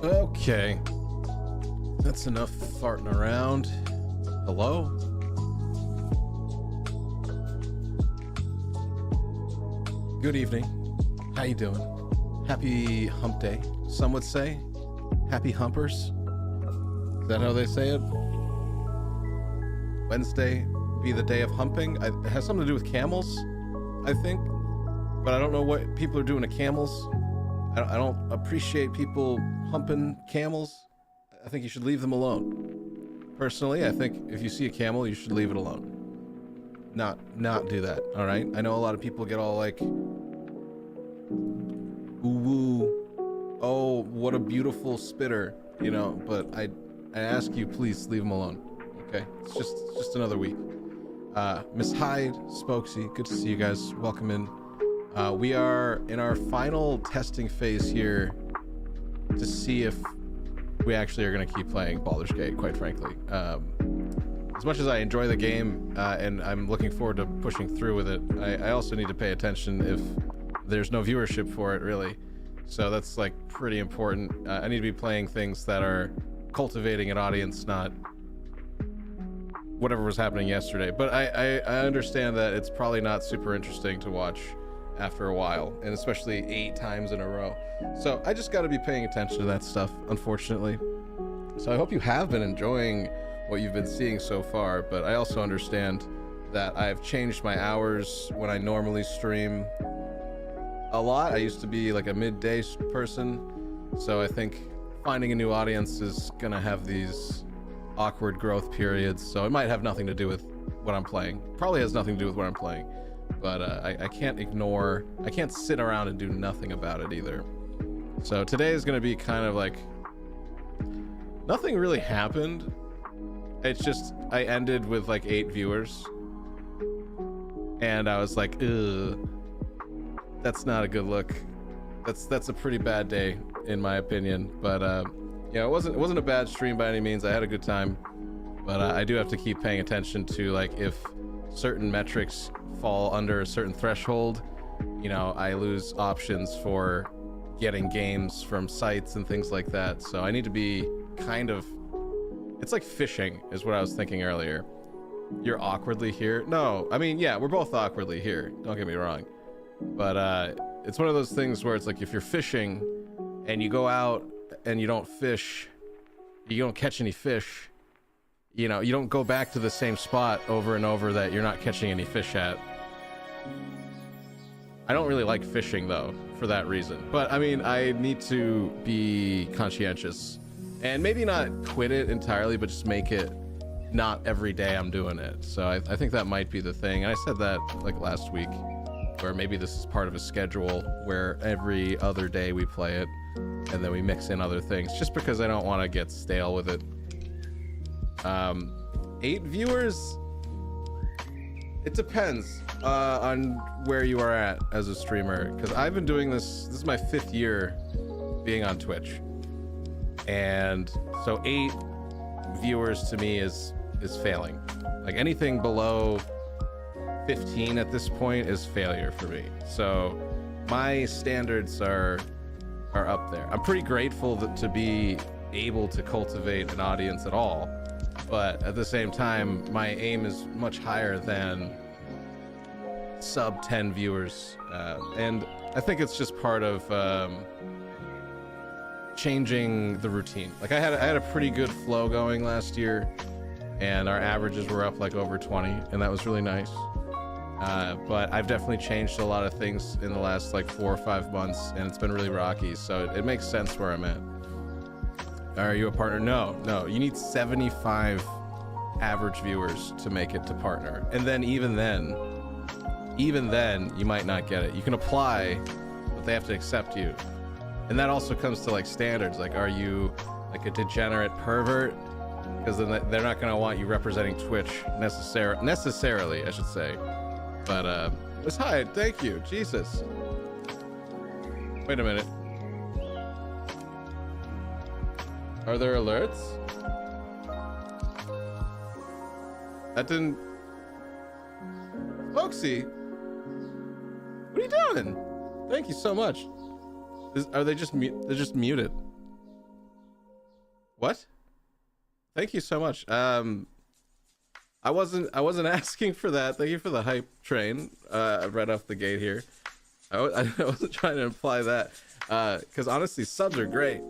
Okay. That's enough farting around. Hello? Good evening. How you doing? Happy hump day, some would say. Happy humpers. Is that how they say it? Wednesday be the day of humping. It has something to do with camels, I think. But I don't know what people are doing to camels. I don't appreciate people humping camels. I think you should leave them alone. Personally, I think if you see a camel, you should leave it alone. Not do that, all right? I know a lot of people get all like, ooh, oh, what a beautiful spitter, you know, but I ask you, please leave them alone, okay? It's just another week. Miss Hyde, Spokesy, good to see you guys. Welcome in. We are in our final testing phase here to see if we actually are going to keep playing Baldur's Gate, quite frankly. As much as I enjoy the game and I'm looking forward to pushing through with it, I also need to pay attention if there's no viewership for it, really. So that's like pretty important. I need to be playing things that are cultivating an audience, not whatever was happening yesterday. But I understand that it's probably not super interesting to watch after a while, and especially 8 times in a row. So I just got to be paying attention to that stuff, unfortunately. So I hope you have been enjoying what you've been seeing so far, but I also understand that I've changed my hours when I normally stream a lot. I used to be like a midday person, so I think finding a new audience is gonna have these awkward growth periods, so it might have nothing to do with what I'm playing. Probably has nothing to do with what I'm playing, but I can't sit around and do nothing about it either. So today is gonna be kind of like, nothing really happened. It's just, I ended with like 8 viewers, and I was like, ugh, that's not a good look. That's a pretty bad day in my opinion. But yeah, it wasn't a bad stream by any means. I had a good time, but I do have to keep paying attention to, like, if certain metrics fall under a certain threshold, you know, I lose options for getting games from sites and things like that. So I need to be kind of, it's like fishing is what I was thinking earlier. You're awkwardly here. No, I mean, yeah, we're both awkwardly here, don't get me wrong, but it's one of those things where it's like, if you're fishing and you go out and you don't fish, you don't catch any fish, you know, you don't go back to the same spot over and over that you're not catching any fish at. I don't really like fishing though for that reason, but I mean, I need to be conscientious and maybe not quit it entirely, but just make it not every day I'm doing it. So I think that might be the thing. And I said that like last week, where maybe this is part of a schedule where every other day we play it and then we mix in other things, just because I don't want to get stale with it. 8 viewers, it depends on where you are at as a streamer, because I've been doing this is my 5th year being on Twitch, and so 8 viewers to me is failing. Like anything below 15 at this point is failure for me. So my standards are up there. I'm pretty grateful to be able to cultivate an audience at all, but at the same time, my aim is much higher than sub 10 viewers, and I think it's just part of changing the routine. Like I had a pretty good flow going last year, and our averages were up like over 20, and that was really nice. But I've definitely changed a lot of things in the last like 4 or 5 months, and it's been really rocky, so it makes sense where I'm at. Are you a partner? No, you need 75 average viewers to make it to partner, and then even then you might not get it. You can apply, but they have to accept you, and that also comes to like standards. Like, are you like a degenerate pervert? Because then they're not going to want you representing Twitch necessarily, I should say. But let's hide. Thank you, Jesus. Wait a minute. Are there alerts? That didn't. Folksy, what are you doing? Thank you so much. Are they just they're just muted? What? Thank you so much. I wasn't asking for that. Thank you for the hype train. Right off the gate here. I wasn't trying to imply that. Because honestly, subs are great.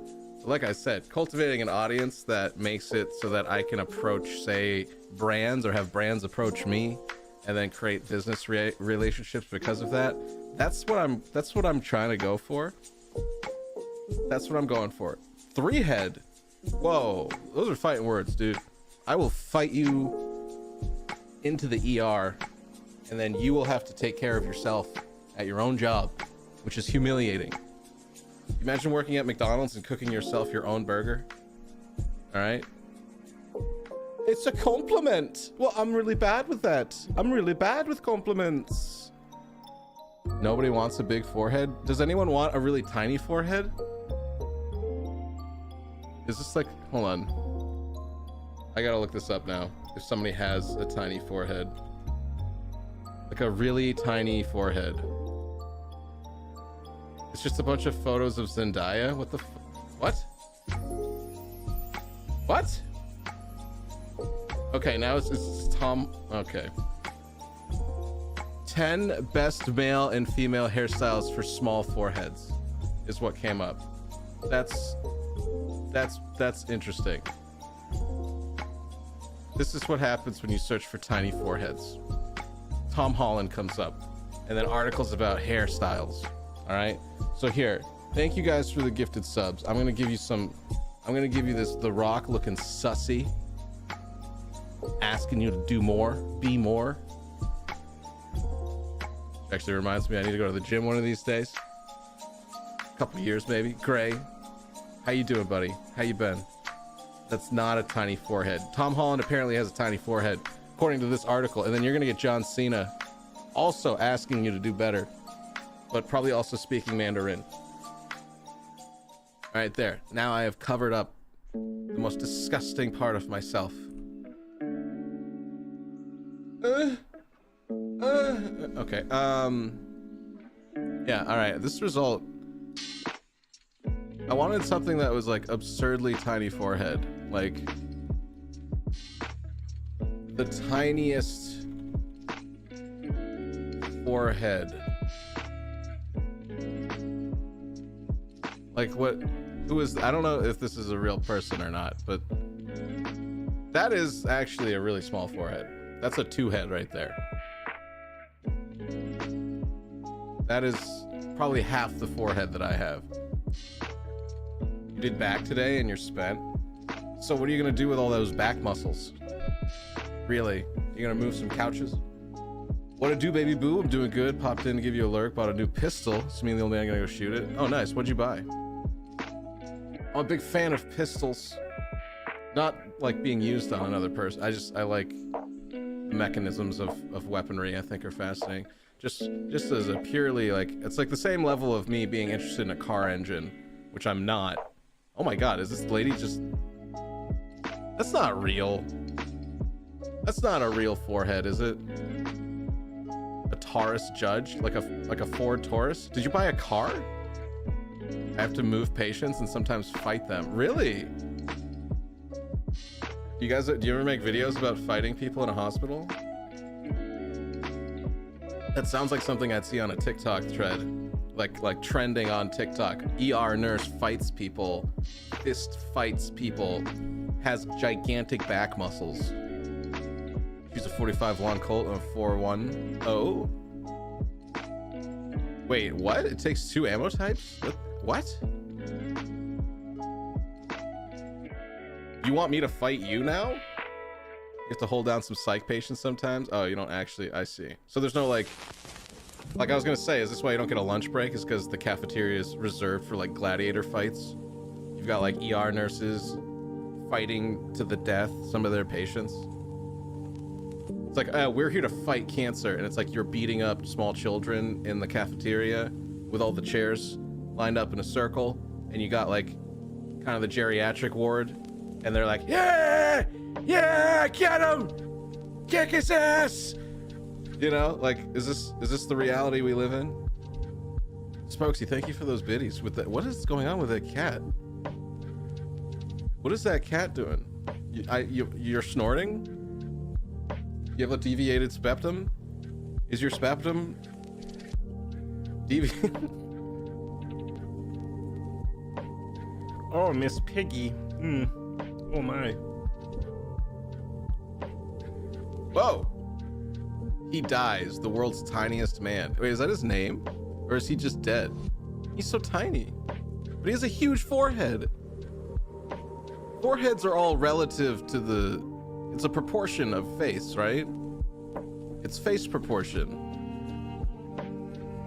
Like I said, cultivating an audience that makes it so that I can approach, say, brands, or have brands approach me, and then create business relationships because of that. That's what I'm trying to go for. That's what I'm going for. 3-head. Whoa, those are fighting words, dude. I will fight you into the ER, and then you will have to take care of yourself at your own job, which is humiliating. Imagine working at McDonald's and cooking yourself your own burger. All right. It's a compliment. Well, I'm really bad with that. I'm really bad with compliments. Nobody wants a big forehead. Does anyone want a really tiny forehead? Is this like, hold on. I gotta look this up now. If somebody has a tiny forehead. Like a really tiny forehead. It's just a bunch of photos of Zendaya. What the what? What? Okay, now it's Tom. Okay. 10 best male and female hairstyles for small foreheads is what came up. That's interesting. This is what happens when you search for tiny foreheads. Tom Holland comes up, and then articles about hairstyles. All right. So here, thank you guys for the gifted subs. I'm gonna give you this The Rock looking sussy, asking you to do more, be more. Actually reminds me I need to go to the gym one of these days. A couple years maybe. Gray, how you doing, buddy? How you been? That's not a tiny forehead. Tom Holland apparently has a tiny forehead, according to this article. And then you're gonna get John Cena also asking you to do better, but probably also speaking Mandarin. All right, there. Now I have covered up the most disgusting part of myself. Okay. Yeah. All right. This result. I wanted something that was like absurdly tiny forehead, like the tiniest forehead. Like what? Who is? I don't know if this is a real person or not, but that is actually a really small forehead. That's a 2-head right there. That is probably half the forehead that I have. You did back today and you're spent. So what are you gonna do with all those back muscles? Really? You gonna move some couches? What to do, baby boo? I'm doing good. Popped in to give you a lurk. Bought a new pistol. Assuming the old man gonna go shoot it. Oh, nice. What'd you buy? I'm a big fan of pistols. Not like being used on another person. I like the mechanisms of weaponry. I think are fascinating. Just as a purely like, it's like the same level of me being interested in a car engine, which I'm not. Oh my god, is this lady just... That's not real. That's not a real forehead, is it? A Taurus Judge? Like a Ford Taurus? Did you buy a car? I have to move patients and sometimes fight them. Really? Do you ever make videos about fighting people in a hospital? That sounds like something I'd see on a TikTok thread. Like trending on TikTok. ER nurse fights people, fist fights people, has gigantic back muscles. She's a 45 long Colt and a 410. Wait, what? It takes 2 ammo types? What? You want me to fight you now? You have to hold down some psych patients sometimes? Oh, you don't actually, I see. So there's no like I was gonna say, is this why you don't get a lunch break? Is because the cafeteria is reserved for like gladiator fights? You've got like ER nurses fighting to the death some of their patients. It's like, we're here to fight cancer, and it's like you're beating up small children in the cafeteria with all the chairs lined up in a circle, and you got like kind of the geriatric ward, and they're like, yeah, get him, kick his ass. You know, like, is this the reality we live in? Smokesy, thank you for those biddies. With that, what is going on with that cat? What is that cat doing? You're snorting? You have a deviated septum? Is your septum deviated? Oh, Miss Piggy. Oh my. Whoa! He dies, the world's tiniest man. Wait, is that his name? Or is he just dead? He's so tiny. But he has a huge forehead. Foreheads are all relative to the... It's a proportion of face, right? It's face proportion.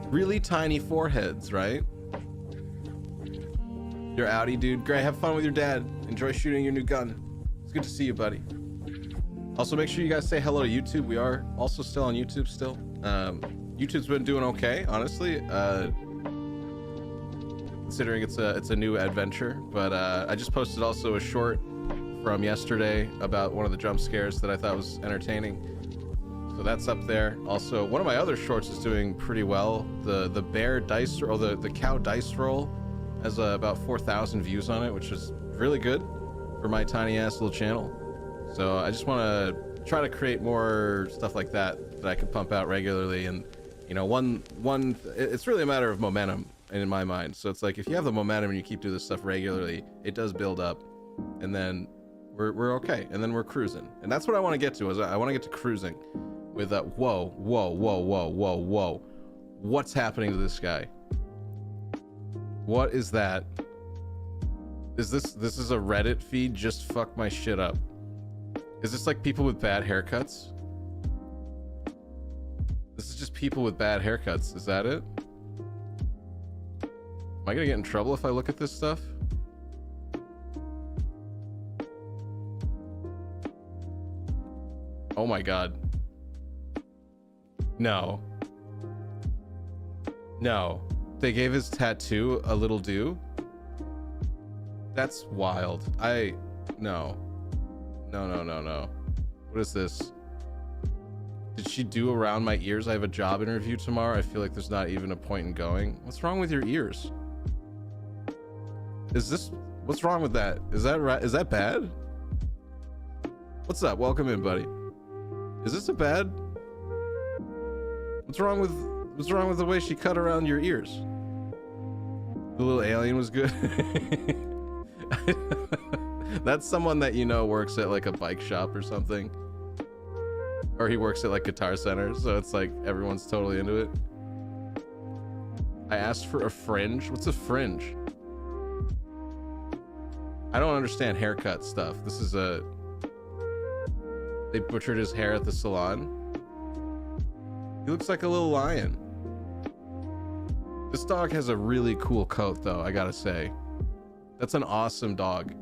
Really tiny foreheads, right? You're outie, dude. Great, have fun with your dad. Enjoy shooting your new gun. It's good to see you, buddy. Also, make sure you guys say hello to YouTube. We are also still on YouTube still. YouTube's been doing okay, honestly. Considering it's a new adventure. But I just posted also a short from yesterday about one of the jump scares that I thought was entertaining. So that's up there. Also, one of my other shorts is doing pretty well. The bear dice roll, the cow dice roll has about 4,000 views on it, which is really good for my tiny ass little channel. So I just want to try to create more stuff like that I can pump out regularly. And you know, it's really a matter of momentum in my mind. So it's like, if you have the momentum and you keep doing this stuff regularly, it does build up, and then we're okay, and then we're cruising. And that's what I want to get to. Is I want to get to cruising with whoa, what's happening to this guy? What is that? Is this is a Reddit feed? Just fuck my shit up. Is this like people with bad haircuts? This is just people with bad haircuts. Is that it? Am I gonna get in trouble if I look at this stuff? Oh my god. No. No. They gave his tattoo a little do? That's wild. No. No. What is this? Did she do around my ears? I have a job interview tomorrow. I feel like there's not even a point in going. What's wrong with your ears? What's wrong with that? Is that bad? What's up? Welcome in, buddy. Is this a bad? What's wrong with the way she cut around your ears? The little alien was good. That's someone that you know works at like a bike shop or something. Or he works at like Guitar Center, so it's like everyone's totally into it. I asked for a fringe. What's a fringe? I don't understand haircut stuff. This is they butchered his hair at the salon. He looks like a little lion. This dog has a really cool coat though, I gotta say. That's an awesome dog.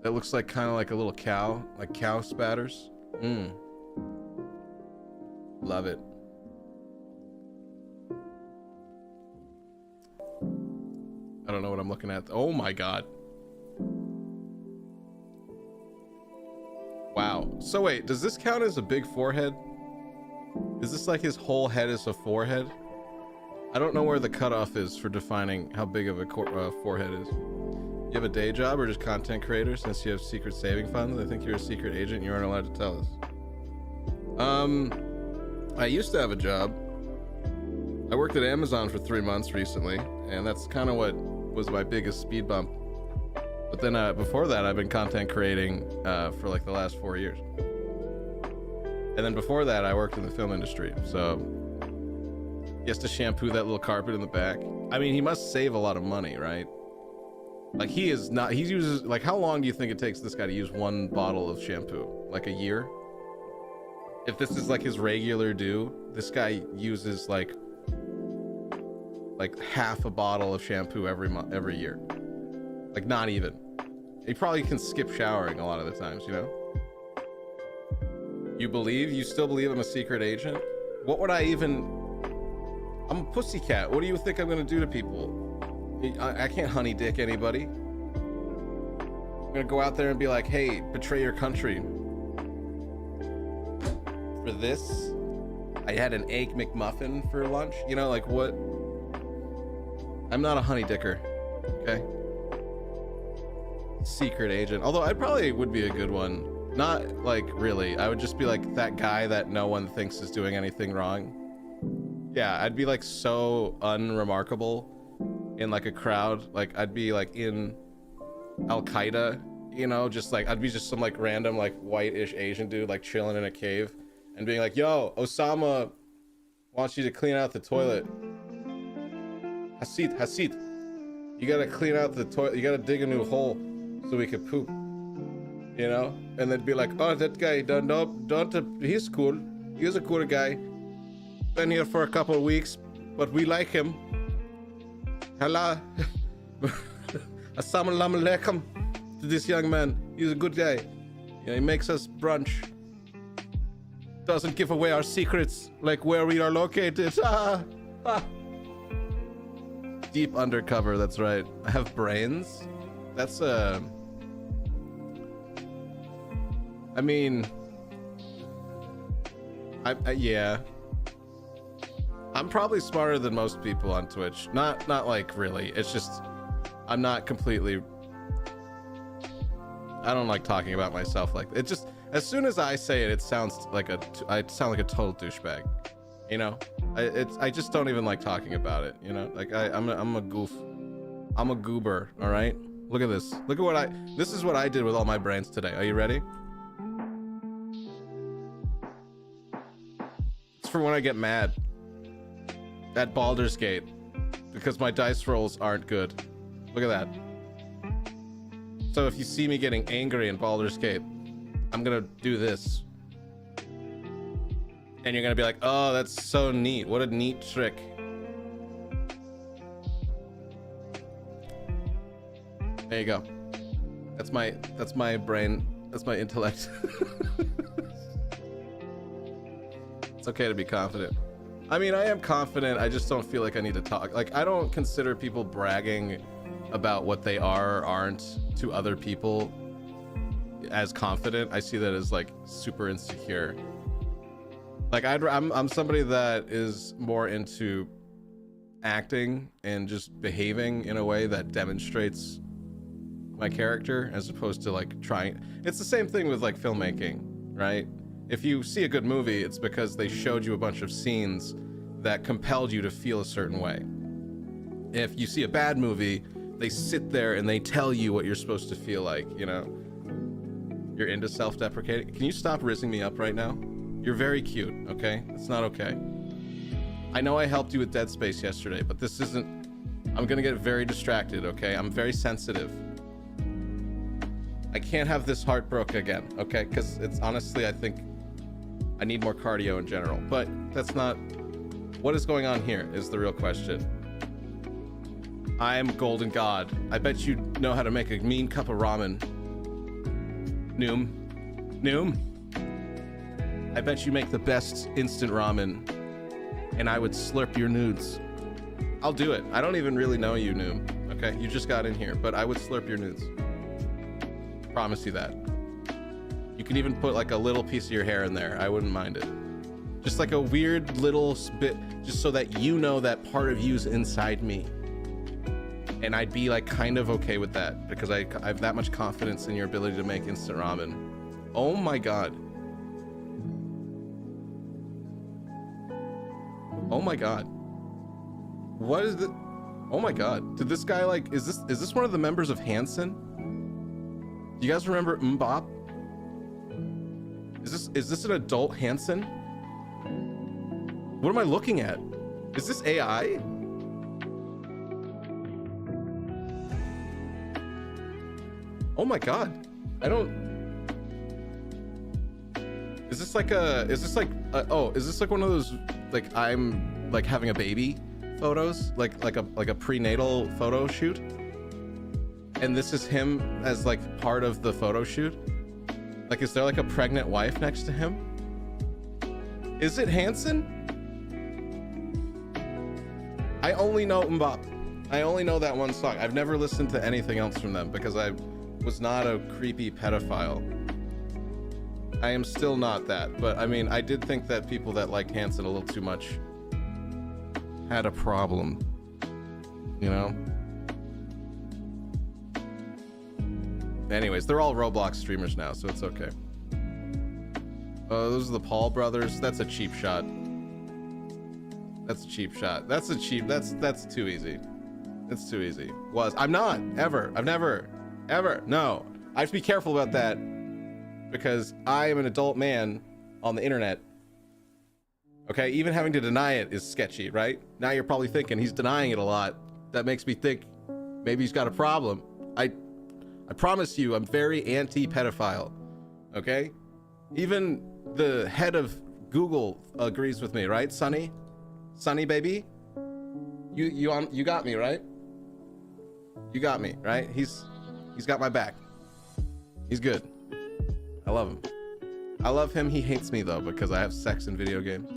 That looks like kind of like a little cow, like cow spatters. Love it. I don't know what I'm looking at. Oh my god. Wow. So wait, does this count as a big forehead? Is this like his whole head is a forehead? I don't know where the cutoff is for defining how big of a forehead is. You have a day job or just content creator? Since you have secret saving funds, I think you're a secret agent. You aren't allowed to tell us. I used to have a job. I worked at Amazon for 3 months recently, and that's kind of what was my biggest speed bump. But then before that, I've been content creating for like the last 4 years. And then before that, I worked in the film industry. So he has to shampoo that little carpet in the back. I mean, he must save a lot of money, right? Like he uses, like, how long do you think it takes this guy to use one bottle of shampoo? Like a year? If this is like his regular due, this guy uses like half a bottle of shampoo every year. Like not even. He probably can skip showering a lot of the times, you know? You still believe I'm a secret agent? What would I'm a pussycat. What do you think I'm gonna do to people? I can't honey dick anybody. I'm gonna go out there and be like, hey, betray your country. For this, I had an egg McMuffin for lunch. You know, like what? I'm not a honey dicker, okay? secret agent. Although I probably would be a good one. Not like really. I would just be like that guy that no one thinks is doing anything wrong. Yeah, I'd be like so unremarkable in like a crowd. Like I'd be like in Al Qaeda, you know, just like I'd be just some like random like white-ish Asian dude like chilling in a cave and being like, yo, Osama wants you to clean out the toilet. Hasid, you gotta clean out the toilet. You gotta dig a new hole so we could poop, you know? And they'd be like, oh, that guy, don't, he's cool. He's a cool guy. Been here for a couple of weeks, but we like him. Hello. Assalamu alaikum to this young man. He's a good guy. You know, he makes us brunch. Doesn't give away our secrets, like where we are located. Deep undercover, that's right. I have brains. That's I mean, yeah. I'm probably smarter than most people on Twitch. Not like really. It's just I'm not completely. I don't like talking about myself like it. Just as soon as I say it, it sounds like I sound like a total douchebag. You know, I just don't even like talking about it. You know, like I'm a goof. I'm a goober. All right. Look at this. Look at this is what I did with all my brains today. Are you ready? It's for when I get mad at Baldur's Gate because my dice rolls aren't good. Look at that. So if you see me getting angry in Baldur's Gate, I'm gonna do this. And you're gonna be like, oh, that's so neat. What a neat trick. There you go. That's my brain. That's my intellect. It's okay to be confident. I mean, I am confident. I just don't feel like I need to talk. Like, I don't consider people bragging about what they are or aren't to other people as confident. I see that as like super insecure. Like I'm somebody that is more into acting and just behaving in a way that demonstrates my character as opposed to like trying. It's the same thing with like filmmaking, right? If you see a good movie, it's because they showed you a bunch of scenes that compelled you to feel a certain way. If you see a bad movie, they sit there and they tell you what you're supposed to feel like, you know? You're into self-deprecating. Can you stop rizzing me up right now? You're very cute, okay? It's not okay. I know I helped you with Dead Space yesterday, but this isn't... I'm gonna get very distracted, okay? I'm very sensitive. I can't have this heart broke again, okay? Because it's honestly, I think I need more cardio in general. But that's not... What is going on here is the real question. I'm Golden God. I bet you know how to make a mean cup of ramen. Noom. I bet you make the best instant ramen, and I would slurp your nudes. I'll do it. I don't even really know you, Noom. Okay, you just got in here, but I would slurp your nudes. Promise you that. You can even put like a little piece of your hair in there. I wouldn't mind it. Just like a weird little bit, just so that you know that part of you's inside me. And I'd be like kind of okay with that because I have that much confidence in your ability to make instant ramen. Oh my God. Oh my God. What is it? Oh my God. Did this guy like, is this one of the members of Hanson? Do you guys remember Mbop? Is this an adult Hanson? What am I looking at? Is this AI? Oh my God. I don't... Is this like one of those, like I'm like having a baby photos? Like a prenatal photo shoot? And this is him as like part of the photo shoot? Like, is there like a pregnant wife next to him? Is it Hanson? I only know Mbop. I only know that one song. I've never listened to anything else from them because I was not a creepy pedophile. I am still not that, but I mean, I did think that people that liked Hanson a little too much had a problem, you know? Anyways, they're all Roblox streamers now, so it's okay. Oh, those are the Paul brothers. That's a cheap shot. That's a cheap shot. That's too easy. It's too easy. I'm not ever. I've never ever. No. I have to be careful about that because I am an adult man on the internet. Okay, even having to deny it is sketchy, right? Now you're probably thinking he's denying it a lot. That makes me think maybe he's got a problem. I promise you, I'm very anti-pedophile. Okay? Even the head of Google agrees with me, right, Sonny? Sonny, baby? You got me, right? You got me, right? He's got my back. He's good. I love him. I love him. He hates me though because I have sex in video games.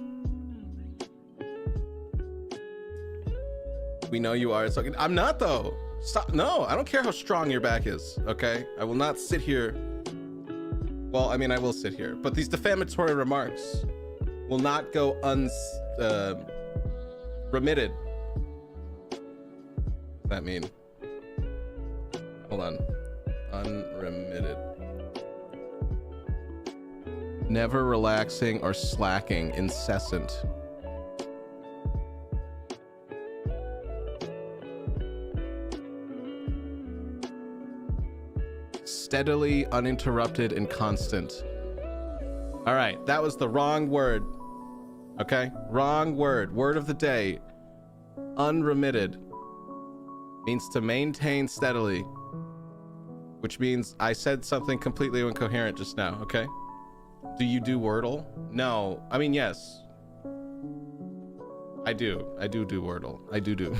We know you are. It's okay. I'm not though. Stop. No, I don't care how strong your back is. Okay, I will not sit here. Well, I mean, I will sit here, but these defamatory remarks will not go remitted. What does that mean? Hold on. Unremitted. Never relaxing or slacking. Incessant. Steadily, uninterrupted, and constant. All right, that was the wrong word. Okay, wrong word. Word of the day. Unremitted means to maintain steadily, which means I said something completely incoherent just now. Okay, do you do Wordle? No, I mean, yes, I do Wordle. I do.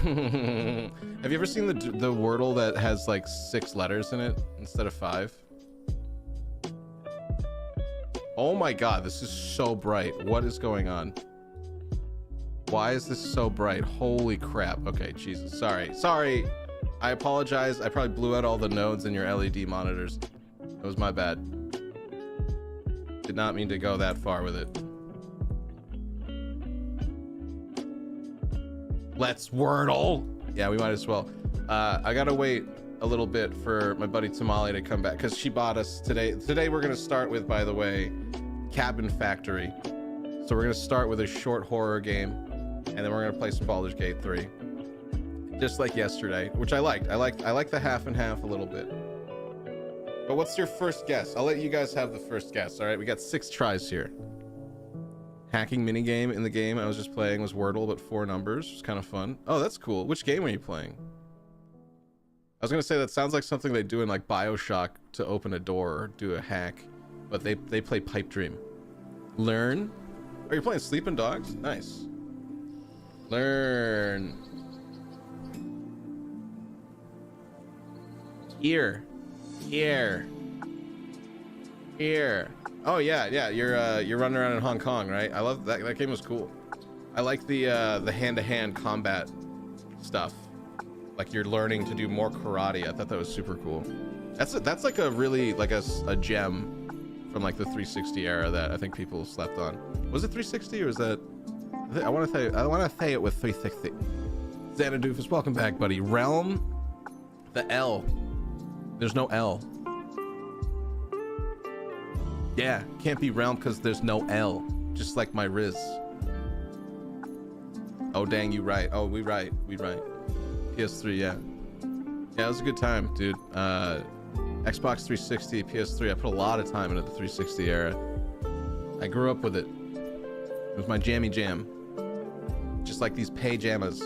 Have you ever seen the Wordle that has like 6 letters in it instead of 5? Oh my god, this is so bright. What is going on? Why is this so bright? Holy crap. Okay, Jesus. Sorry. I apologize. I probably blew out all the nodes in your LED monitors. That was my bad. Did not mean to go that far with it. Let's Wordle. Yeah, we might as well. I gotta wait a little bit for my buddy Tamale to come back because she bought us today. Today we're gonna start with, by the way, Cabin Factory. So we're gonna start with a short horror game, and then we're gonna play some Baldur's Gate 3, just like yesterday, which I liked. I like the half and half a little bit. But what's your first guess? I'll let you guys have the first guess. All right, we got 6 tries here. Hacking minigame in the game I was just playing was Wordle, but 4 numbers. It was kind of fun. Oh, that's cool. Which game are you playing? I was gonna say that sounds like something they do in like BioShock to open a door or do a hack, but they play Pipe Dream. Learn. Are you playing Sleeping Dogs? Nice. Learn. Here. Oh yeah. You're running around in Hong Kong, right? I love that. That game was cool. I like the hand-to-hand combat stuff. Like you're learning to do more karate. I thought that was super cool. That's like a really like a gem from like the 360 era that I think people slept on. Was it 360 or is that? I want to say it with 360. Xanadoofus, welcome back, buddy. Realm, the L. There's no L. Yeah, can't be Realm because there's no L. Just like my Riz. Oh dang, you right. Oh, we right. PS3, yeah. Yeah, it was a good time, dude. Xbox 360, PS3. I put a lot of time into the 360 era. I grew up with it. It was my jammy jam. Just like these pajamas.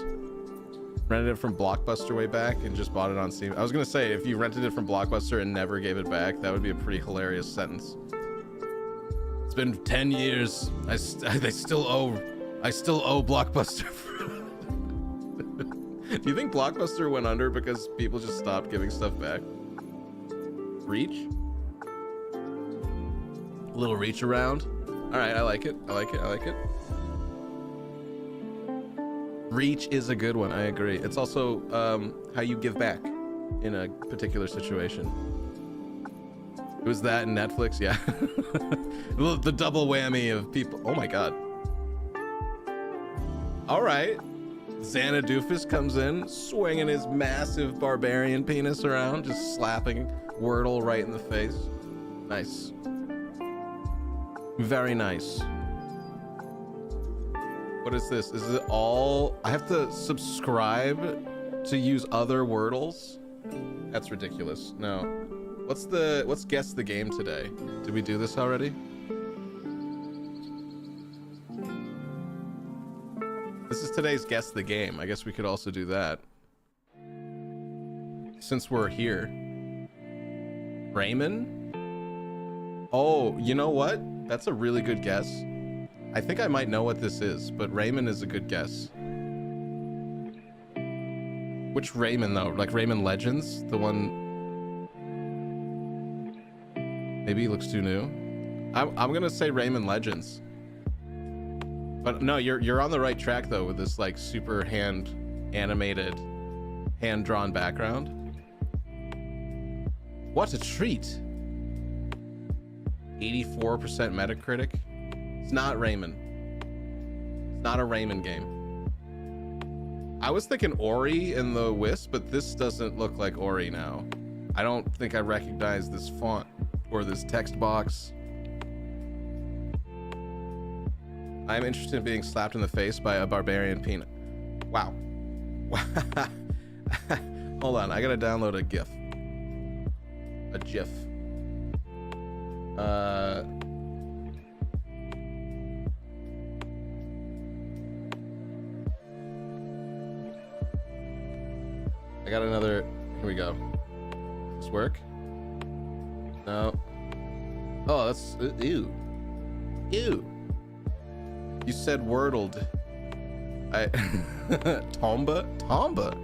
Rented it from Blockbuster way back and just bought it on Steam. I was gonna say, if you rented it from Blockbuster and never gave it back, that would be a pretty hilarious sentence. It's been 10 years. I still owe Blockbuster. Do you think Blockbuster went under because people just stopped giving stuff back? Reach? A little reach around. All right, I like it. Reach is a good one. I agree. It's also how you give back in a particular situation. It was that and Netflix, yeah. The double whammy of people. Oh my god. All right. Xanadoofus comes in, swinging his massive barbarian penis around, just slapping Wordle right in the face. Nice. Very nice. What is this? Is it all... I have to subscribe to use other Wordles? That's ridiculous. No. Let's guess the game today. Did we do this already? This is today's guess the game. I guess we could also do that. Since we're here. Raymond? Oh, you know what? That's a really good guess. I think I might know what this is, but Raymond is a good guess. Which Raymond though? Like Rayman Legends? The one... Maybe he looks too new. I'm gonna say Rayman Legends. But no, you're on the right track though with this like super hand animated, hand drawn background. What a treat! 84% Metacritic. It's not Rayman. It's not a Rayman game. I was thinking Ori and the Wisp, but this doesn't look like Ori now. I don't think I recognize this font or this text box. I'm interested in being slapped in the face by a barbarian peanut. Wow. Hold on, I gotta download a GIF. A GIF. I got another. Here we go. Does this work? No. Oh, that's ew. Ew. You said wordled. I Tomba? Tomba?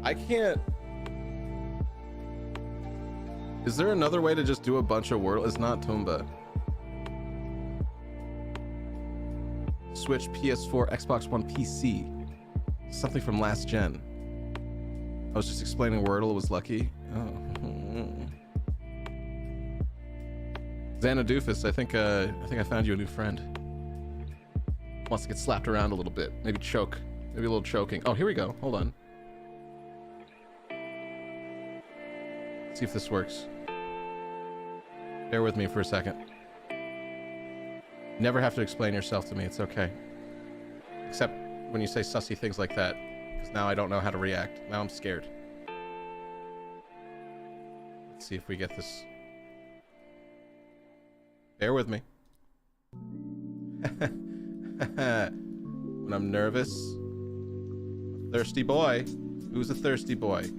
I can't. Is there another way to just do a bunch of wordle? It's not Tomba. Switch, PS4, Xbox One, PC. Something from last gen. I was just explaining Wordle was lucky. Oh. Xanadoofus, I think I found you a new friend. Wants to get slapped around a little bit. Maybe choke. Maybe a little choking. Oh, here we go. Hold on. Let's see if this works. Bear with me for a second. Never have to explain yourself to me. It's okay. Except when you say sussy things like that. Because now I don't know how to react. Now I'm scared. Let's see if we get this. Bear with me. When I'm nervous. A thirsty boy. Who's a thirsty boy?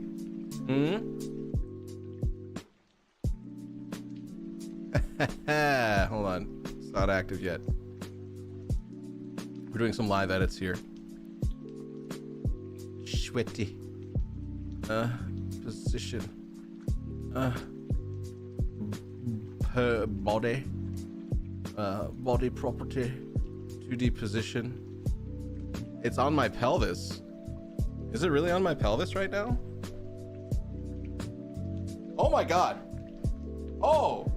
Hold on. It's not active yet. We're doing some live edits here. Sweaty. Position. Per body. Body property. 2D position. It's on my pelvis. Is it really on my pelvis right now? Oh my god. Oh!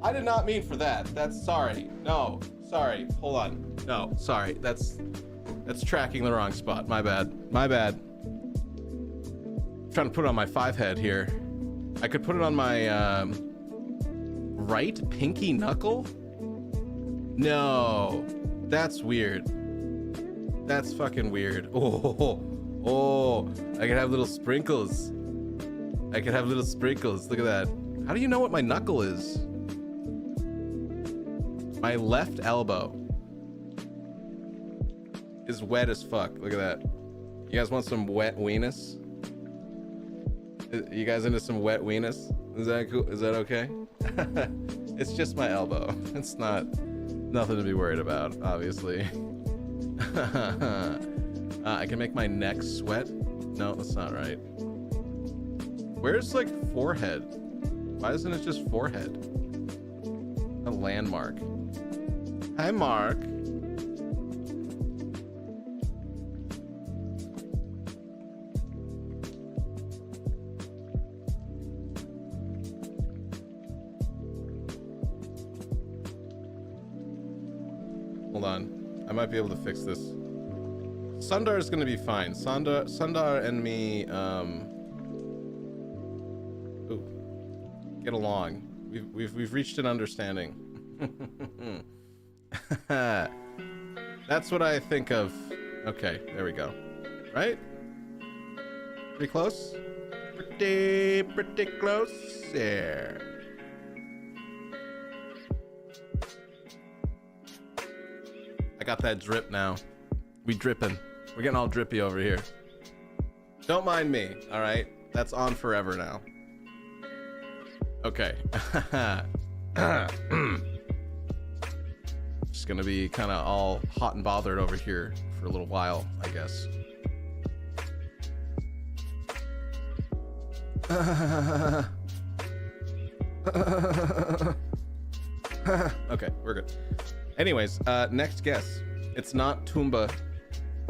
I did not mean for that. That's sorry. No, sorry. Hold on. No, sorry. That's tracking the wrong spot. My bad. My bad. I'm trying to put it on my 5 head here. I could put it on my right pinky knuckle? No. That's weird. That's fucking weird. Oh, I could have little sprinkles. I could have little sprinkles. Look at that. How do you know what my knuckle is? My left elbow is wet as fuck. Look at that. You guys want some wet weenus? You guys into some wet weenus? Is that cool? Is that okay? It's just my elbow. It's nothing to be worried about, obviously. I can make my neck sweat. No, that's not right. Where's like forehead? Why isn't it just forehead? A landmark. Hi, Mark. Hold on. I might be able to fix this. Sundar is gonna be fine. Sundar and me, get along. We've reached an understanding. That's what I think of. Okay, there we go. Right? Pretty close? Pretty close. There. I got that drip now. We dripping. We're getting all drippy over here. Don't mind me, all right? That's on forever now. Okay. Just gonna be kind of all hot and bothered over here for a little while, I guess. Okay, we're good. Anyways, next guess. It's not Toomba.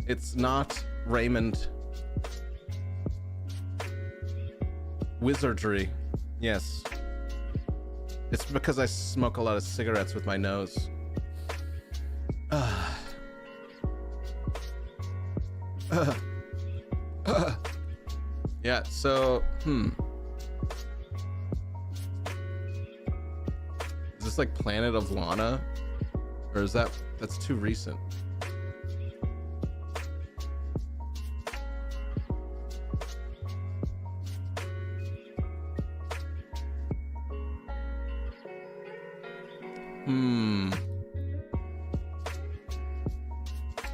It's not Raymond. Wizardry. Yes. It's because I smoke a lot of cigarettes with my nose. Yeah, so, Is this like Planet of Lana? Or is that's too recent?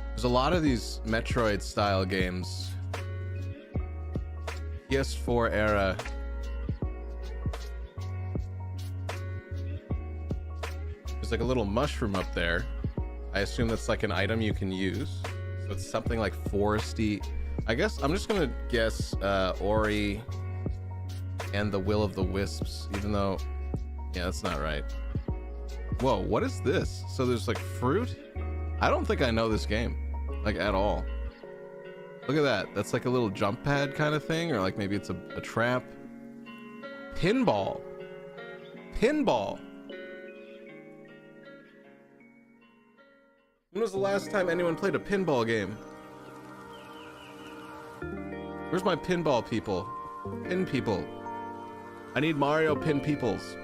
There's a lot of these Metroid style games. PS4 era. There's like a little mushroom up there. I assume that's like an item you can use. So it's something like foresty. I guess I'm just gonna guess Ori and the Will of the Wisps, even though, yeah, that's not right. Whoa, what is this? So there's like fruit? I don't think I know this game, like at all. Look at that. That's like a little jump pad kind of thing, or like maybe it's a trap. Pinball. Pinball. When was the last time anyone played a pinball game? Where's my pinball people? Pin people. I need Mario pin peoples.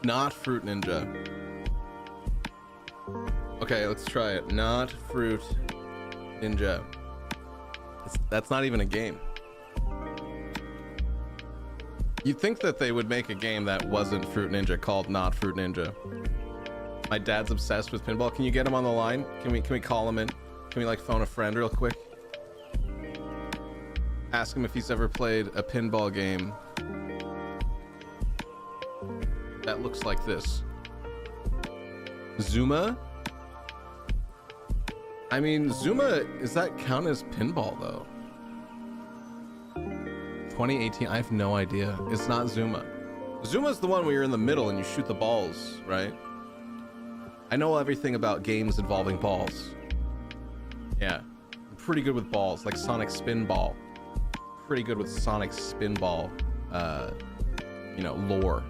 Not Fruit Ninja. Okay, let's try it. Not Fruit Ninja. That's not even a game. You'd think that they would make a game that wasn't Fruit Ninja called Not Fruit Ninja. My dad's obsessed with pinball. Can you get him on the line? Can we call him in? Can we like phone a friend real quick? Ask him if he's ever played a pinball game that looks like this. Zuma? I mean, Zuma, does that count as pinball though? 2018, I have no idea. It's not Zuma. Zuma's the one where you're in the middle and you shoot the balls, right? I know everything about games involving balls. Yeah, I'm pretty good with balls, like Sonic Spinball. Pretty good with Sonic Spinball, you know, lore.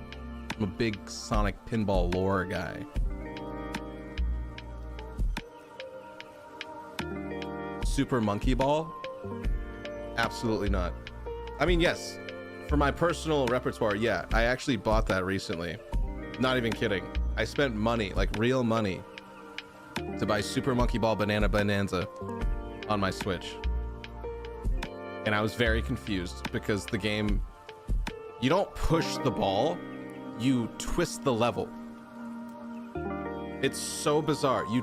I'm a big Sonic Pinball lore guy. Super Monkey Ball? Absolutely not. I mean, yes, for my personal repertoire, yeah, I actually bought that recently. Not even kidding. I spent money, like real money, to buy Super Monkey Ball Banana Bonanza on my Switch. And I was very confused because the game, you don't push the ball, you twist the level. It's so bizarre. You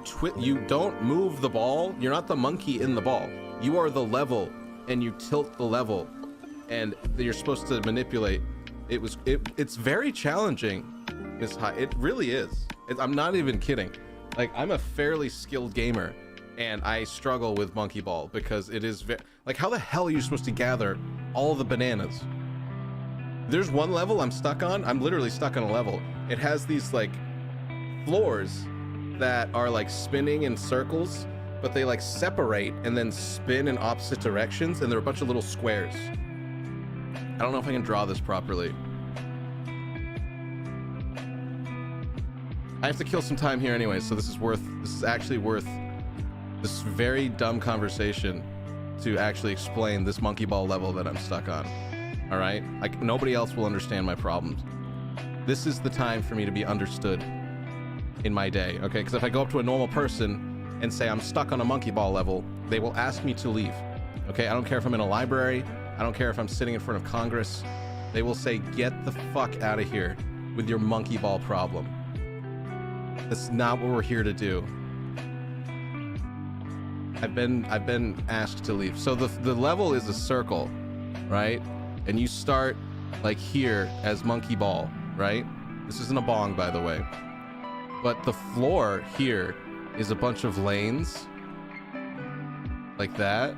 don't move the ball. You're not the monkey in the ball. You are the level, and you tilt the level, and you're supposed to manipulate. It's very challenging. It really is. I'm not even kidding. Like, I'm a fairly skilled gamer, and I struggle with Monkey Ball because it is like, how the hell are you supposed to gather all the bananas? There's one level I'm stuck on. I'm literally stuck on a level. It has these like floors that are like spinning in circles, but they like separate and then spin in opposite directions, and they're a bunch of little squares. I don't know if I can draw this properly. I have to kill some time here anyway, so this is actually worth this very dumb conversation to actually explain this monkey ball level that I'm stuck on. All right? Like, nobody else will understand my problems. This is the time for me to be understood in my day, okay? Because if I go up to a normal person and say I'm stuck on a monkey ball level, they will ask me to leave, okay? I don't care if I'm in a library. I don't care if I'm sitting in front of Congress. They will say, get the fuck out of here with your monkey ball problem. That's not what we're here to do. I've been asked to leave. So the level is a circle, right? And you start like here as monkey ball, right? This isn't a bong, by the way. But the floor here is a bunch of lanes like that.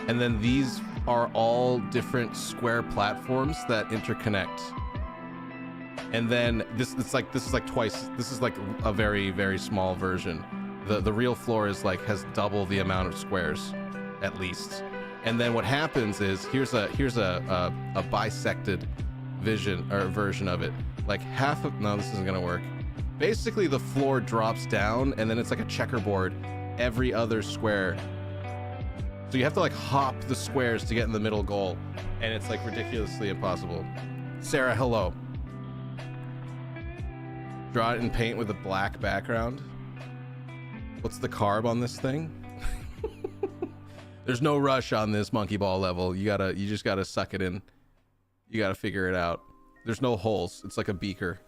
And then these are all different square platforms that interconnect. And then this is like twice. This is like a very, very small version. The real floor is like has double the amount of squares, at least. And then what happens is here's a bisected version of it. Like half of this isn't gonna work. Basically, the floor drops down, and then it's like a checkerboard every other square. So you have to like hop the squares to get in the middle goal, and it's like ridiculously impossible. Sarah, hello. Draw it in paint with a black background. What's the carb on this thing? There's no rush on this monkey ball level. You just gotta suck it in. You gotta figure it out. There's no holes. It's like a beaker.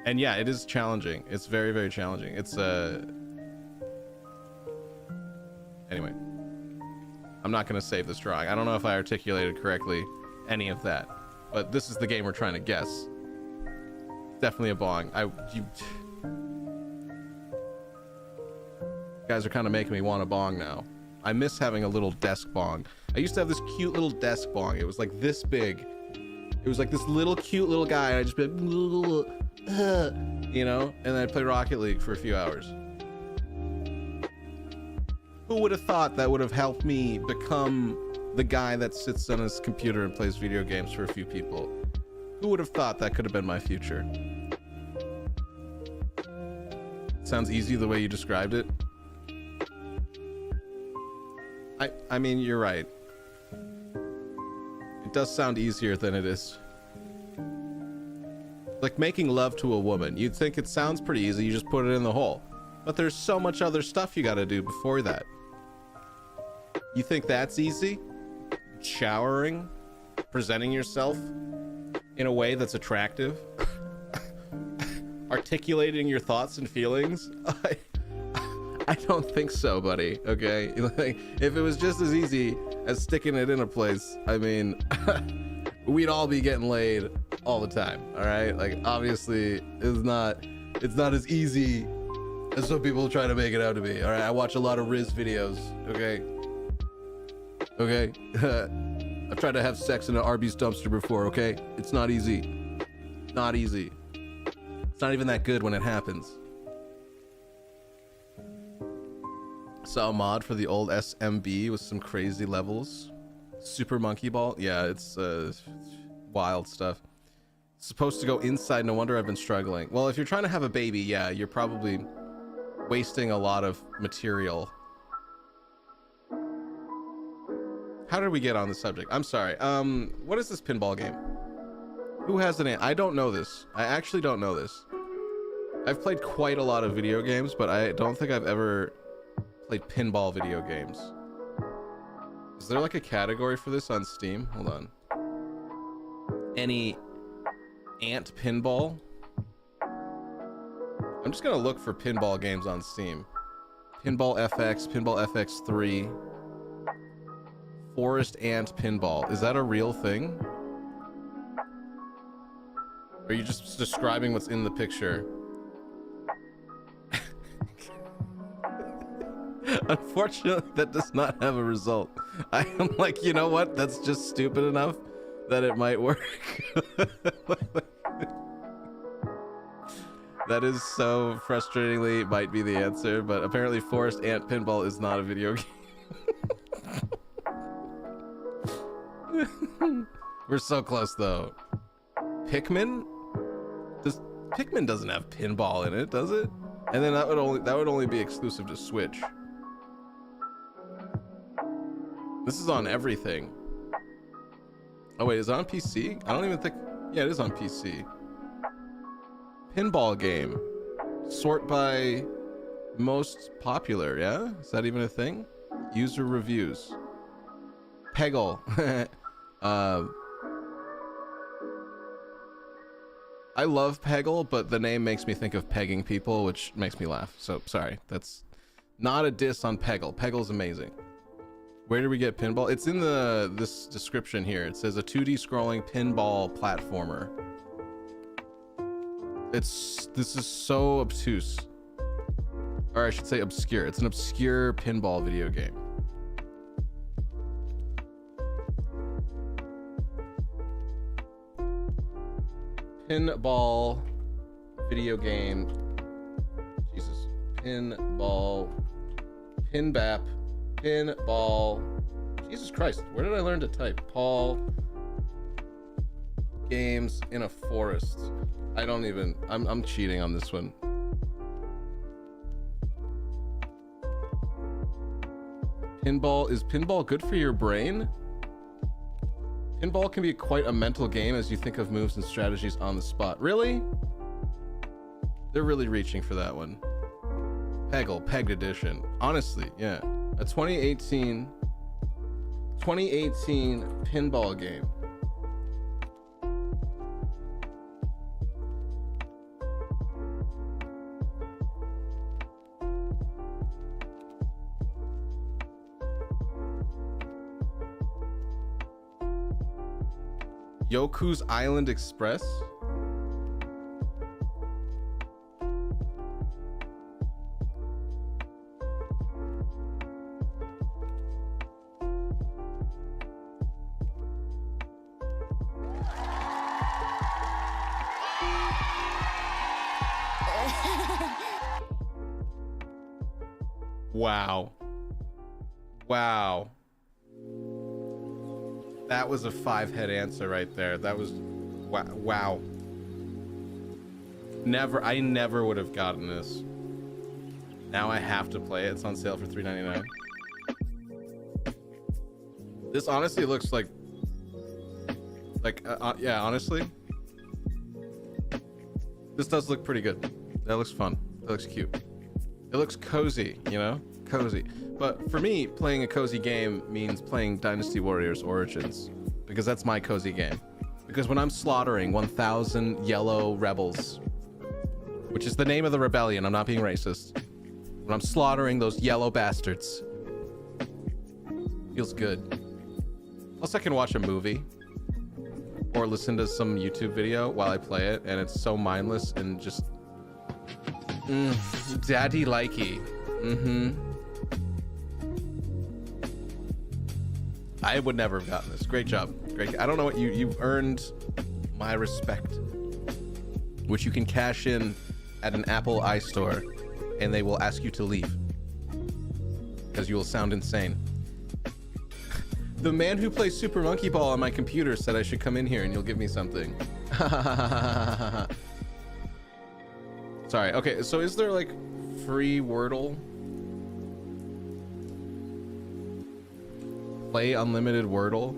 And yeah, it is challenging. It's very, very challenging. It's anyway, I'm not gonna save this drawing. I don't know if I articulated correctly any of that, but this is the game we're trying to guess. Definitely a bong. You guys are kind of making me want a bong now. I miss having a little desk bong. I used to have this cute little desk bong. It was like this big. It was like this little cute little guy, and I just be like, you know, and then I'd play Rocket League for a few hours. Who would have thought that would have helped me become the guy that sits on his computer and plays video games for a few people? Who would have thought that could have been my future? Sounds easy the way you described it. I mean, you're right. It does sound easier than it is. Like making love to a woman. You'd think it sounds pretty easy, you just put it in the hole. But there's so much other stuff you gotta do before that. You think that's easy? Showering? Presenting yourself in a way that's attractive? Articulating your thoughts and feelings? I don't think so, buddy, okay? Like, if it was just as easy as sticking it in a place, I mean, we'd all be getting laid all the time, all right? Like, obviously, it's not as easy as some people try to make it out to be, all right? I watch a lot of Riz videos, okay? Okay? I've tried to have sex in an Arby's dumpster before, okay? It's not easy. Not easy. It's not even that good when it happens. Saw a mod for the old SMB with some crazy levels. Super monkey ball. Yeah, it's wild stuff. It's supposed to go inside. No wonder I've been struggling. Well, if you're trying to have a baby, yeah, you're probably wasting a lot of material. How did we get on the subject? I'm sorry. What is this pinball game? Who has an I don't know this. I actually don't know this. I've played quite a lot of video games, but I don't think I've ever played pinball video games. Is there like a category for this on Steam? Hold on. Any ant pinball? I'm just gonna look for pinball games on Steam. Pinball FX, Pinball FX3, Forest Ant Pinball. Is that a real thing? Or are you just describing what's in the picture? Unfortunately, that does not have a result. I am like, you know what? That's just stupid enough that it might work. That is so frustratingly might be the answer, but apparently Forest Ant Pinball is not a video game. We're so close though. Pikmin? Pikmin doesn't have pinball in it, does it? And then that would only be exclusive to Switch. This is on everything. Oh wait, is it on PC? I don't even think. Yeah, it is on PC. Pinball game. Sort by most popular, yeah? Is that even a thing? User reviews. Peggle. I love Peggle, but the name makes me think of pegging people, which makes me laugh. So sorry, that's not a diss on Peggle. Peggle's amazing. Where do we get pinball? It's in this description here. It says a 2D scrolling pinball platformer. This is so obtuse. Or I should say obscure. It's an obscure pinball video game. Pinball video game. Jesus. Pinball. Pinbap. Pinball. Jesus Christ. Where did I learn to type? Paul. Games in a forest. I don't even. I'm cheating on this one. Pinball. Is pinball good for your brain? Pinball can be quite a mental game as you think of moves and strategies on the spot. Really? They're really reaching for that one. Peggle, Pegged Edition. Honestly, yeah. A 2018 pinball game. Yoku's Island Express. Wow. Wow. That was a 5-head answer right there. That was wow. I never would have gotten this. Now I have to play it. It's on sale for $3.99. This honestly looks like yeah, honestly. This does look pretty good. That looks fun. That looks cute. It looks cozy, you know? Cozy. But for me, playing a cozy game means playing Dynasty Warriors Origins, because that's my cozy game. Because when I'm slaughtering 1,000 yellow rebels, which is the name of the rebellion, I'm not being racist. When I'm slaughtering those yellow bastards, feels good. Plus I can watch a movie or listen to some YouTube video while I play it, and it's so mindless and just daddy likey. I would never have gotten this. Great job. Great. I don't know what you've earned my respect, which you can cash in at an Apple iStore, and they will ask you to leave because you will sound insane. The man who plays Super Monkey Ball on my computer said I should come in here and you'll give me something. Sorry. Okay, so is there like free Wordle? Play unlimited Wordle?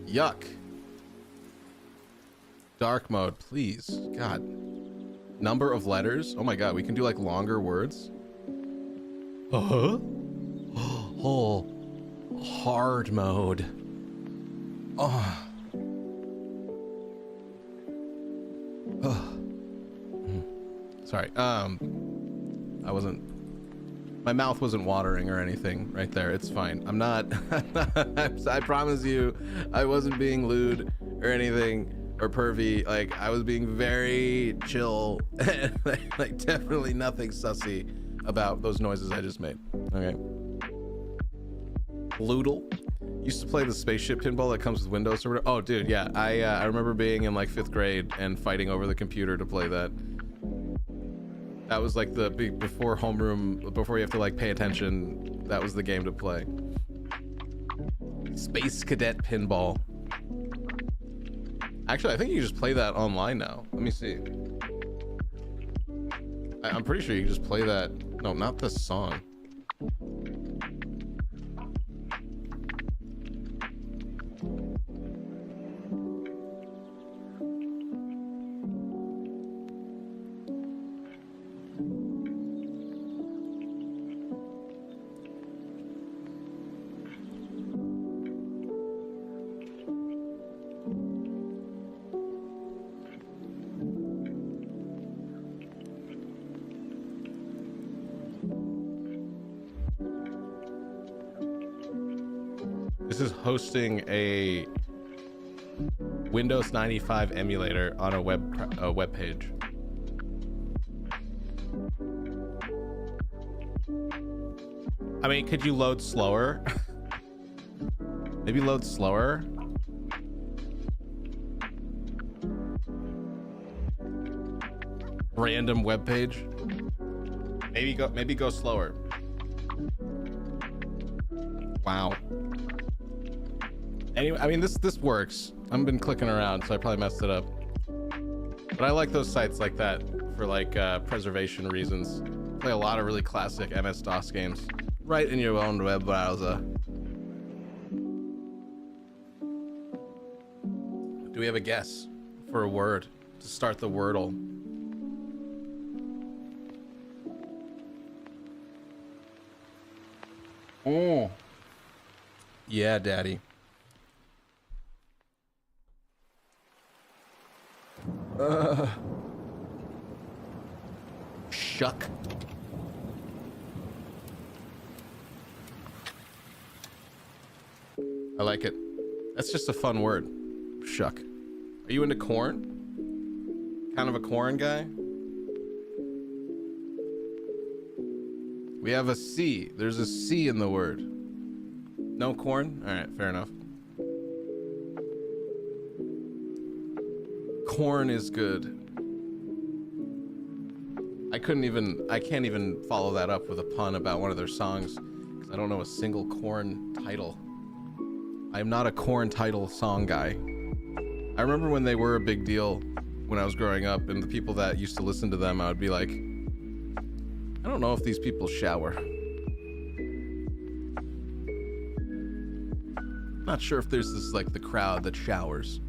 Yuck. Dark mode, please. God. Number of letters? Oh my god, we can do like longer words? Uh-huh. Oh. Hard mode. Oh. Sorry. I wasn't. My mouth wasn't watering or anything right there. It's fine. I'm not. I promise you, I wasn't being lewd or anything or pervy. Like I was being very chill. Like definitely nothing sussy about those noises I just made. Okay. Loodle. Used to play the spaceship pinball that comes with Windows or whatever. Oh, dude, yeah. I remember being in like 5th grade and fighting over the computer to play that. That was like the before homeroom, before you have to like pay attention. That was the game to play. Space Cadet Pinball. Actually, I think you can just play that online now. Let me see. I'm pretty sure you can just play that. No, not this song. This is hosting a Windows 95 emulator on a web page. I mean, could you load slower? Maybe load slower. Random web page. Maybe go slower. Wow. Anyway, I mean, this works. I've been clicking around, so I probably messed it up. But I like those sites like that for like preservation reasons. Play a lot of really classic MS-DOS games right in your own web browser. Do we have a guess for a word to start the Wordle? Oh. Yeah, daddy. Shuck. I like it. That's just a fun word. Shuck. Are you into corn? Kind of a corn guy? We have a C. There's a C in the word. No corn? All right, fair enough. Corn is good. I can't even follow that up with a pun about one of their songs because I don't know a single corn title. I am not a corn title song guy. I remember when they were a big deal when I was growing up, and the people that used to listen to them, I would be like, I don't know if these people shower. Not sure if there's this like the crowd that showers.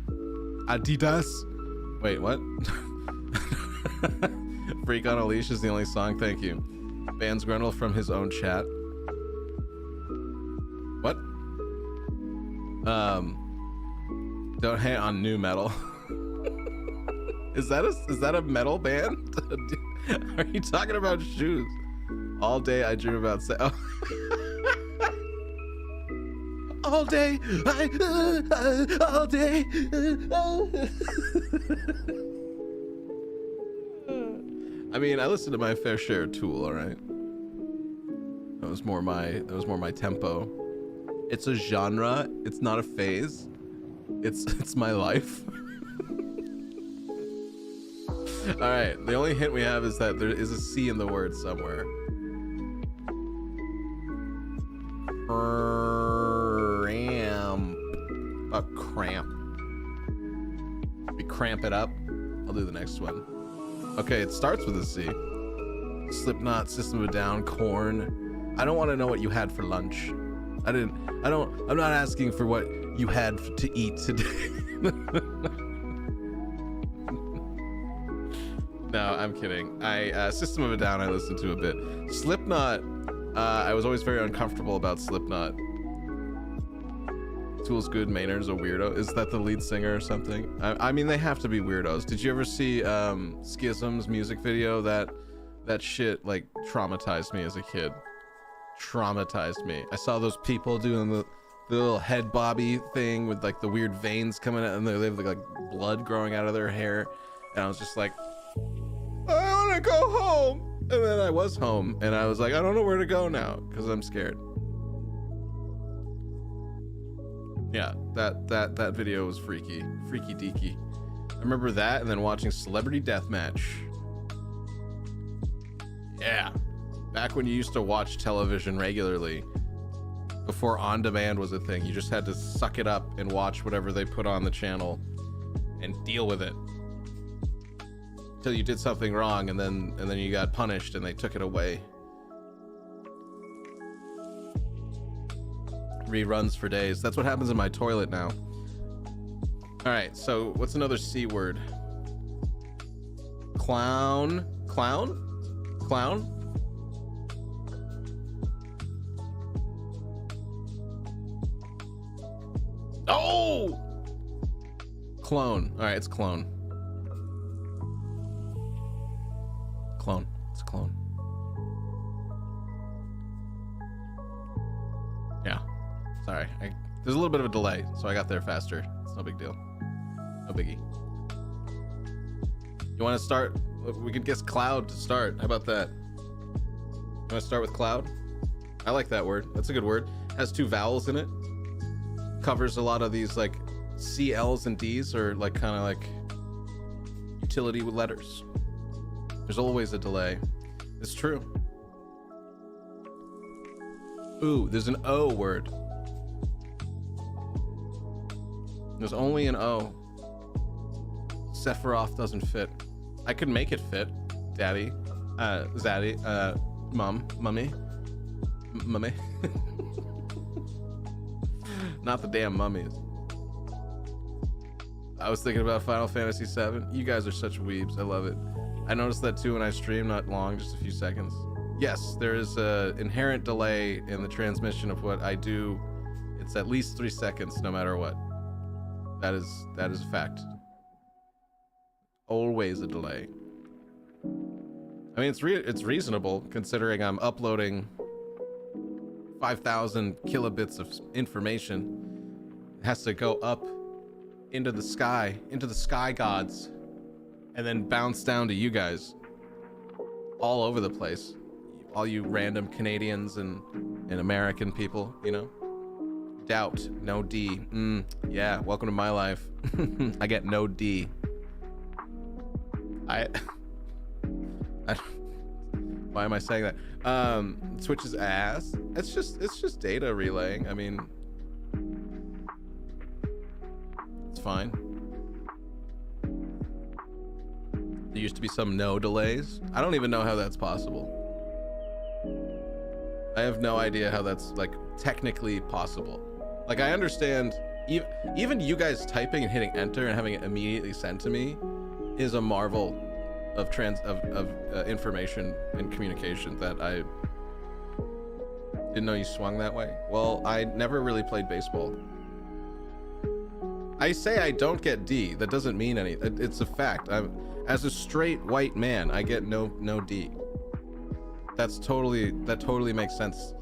Adidas. Wait, what? Freak on a Leash is the only song. Thank you. Vans Grendel from his own chat. What? Don't hate on new metal. Is that a metal band? Are you talking about shoes? All day I dream about all day all day. I mean, I listened to my fair share of Tool, all right? That was more my tempo. It's a genre, it's not a phase. It's my life. All right, the only hint we have is that there is a C in the word somewhere. Cramp. We cramp it up. I'll do the next one. Okay, it starts with a C. Slipknot, System of a Down, Korn. I don't want to know what you had for lunch. I'm not asking for what you had to eat today. No, I'm kidding. System of a Down I listened to a bit. Slipknot, I was always very uncomfortable about Slipknot. Tool's good, Maynard's a weirdo. Is that the lead singer or something? I mean, they have to be weirdos. Did you ever see Schism's music video? That shit like traumatized me as a kid. Traumatized me. I saw those people doing the little head bobby thing with like the weird veins coming out, and they have like blood growing out of their hair, and I was just like, I want to go home. And then I was home, and I was like, I don't know where to go now because I'm scared. Yeah, that video was freaky deaky. I remember that, and then watching Celebrity Deathmatch. Yeah, back when you used to watch television regularly, before on demand was a thing. You just had to suck it up and watch whatever they put on the channel and deal with it till you did something wrong, and then you got punished and they took it away. Reruns for days. That's what happens in my toilet now. All right, so what's another C word? Clown. Oh, clone. All right, it's clone. It's clone. Yeah, sorry, there's a little bit of a delay, so I got there faster. It's no big deal, no biggie. You want to start? We could guess cloud to start. How about that? You want to start with cloud? I like that word. That's a good word. Has 2 vowels in it. Covers a lot of these like C, L's, and D's, or like kind of like utility with letters. There's always a delay. It's true. Ooh, there's an O word. There's only an O. Sephiroth doesn't fit. I could make it fit. Daddy, Zaddy, mummy. Not the damn mummies. I was thinking about Final Fantasy VII. You guys are such weebs. I love it. I noticed that too when I stream, not long, just a few seconds. Yes, there is a inherent delay in the transmission of what I do. It's at least 3 seconds, no matter what. That is a fact. Always a delay. I mean, it's reasonable considering I'm uploading 5,000 kilobits of information. It has to go up into the sky gods, and then bounce down to you guys all over the place. All you random Canadians and American people, you know? Doubt, no D. Yeah, welcome to my life. I get no D. I why am I saying that? Twitch's ass. It's just data relaying. I mean, it's fine. There used to be some no delays. I don't even know how that's possible. I have no idea how that's like technically possible. Like, I understand even you guys typing and hitting enter and having it immediately sent to me is a marvel of information and communication that I didn't know you swung that way. Well, I never really played baseball. I say I don't get D. That doesn't mean anything. It's a fact. As a straight white man, I get no D. That totally makes sense.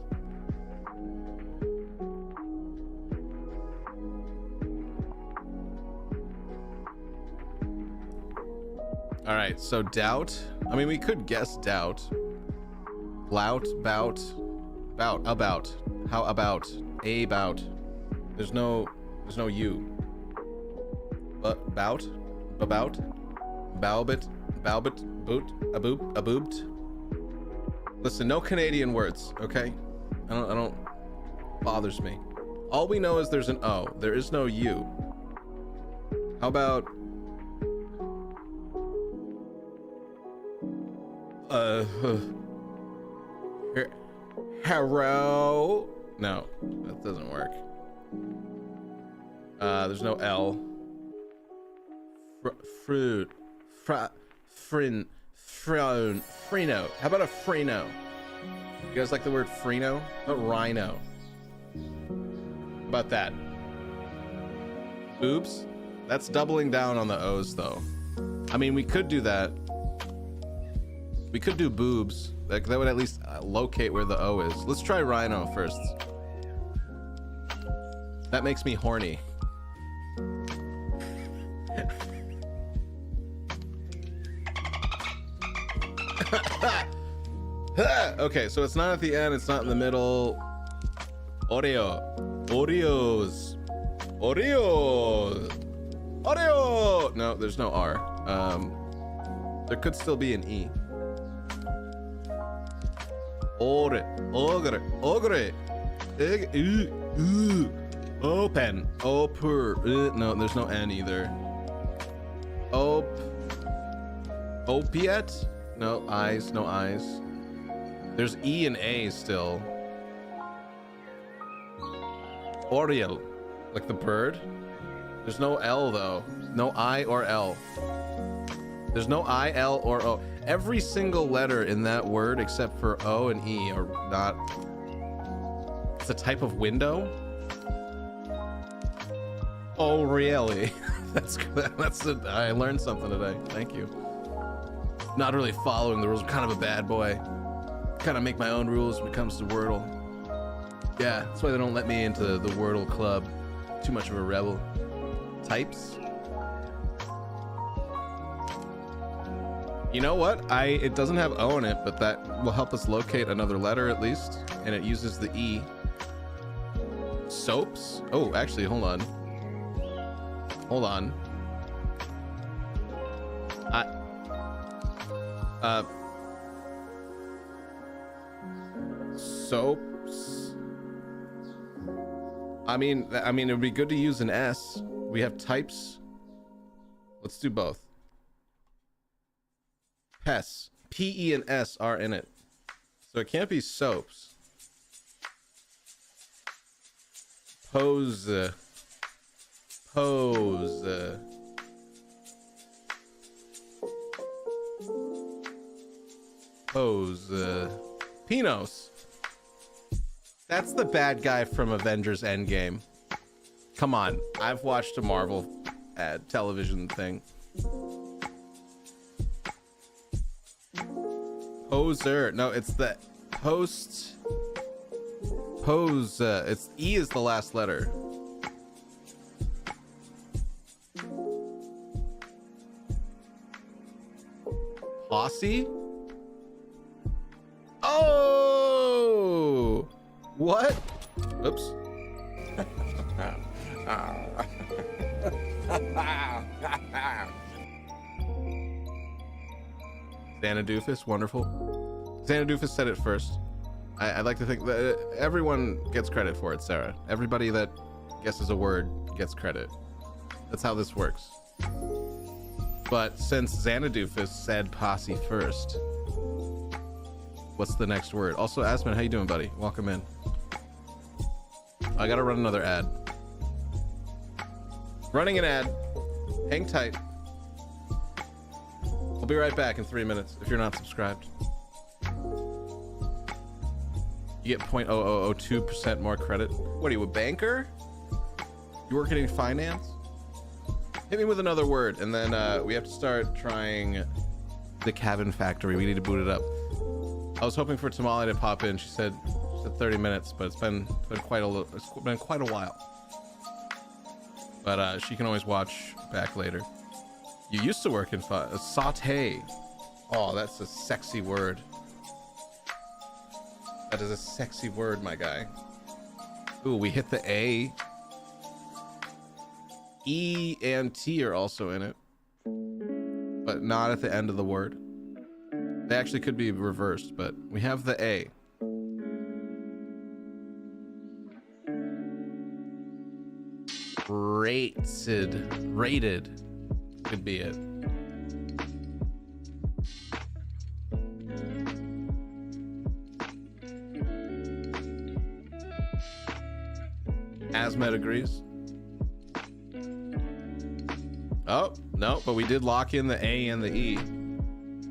All right, so doubt. I mean, we could guess doubt. Lout, bout, about. How about? About. There's no U. But bout, about, bowbit, boot, a booped. Listen, no Canadian words, okay? I don't bothers me. All we know is there's an O. There is no U. How about Hero? No, that doesn't work. There's no L. Fruit. Frino. How about a Frino? You guys like the word Frino? How about rhino? How about that? Boobs? That's doubling down on the O's though. I mean, we could do that. We could do boobs. That would at least locate where the O is. Let's try rhino first. That makes me horny. Okay, so it's not at the end, it's not in the middle. Oreo. No, there's no R. There could still be an E. Ogre. Open. No, there's no N either. Opiate? No eyes, no eyes. There's E and A still. Oriole, like the bird. There's no L though. No I or L. There's no I, L, or O. Every single letter in that word except for O and E are not. It's a type of window. Oh, really? That's good. I learned something today. Thank you. Not really following the rules. I'm kind of a bad boy. Kind of make my own rules when it comes to Wordle. Yeah, that's why they don't let me into the Wordle club. Too much of a rebel. Types. You know what? It doesn't have O in it, but that will help us locate another letter at least. And it uses the E. Soaps? Oh, actually, hold on. Hold on. Soaps. I mean, it would be good to use an S. We have types. Let's do both. Pes. P, E, and S are in it. So it can't be soaps. Pose. Pose. Pose. Pinos. That's the bad guy from Avengers Endgame. Come on. I've watched a Marvel television thing. Poser. No, it's the post. Pose. It's E is the last letter. Posse? Oh! What? Oops. Xanadoofus, wonderful. Xanadoofus said it first. I'd like to think that everyone gets credit for it, Sarah. Everybody that guesses a word gets credit. That's how this works. But since Xanadoofus said posse first, what's the next word? Also, Asman, how you doing, buddy? Welcome in. I gotta run another ad. Running an ad. Hang tight. I'll be right back in 3 minutes if you're not subscribed. You get 0.0002% more credit. What are you, a banker? You working in finance? Hit me with another word, and then we have to start trying the Cabin Factory. We need to boot it up. I was hoping for Tamale to pop in. She said 30 minutes, but it's been quite a while. But she can always watch back later. You used to work in saute. Oh, that's a sexy word. That is a sexy word, my guy. Ooh, we hit the A. E and T are also in it, but not at the end of the word. They actually could be reversed, but we have the A. Rated could be it. Asmet agrees. Oh, no, but we did lock in the A and the E.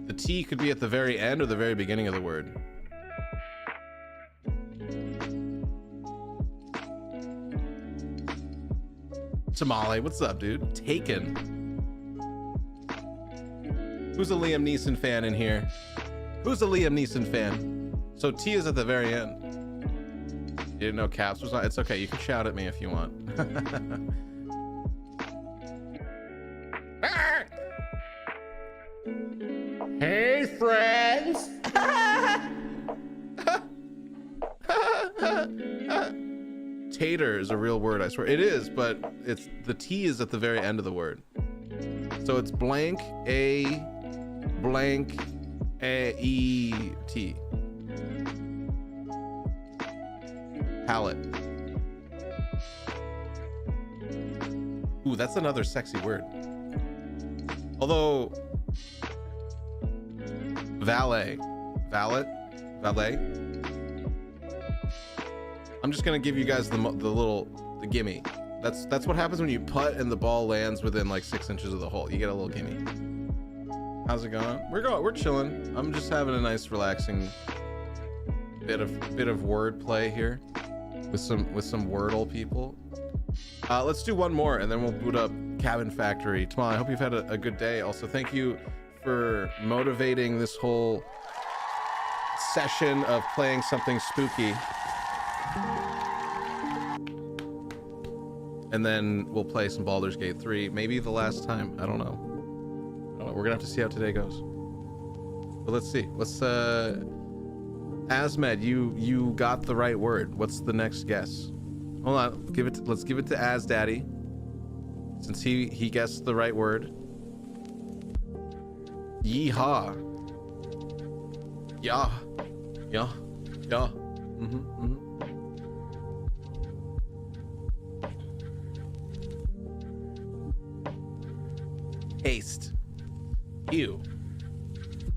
The T could be at the very end or the very beginning of the word. Tamale, what's up, dude? Taken. Who's a Liam Neeson fan in here? Who's a Liam Neeson fan? So T is at the very end. You didn't know Caps was on? It's okay, you can shout at me if you want. Hey, friends! Tater is a real word, I swear. It is, but it's the T is at the very end of the word. So it's blank A blank A E T. palette. Ooh, that's another sexy word. Although valet. I'm just gonna give you guys the gimme. That's what happens when you putt and the ball lands within like 6 inches of the hole. You get a little gimme. How's it going? We're chilling. I'm just having a nice relaxing bit of word play here with some Wordle people. Let's do one more and then we'll boot up Cabin Factory. Tamal, I hope you've had a good day. Also, thank you for motivating this whole session of playing something spooky. And then we'll play some Baldur's Gate 3, maybe the last time. I don't know. We're gonna have to see how today goes. But let's see. Let's Asmed, you got the right word. What's the next guess? Hold on. Let's give it to Az Daddy, since he guessed the right word. Yeehaw. Yeah. Haste. Ew.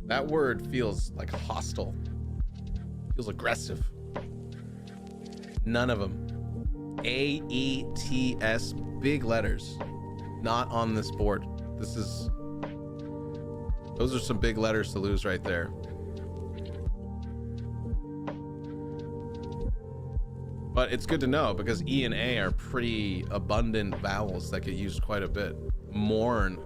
That word feels like hostile. Feels aggressive. None of them. AETS, big letters. Not on this board. Those are some big letters to lose right there. But it's good to know because E and A are pretty abundant vowels that get used quite a bit. Mourn.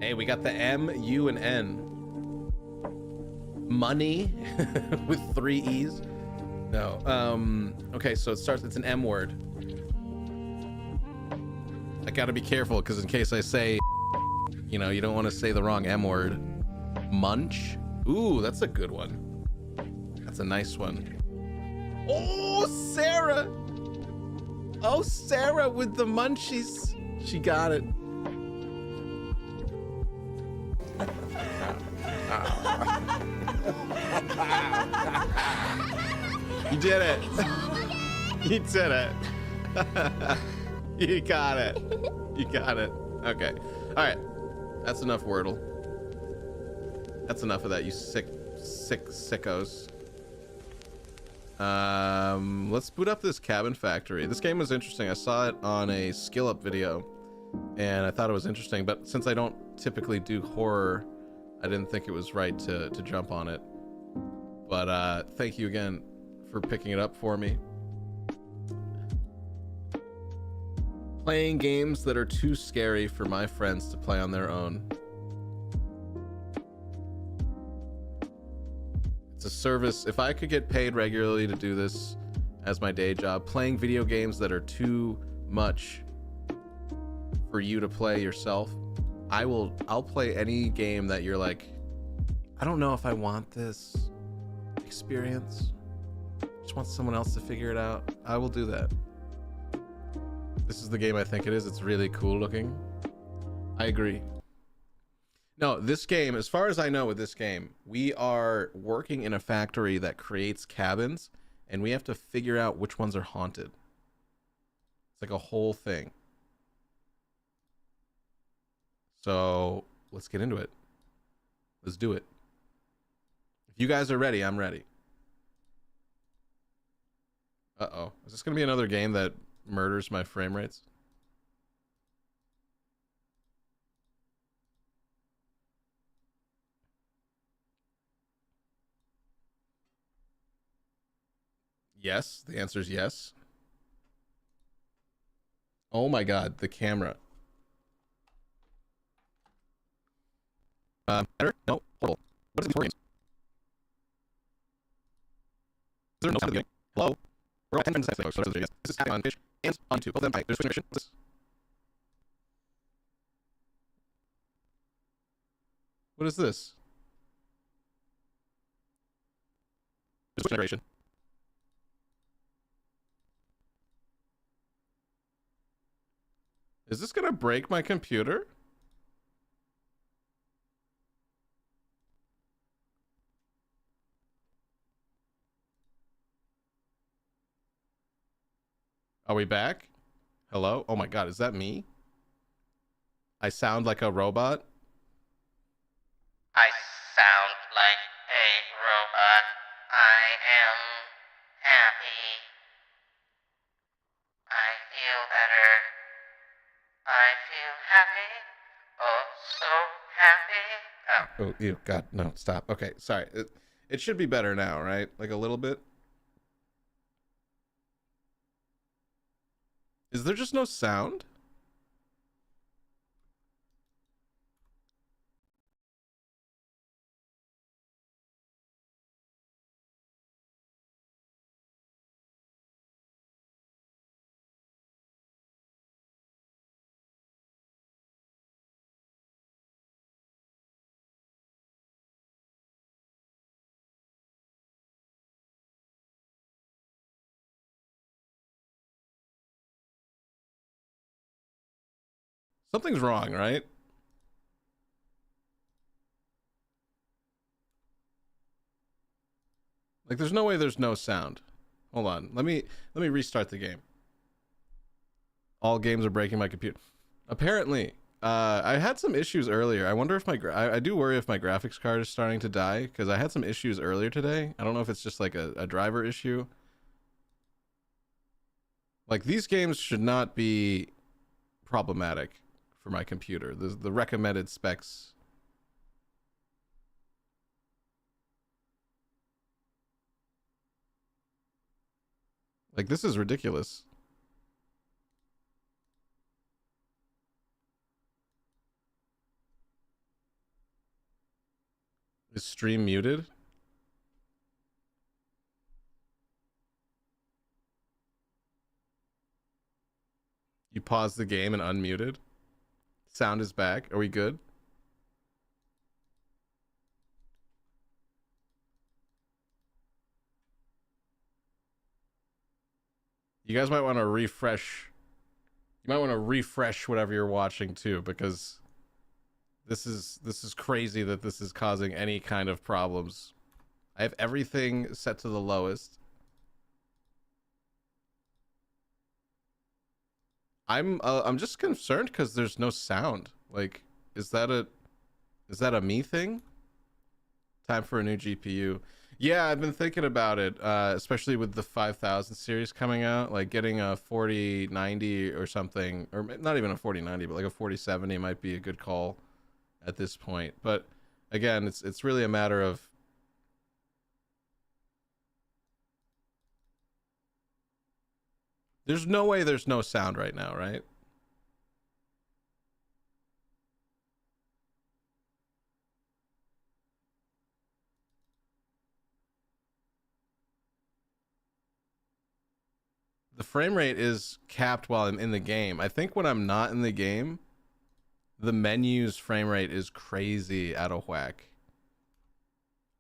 Hey, we got the M, U, and N. Money with 3 E's. No. Okay, so it's an M word. I gotta be careful because in case I say, you know, you don't want to say the wrong M word. Munch. Ooh, that's a good one. That's a nice one. Oh, Sarah. Oh, Sarah with the munchies. She got it. You did it. You did it. You got it. You got it. Okay. All right. That's enough Wordle. That's enough of that, you sickos. Let's boot up this Cabin Factory. This game was interesting. I saw it on a skill up video and I thought it was interesting, but since I don't typically do horror, I didn't think it was right to jump on it. But thank you again for picking it up for me. Playing games that are too scary for my friends to play on their own. It's a service. If I could get paid regularly to do this as my day job, playing video games that are too much for you to play yourself, I'll play any game that you're like, I don't know if I want this experience. I just want someone else to figure it out. I will do that. This is the game I think it is. It's really cool looking. I agree. No, this game, as far as I know with this game, we are working in a factory that creates cabins and we have to figure out which ones are haunted. It's like a whole thing. So let's get into it. Let's do it. If you guys are ready, I'm ready. Uh-oh. Is this going to be another game that murders my frame rates? Yes. The answer is yes. Oh my God, the camera. Better? No. Horrible. What is the tutorials? Is there no sound at the beginning? Hello? We're all 10 minutes next, folks. So this is tapping on Twitch and on YouTube. Both of them. Hi. There's a mission. What's this? What is this? There's generation. Is this gonna break my computer? Are we back? Hello? Oh my god, is that me? I sound like a robot? I sound like a robot. I am happy. I feel better. I feel happy. Oh, so happy. Oh. Oh, ew, god, no, stop. Okay, sorry. It should be better now, right? Like a little bit? Is there just no sound? Something's wrong, right? Like there's no way there's no sound. Hold on. Let me restart the game. All games are breaking my computer. Apparently, I had some issues earlier. I wonder if I do worry if my graphics card is starting to die because I had some issues earlier today. I don't know if it's just like a driver issue. Like these games should not be problematic for my computer. The recommended specs. Like this is ridiculous. Is stream muted? You paused the game and unmuted. Sound is back. Are we good? You guys might want to refresh. You might want to refresh whatever you're watching too, because this is crazy that this is causing any kind of problems. I have everything set to the lowest. I'm just concerned because there's no sound. Like, is that a me thing? Time for a new GPU. Yeah, I've been thinking about it, especially with the 5000 series coming out. Like getting a 4090 or something, or not even a 4090, but like a 4070 might be a good call at this point. But again, it's really a matter of there's no way there's no sound right now, right? The frame rate is capped while I'm in the game. I think when I'm not in the game, the menu's frame rate is crazy out of whack.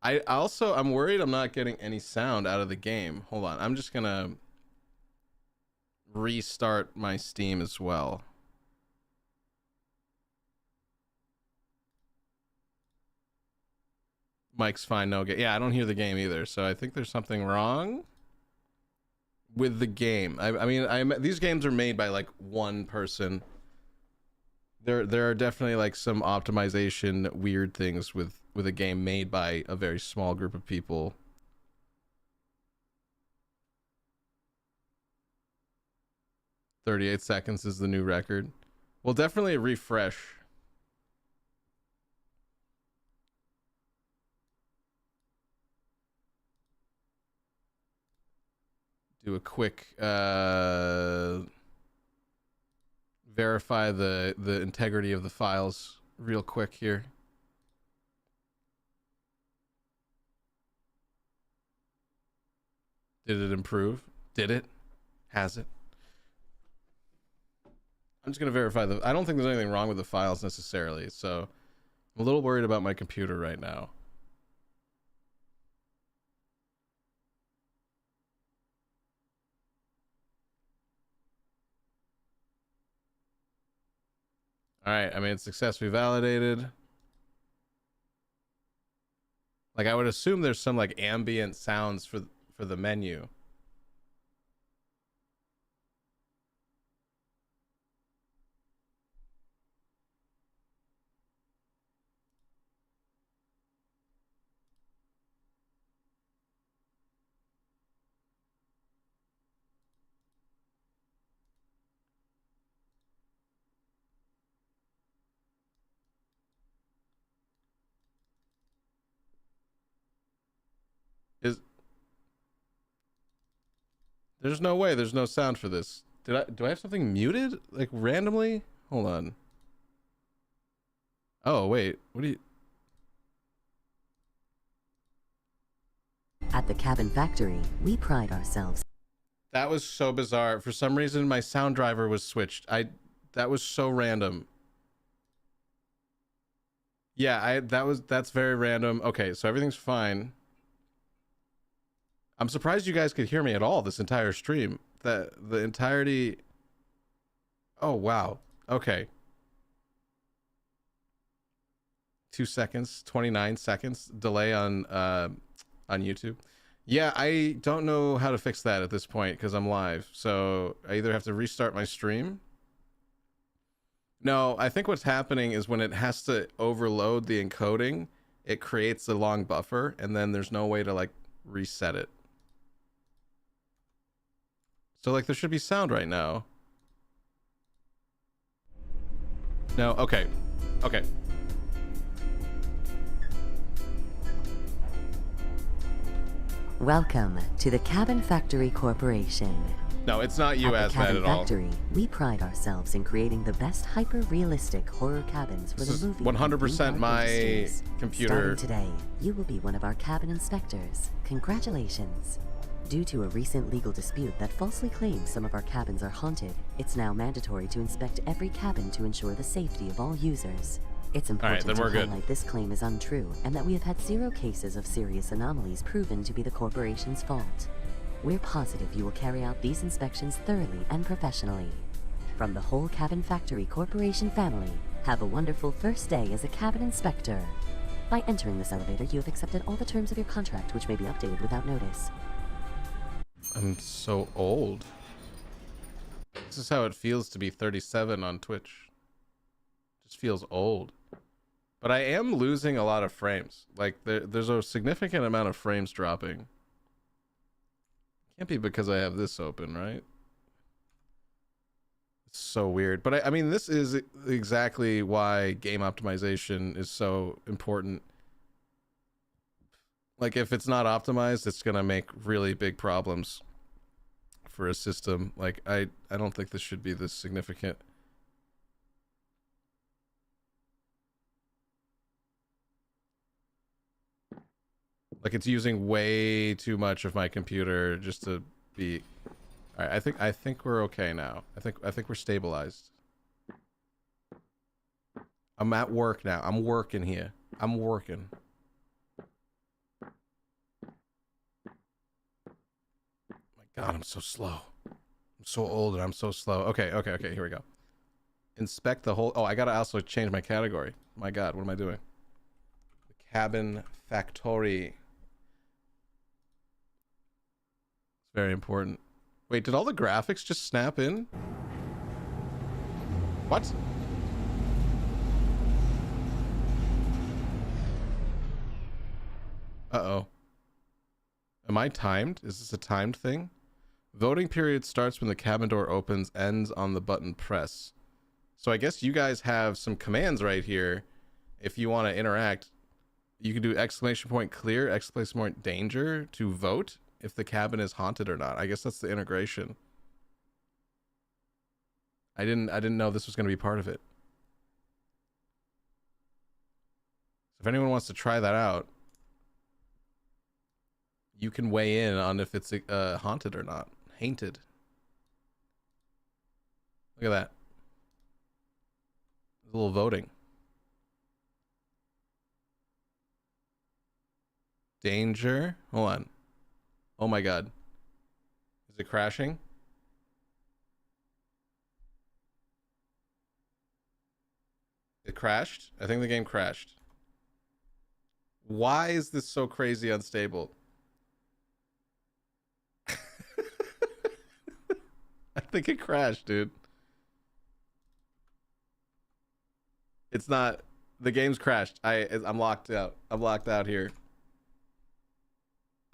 I'm worried I'm not getting any sound out of the game. Hold on. I'm just gonna restart my Steam as well. Mike's fine, no game. Yeah, I don't hear the game either, so I think there's something wrong with the game. I mean, these games are made by like one person. There are definitely like some optimization weird things with a game made by a very small group of people. 38 seconds is the new record. Well, definitely refresh. Do a quick verify the integrity of the files real quick here. Did it improve? Did it? Has it? I'm just gonna verify I don't think there's anything wrong with the files necessarily, so I'm a little worried about my computer right now. All right, I mean, it's successfully validated. Like, I would assume there's some like ambient sounds for the menu. There's no way. There's no sound for this. Do I have something muted? Like randomly? Hold on. Oh, wait. What do you... At the Cabin Factory, we pride ourselves. That was so bizarre. For some reason, my sound driver was switched. That was so random. Yeah, that's very random. Okay, so everything's fine. I'm surprised you guys could hear me at all this entire stream. The entirety... Oh, wow. Okay. 2 seconds, 29 seconds delay on YouTube. Yeah, I don't know how to fix that at this point because I'm live. So I either have to restart my stream. No, I think what's happening is when it has to overload the encoding, it creates a long buffer and then there's no way to like reset it. So like there should be sound right now. No, okay. Okay. Welcome to the Cabin Factory Corporation. No, it's not you, At the Asmat, Cabin at all. Factory, we pride ourselves in creating the best hyper-realistic horror cabins for This the is movie 100% and theme park my industries. computer. Starting today, you will be one of our cabin inspectors. Congratulations. Due to a recent legal dispute that falsely claims some of our cabins are haunted, it's now mandatory to inspect every cabin to ensure the safety of all users. It's important then to we're good. highlight this claim is untrue and that we have had 0 cases of serious anomalies proven to be the corporation's fault. We're positive you will carry out these inspections thoroughly and professionally. From the whole Cabin Factory Corporation family, have a wonderful first day as a cabin inspector. By entering this elevator, you have accepted all the terms of your contract, which may be updated without notice. I'm so old. This is how it feels to be 37 on Twitch. Just feels old. But I am losing a lot of frames. Like there's a significant amount of frames dropping. Can't be because I have this open, right? It's so weird. But I mean, this is exactly why game optimization is so important. Like if it's not optimized, it's gonna make really big problems for a system. Like I don't think this should be this significant. Like it's using way too much of my computer just to be. All right, I think we're okay now. I think we're stabilized. I'm at work now. I'm working here. I'm working. My God, I'm so slow. I'm so old and I'm so slow. Okay, here we go. Inspect the whole... Oh, I gotta also change my category. My God, what am I doing? The Cabin Factory. It's very important. Wait, did all the graphics just snap in? What? Uh-oh. Am I timed? Is this a timed thing? Voting period starts when the cabin door opens, ends on the button press. So I guess you guys have some commands right here. If you want to interact, you can do exclamation point clear, exclamation point danger to vote if the cabin is haunted or not. I guess that's the integration. I didn't know this was going to be part of it. If anyone wants to try that out, you can weigh in on if it's haunted or not. Haunted. Look at that. A little voting. Danger. Hold on. Oh my God. Is it crashing? It crashed? I think the game crashed. Why is this so crazy unstable? I think it crashed, dude. It's not... The game's crashed. I'm locked out. I'm locked out here.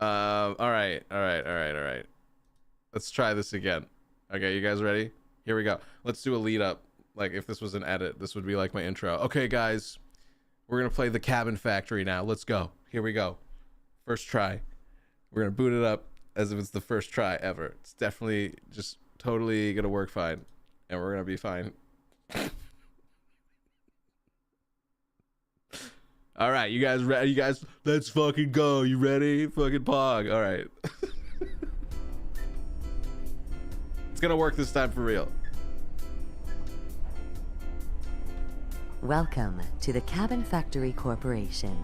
All right. Let's try this again. Okay, you guys ready? Here we go. Let's do a lead up. Like if this was an edit, this would be like my intro. Okay, guys, we're gonna play the Cabin Factory now. Let's go. Here we go. First try. We're gonna boot it up. as if it's the first try ever. It's definitely just totally gonna work fine, and we're gonna be fine. All right, you guys ready? You guys, let's fucking go. You ready? Fucking pog. All right. It's gonna work this time for real. Welcome to the Cabin Factory Corporation.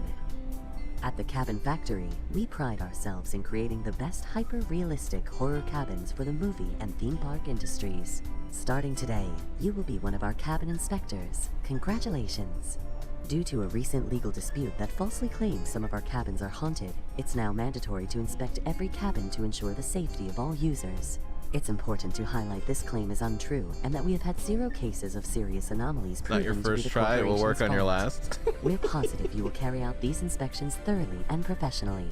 At the Cabin Factory, we pride ourselves in creating the best hyper-realistic horror cabins for the movie and theme park industries. Starting today, you will be one of our cabin inspectors. Congratulations! Due to a recent legal dispute that falsely claims some of our cabins are haunted, it's now mandatory to inspect every cabin to ensure the safety of all users. It's important to highlight this claim is untrue and that we have had 0 cases of serious anomalies Not your proven to be first the try. It will work on your corporation's last. fault. We're positive you will carry out these inspections thoroughly and professionally.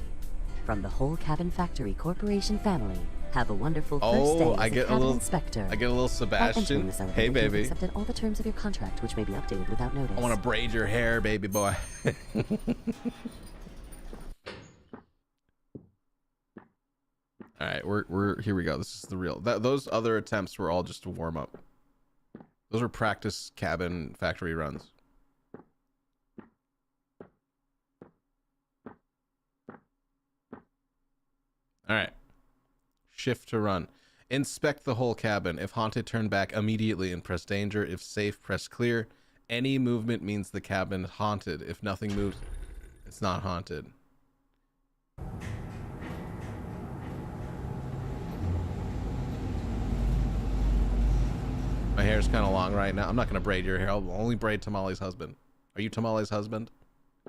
From the whole Cabin Factory Corporation family, have a wonderful first day as I get a cabin little inspector. I get a little By entering Sebastian. this elevator, Hey, you have baby. accepted all the terms of your contract, which may be updated without notice. I want to braid your hair, baby boy. All right, we're here. We go. This is the real. Those other attempts were all just a warm up. Those were practice cabin factory runs. All right. Shift to run. Inspect the whole cabin. If haunted, turn back immediately and press danger. If safe, press clear. Any movement means the cabin is haunted. If nothing moves, it's not haunted. My hair's kind of long right now. I'm not going to braid your hair. I'll only braid Tamale's husband. Are you Tamale's husband?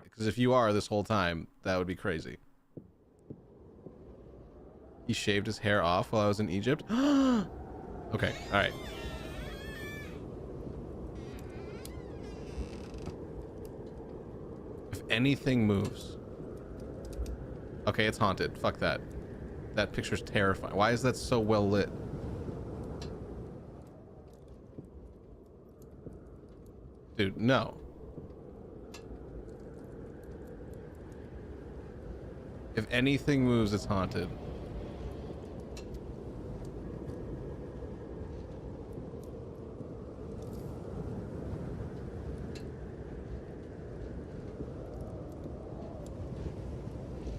Because if you are this whole time, that would be crazy. He shaved his hair off while I was in Egypt? Okay, alright. If anything moves. Okay, it's haunted. Fuck that. That picture's terrifying. Why is that so well lit? Dude, no. If anything moves, it's haunted.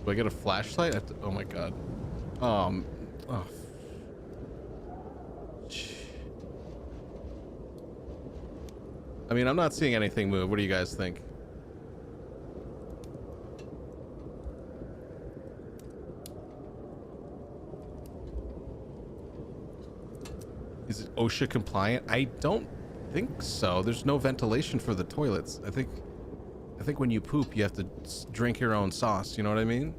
Do I get a flashlight? Oh my god. Oh. I mean, I'm not seeing anything move. What do you guys think? Is it OSHA compliant? I don't think so. There's no ventilation for the toilets. I think when you poop, you have to drink your own sauce. You know what I mean?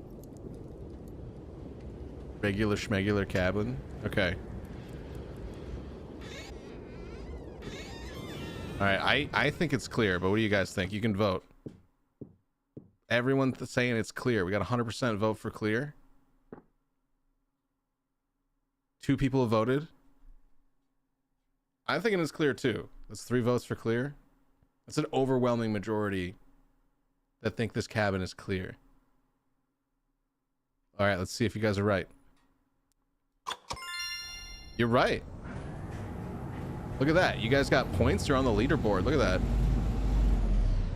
Regular schmegular cabin. Okay. All right. I think it's clear, but what do you guys think? You can vote. Everyone's saying it's clear. We got 100% vote for clear. 2 people have voted. I'm thinking it's clear too. That's 3 votes for clear. That's an overwhelming majority that think this cabin is clear. All right, let's see if you guys are right. You're right. Look at that. You guys got points. You're on the leaderboard. Look at that.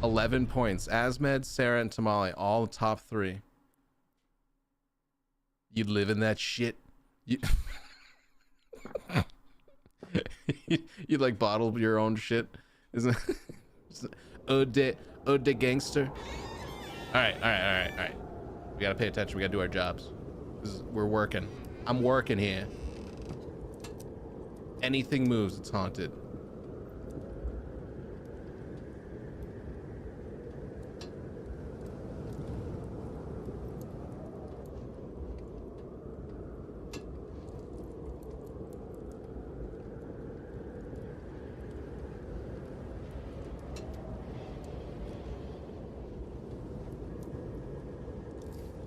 11 points. Asmed, Sarah, and Tamale, all the top 3. You live in that shit. You like bottle your own shit, isn't it? Ode de gangster. All right. We gotta pay attention. We gotta do our jobs. We're working. I'm working here. Anything moves, it's haunted.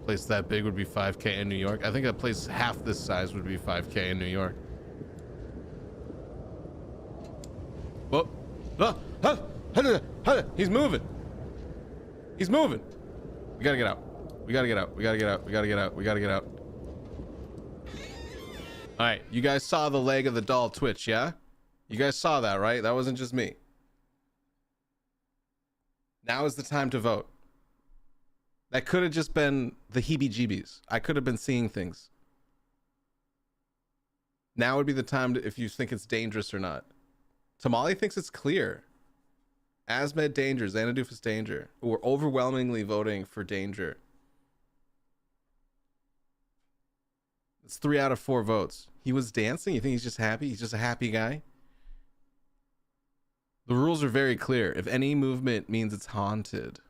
Place that big would be 5K in New York. I think a place half this size would be 5K in New York. Whoa. He's moving. He's moving. We gotta get out. We gotta get out. We gotta get out. We gotta get out. We gotta get out. All right, you guys saw the leg of the doll twitch, yeah? You guys saw that, right? That wasn't just me. Now is the time to vote. That could have just been the heebie-jeebies. I could have been seeing things. Now would be the time to, if you think it's dangerous or not. Tamale thinks it's clear. Asmed danger, Xanadoofus danger. We're overwhelmingly voting for danger. It's 3 out of 4 votes. He was dancing? You think he's just happy? He's just a happy guy? The rules are very clear. If any movement means it's haunted.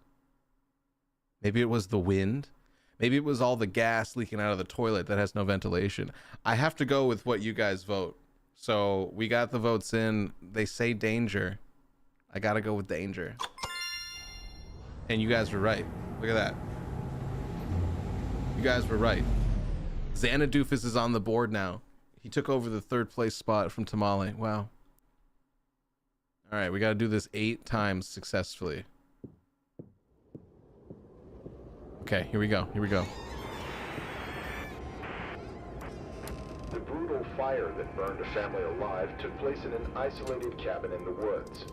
Maybe it was the wind. Maybe it was all the gas leaking out of the toilet that has no ventilation. I have to go with what you guys vote. So we got the votes in. They say danger. I gotta go with danger. And you guys were right. Look at that. You guys were right. Xanadoofus is on the board now. He took over the 3rd place spot from Tamale. Wow. All right, we got to do this 8 times successfully. Okay, here we go. Here we go. The brutal fire that burned a family alive took place in an isolated cabin in the woods.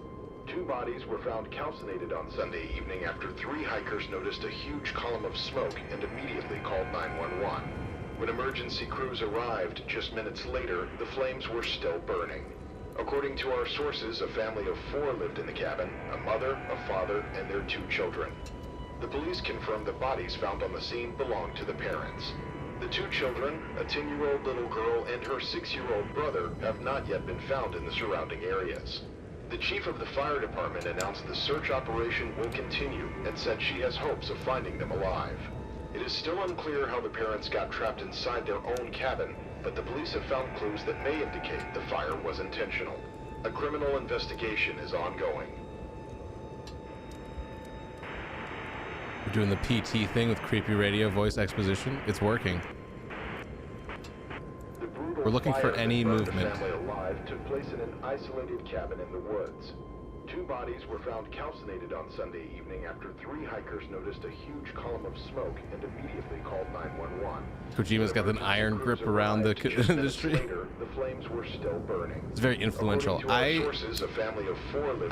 2 bodies were found calcinated on Sunday evening after 3 hikers noticed a huge column of smoke and immediately called 911. When emergency crews arrived just minutes later, the flames were still burning. According to our sources, a family of 4 lived in the cabin, a mother, a father, and their 2 children. The police confirmed the bodies found on the scene belonged to the parents. The 2 children, a 10-year-old little girl and her 6-year-old brother, have not yet been found in the surrounding areas. The chief of the fire department announced the search operation will continue and said she has hopes of finding them alive. It is still unclear how the parents got trapped inside their own cabin, but the police have found clues that may indicate the fire was intentional. A criminal investigation is ongoing. We're doing the PT thing with creepy radio voice exposition. It's working. We're looking for any movement. The family alive took place in an isolated cabin in the woods. 2 bodies were found calcinated on Sunday evening after 3 hikers noticed a huge column of smoke and immediately called 911. Kojima's got an iron grip around the industry. Later, the flames were still burning. It's very influential. I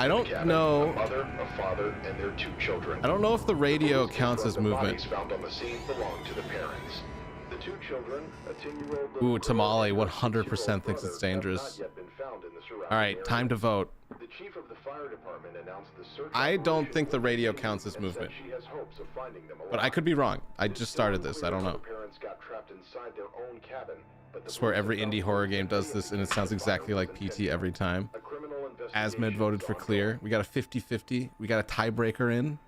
don't know. A mother, a father, and their 2 children. I don't know if the radio counts as The bodies bodies found on the scene belonged to the parents. The 2 children, a 10-year-old little Ooh, girl Tamale and her 100% 6-year-old thinks it's brother have dangerous. not yet been found in the surrounding All right, time to areas. vote. The chief of the fire department announced the search I don't operation think the will radio continue counts as and movement. said she has hopes of finding them But I alive. could be wrong. I It is just still started this. I unclear don't how know. the parents got trapped inside their own cabin, but I the swear police every have found indie horror clues game that does may this, and it indicate sounds the fire exactly was like PT intentional. every time. A criminal Asmed investigation voted is for ongoing. clear. We got a 50-50. We got a tiebreaker in.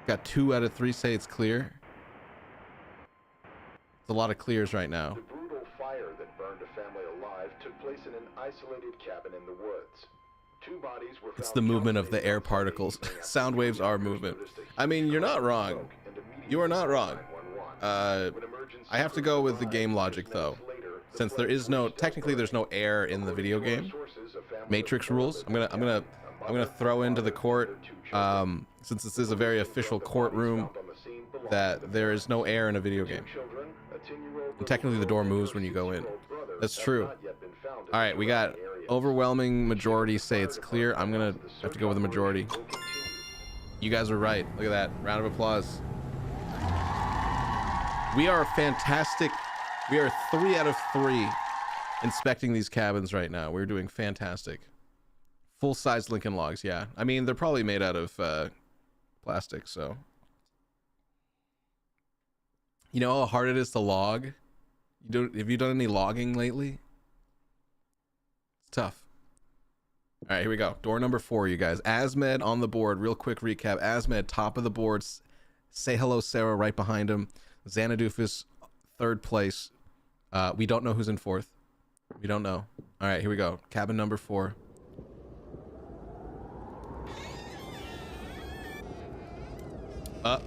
Got 2 out of 3 say it's clear. It's a lot of clears right now. The brutal fire that burned a family alive took place in an isolated cabin in the woods. 2 bodies were It's found the movement of the calcinated air on Sunday particles. evening after Sound waves 3 are hikers movement. noticed a I mean, huge you're not column of wrong. smoke and immediately You are not called wrong. 911. When emergency I have to crews go with the arrived game just logic though. minutes later, the Since there flames is were no, still technically there's no burning. air in the video According to game. our sources, a family of Matrix 4 rules. lived I'm in the gonna cabin. A mother, throw into the father, court. and their 2 children. Since this is a very official courtroom, that there is no air in a video game. And technically the door moves when you go in. That's true. All right, we got overwhelming majority say it's clear. I'm gonna have to go with the majority. You guys are right. Look at that. Round of applause. We are fantastic. We are 3 out of 3 inspecting these cabins right now. We're doing fantastic. Full-size Lincoln Logs, yeah. I mean, they're probably made out of plastic, so. You know how hard it is to log? Have you done any logging lately? It's tough. All right, here we go. Door number 4, you guys. Asmed on the board. Real quick recap. Asmed, top of the board. Say hello, Sarah, right behind him. Xanadoofus, 3rd place. We don't know who's in 4th. We don't know. All right, here we go. Cabin number 4. Up.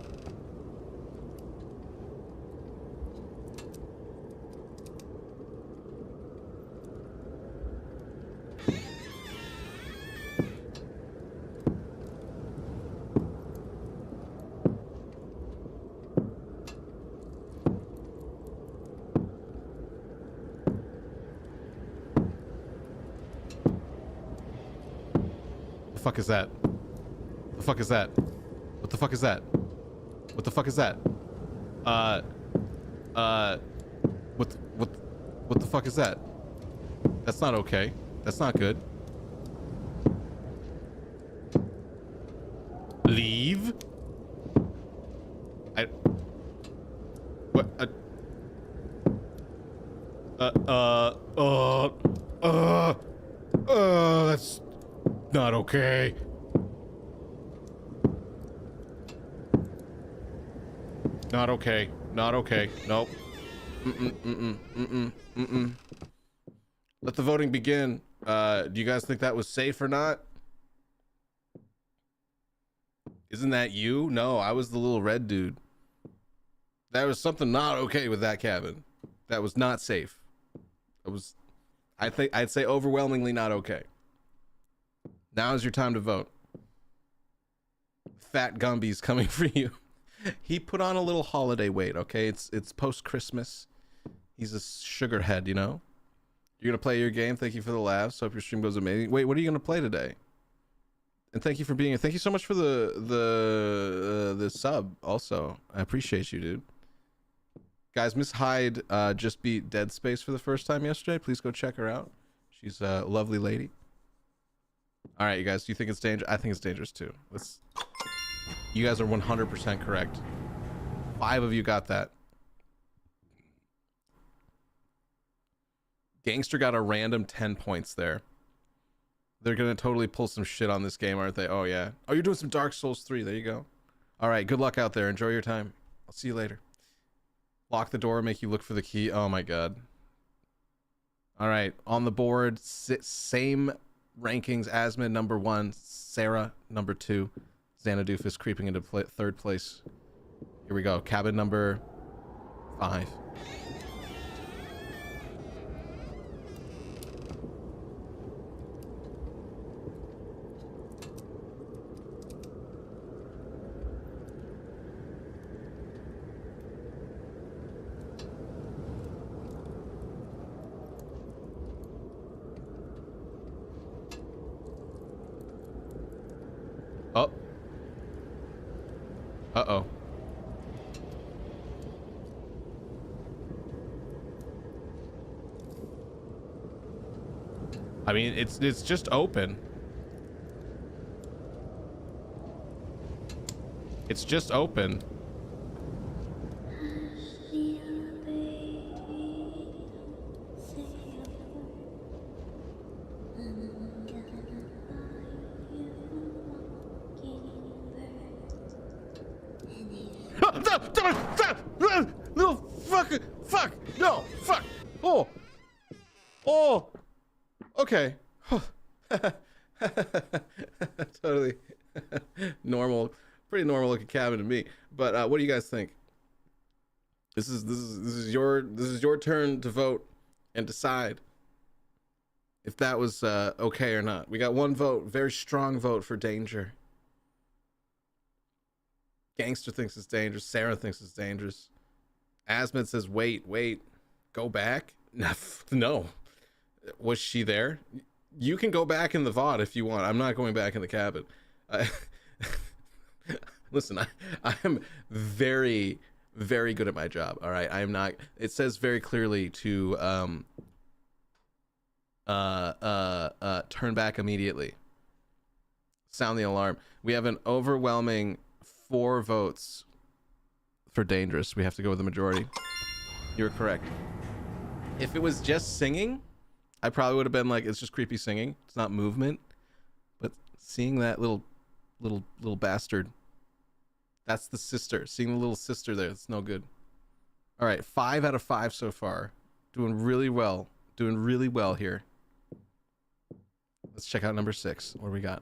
fuck is that? The fuck is that? What the fuck is that? What the fuck is that? What the fuck is that? That's not okay. That's not good. Leave? What? That's not okay. Not okay. Not okay. Nope. Let the voting begin. Do you guys think that was safe or not? Isn't that you? No, I was the little red dude. There was something not okay with that cabin. That was not safe. It was, I think I'd say overwhelmingly not okay. Now is your time to vote. Fat Gumby's coming for you. He put on a little holiday weight, okay? It's post-Christmas. He's a sugar head, you know? You're gonna play your game. Thank you for the laughs. Hope your stream goes amazing. Wait, what are you gonna play today? And thank you for being here. Thank you so much for the sub also. I appreciate you, dude. Guys, Miss Hyde just beat Dead Space for the first time yesterday. Please go check her out. She's a lovely lady. All right, you guys, do you think it's dangerous? I think it's dangerous too. You guys are 100% correct. 5 of you got that. Gangster got a random 10 points there. They're gonna totally pull some shit on this game, aren't they? Oh yeah. Oh, you're doing some Dark Souls 3. There you go. All right, good luck out there. Enjoy your time. I'll see you later. Lock the door, make you look for the key. Oh my god. All right, on the board, same rankings. Asmid number 1, Sarah number 2, Xanadu is creeping into 3rd place. Here we go. Cabin number 5. Oh. Uh-oh. I mean, it's just open. It's just open. No, fuck, no, fuck. Oh, okay. Totally normal, pretty normal looking cabin to me. But what do you guys think? This is your turn to vote and decide if that was okay or not. We got 1 vote, very strong vote for danger. Gangster thinks it's dangerous. Sarah thinks it's dangerous. Asmid says, wait, go back? No. Was she there? You can go back in the VOD if you want. I'm not going back in the cabin. Listen, I am very, very good at my job. All right. I am not. It says very clearly to turn back immediately. Sound the alarm. We have an overwhelming 4 votes for dangerous. We have to go with the majority. You're correct. If it was just singing, I probably would have been like, it's just creepy singing. It's not movement. But seeing that little bastard, that's the sister. Seeing the little sister there, it's no good. All right, 5 out of 5 so far. Doing really well. Doing really well here. Let's check out number 6. What do we got?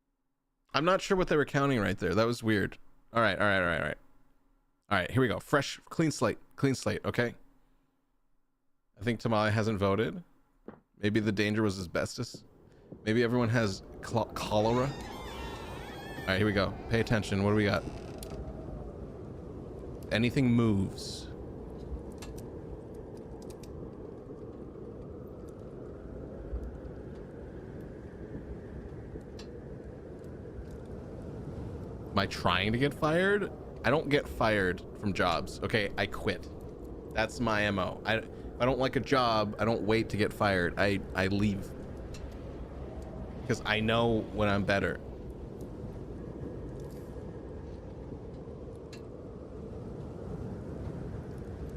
I'm not sure what they were counting right there. That was weird. All right. All right, here we go. Fresh, clean slate, okay? I think Tamale hasn't voted. Maybe the danger was asbestos. Maybe everyone has cholera. All right, here we go. Pay attention. What do we got? Anything moves. Am I trying to get fired? I don't get fired from jobs. Okay, I quit. That's my MO. If I don't like a job, I don't wait to get fired. I leave. Because I know when I'm better.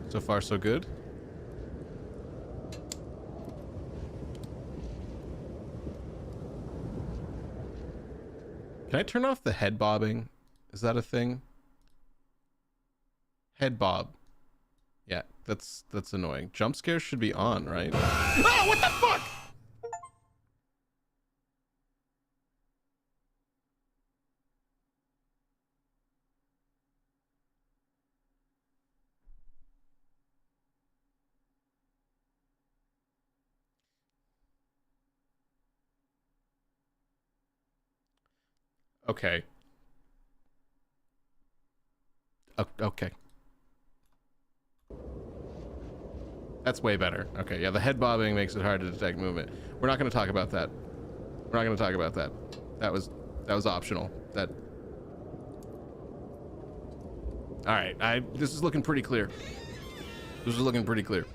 So far, so good. Can I turn off the head bobbing? Is that a thing? Head bob. Yeah, that's annoying. Jump scares should be on, right? Oh, what the fuck? Okay. Okay. That's way better. Okay, yeah, the head bobbing makes it hard to detect movement. We're not going to talk about that. We're not going to talk about that. That was optional. That. All right, this is looking pretty clear. This is looking pretty clear.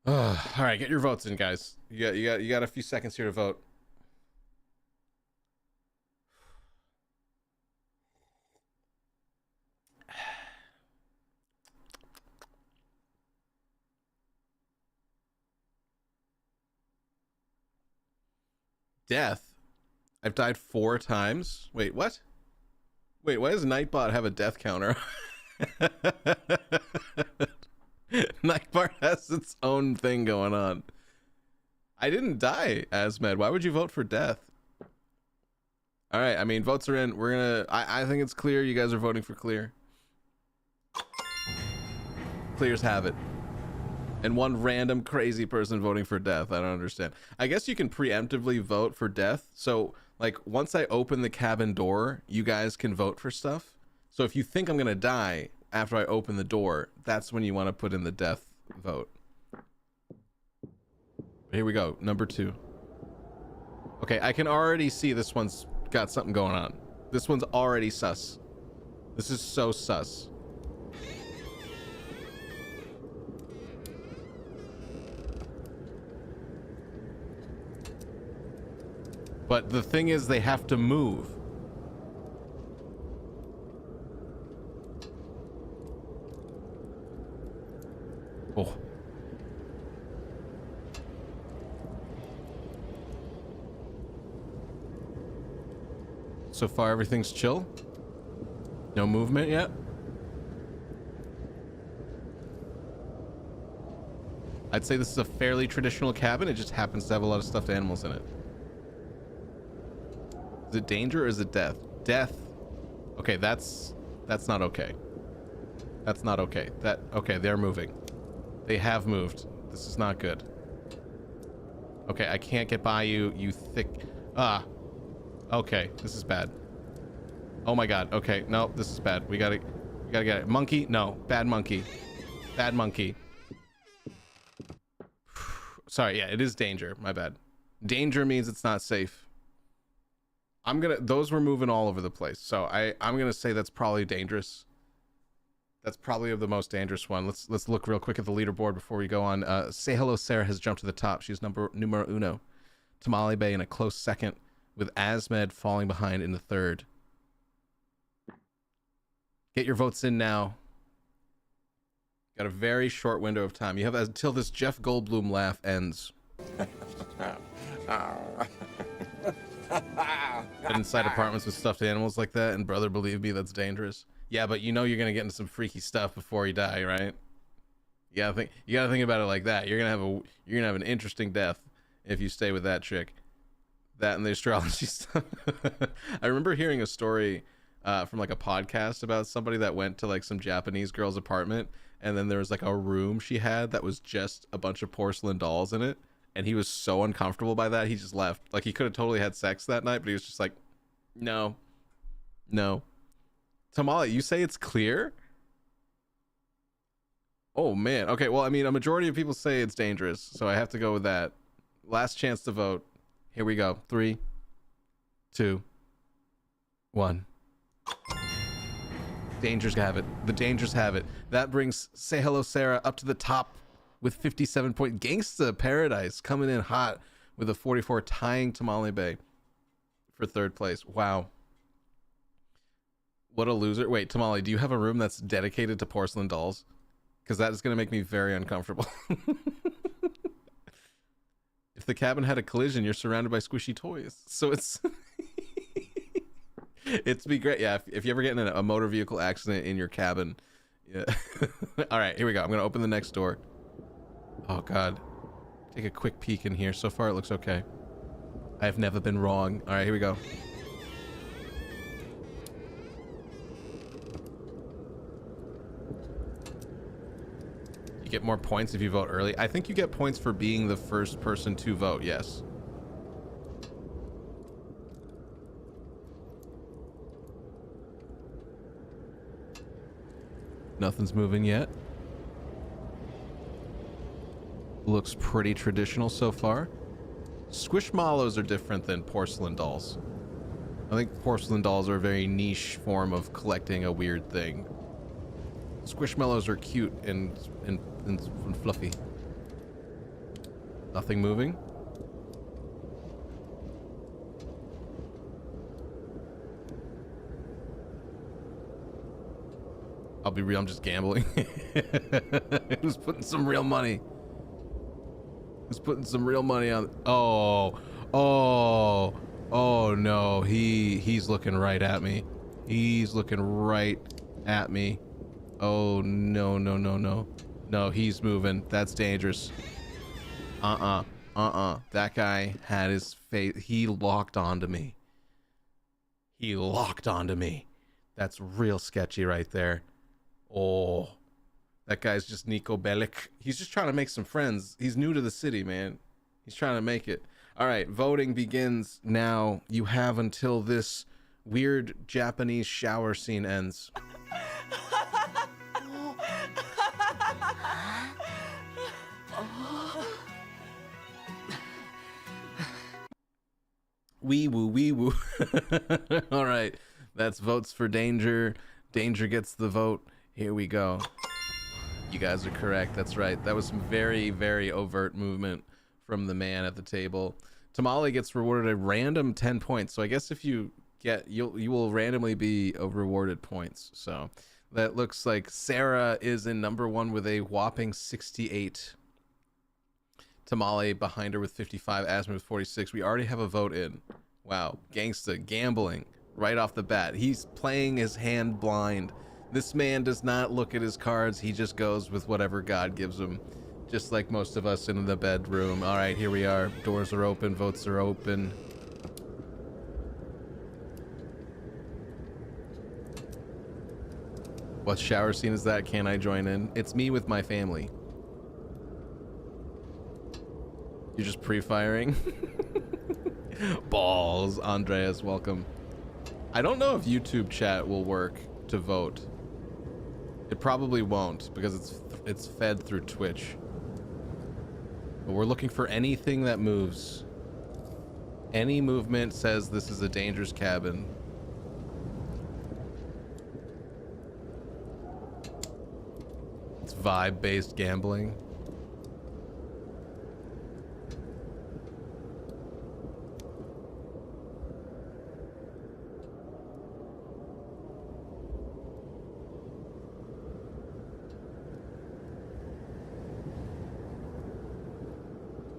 All right, get your votes in, guys. You got a few seconds here to vote. Death. I've died 4 times. Wait, what? Wait, why does Nightbot have a death counter? Nightbot has its own thing going on. I didn't die, Asmed. Why would you vote for death? All right, I mean, votes are in. We're gonna. I think it's clear. You guys are voting for clear. Clears have it. And one random crazy person voting for death. I don't understand. I guess you can preemptively vote for death. So, like, once I open the cabin door, you guys can vote for stuff. So if you think I'm gonna die after I open the door, that's when you want to put in the death vote. Here we go, number 2. Okay, I can already see this one's got something going on. This one's already sus. This is so sus. But the thing is, they have to move. Oh. So far, everything's chill. No movement yet. I'd say this is a fairly traditional cabin. It just happens to have a lot of stuffed animals in it. Is it danger or is it death? Death. Okay, that's not okay. That's not okay. Okay, they're moving. They have moved. This is not good. Okay, I can't get by you, you thick. Okay, this is bad. Oh my god. Okay, no, this is bad. We gotta get it. Monkey? No, bad monkey. Bad monkey. Sorry, yeah, it is danger. My bad. Danger means it's not safe. Those were moving all over the place. So I'm gonna say that's probably dangerous. That's probably the most dangerous one. Let's look real quick at the leaderboard before we go on. Say Hello Sarah has jumped to the top. She's numero uno. Tamale Bay in a close second, with Asmed falling behind in the 3rd. Get your votes in now. Got a very short window of time. You have until this Jeff Goldblum laugh ends. But inside apartments with stuffed animals like that, and brother, believe me, that's dangerous. Yeah, but you know you're gonna get into some freaky stuff before you die, right? You gotta think about it like that. You're gonna have an interesting death if you stay with that chick. That and the astrology stuff. I remember hearing a story from like a podcast about somebody that went to like some Japanese girl's apartment, and then there was like a room she had that was just a bunch of porcelain dolls in it, and he was so uncomfortable by that he just left. Like he could have totally had sex that night, but he was just like, no. Tamale, you say it's clear? Oh man. Okay, well, I mean, a majority of people say it's dangerous, so I have to go with that. Last chance to vote. Here we go. 3, 2, 1. Dangers have it. The dangers have it. That brings Say Hello Sarah up to the top with 57 points. Gangsta Paradise coming in hot with a 44, tying Tamale Bay for third place. Wow. What a loser. Wait, Tamale, do you have a room that's dedicated to porcelain dolls? Because that is going to make me very uncomfortable. If the cabin had a collision, you're surrounded by squishy toys. So it's... It'd be great. Yeah, if you ever get in a motor vehicle accident in your cabin. Yeah. All right, here we go. I'm going to open the next door. Oh, God. Take a quick peek in here. So far, it looks okay. I have never been wrong. All right, here we go. You get more points if you vote early. I think you get points for being the first person to vote, yes. Nothing's moving yet. Looks pretty traditional so far. Squishmallows are different than porcelain dolls. I think porcelain dolls are a very niche form of collecting a weird thing. Squishmallows are cute and fluffy. Nothing moving. I'll be real, I'm just gambling. Who's putting some real money? Who's putting some real money on? Oh no, he's looking right at me. He's looking right at me. Oh no. No, he's moving. That's dangerous. That guy had his face. He locked onto me. That's real sketchy right there. Oh, that guy's just Nico Bellic. He's just trying to make some friends. He's new to the city, man. He's trying to make it. All right, voting begins now. You have until this weird Japanese shower scene ends. Wee woo. All right, that's votes for Danger. Danger gets the vote. Here we go. You guys are correct. That's right. That was some very, very overt movement from the man at the table. Tamale gets rewarded a random 10 points. So I guess if you get, you will randomly be rewarded points. So that looks like Sarah is in number 1 with a whopping 68. Tamale behind her with 55. Asma with 46. We already have a vote in. Wow. Gangsta gambling right off the bat. He's playing his hand blind. This man does not look at his cards. He just goes with whatever God gives him. Just like most of us in the bedroom. All right, here we are. Doors are open. Votes are open. What shower scene is that? Can I join in? It's me with my family. You're just pre-firing? Balls. Andreas, welcome. I don't know if YouTube chat will work to vote. It probably won't because it's fed through Twitch. But we're looking for anything that moves. Any movement says this is a dangerous cabin. It's vibe-based gambling.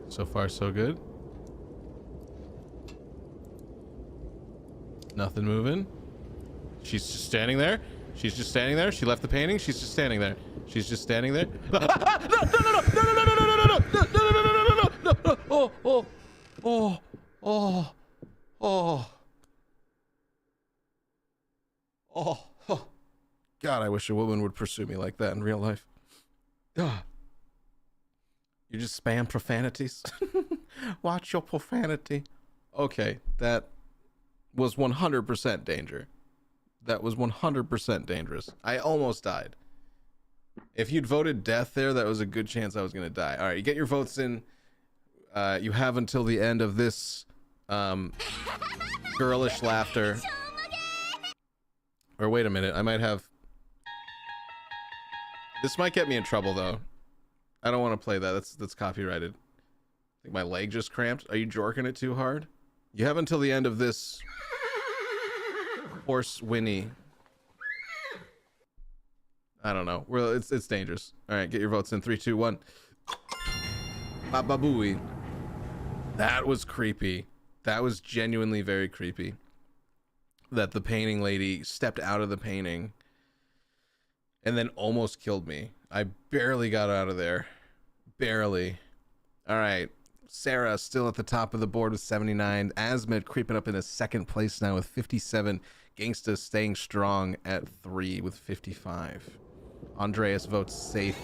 So far, so good. Nothing moving. She's just standing there. She's just standing there. She left the painting. She's just standing there. She's just standing there. Oh. Oh. Oh. God, I wish a woman would pursue me like that in real life. Ugh. You just spam profanities. Watch your profanity. Okay, that was 100% danger. That was 100% dangerous. I almost died. If you'd voted death there, that was a good chance I was going to die. All right, you get your votes in. You have until the end of this girlish laughter. Or wait a minute, I might have... This might get me in trouble, though. I don't want to play that. That's copyrighted. I think my leg just cramped. Are you jorking it too hard? You have until the end of this... Horse Winnie. I don't know. Well, it's dangerous. All right, get your votes in. 3, 2, 1. Bababooey. That was creepy. That was genuinely very creepy. That the painting lady stepped out of the painting and then almost killed me. I barely got out of there. Barely. All right. Sarah still at the top of the board with 79. Asmid creeping up into second place now with 57. Gangsta staying strong at 3 with 55. Andreas votes safe.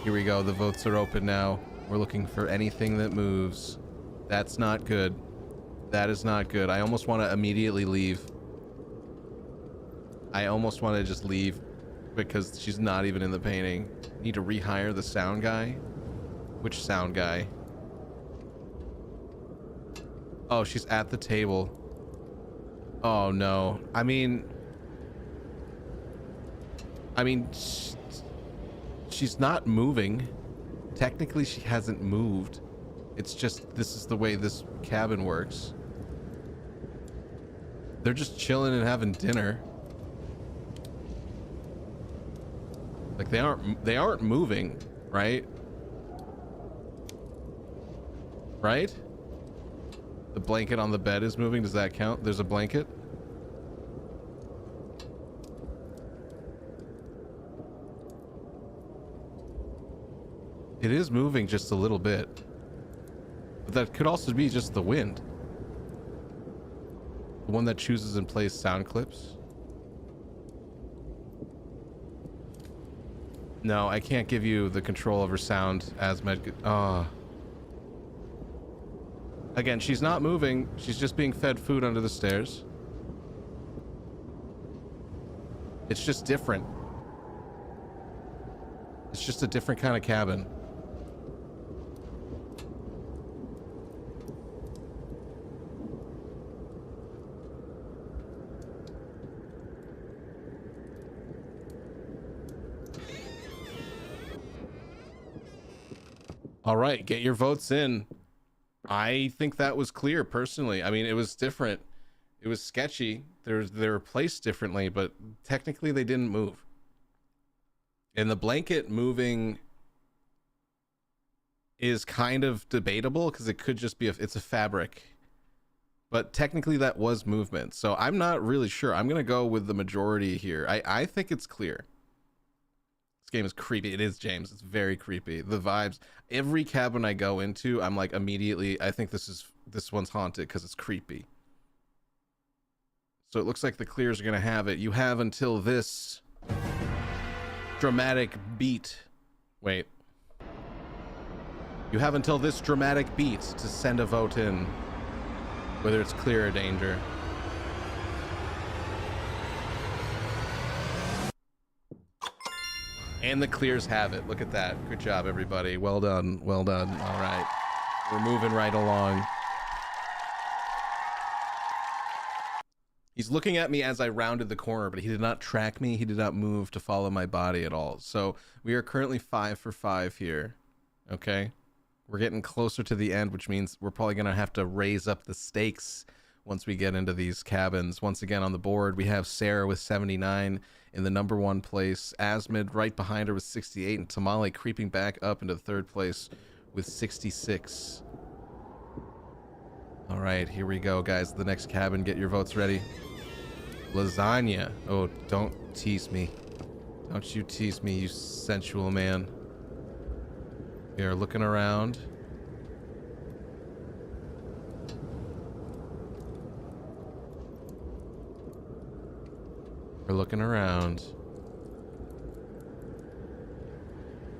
Here we go. The votes are open now. We're looking for anything that moves. That's not good. That is not good. I almost want to immediately leave. I almost want to just leave because she's not even in the painting. Need to rehire the sound guy? Which sound guy? Oh, she's at the table. Oh no. I mean, she's not moving. Technically, she hasn't moved. It's just, this is the way this cabin works. They're just chilling and having dinner. Like they aren't moving, right? Right? The blanket on the bed is moving. Does that count? There's a blanket. It is moving just a little bit. But that could also be just the wind. The one that chooses and plays sound clips. No, I can't give you the control over sound as med. Again, she's not moving. She's just being fed food under the stairs. It's just different. It's just a different kind of cabin. All right, get your votes in. I think that was clear personally. I mean, it was different. It was sketchy. They were placed differently, but technically they didn't move. And the blanket moving is kind of debatable because it could just be it's a fabric. But technically that was movement. So I'm not really sure. I'm going to go with the majority here. I think it's clear. This game is creepy. It is, James. It's very creepy. The vibes. Every cabin I go into, I'm like immediately, I think this one's haunted because it's creepy. So it looks like the clears are going to have it. You have until this dramatic beat. Wait. You have until this dramatic beat to send a vote in, whether it's clear or danger. And the clears have it. Look at that. Good job, everybody. Well done. Well done. All right. We're moving right along. He's looking at me as I rounded the corner, but he did not track me. He did not move to follow my body at all. So we are currently 5 for 5 here. Okay. We're getting closer to the end, which means we're probably going to have to raise up the stakes once we get into these cabins. Once again on the board, we have Sarah with 79 in the number 1 place. Asmid right behind her with 68, and Tamale creeping back up into 3rd place with 66. All right, here we go, guys. The next cabin. Get your votes ready. Lasagna. Oh, don't tease me. Don't you tease me, you sensual man. We are looking around. We're looking around.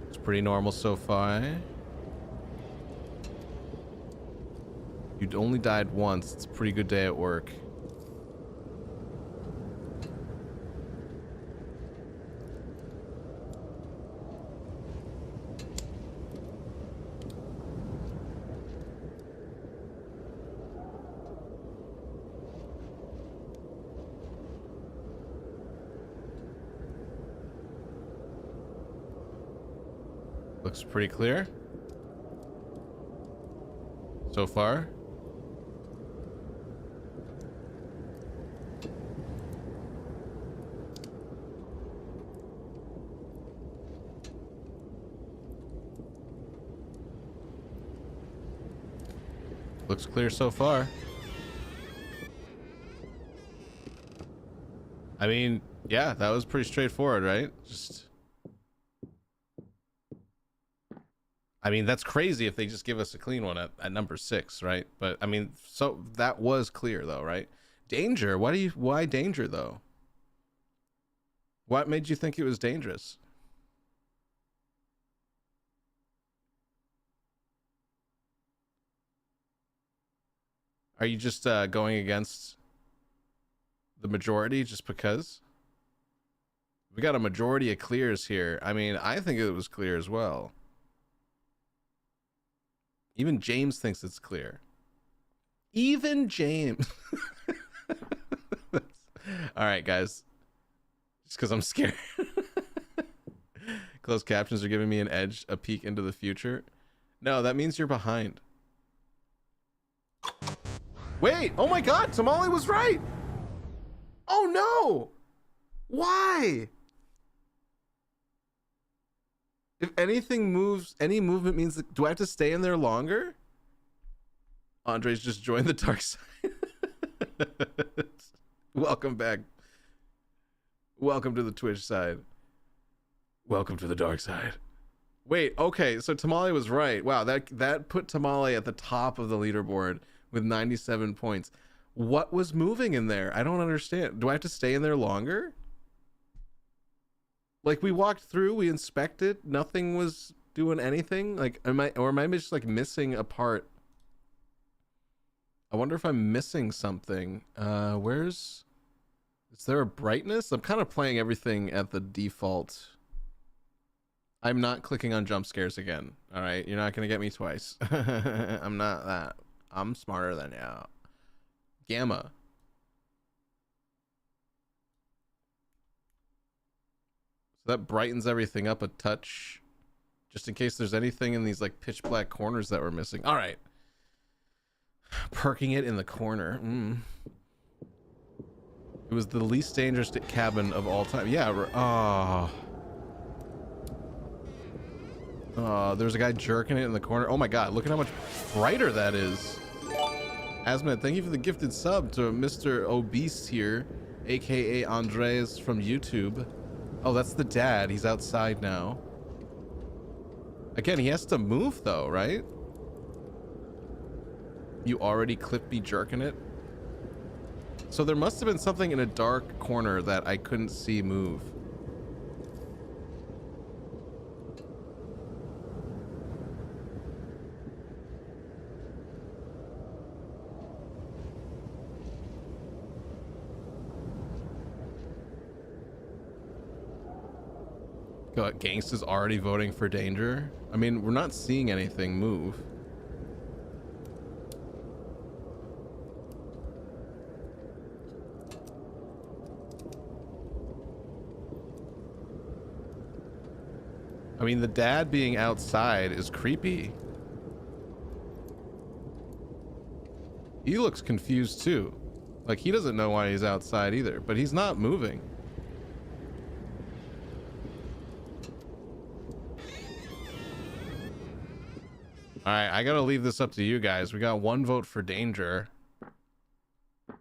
It's pretty normal so far. You'd only died once. It's a pretty good day at work. Looks pretty clear so far. Looks clear so far. I mean, yeah, that was pretty straightforward, right? I mean, that's crazy if they just give us a clean one at number 6, right? But I mean, so that was clear though, right? Danger. Why danger though? What made you think it was dangerous? Are you just going against the majority just because? We got a majority of clears here. I mean, I think it was clear as well. Even James thinks it's clear. Even James. All right, guys. Just because I'm scared. Closed captions are giving me an edge, a peek into the future. No, that means you're behind. Wait, oh my God, Tamale was right. Oh no. Why? If anything moves, any movement means that, do I have to stay in there longer? Andre's just joined the dark side. Welcome back. Welcome to the Twitch side. Welcome to the dark side. Wait, okay, so Tamale was right. Wow, that put Tamale at the top of the leaderboard with 97 points. What was moving in there? I don't understand. Do I have to stay in there longer? Like, we walked through, we inspected, nothing was doing anything. Like, am I just like missing a part? I wonder if I'm missing something. Is there a brightness? I'm kind of playing everything at the default. I'm not clicking on jump scares again. All right, you're not gonna get me twice. I'm not that. I'm smarter than you. Gamma. That brightens everything up a touch, just in case there's anything in these like pitch black corners that we're missing. All right, perking it in the corner. It was the least dangerous cabin of all time. Yeah. There's a guy jerking it in the corner. Oh my God, look at how much brighter that is. Asmod, thank you for the gifted sub to Mr. Obese here, aka Andres from YouTube. Oh, that's the dad. He's outside now. Again, he has to move though, right? You already clipped me jerking it. So there must have been something in a dark corner that I couldn't see move. God, Gangsta's already voting for danger. I mean, we're not seeing anything move. I mean, the dad being outside is creepy. He looks confused too. Like, he doesn't know why he's outside either, but he's not moving. All right, I gotta leave this up to you guys. We got one vote for danger.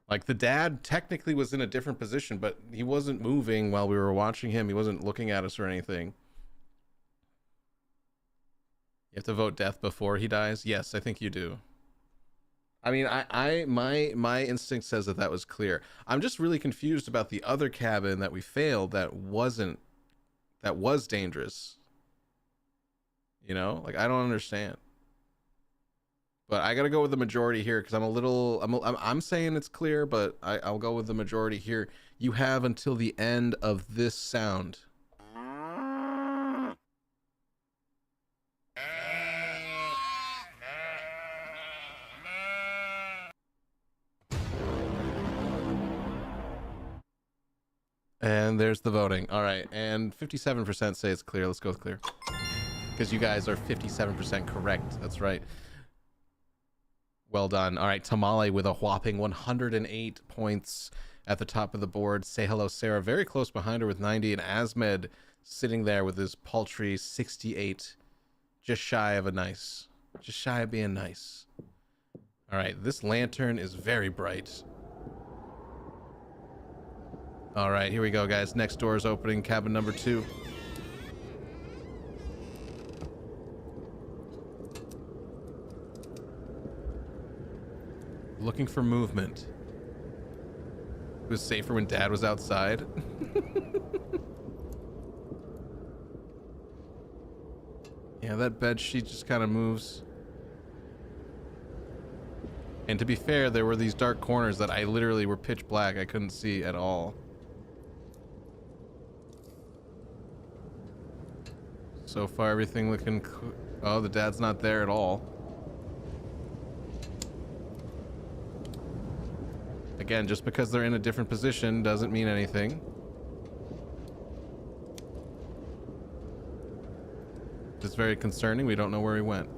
Like, the dad technically was in a different position, but he wasn't moving while we were watching him. He wasn't looking at us or anything. You have to vote death before he dies? Yes, I think you do. I mean, my instinct says that that was clear. I'm just really confused about the other cabin that we failed that wasn't, that was dangerous. You know, like I don't understand. But I gotta go with the majority here because I'm saying it's clear, but I'll go with the majority here. You have until the end of this sound. And there's the voting. All right, and 57% say it's clear. Let's go with clear. Because you guys are 57% correct. That's right. Well done. All right, Tamale with a whopping 108 points at the top of the board. Say hello, Sarah. Very close behind her with 90. And Asmed sitting there with his paltry 68. Just shy of a nice. Just shy of being nice. All right, this lantern is very bright. All right, here we go, guys. Next door is opening, cabin number 2. Looking for movement. It was safer when Dad was outside. Yeah, that bed sheet just kind of moves. And to be fair, there were these dark corners that I literally were pitch black. I couldn't see at all. So far, everything looking... Oh, the dad's not there at all. Again, just because they're in a different position doesn't mean anything. It's very concerning. We don't know where he went.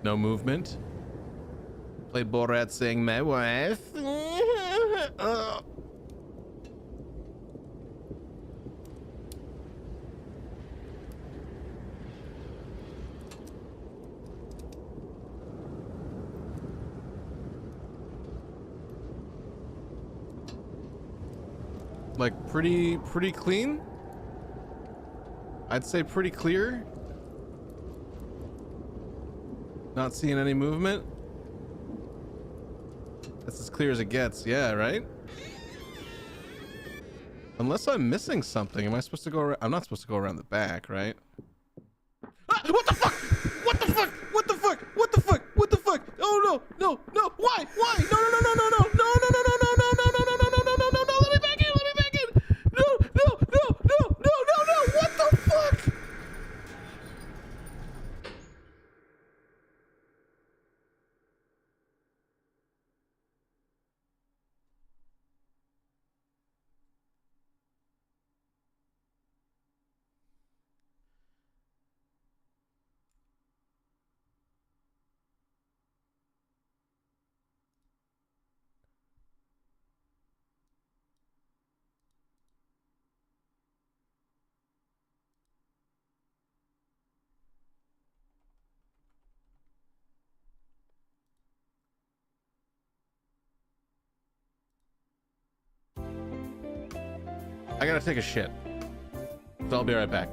No movement. Play Borat saying my wife. Like pretty clean. I'd say pretty clear. Not seeing any movement. That's as clear as it gets. Yeah, right? Unless I'm missing something. Am I supposed to go around? I'm not supposed to go around the back, right? Ah, what the fuck? What the fuck? What the fuck? What the fuck? What the fuck? Oh no, no, no. Why? Why? No, no, no, no, no, no, no, no, no, no, no, no, no, no, no, no, no, no, no, no. Let me back in. Let me back in. No, no, no, no, no, no, no. What the fuck? I gotta take a shit. So I'll be right back.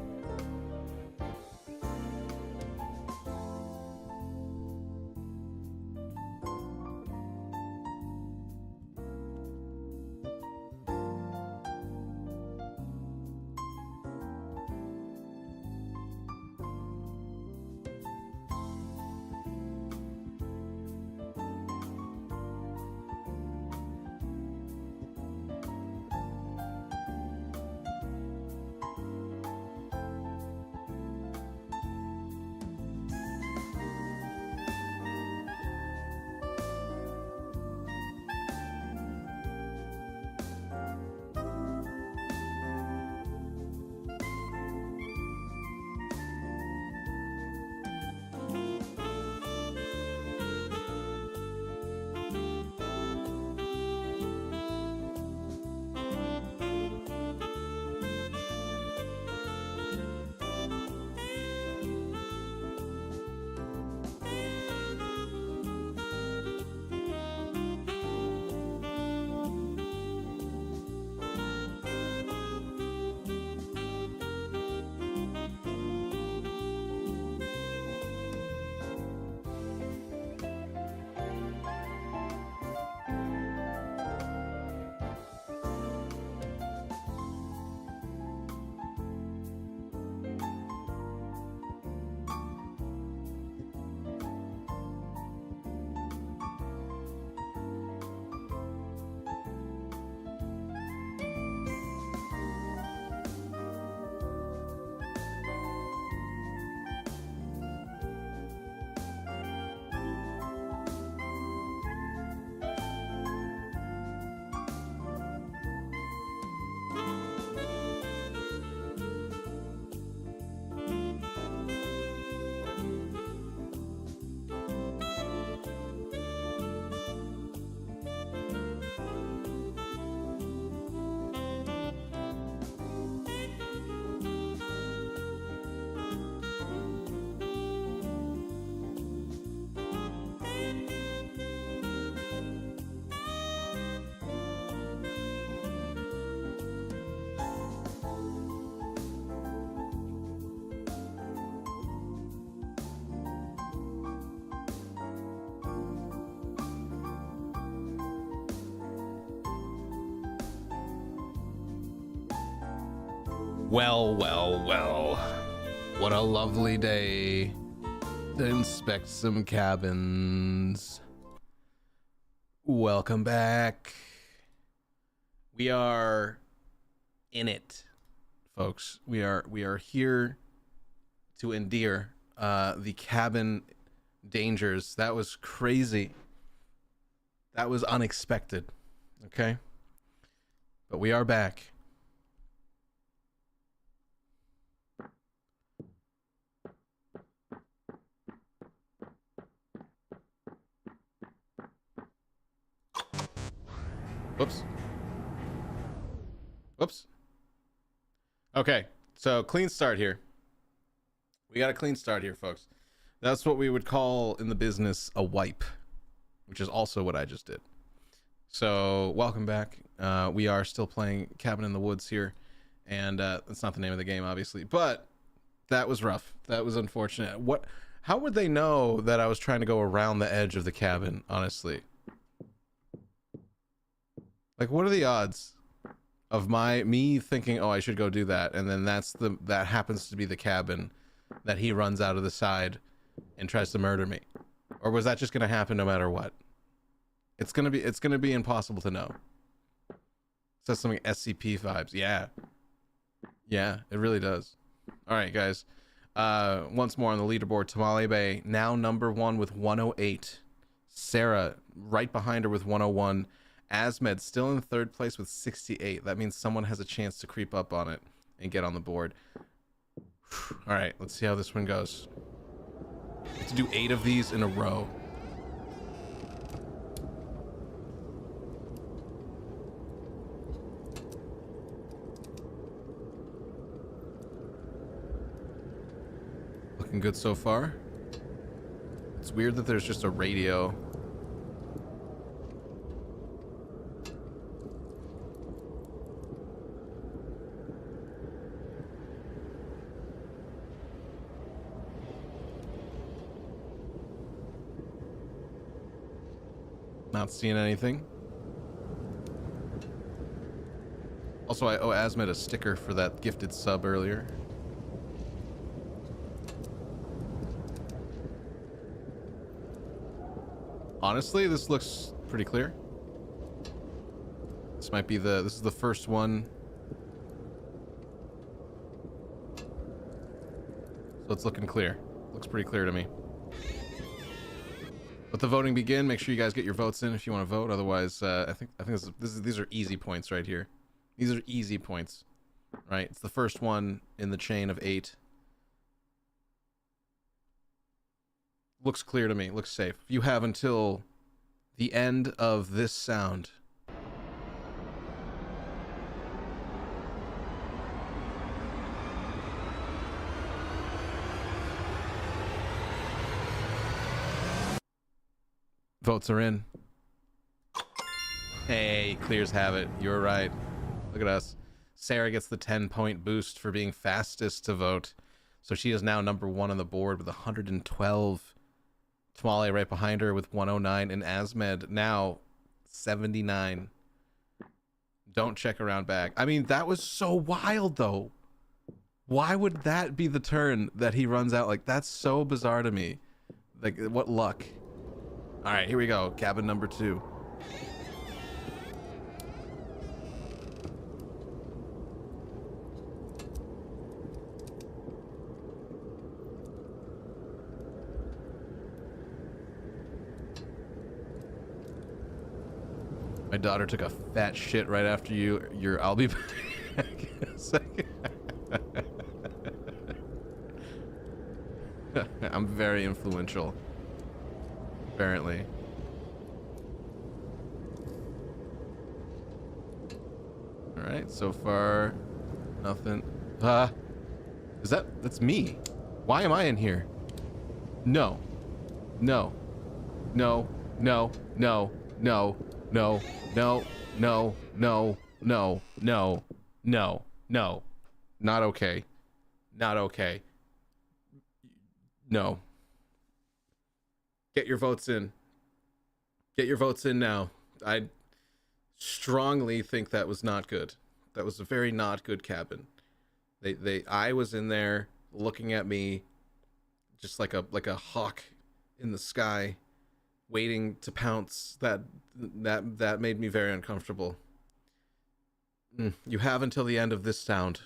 Well, well, well. What a lovely day to inspect some cabins. Welcome back. We are in it, folks. We are here to endear the cabin dangers. That was crazy. That was unexpected. Okay? But we are back. Whoops. Whoops. Okay, so clean start here. We got a clean start here, folks. That's what we would call in the business a wipe, which is also what I just did. So welcome back. We are still playing Cabin in the Woods here, and that's not the name of the game, obviously, but that was rough. That was unfortunate. How would they know that I was trying to go around the edge of the cabin, honestly? Like, what are the odds of me thinking, oh, I should go do that, and then that happens to be the cabin that he runs out of the side and tries to murder me? Or was that just gonna happen no matter what? It's gonna be impossible to know. It says something SCP vibes. Yeah, it really does. All right, guys. Once more on the leaderboard, Tamale Bay now number 1 with 108. Sarah right behind her with 101. Asmed still in 3rd place with 68. That means someone has a chance to creep up on it and get on the board. All right, let's see how this one goes. Let's do 8 of these in a row. Looking good so far. It's weird that there's just a radio. Not seeing anything. Also, I owe Asmed a sticker for that gifted sub earlier. Honestly, this looks pretty clear. This is the first one. So it's looking clear. Looks pretty clear to me. Let the voting begin. Make sure you guys get your votes in if you want to vote. Otherwise, I think these are easy points right here. These are easy points, right? It's the first one in the chain of 8. Looks clear to me. Looks safe. You have until the end of this sound. Votes are in. Hey, clears have it. You're right. Look at us. Sarah gets the 10-point boost for being fastest to vote. So she is now number 1 on the board with 112. Tamale right behind her with 109. And Asmed now 79. Don't check around back. I mean, that was so wild, though. Why would that be the turn that he runs out? Like, that's so bizarre to me. Like, what luck. All right, here we go. Cabin number 2. My daughter took a fat shit right after I'll be back in a second. I'm very influential. Apparently. All right, so far, nothing. That's me? Why am I in here? No. No. No. No. No. No. No. No. No. No. No. No. No. No. Not okay. Not okay. No. Get your votes in. Get your votes in now. I strongly think that was not good. That was a very not good cabin. I was in there looking at me just like a hawk in the sky, waiting to pounce. That made me very uncomfortable. You have until the end of this sound.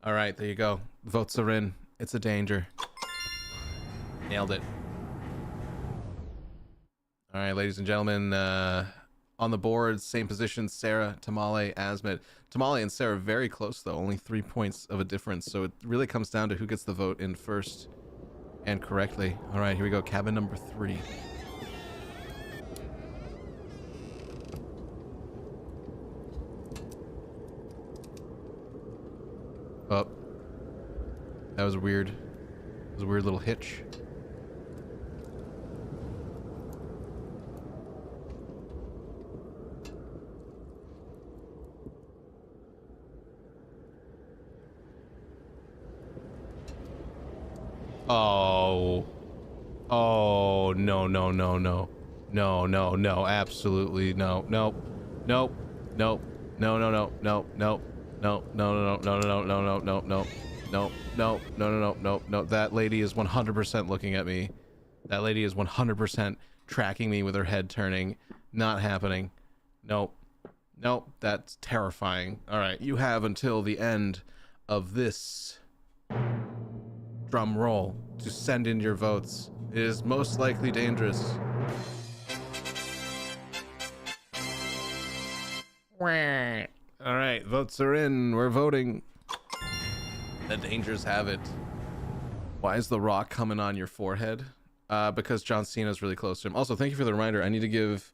All right, there you go. Votes are in. It's a danger. Nailed it. All right, ladies and gentlemen, on the board, same position, Sarah, Tamale, Asmid. Tamale and Sarah very close, though. Only 3 points of a difference. So it really comes down to who gets the vote in first and correctly. All right, here we go. Cabin number 3. Oh. That was weird. It was a weird little hitch. Oh. Oh, no, no, no, no. No, no, no, absolutely no. Nope. Nope. Nope. No, no, no, no, no. No, no, no, no, no, no, no, no, no, no. No, no, no, no, no, no, no. That lady is 100% looking at me. That lady is 100% tracking me with her head turning. Not happening. Nope. Nope. That's terrifying. All right. You have until the end of this drum roll to send in your votes. It is most likely dangerous. All right. Votes are in. We're voting. The dangers have it. Why is the rock coming on your forehead? Because John Cena's really close to him. Also, thank you for the reminder. I need to give,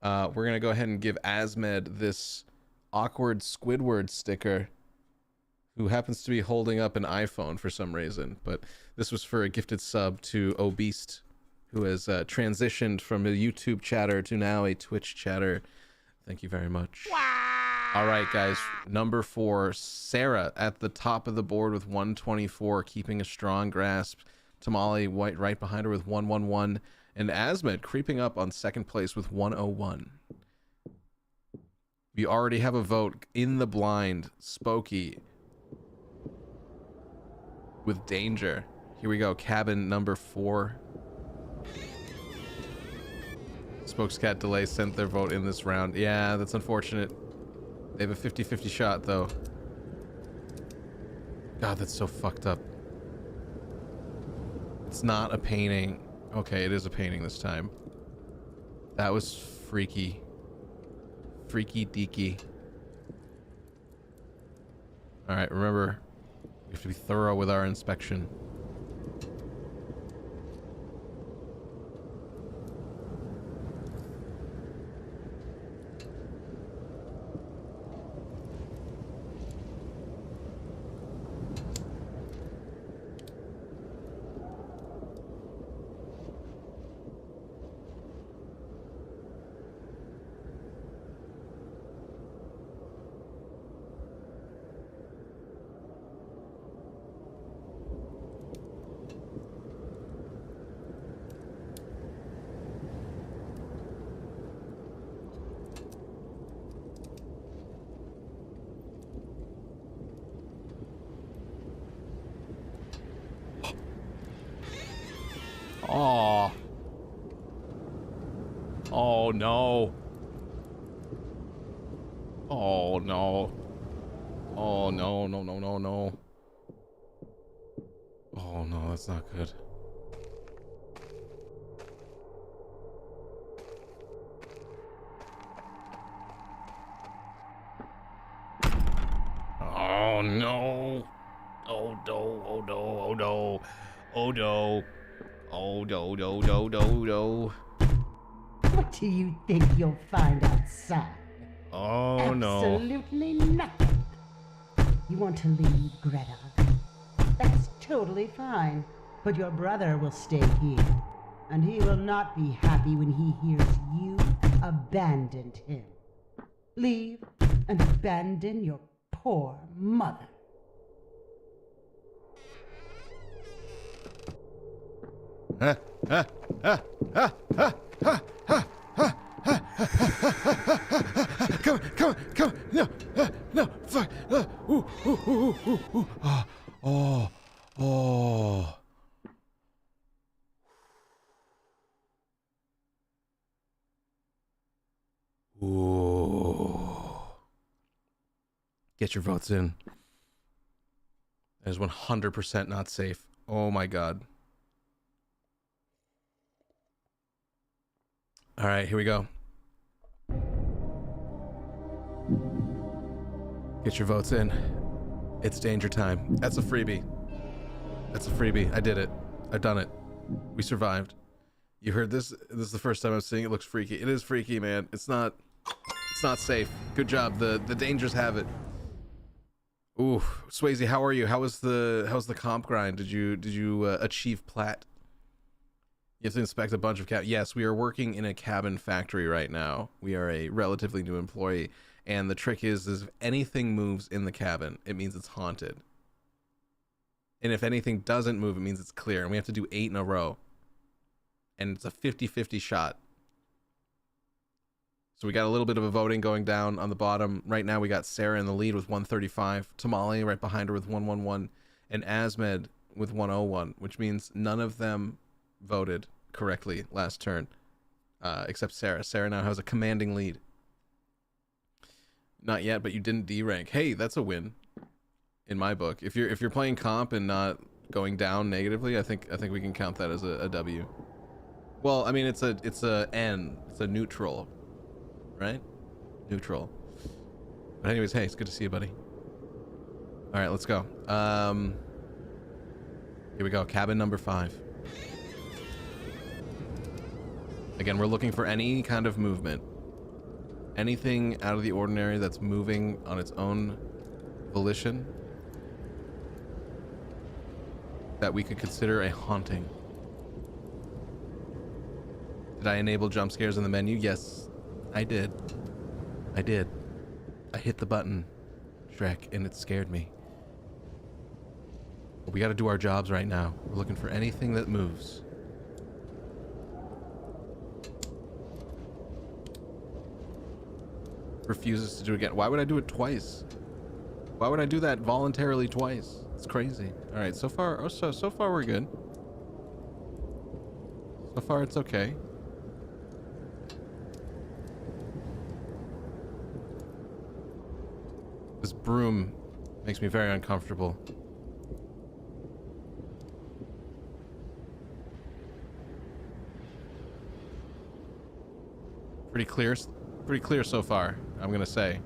we're going to go ahead and give Asmed this awkward Squidward sticker, who happens to be holding up an iPhone for some reason. But this was for a gifted sub to Obeast, who has transitioned from a YouTube chatter to now a Twitch chatter. Thank you very much. All right, guys. Number 4, Sarah at the top of the board with 124, keeping a strong grasp. Tamale White right behind her with 111, and Asmed creeping up on second place with 101. We already have a vote in the blind. Spooky with danger. Here we go. Cabin number 4. Spokes Cat Delay sent their vote in this round. Yeah, that's unfortunate. They have a 50-50 shot, though. God, that's so fucked up. It's not a painting. Okay, it is a painting this time. That was freaky. Freaky deaky. Alright, remember, we have to be thorough with our inspection. Oh. Oh no. Oh no. Oh no, no, no, no, no. Oh no, that's not good. Oh no. Oh no, oh no, oh no. Oh no. Oh no, no, no, no, no. What do you think you'll find outside? Oh no. Absolutely nothing. You want to leave, Greta? That's totally fine. But your brother will stay here. And he will not be happy when he hears you abandoned him. Leave and abandon your poor mother. Come on. No, no, fuck. Oh. Ooh. Get your votes in. That is 100% not safe. Oh my god. All right, here we go. Get your votes in. It's danger time. That's a freebie. I did it. I've done it. We survived. You heard this? This is the first time I'm seeing it. Looks freaky. It is freaky, man. It's not safe. Good job. The dangers have it. Ooh, Swayze, how are you? How's the comp grind? Did you achieve plat? You have to inspect a bunch of cabins. Yes, we are working in a cabin factory right now. We are a relatively new employee, and the trick is if anything moves in the cabin, it means it's haunted. And if anything doesn't move, it means it's clear. And we have to do 8 in a row. And it's a 50-50 shot. So we got a little bit of a voting going down on the bottom. Right now we got Sarah in the lead with 135. Tamale right behind her with 111. And Asmed with 101, which means none of them voted correctly last turn. Except Sarah. Sarah now has a commanding lead. Not yet, but you didn't D rank. Hey, that's a win. In my book. If you're playing comp and not going down negatively, I think we can count that as a W. Well, I mean it's a N. It's a neutral. Right? Neutral. But anyways, hey, it's good to see you, buddy. Alright, let's go. Here we go. Cabin number 5. Again, we're looking for any kind of movement. Anything out of the ordinary that's moving on its own volition that we could consider a haunting. Did I enable jump scares in the menu? Yes, I did. I hit the button, Shrek, and it scared me. But we gotta do our jobs right now. We're looking for anything that moves. Refuses to do it again. Why would I do it twice? Why would I do that voluntarily twice? It's crazy. All right, so far we're good. So far it's okay. This broom makes me very uncomfortable. Pretty clear so far, I'm gonna say.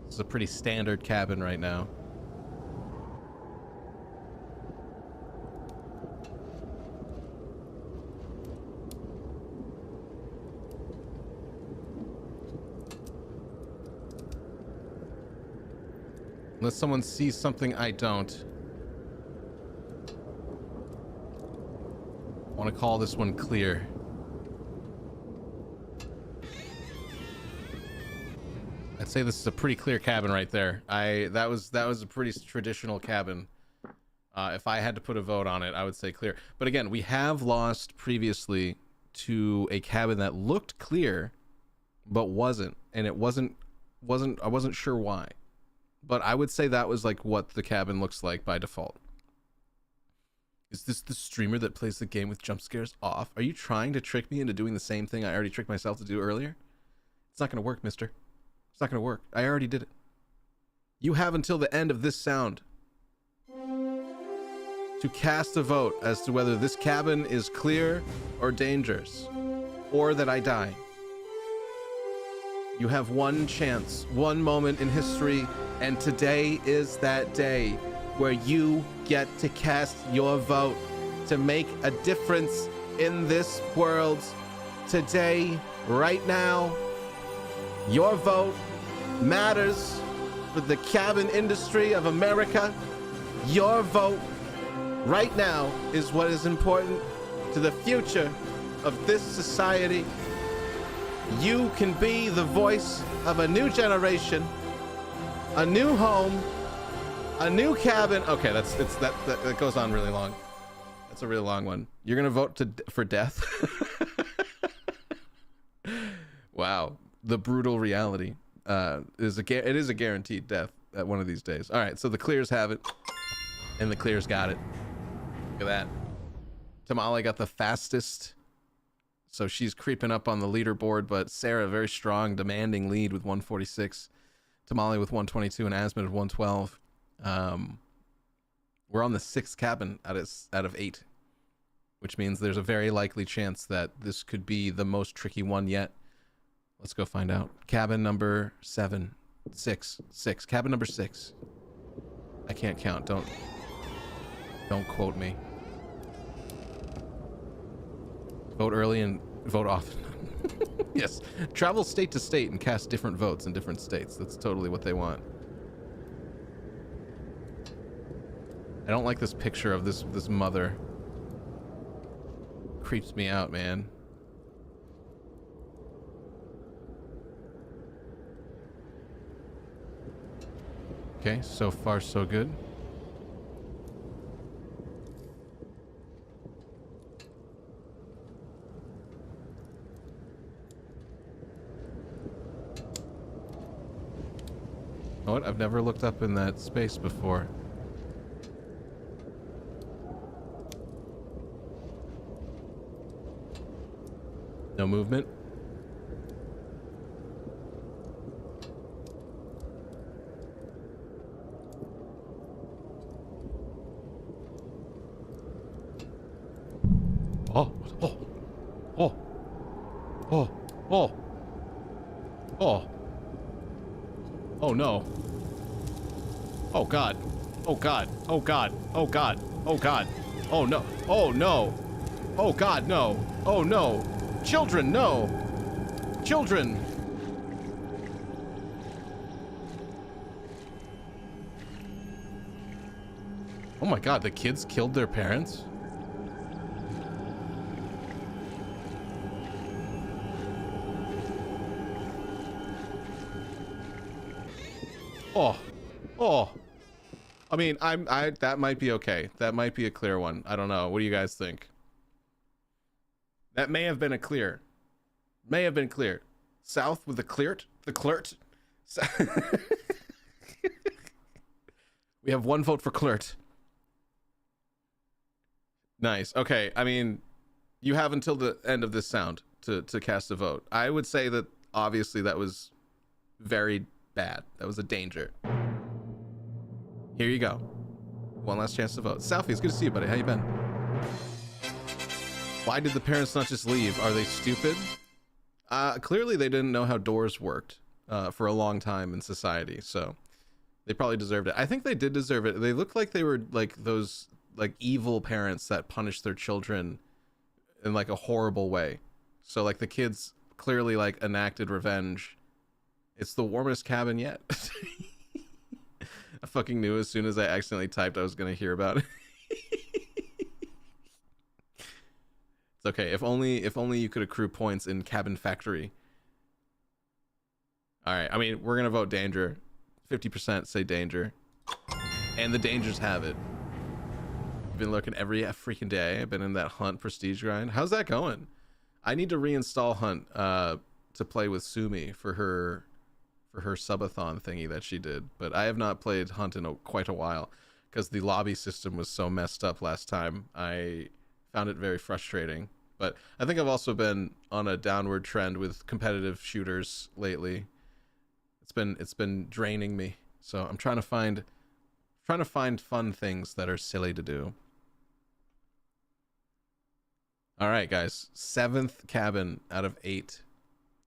This is a pretty standard cabin right now. Unless someone sees something I don't. I want to call this one clear. I'd say this is a pretty clear cabin right there. That was a pretty traditional cabin. If I had to put a vote on it, I would say clear. But again, we have lost previously to a cabin that looked clear, but wasn't, and I wasn't sure why. But I would say that was like what the cabin looks like by default. Is this the streamer that plays the game with jump scares off? Are you trying to trick me into doing the same thing I already tricked myself to do earlier? It's not gonna work, mister. It's not gonna work. I already did it. You have until the end of this sound to cast a vote as to whether this cabin is clear or dangerous, or that I die. You have one chance, one moment in history, and today is that day where you get to cast your vote to make a difference in this world. Today, right now, your vote matters for the cabin industry of America. Your vote right now is what is important to the future of this society. You can be the voice of a new generation, a new home, a new cabin. Okay, that goes on really long. That's a really long one. You're gonna vote for death. the brutal reality. It is a guaranteed death at one of these days. All right, so the clears have it, and the clears got it. Look at that. Tamale got the fastest, so she's creeping up on the leaderboard, but Sarah, very strong, demanding lead with 146. Tamale with 122 and Asmund with 112. We're on the 6th cabin out of 8, which means there's a very likely chance that this could be the most tricky one yet. Let's go find out. Cabin number 7, 6. Cabin number 6. I can't count. Don't quote me. Vote early and vote often. Yes. Travel state to state and cast different votes in different states. That's totally what they want. I don't like this picture of this mother. Creeps me out, man. Okay, so far so good. You know what? I've never looked up in that space before. No movement. Oh, oh, oh, oh, oh, oh, oh no. Oh God, oh God, oh God, oh God, oh God, oh no, oh no, oh God, no, oh no. Children, no! Children! Oh my God, the kids killed their parents? Oh. Oh. I mean, that might be okay. That might be a clear one. I don't know. What do you guys think? That may have been a clear. May have been clear. South with the cleart. The clert. We have 1 vote for clert. Nice. Okay. I mean, you have until the end of this sound to cast a vote. I would say that obviously that was very bad. That was a danger. Here you go. One last chance to vote. Selfie, it's good to see you, buddy. How you been? Why did the parents not just leave? Are they stupid? Clearly they didn't know how doors worked for a long time in society, so they probably deserved it. I think they did deserve it. They looked like they were like those like evil parents that punish their children in like a horrible way. So like the kids clearly like enacted revenge. It's the warmest cabin yet. I fucking knew as soon as I accidentally typed I was gonna hear about it. It's okay. If only you could accrue points in Cabin Factory. All right. I mean, we're gonna vote danger. 50% say danger, and the dangers have it. I've been looking every freaking day. I've been in that Hunt prestige grind. How's that going? I need to reinstall Hunt to play with Sumi for her subathon thingy that she did, but I have not played Hunt in quite a while because the lobby system was so messed up last time. I found it very frustrating, but I think I've also been on a downward trend with competitive shooters lately. It's been draining me, so I'm trying to find fun things that are silly to do. All right, guys, 7th cabin out of 8.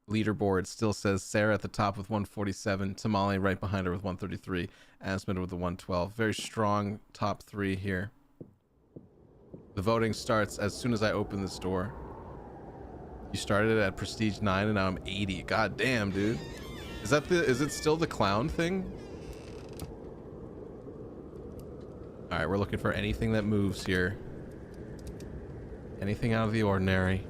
Leaderboard still says Sarah at the top with 147, Tamale right behind her with 133, Asmund with the 112. Very strong top 3 here. The voting starts as soon as I open this door. You started at prestige 9 and now I'm 80. God damn, dude. Is it still the clown thing? All right, we're looking for anything that moves here. Anything out of the ordinary.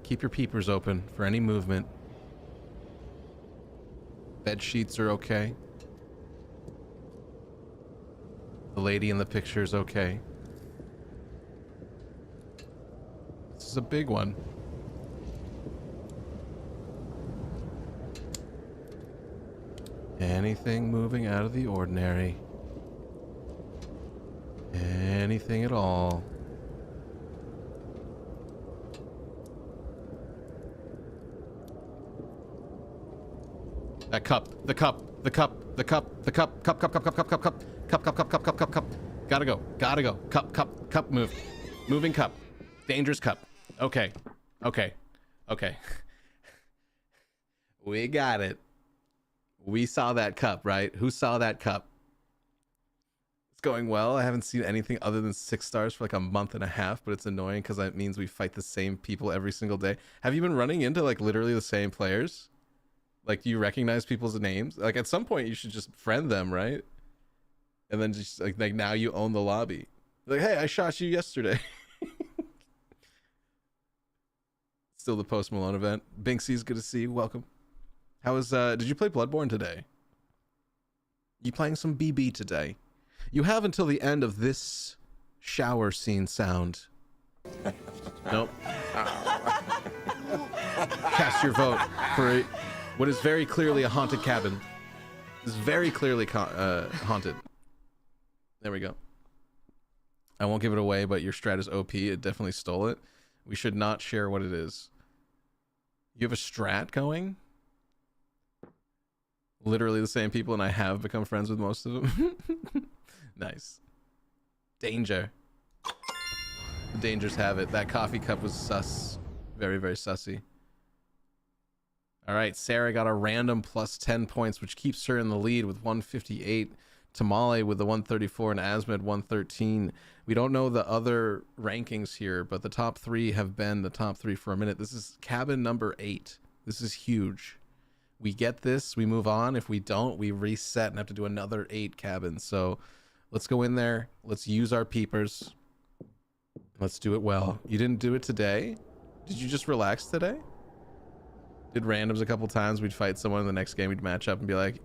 Keep your peepers open for any movement. Bed sheets are okay. The lady in the picture is okay. This is a big one. Anything moving out of the ordinary. Anything at all. That cup, the cup, the cup, the cup, the cup, cup, cup, cup, cup, cup, cup, cup, cup, cup, cup, cup, cup, cup, cup. Gotta go, gotta go. Cup, cup, cup, move. Moving cup. Dangerous cup. Okay, okay, okay. We got it. We saw that cup, right? Who saw that cup? It's going well. I haven't seen anything other than 6 stars for like a month and a half, but it's annoying because that means we fight the same people every single day. Have you been running into like literally the same players? Like, do you recognize people's names? Like, at some point you should just friend them, right? And then just like now you own the lobby. Like, hey, I shot you yesterday. Still the Post Malone event. Binksy's good to see you. Welcome. How was did you play Bloodborne today? You playing some BB today? You have until the end of this shower scene sound. Nope. Cast your vote for what is very clearly a haunted cabin. This is very clearly haunted. There we go. I won't give it away, but your strat is OP. It definitely stole it. We should not share what it is. You have a strat going? Literally the same people, and I have become friends with most of them. Nice. Danger. The dangers have it. That coffee cup was sus. Very, very sussy. All right, Sarah got a random plus 10 points, which keeps her in the lead with 158. Tamale with the 134 and Asmid 113. We don't know the other rankings here, but the top 3 have been the top 3 for a minute. This is cabin number 8. This is huge. We get this, we move on. If we don't, we reset and have to do another 8 cabins. So let's go in there. Let's use our peepers. Let's do it well. You didn't do it today? Did you just relax today? Did randoms a couple times. We'd fight someone in the next game. We'd match up and be like,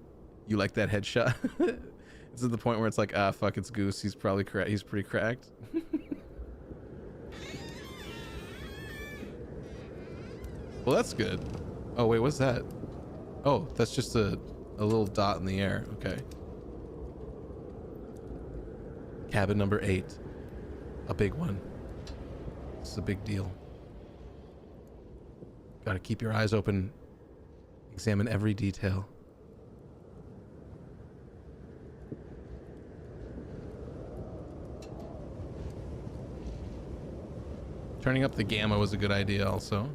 you like that headshot? This is the point where it's like, ah, fuck, it's Goose. He's probably correct. He's pretty cracked. Well, that's good. Oh, wait, what's that? Oh, that's just a little dot in the air. Okay. Cabin number 8. A big one. This is a big deal. Gotta keep your eyes open. Examine every detail. Turning up the gamma was a good idea also.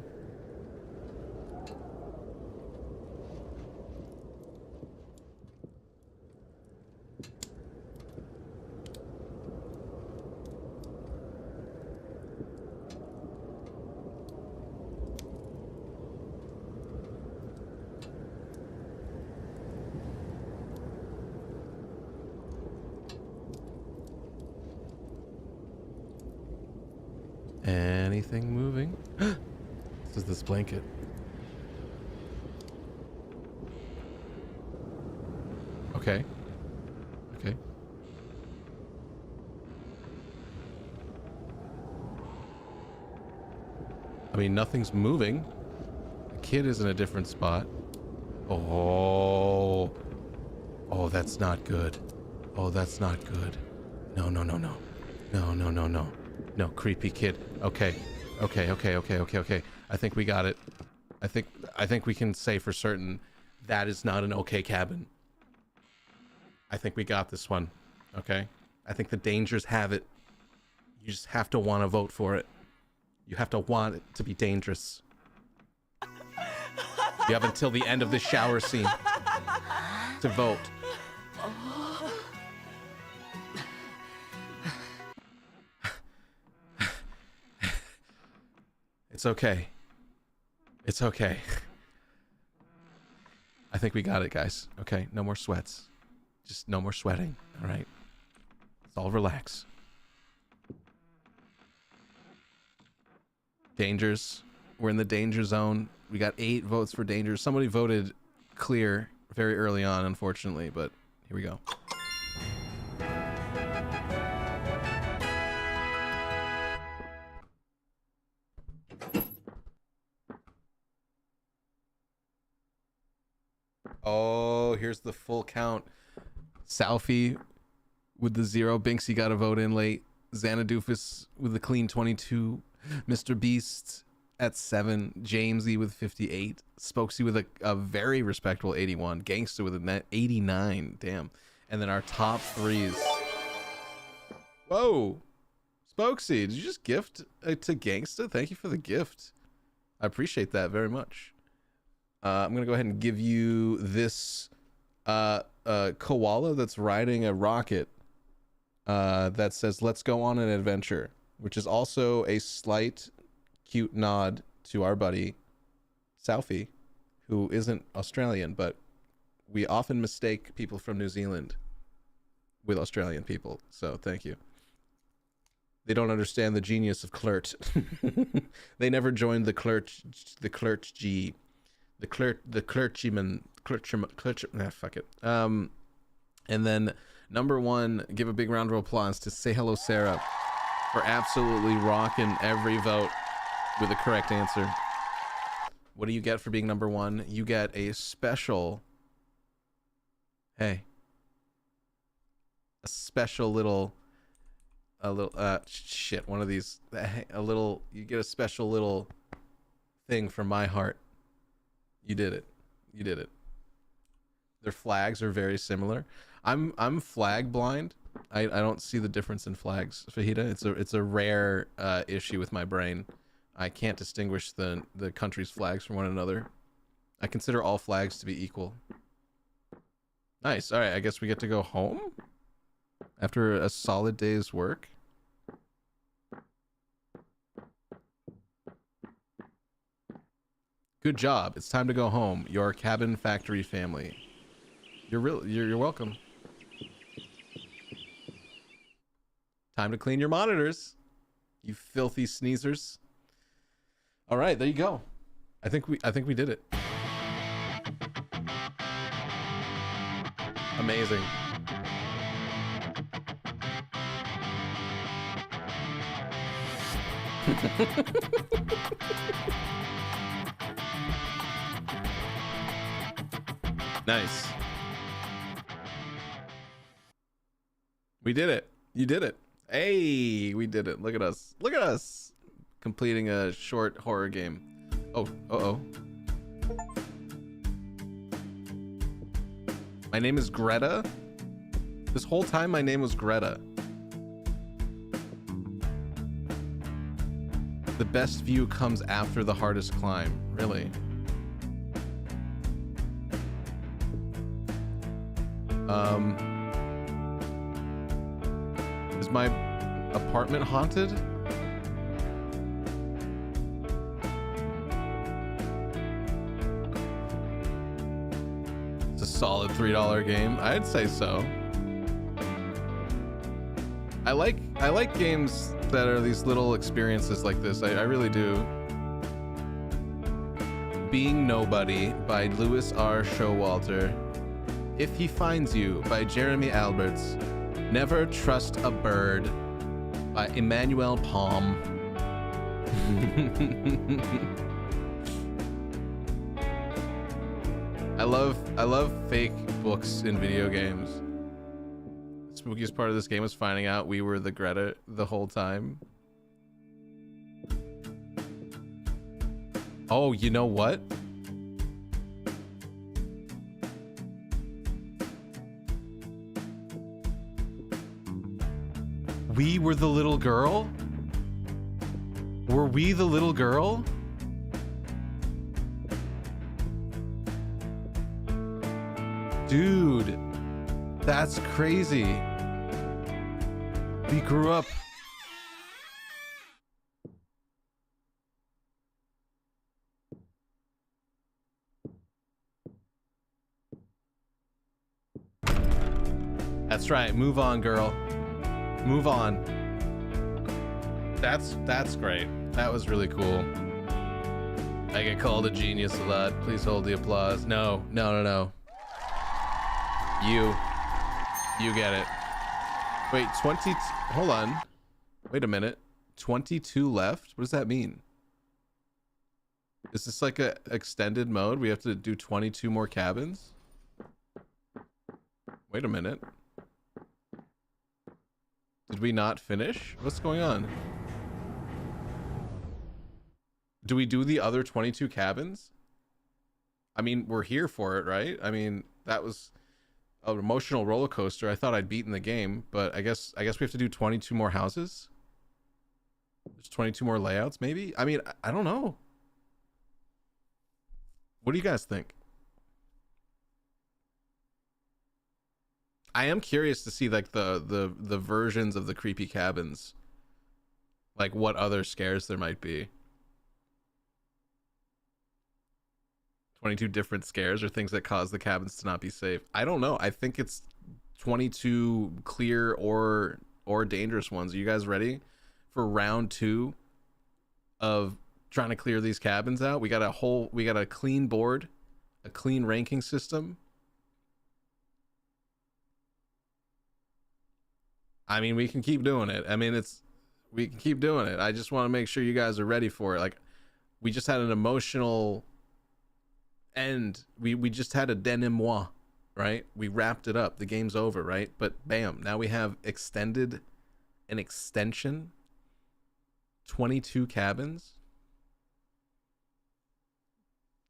Anything moving? This is this blanket. Okay. Okay. I mean, nothing's moving. The kid is in a different spot. Oh. Oh, that's not good. Oh, that's not good. No, no, no, no. No, no, no, no. No, creepy kid. Okay. Okay, okay, okay, okay, okay. I think we got it. I think we can say for certain that is not an okay cabin. I think we got this one. Okay? I think the dangers have it. You just have to want to vote for it. You have to want it to be dangerous. You have until the end of the shower scene to vote. It's okay. It's okay. I think we got it, guys. Okay, no more sweats. Just no more sweating, all right? Let's all relax. Dangers. We're in the danger zone. We got 8 votes for dangers. Somebody voted clear very early on, unfortunately, but here we go. Oh, here's the full count. Southie with the 0. Binksy got a vote in late. Xanadoofus with a clean 22. Mr. Beast at 7. Jamesy with 58. Spokesy with a very respectable 81. Gangster with a 89. Damn. And then our top threes. Whoa. Spokesy, did you just gift to Gangsta? Thank you for the gift. I appreciate that very much. I'm going to go ahead and give you this koala that's riding a rocket that says, "Let's go on an adventure," which is also a slight cute nod to our buddy Southie, who isn't Australian, but we often mistake people from New Zealand with Australian people. So thank you. They don't understand the genius of Clert. They never joined the clergyman, fuck it. And then number 1, give a big round of applause to Say Hello Sarah for absolutely rocking every vote with the correct answer. What do you get for being number 1? You get a special, a special little, one of these, you get a special little thing from my heart. You did it. Their flags are very similar. I'm flag blind. I don't see the difference in flags, Fajita. It's a rare issue with my brain. I can't distinguish the country's flags from one another. I consider all flags to be equal. Nice. All right, I guess we get to go home after a solid day's work. Good job. It's time to go home. Your cabin factory family. You're welcome. Time to clean your monitors, you filthy sneezers. All right, there you go. I think we did it. Amazing. Nice. We did it. You did it. Hey, we did it. Look at us. Look at us. Completing a short horror game. Oh, uh-oh. My name is Greta. This whole time my name was Greta. The best view comes after the hardest climb. Really? Is my apartment haunted? It's a solid $3 game. I'd say so. I like games that are these little experiences like this. I really do. Being Nobody by Louis R. Showalter. If He Finds You by Jeremy Alberts. Never Trust a Bird by Emmanuel Palm. I love fake books in video games. The spookiest part of this game was finding out we were the Greta the whole time. Oh, you know what? We were the little girl? Were we the little girl? Dude, that's crazy. We grew up. That's right. Move on, girl. Move on. That's great. That was really cool. I get called a genius a lot. Please hold the applause. No. You get it. Wait, 20. Hold on. Wait a minute. 22 left? What does that mean? Is this like a extended mode? We have to do 22 more cabins? Wait a minute. Did we not finish? What's going on? Do we do the other 22 cabins? I mean, we're here for it, right? I mean, that was an emotional roller coaster. I thought I'd beaten the game, but I guess we have to do 22 more houses. There's 22 more layouts, maybe? I mean, I don't know. What do you guys think? I am curious to see like the versions of the creepy cabins. Like what other scares there might be. 22 different scares or things that cause the cabins to not be safe. I don't know. I think it's 22 clear or dangerous ones. Are you guys ready for round 2 of trying to clear these cabins out? We got a clean board, a clean ranking system. I mean, we can keep doing it. I mean, we can keep doing it. I just want to make sure you guys are ready for it. Like, we just had an emotional end. We just had a denouement, right? We wrapped it up. The game's over, right? But bam, now we have an extension, 22 cabins.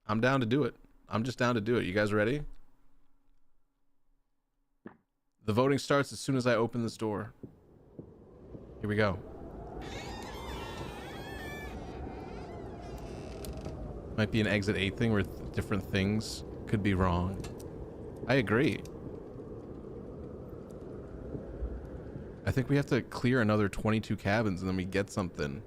I'm down to do it. I'm just down to do it. You guys ready? The voting starts as soon as I open this door. Here we go. Might be an exit 8 thing where different things could be wrong. I agree. I think we have to clear another 22 cabins and then we get something.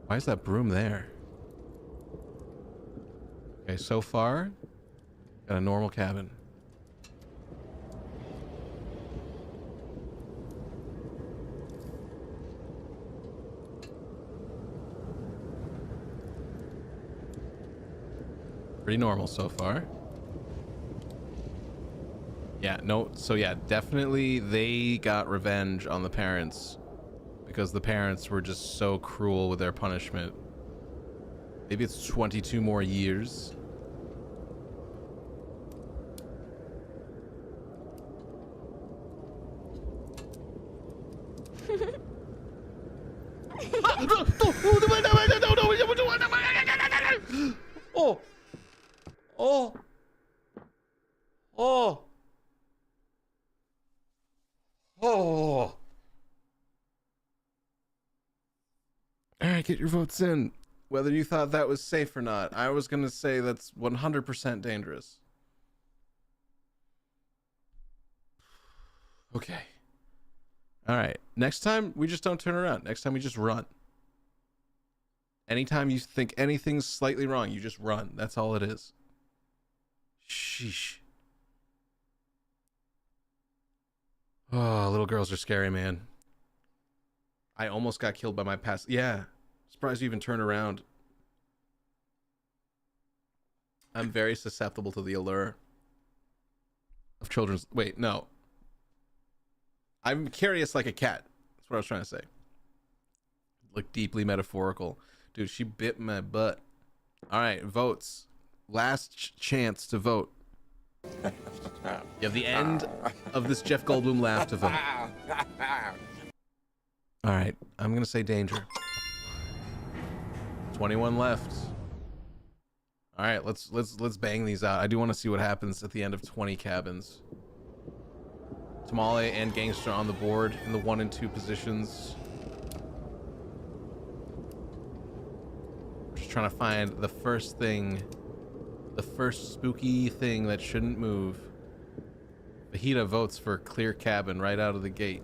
Why is that broom there? Okay, so far, got a normal cabin. Pretty normal so far. Yeah, no, so yeah, definitely they got revenge on the parents because the parents were just so cruel with their punishment. Maybe it's 22 more years. Oh. Oh. Oh. Oh. All right, get your votes in. Whether you thought that was safe or not. I was going to say that's 100% dangerous. Okay. All right. Next time, we just don't turn around. Next time, we just run. Anytime you think anything's slightly wrong, you just run. That's all it is. Sheesh. Oh, little girls are scary, man. I almost got killed by my past. Yeah. Surprised you even turned around. I'm very susceptible to the allure of children's... Wait, no. I'm curious like a cat. That's what I was trying to say. Like deeply metaphorical. Dude, she bit my butt. All right, votes. Last chance to vote. You have the end of this Jeff Goldblum laugh to vote. All right, I'm gonna say danger. 21 left. All right, let's bang these out. I do want to see what happens at the end of 20 cabins. Tamale and Gangster on the board in the 1 and 2 positions. Just trying to find the first thing, the first spooky thing that shouldn't move. Fajita votes for clear cabin right out of the gate.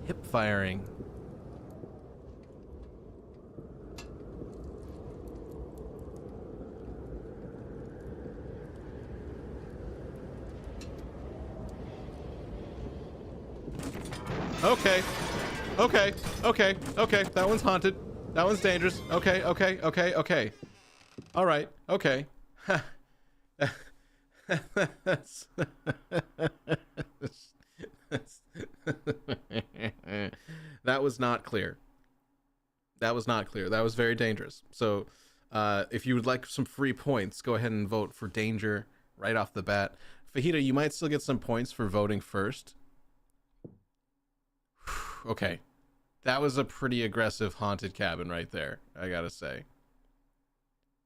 Hip firing. Okay. Okay. Okay. Okay. That one's haunted. That one's dangerous. Okay. Okay. Okay. Okay. All right. Okay. That was not clear. That was not clear. That was very dangerous. So If you would like some free points, go ahead and vote for Danger right off the bat. Fajita, you might still get some points for voting first. Okay. That was a pretty aggressive haunted cabin right there, I gotta say.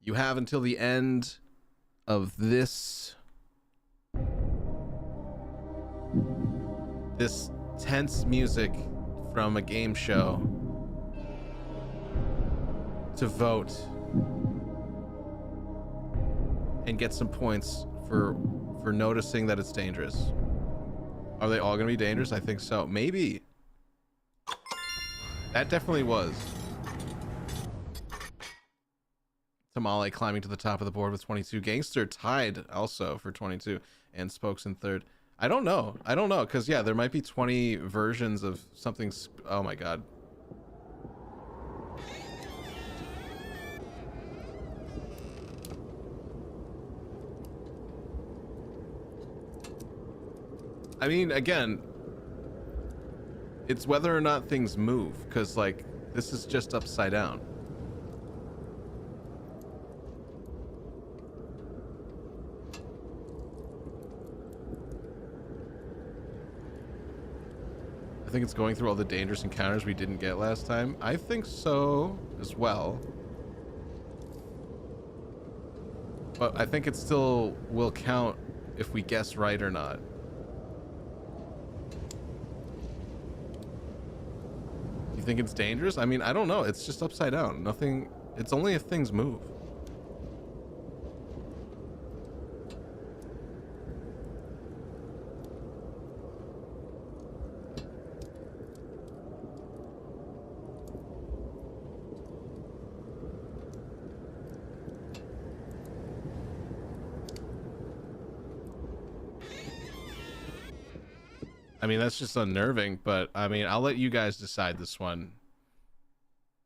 You have until the end of this tense music from a game show to vote and get some points for noticing that it's dangerous. Are they all gonna be dangerous? I think so. Maybe. That definitely was. Tamale climbing to the top of the board with 22. Gangster tied also for 22. And Spokes in third. I don't know, because yeah, there might be 20 versions of something. Oh my god. I mean, again, it's whether or not things move, because like this is just upside down. I think it's going through all the dangerous encounters we didn't get last time. I think so as well. But I think it still will count if we guess right or not. You think it's dangerous? I mean, I don't know. It's just upside down. Nothing. It's only if things move. I mean, that's just unnerving, but I mean, I'll let you guys decide this one.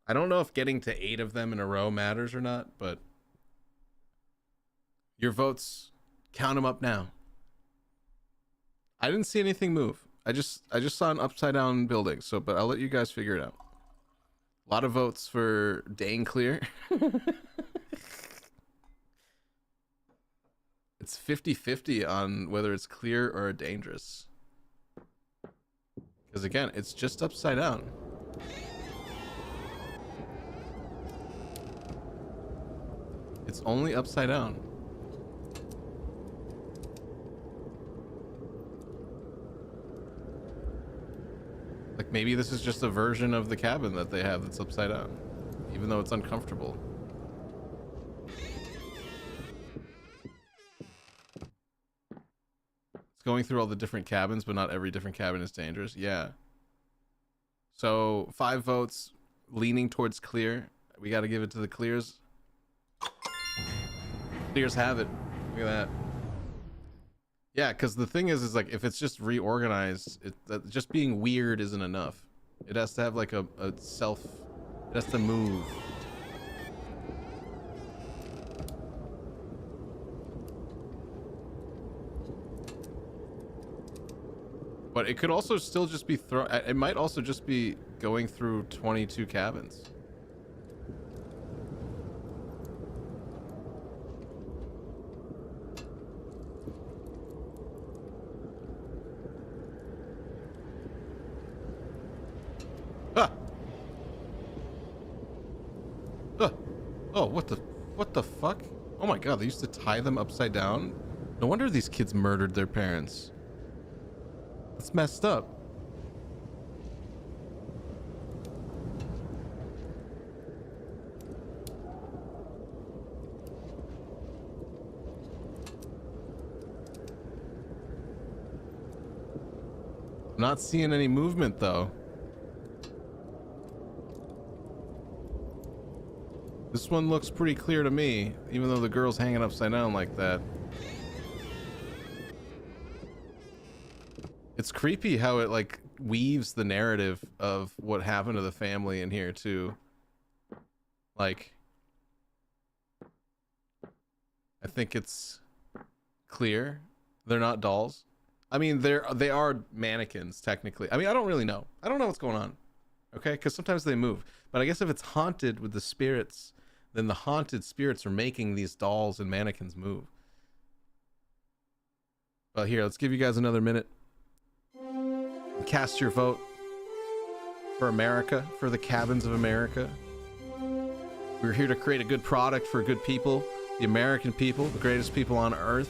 I don't know if getting to 8 of them in a row matters or not, but your votes, count them up now. I didn't see anything move. I just saw an upside down building, so but I'll let you guys figure it out. A lot of votes for Dang Clear. It's 50-50 on whether it's clear or dangerous. Because again, it's just upside down. It's only upside down. Like maybe this is just a version of the cabin that they have that's upside down, even though it's uncomfortable. Going through all the different cabins, but not every different cabin is dangerous. Yeah. So 5 votes leaning towards clear. We got to give it to the clears. Clears have it. Look at that. Yeah, because the thing is like if it's just reorganized, just being weird isn't enough. It has to have like a self. It has to move. But it could also still just be it might also just be going through 22 cabins. Ah! Ah! Oh, what the fuck? Oh my god, they used to tie them upside down? No wonder these kids murdered their parents. It's messed up. I'm not seeing any movement though. This one looks pretty clear to me, even though the girl's hanging upside down like that. It's creepy how it like weaves the narrative of what happened to the family in here too. Like, I think it's clear they're not dolls. I mean, they are mannequins technically. I mean, I don't really know. I don't know what's going on. Okay, because sometimes they move. But I guess if it's haunted with the spirits, then the haunted spirits are making these dolls and mannequins move. But here, let's give you guys another minute. Cast your vote for America, for the cabins of America. We're here to create a good product for good people, the American people, the greatest people on earth.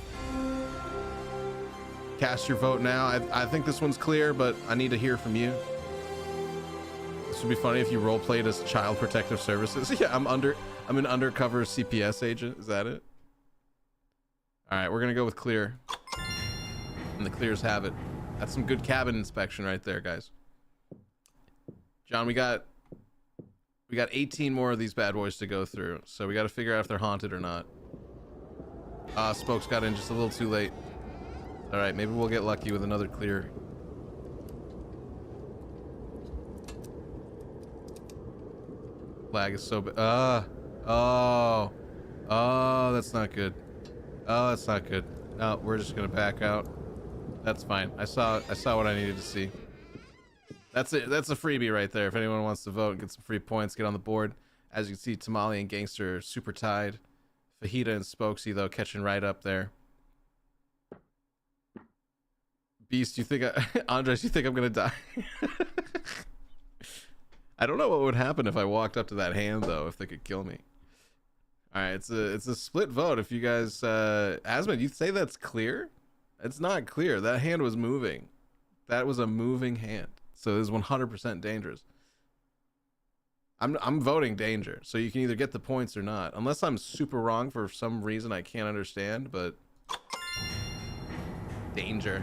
Cast your vote now. I think this one's clear, but I need to hear from you. This would be funny if you role played as Child Protective Services. Yeah, I'm an undercover CPS agent. Is that it? All right, we're gonna go with clear, and the clears have it. That's some good cabin inspection right there, guys. John, we got 18 more of these bad boys to go through, so we got to figure out if they're haunted or not. Spokes got in just a little too late. All right, maybe we'll get lucky with another clear. Lag is so bad. Oh, that's not good. Oh, that's not good. No, we're just gonna back out. That's fine. I saw what I needed to see. That's it. That's a freebie right there. If anyone wants to vote and get some free points, get on the board. As you can see, Tamale and Gangster are super tied. Fajita and Spokesy, though, catching right up there. Beast, you think Andres, you think I'm gonna die? I don't know what would happen if I walked up to that hand, though, if they could kill me. All right, it's a split vote. If you guys, Asmod, you say that's clear? It's not clear. That hand was moving. That was a moving hand. So it is 100% dangerous. I'm voting danger. So you can either get the points or not. Unless I'm super wrong for some reason I can't understand, but danger.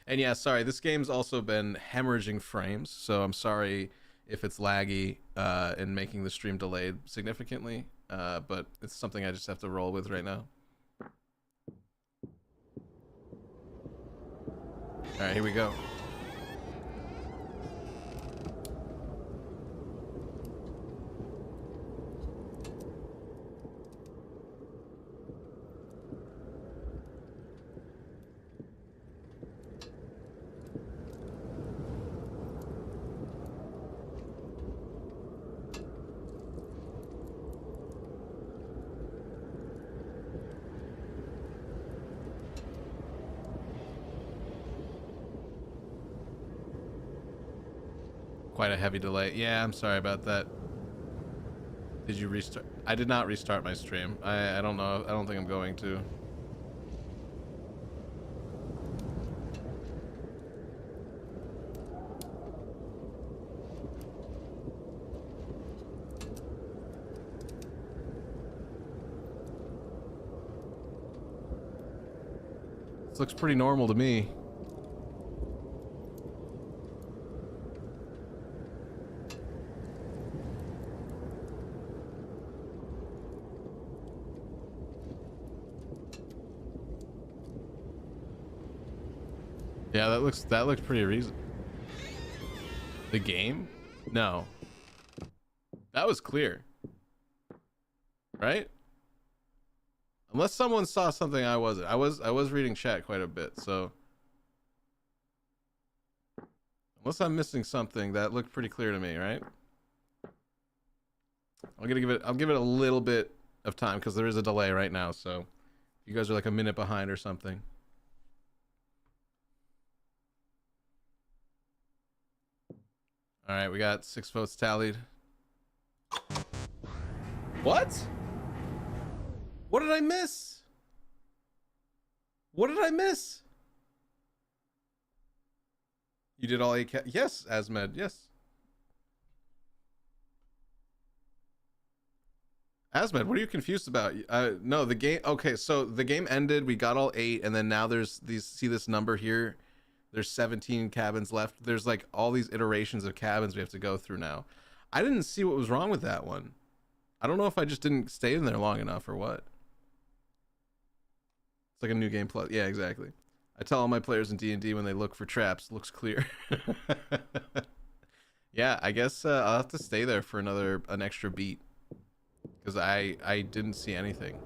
And yeah, sorry, this game's also been hemorrhaging frames, so I'm sorry if it's laggy and making the stream delayed significantly, but it's something I just have to roll with right now. All right, here we go. Quite a heavy delay. Yeah, I'm sorry about that. Did you restart? I did not restart my stream. I don't know. I don't think I'm going to. This looks pretty normal to me. Yeah, that looks pretty reasonable. The game? No. That was clear. Right? Unless someone saw something I wasn't. I was reading chat quite a bit, so unless I'm missing something, that looked pretty clear to me, right? I'll give it a little bit of time because there is a delay right now, so you guys are like a minute behind or something. All right, we got 6 votes tallied. What? What did I miss? What did I miss? You did all 8 yes, Asmed, yes. Asmed, what are you confused about? No, the game, okay, so the game ended, we got all 8, and then now there's these, see this number here? There's 17 cabins left. There's like all these iterations of cabins we have to go through now. I didn't see what was wrong with that one. I don't know if I just didn't stay in there long enough or what. It's like a new game plus. Yeah, exactly. I tell all my players in D&D when they look for traps, looks clear. Yeah, I guess I'll have to stay there for an extra beat. Because I didn't see anything.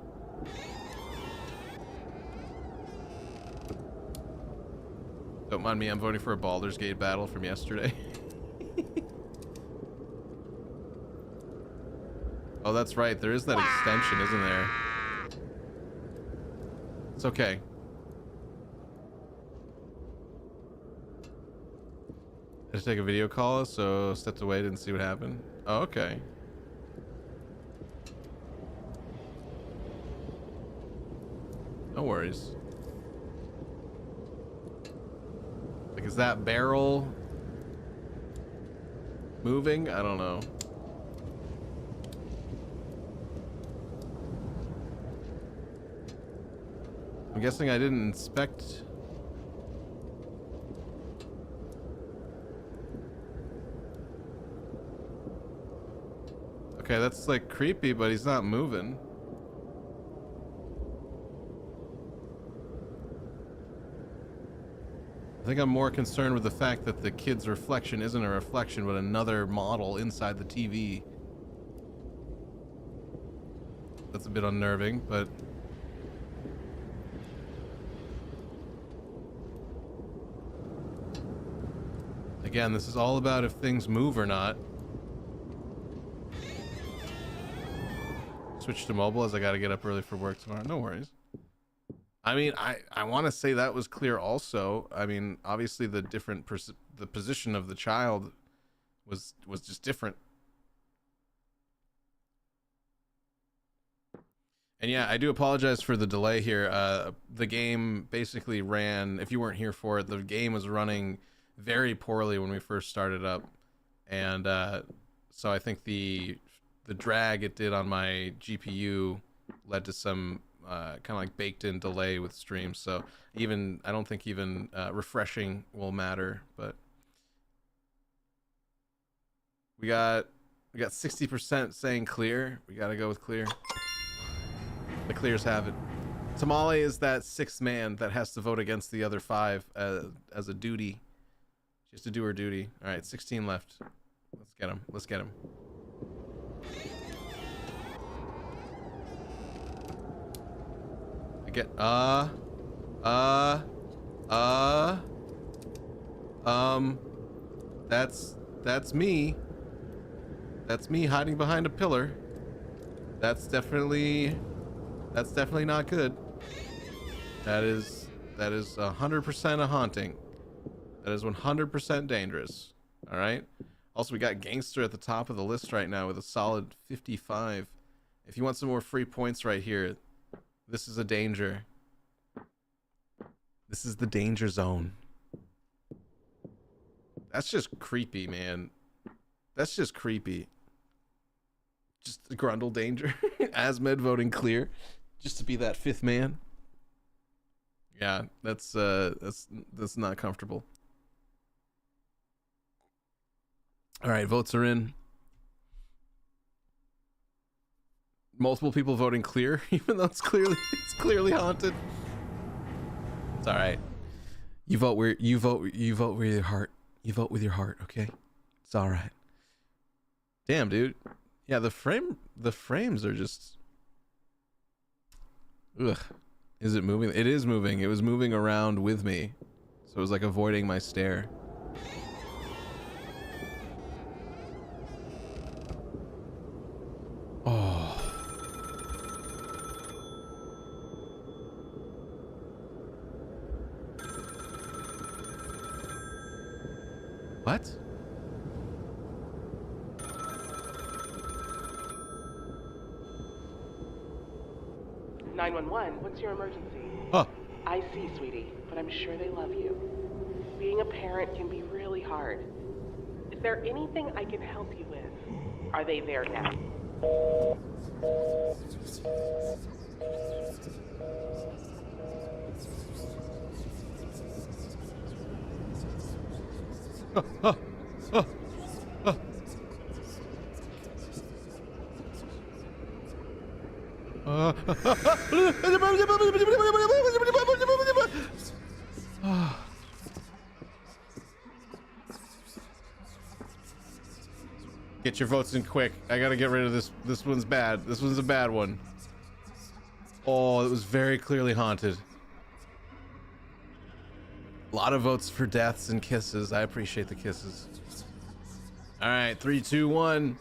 Don't mind me, I'm voting for a Baldur's Gate battle from yesterday. Oh, that's right. There is that extension, isn't there? It's okay. I just take a video call, so stepped away, didn't see what happened. Oh, okay. No worries. Like, is that barrel moving? I don't know. I'm guessing I didn't inspect. Okay, that's like creepy, but he's not moving. I think I'm more concerned with the fact that the kid's reflection isn't a reflection, but another model inside the TV. That's a bit unnerving, but... Again, this is all about if things move or not. Switch to mobile as I gotta get up early for work tomorrow. No worries. I mean, I want to say that was clear also. I mean, obviously the the position of the child was just different. And yeah, I do apologize for the delay here. The game basically ran, if you weren't here for it, the game was running very poorly when we first started up. And so I think the drag it did on my GPU led to some kind of like baked in delay with streams. So even, I don't think even refreshing will matter, but we got 60% saying clear. We got to go with clear. The clears have it. Tamale is that sixth man that has to vote against the other five as a duty. She has to do her duty. All right, 16 left. Let's get him. Let's get him. I get that's me. That's me hiding behind a pillar. That's definitely not good. That is 100% a haunting. That is 100% dangerous. All right. Also, we got Gangster at the top of the list right now with a solid 55. If you want some more free points right here, this is a danger. This is the danger zone. That's just creepy, man. That's just creepy. Just the Grundle danger. Asmed voting clear, just to be that fifth man. Yeah, that's not comfortable. All right, votes are in. Multiple people voting clear, even though it's clearly haunted. It's all right. You vote with your heart. You vote with your heart, okay? It's all right. Damn, dude. Yeah, the frames are just. Ugh. Is it moving? It is moving. It was moving around with me, so it was like avoiding my stare. Oh. What? What's your emergency? Oh. I see, sweetie, but I'm sure they love you. Being a parent can be really hard. Is there anything I can help you with? Are they there now? Get your votes in quick. I gotta get rid of this. This one's bad. This one's a bad one. Oh, it was very clearly haunted. A lot of votes for deaths and kisses. I appreciate the kisses. All right, 3, 2, 1.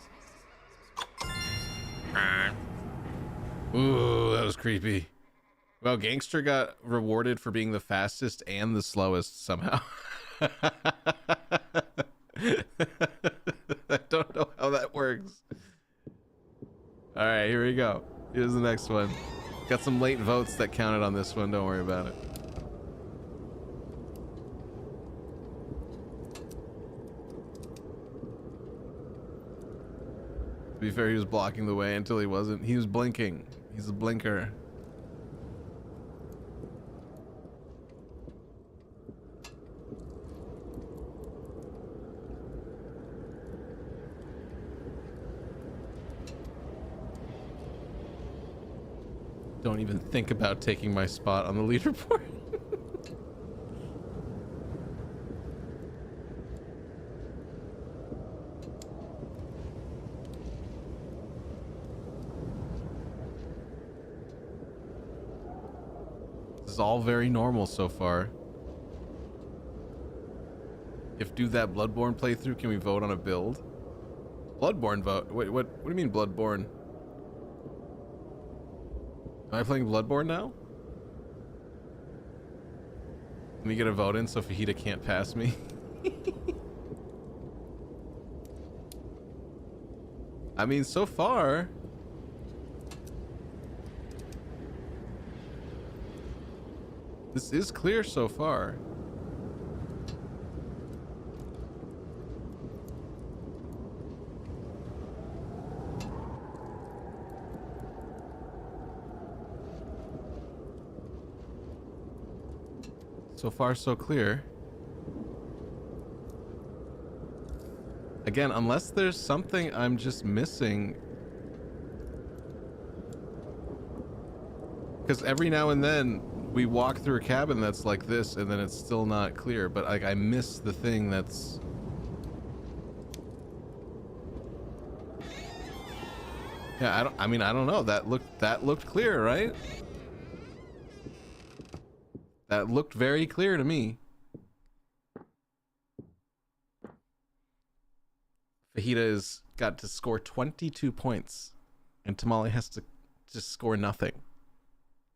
Ooh, that was creepy. Well, Gangster got rewarded for being the fastest and the slowest somehow. I don't know how that works. All right, here we go. Here's the next one. Got some late votes that counted on this one. Don't worry about it. To be fair, he was blocking the way until he wasn't. He was blinking. He's a blinker. Don't even think about taking my spot on the leaderboard. This is all very normal so far. If do that Bloodborne playthrough, can we vote on a build? Bloodborne vote? Wait, what do you mean Bloodborne? Am I playing Bloodborne now? Let me get a vote in so Fajita can't pass me. I mean, so far... this is clear so far. So far, so clear. Again, unless there's something I'm just missing. Because every now and then we walk through a cabin that's like this and then it's still not clear, but like I miss the thing that's... Yeah, I don't know. That looked clear, right? That looked very clear to me. Fajita has got to score 22 points, and Tamale has to just score nothing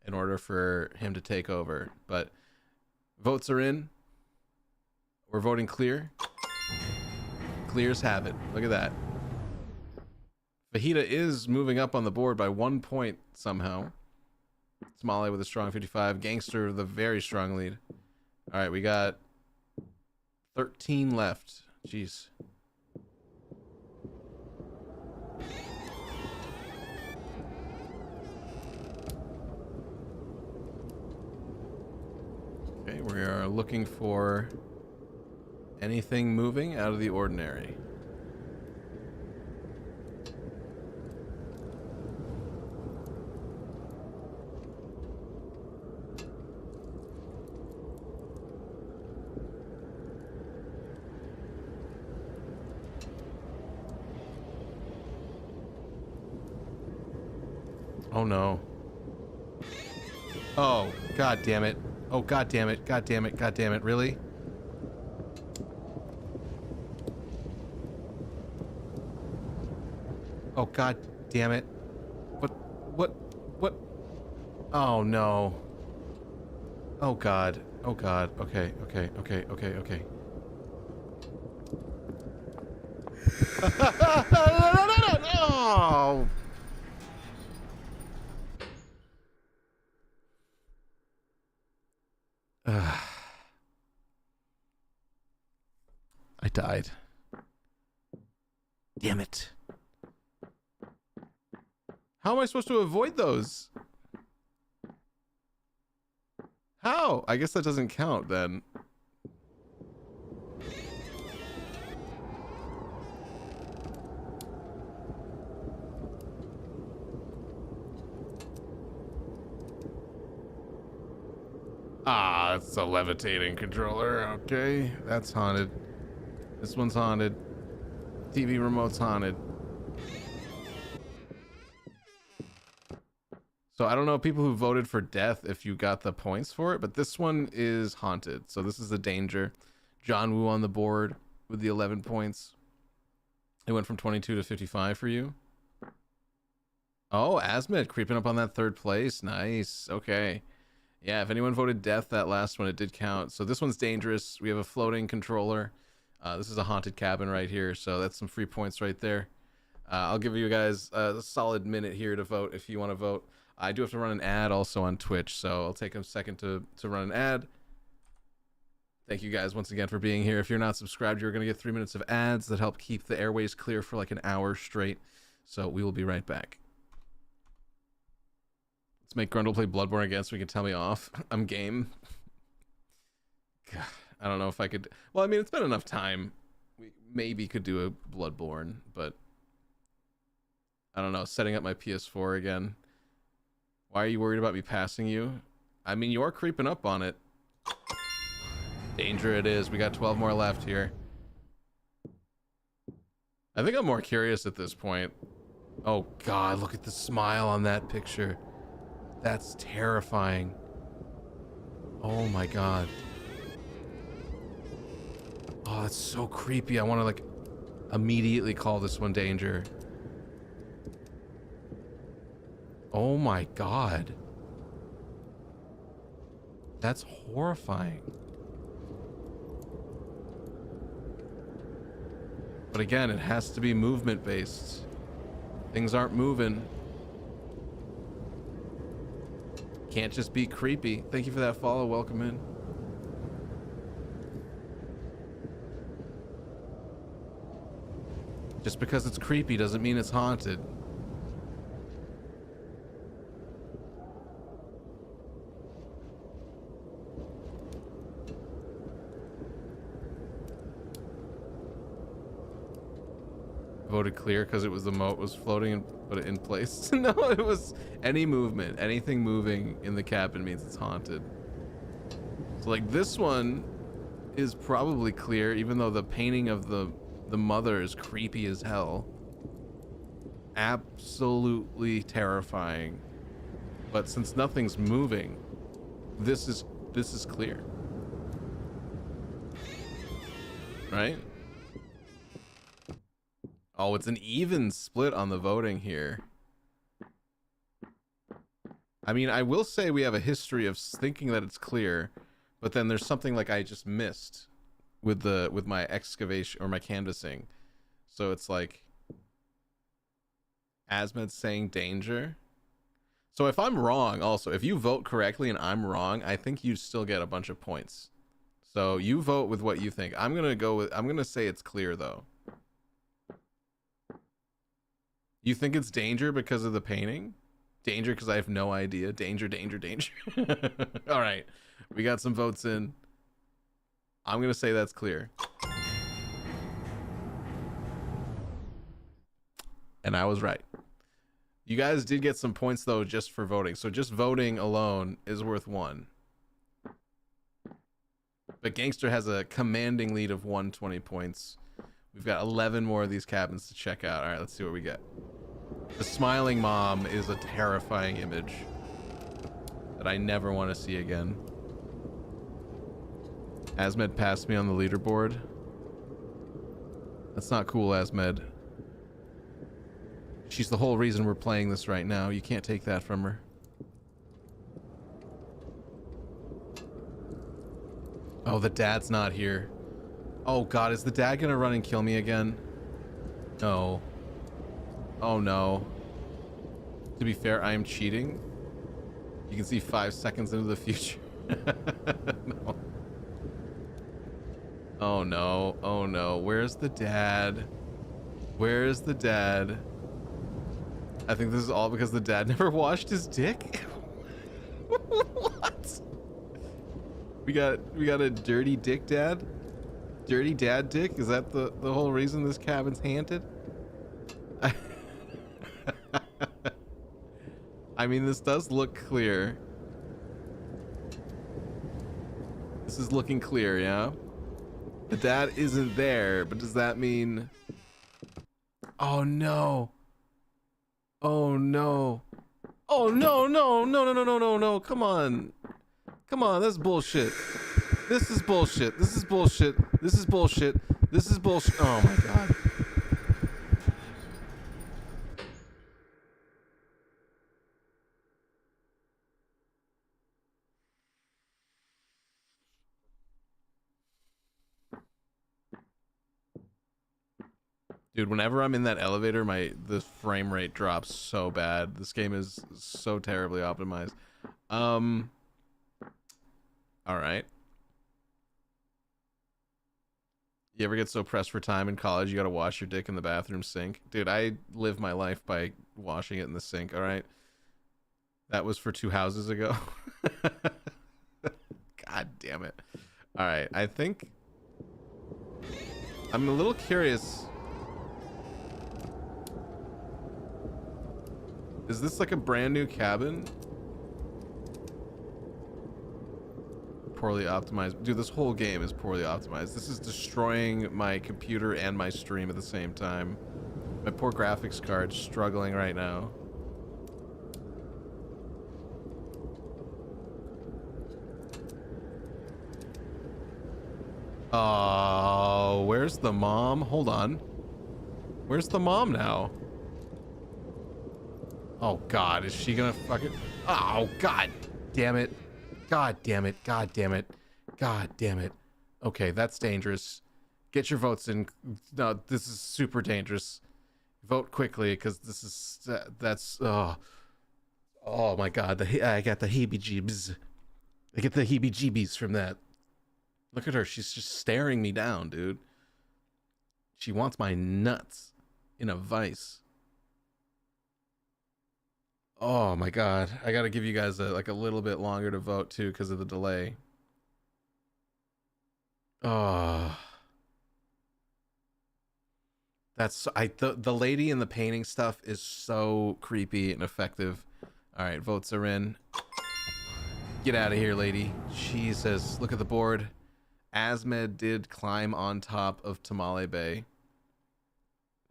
in order for him to take over. But votes are in. We're voting clear. Clears have it. Look at that. Fajita is moving up on the board by 1 point somehow. Tamale with a strong 55. Gangster with a very strong lead. All right, we got 13 left. Jeez. Okay, we are looking for anything moving out of the ordinary. Oh no. Oh, god damn it. Oh, god damn it. God damn it. God damn it. Really? Oh, god damn it. What? Oh no. Oh god. Oh god. Okay. No. I died. Damn it. How am I supposed to avoid those? How? I guess that doesn't count then. Ah, it's a levitating controller. Okay, that's haunted. This one's haunted. TV remote's haunted. So I don't know people who voted for death if you got the points for it, but this one is haunted. So this is the danger. John Woo on the board with the 11 points. It went from 22 to 55 for you. Oh, Asmed creeping up on that third place. Nice. Okay. Yeah, if anyone voted death that last one, it did count. So this one's dangerous. We have a floating controller. This is a haunted cabin right here, so that's some free points right there. I'll give you guys a solid minute here to vote if you want to vote. I do have to run an ad also on Twitch, so I'll take a second to run an ad. Thank you guys once again for being here. If you're not subscribed, you're going to get 3 minutes of ads that help keep the airways clear for like an hour straight. So we will be right back. Let's make Grundle play Bloodborne again so he can tell me off. I'm game. God, I don't know if I could. Well, I mean, it's been enough time. We maybe could do a Bloodborne, but I don't know. Setting up my PS4 again. Why are you worried about me passing you? I mean, you are creeping up on it. Danger it is. We got 12 more left here. I think I'm more curious at this point. Oh God, look at the smile on that picture. That's terrifying. Oh my God. Oh, that's so creepy. I want to like immediately call this one danger. Oh my God. That's horrifying. But again, it has to be movement based. Things aren't moving. Can't just be creepy. Thank you for that follow. Welcome in. Just because it's creepy doesn't mean it's haunted. Voted clear because it was the moat was floating and put it in place. No, it was any movement. Anything moving in the cabin means it's haunted. So like this one is probably clear, even though the painting of the mother is creepy as hell. Absolutely terrifying. But since nothing's moving, this is clear. Right? Oh, it's an even split on the voting here. I mean, I will say we have a history of thinking that it's clear, but then there's something like I just missed with my excavation or my canvassing. So it's like Asmed's saying danger. So if I'm wrong, also, if you vote correctly and I'm wrong, I think you still get a bunch of points. So you vote with what you think. I'm gonna say it's clear though. You think it's danger because of the painting? Danger because I have no idea. Danger, danger, danger. All right. We got some votes in. I'm going to say that's clear. And I was right. You guys did get some points, though, just for voting. So just voting alone is worth 1. But Gangster has a commanding lead of 120 points. We've got 11 more of these cabins to check out. All right, let's see what we get. The smiling mom is a terrifying image that I never want to see again. Asmed passed me on the leaderboard. That's not cool, Asmed. She's the whole reason we're playing this right now. You can't take that from her. Oh, the dad's not here. Oh God, is the dad gonna run and kill me again? No. Oh no. To be fair, I am cheating. You can see 5 seconds into the future. No. Oh no. Oh no. Where's the dad? Where's the dad? I think this is all because the dad never washed his dick. What? We got a dirty dick dad? Dirty dad dick? Is that the whole reason this cabin's haunted? I mean, this does look clear. This is looking clear, yeah? The dad isn't there, but does that mean... Oh no. Oh no. Oh no, no, no, no, no, no, no, no. Come on. Come on, that's bullshit. This is bullshit. This is bullshit. This is bullshit. This is bullshit. Oh my God. Dude, whenever I'm in that elevator, the frame rate drops so bad. This game is so terribly optimized. All right. You ever get so pressed for time in college you gotta wash your dick in the bathroom sink? Dude, I live my life by washing it in the sink, all right? That was for 2 houses ago. God damn it. All right, I think I'm a little curious. Is this like a brand new cabin? Poorly optimized. Dude, this whole game is poorly optimized. This is destroying my computer and my stream at the same time. My poor graphics card's struggling right now. Oh, where's the mom? Hold on. Where's the mom now? Oh God, is she gonna fucking... Oh God damn it. God damn it. God damn it. God damn it. Okay, that's dangerous. Get your votes in. No, this is super dangerous. Vote quickly, because this is... that's... Oh my God, I got the heebie-jeebs. I get the heebie-jeebies from that. Look at her. She's just staring me down, dude. She wants my nuts in a vice. Oh my God. I got to give you guys a little bit longer to vote too because of the delay. Oh. That's the lady in the painting stuff is so creepy and effective. All right, votes are in. Get out of here, lady. Jesus, look at the board. Asmed did climb on top of Tamale Bay.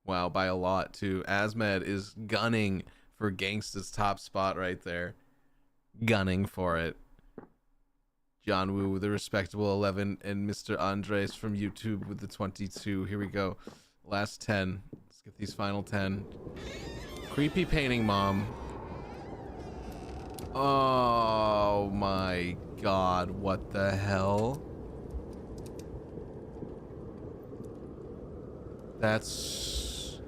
Wow, by a lot too. Asmed is gunning for Gangsta's top spot right there. Gunning for it. John Woo with a respectable 11 and Mr. Andres from YouTube with the 22. Here we go. Last 10. Let's get these final 10. Creepy painting mom. Oh my God, what the hell? That's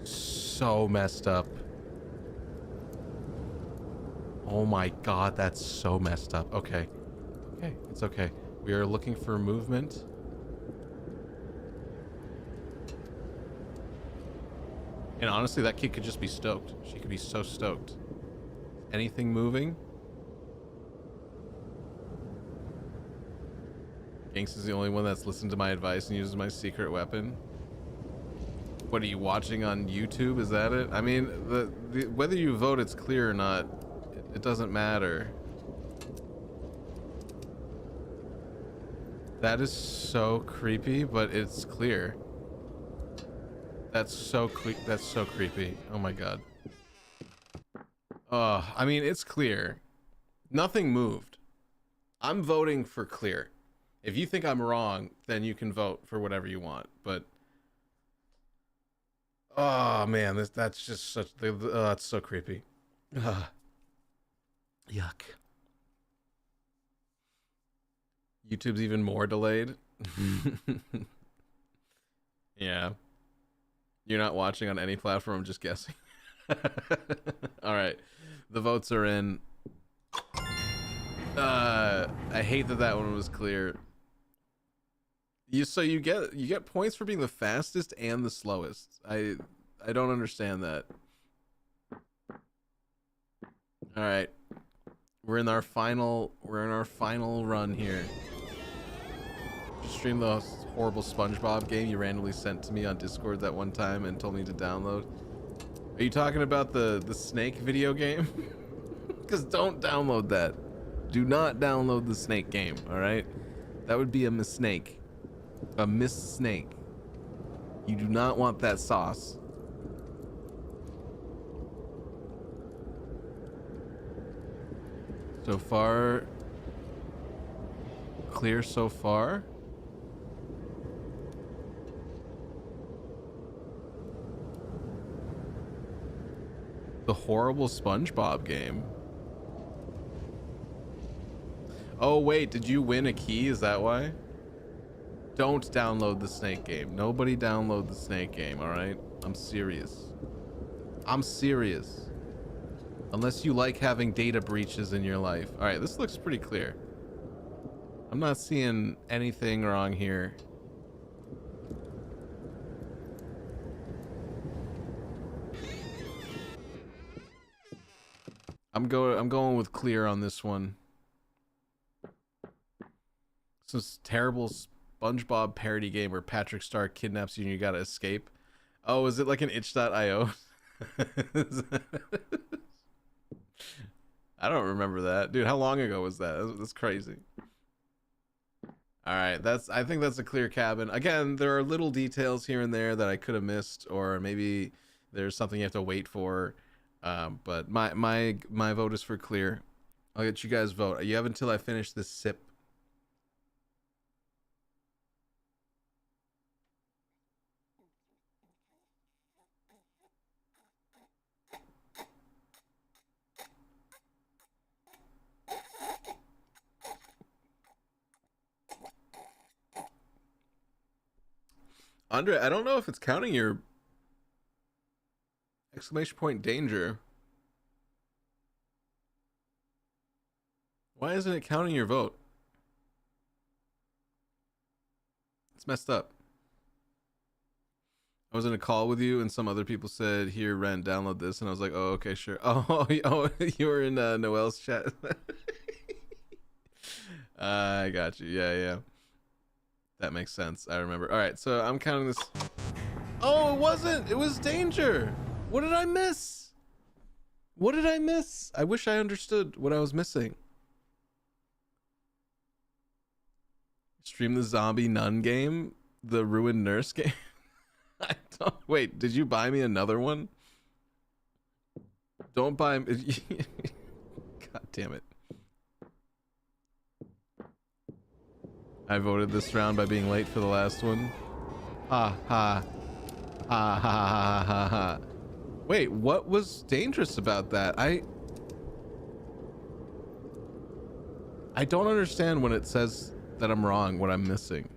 so messed up. Oh my God, that's so messed up. Okay. Okay, it's okay. We are looking for movement. And honestly, that kid could just be stoked. She could be so stoked. Anything moving? Gangsta's the only one that's listened to my advice and uses my secret weapon. What are you watching on YouTube? Is that it? I mean, whether you vote it's clear or not, it doesn't matter. That is so creepy, but it's clear. That's so creepy. Oh my God. I mean, it's clear. Nothing moved. I'm voting for clear. If you think I'm wrong, then you can vote for whatever you want. But oh man, that's just such. That's so creepy. Yuck. YouTube's even more delayed. Yeah. You're not watching on any platform, I'm just guessing. All right. The votes are in. I hate that one was clear. So you get points for being the fastest and the slowest. I don't understand that. All right. We're in our final run here. Just stream the horrible SpongeBob game you randomly sent to me on Discord that one time and told me to download. Are you talking about the snake video game? Because don't download that. Do not download the snake game, all right? That would be a mistake. A snake. You do not want that sauce. So far, clear so far. The horrible SpongeBob game. Oh wait, did you win a key? Is that why? Don't download the Snake game. Nobody download the Snake game, all right? I'm serious. I'm serious. Unless you like having data breaches in your life. All right, this looks pretty clear. I'm not seeing anything wrong here. I'm going with clear on this one. This terrible SpongeBob parody game where Patrick Star kidnaps you and you gotta escape. Oh, is it like an itch.io? I don't remember that. Dude, how long ago was that? That's crazy. All right, I think that's a clear cabin. Again, there are little details here and there that I could have missed, or maybe there's something you have to wait for. But my vote is for clear. I'll get you guys vote. You have until I finish this sip. Andre, I don't know if it's counting your exclamation point danger. Why isn't it counting your vote? It's messed up. I was in a call with you and some other people said, here, Ren, download this. And I was like, oh, okay, sure. Oh, you were in Noel's chat. I got you. Yeah. That makes sense. I remember. All right, so I'm counting this. Oh, it wasn't. It was danger. What did I miss? What did I miss? I wish I understood what I was missing. Stream the zombie nun game, the ruined nurse game. I don't. Wait, did you buy me another one? Don't buy me. God damn it. I voted this round by being late for the last one. Ha ha. Ha ha ha ha ha. Wait, what was dangerous about that? I don't understand when it says that I'm wrong, what I'm missing.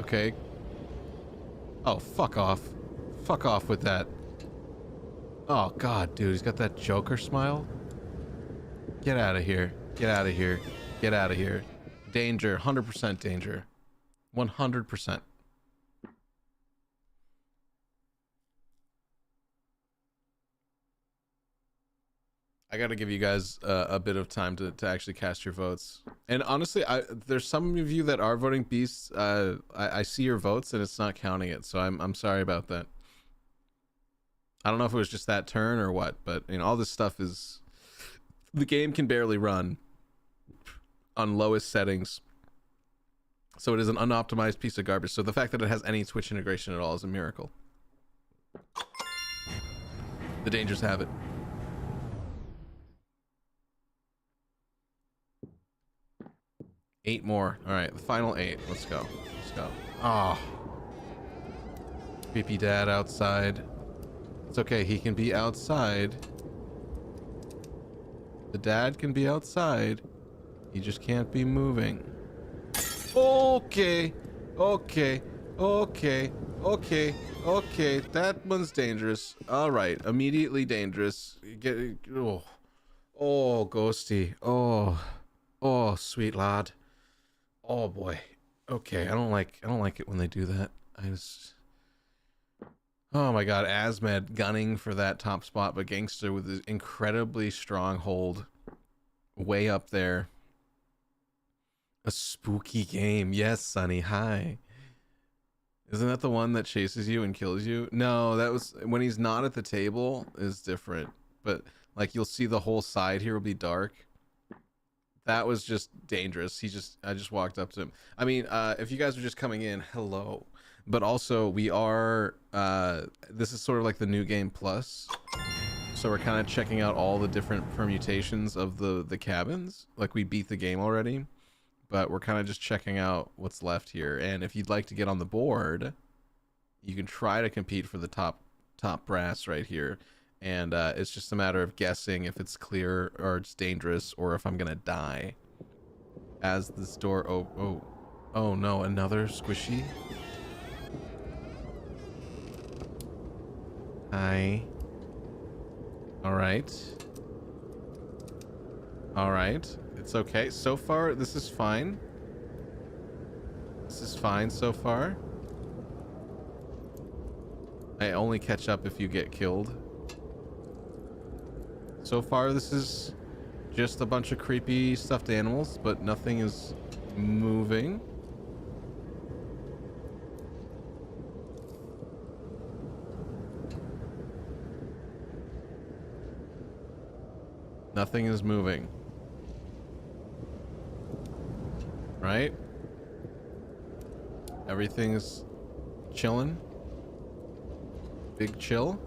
Okay. Oh, fuck off. Fuck off with that. Oh, God, dude. He's got that Joker smile. Get out of here. Get out of here. Get out of here. Danger. 100% danger. 100%. I got to give you guys a bit of time to actually cast your votes. And honestly, there's some of you that are voting beasts. I see your votes and it's not counting it. So I'm sorry about that. I don't know if it was just that turn or what, but you know, all this stuff is, the game can barely run on lowest settings. So it is an unoptimized piece of garbage. So the fact that it has any Twitch integration at all is a miracle. The dangers have it. Eight more. All right, the final 8. Let's go. Let's go. Oh. Creepy dad outside. It's okay. He can be outside. The dad can be outside. He just can't be moving. Okay. Okay. Okay. Okay. Okay. That one's dangerous. All right. Immediately dangerous. Oh. Oh, ghosty. Oh. Oh, sweet lad. Oh boy. Okay, I don't like it when they do that. Oh my god, Asmed gunning for that top spot, but Gangster with his incredibly strong hold way up there. A spooky game. Yes, Sonny. Hi. Isn't that the one that chases you and kills you? No, that was when he's not at the table is different. But like you'll see the whole side here will be dark. That was just dangerous. I just walked up to him. I mean, if you guys are just coming in, hello. But also we are, this is sort of like the new game plus. So we're kind of checking out all the different permutations of the cabins. Like we beat the game already, but we're kind of just checking out what's left here. And if you'd like to get on the board, you can try to compete for the top brass right here. And it's just a matter of guessing if it's clear or it's dangerous or if I'm gonna die. As this door, oh no, another squishy. Hi. All right. It's okay so far. This is fine. So far. I only catch up if you get killed. So far, this is just a bunch of creepy stuffed animals, but nothing is moving. Nothing is moving. Right? Everything's chilling. Big chill.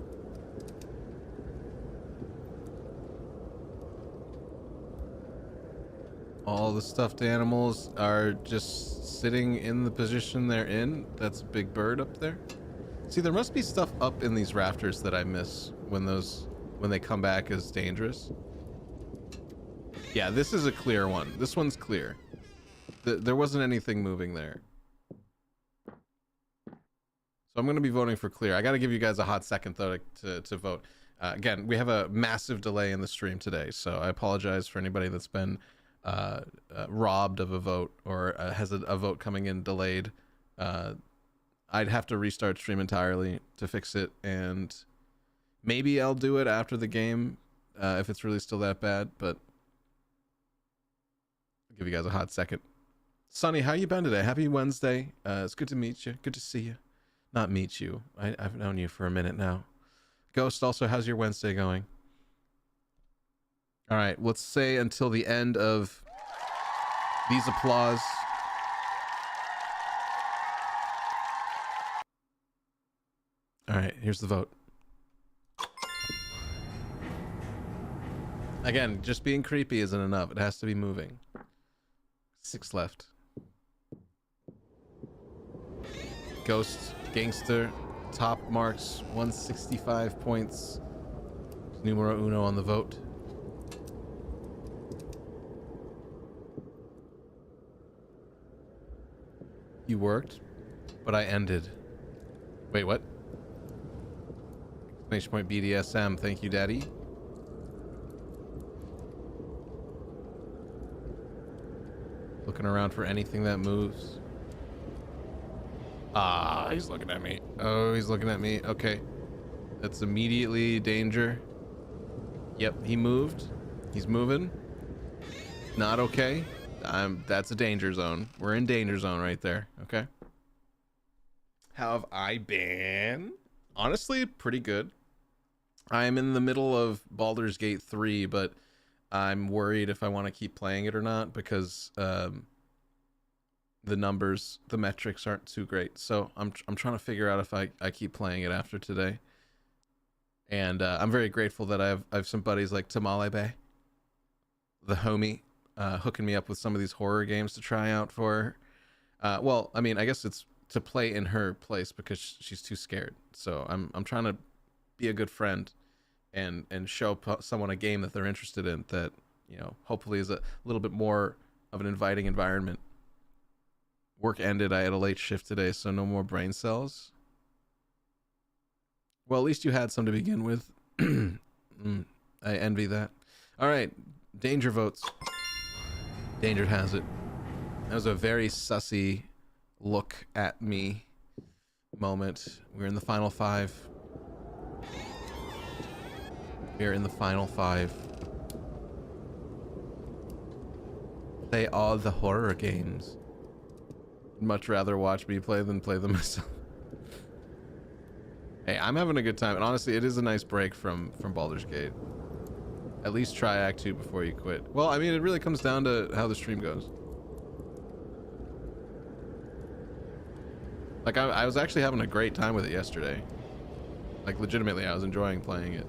All the stuffed animals are just sitting in the position they're in. That's a big bird up there. See, there must be stuff up in these rafters that I miss when they come back as dangerous. Yeah, this is a clear one. This one's clear. There wasn't anything moving there. So I'm going to be voting for clear. I got to give you guys a hot second, though, to vote. Again, we have a massive delay in the stream today, so I apologize for anybody that's been robbed of a vote or has a vote coming in delayed. I'd have to restart stream entirely to fix it, and maybe I'll do it after the game if it's really still that bad, but I'll give you guys a hot second. Sonny, how you been today? Happy Wednesday. It's good to meet you. Good to see you. Not meet you. I've known you for a minute now. Ghost, also, how's your Wednesday going? All right, let's say until the end of these applause. All right, here's the vote. Again, just being creepy isn't enough. It has to be moving. 6 left. Ghost, Gangster, top marks, 165 points. Numero uno on the vote. You worked, but I ended. Wait, what? Exclamation point BDSM. Thank you, Daddy. Looking around for anything that moves. Ah, he's looking at me. Oh, he's looking at me. Okay. That's immediately danger. Yep, he moved. He's moving. Not okay. That's a danger zone. We're in danger zone right there. Okay. How have I been? Honestly, pretty good. I am in the middle of Baldur's Gate 3, but I'm worried if I want to keep playing it or not because the numbers, the metrics aren't too great. So I'm trying to figure out if I keep playing it after today. And I'm very grateful that I have some buddies like Tamale Bay, the homie, hooking me up with some of these horror games to try out for her. Well, I mean, I guess it's to play in her place because she's too scared. So I'm trying to be a good friend and show someone a game that they're interested in that, you know, hopefully is a little bit more of an inviting environment. Work ended. I had a late shift today, so no more brain cells. Well, at least you had some to begin with. I envy that. All right, danger votes. Danger has it. That was a very sussy look at me moment. We're in the final 5. We're in the final 5. Play all the horror games. Much rather watch me play than play them myself. Hey, I'm having a good time, and honestly, it is a nice break from Baldur's Gate. At least try Act 2 before you quit. Well, I mean, it really comes down to how the stream goes. Like, I was actually having a great time with it yesterday. Like, legitimately, I was enjoying playing it.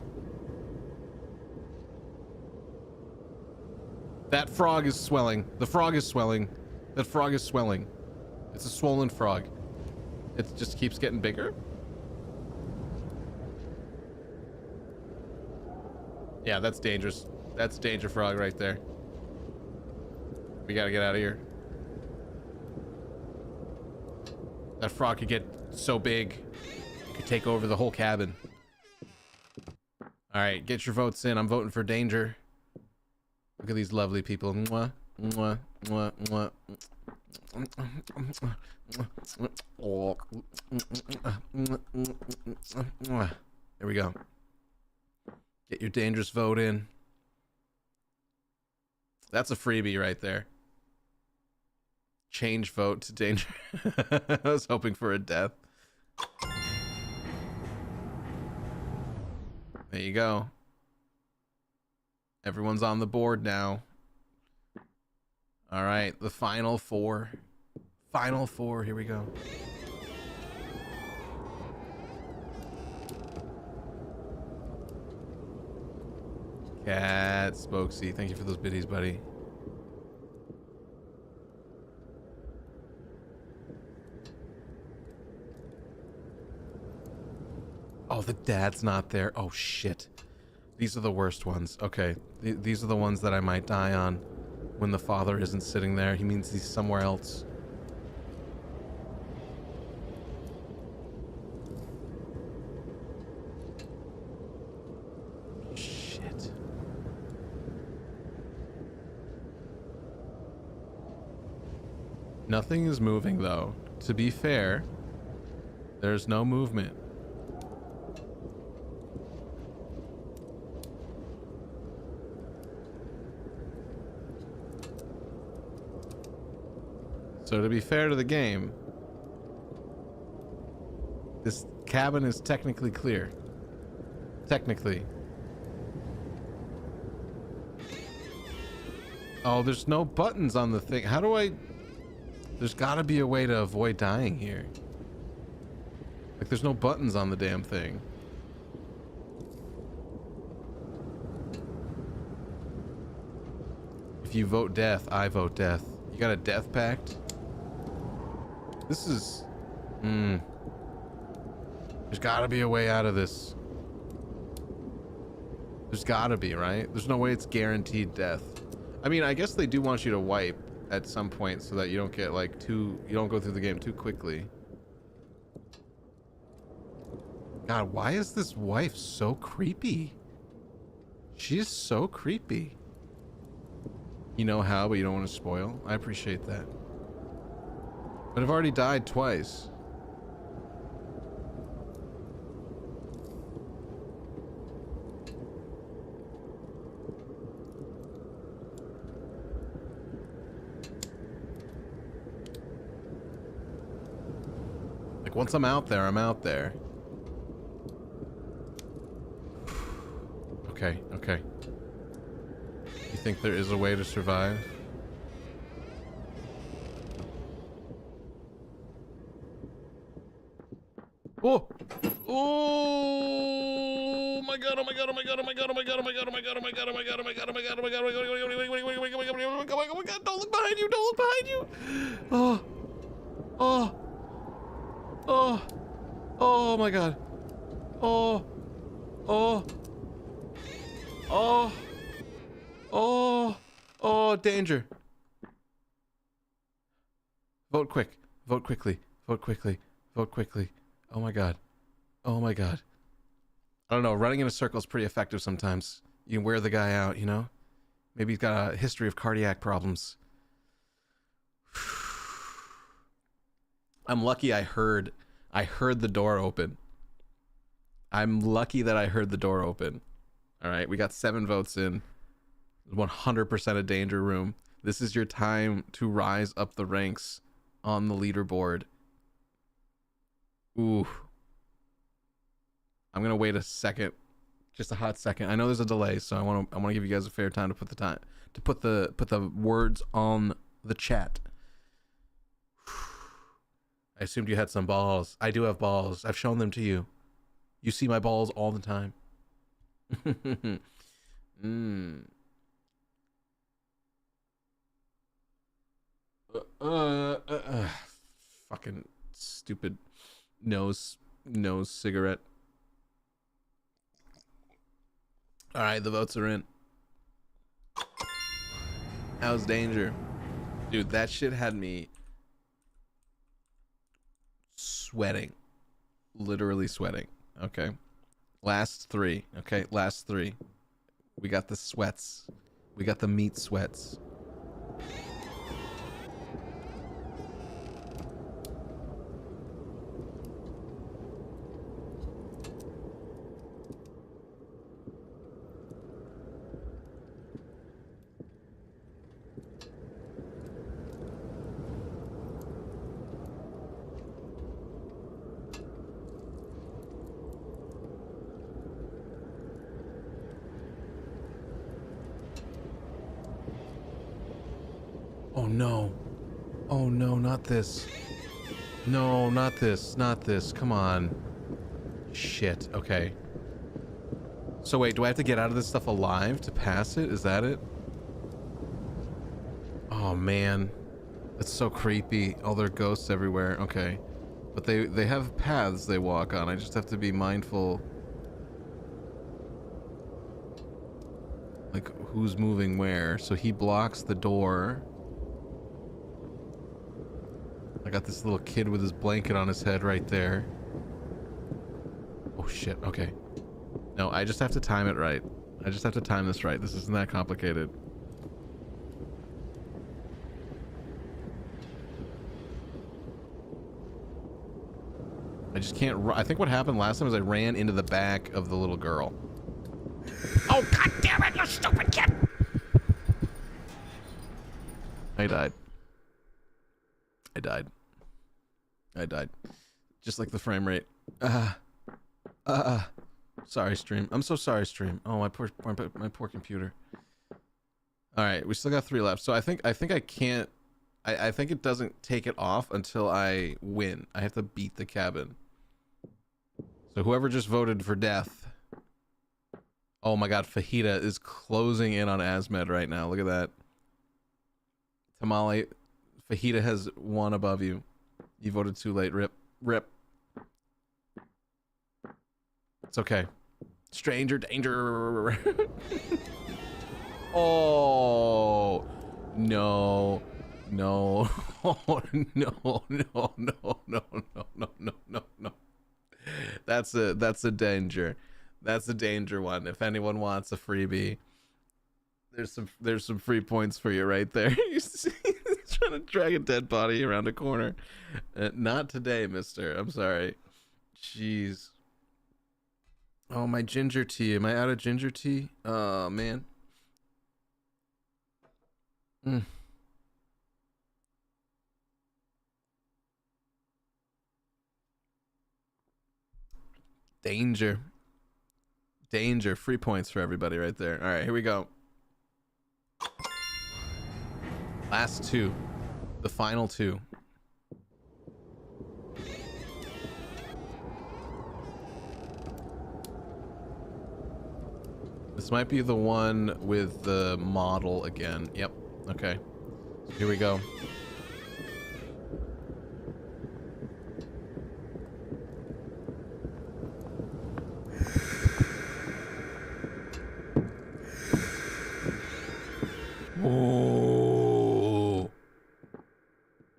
That frog is swelling. The frog is swelling. That frog is swelling. It's a swollen frog. It just keeps getting bigger. Yeah, that's dangerous. That's danger frog right there. We gotta get out of here. That frog could get so big, it could take over the whole cabin. All right, get your votes in. I'm voting for danger. Look at these lovely people. Mwah, mwah, mwah, mwah. There we go. Get your dangerous vote in. That's a freebie right there. Change vote to danger. I was hoping for a death. There you go. Everyone's on the board now. All right, the final four. Final four, here we go. Cat Spokesy, thank you for those biddies, buddy. Oh, the dad's not there. Oh, shit. These are the worst ones. Okay, these are the ones that I might die on when the father isn't sitting there. He means he's somewhere else. Shit. Nothing is moving, though. To be fair, there's no movement. So to be fair to the game, this cabin is technically clear. Technically. Oh, there's no buttons on the thing. How do I... There's gotta be a way to avoid dying here. Like, there's no buttons on the damn thing. If you vote death, I vote death. You got a death pact? This is... There's gotta be a way out of this. There's gotta be, right? There's no way it's guaranteed death. I mean, I guess they do want you to wipe at some point so that you don't get, like, you don't go through the game too quickly. God, why is this wife so creepy? She is so creepy. You know how, but you don't want to spoil? I appreciate that. But I've already died twice. Like, once I'm out there, I'm out there. Okay, okay. You think there is a way to survive? Oh! Oh my god, oh my god, oh my god, oh my god, oh my god, oh my god, oh my god, oh my god, oh my god, oh my god, oh my god, oh my god, oh my god, oh my god, don't look behind you, don't look behind you! Oh! Oh! Oh! Oh my god. Oh! Oh! Oh! Oh! Oh, danger. Vote quick. Vote quickly. Vote quickly. Vote quickly. Oh my god. Oh my god. I don't know. Running in a circle is pretty effective sometimes. You can wear the guy out, you know? Maybe he's got a history of cardiac problems. I'm lucky I heard the door open. I'm lucky that I heard the door open. All right, we got 7 votes in. 100% a danger room. This is your time to rise up the ranks on the leaderboard. Ooh. I'm gonna wait a second, just a hot second. I know there's a delay, so I want to give you guys a fair time to put the words on the chat. I assumed you had some balls. I do have balls. I've shown them to you. You see my balls all the time. fucking stupid nose cigarette. All right, the votes are in. How's Danger? Dude, that shit had me sweating. Literally sweating. Okay. Last three. Okay, last three. We got the sweats. We got the meat sweats. Oh no. Oh no, not this. No, not this. Not this. Come on. Shit. Okay. So wait, do I have to get out of this stuff alive to pass it? Is that it? Oh man. That's so creepy. All their ghosts everywhere. Okay. But they have paths they walk on. I just have to be mindful. Like who's moving where. So he blocks the door. I got this little kid with his blanket on his head right there. Oh shit, okay. No, I just have to time it right. I just have to time this right. This isn't that complicated. I just can't I think what happened last time is I ran into the back of the little girl. Oh god damn it, you stupid kid! I died. I died. Just like the frame rate. Sorry, stream. I'm so sorry, stream. Oh, my poor computer. All right, we still got 3 left. So I think I can't. I think it doesn't take it off until I win. I have to beat the cabin. So whoever just voted for death. Oh my God, Fajita is closing in on Asmed right now. Look at that. Tamale, Fajita has one above you. You voted too late. Rip. It's okay. Stranger danger. Oh no. No. Oh, no. That's a danger. That's a danger one. If anyone wants a freebie, there's some free points for you right there. He's trying to drag a dead body around a corner. Not today, mister. I'm sorry. Jeez. Oh, my ginger tea. Am I out of ginger tea? Oh, man. Danger. Free points for everybody right there. All right, here we go. Last 2. The final 2. This might be the one with the model again. Yep. Okay. So here we go.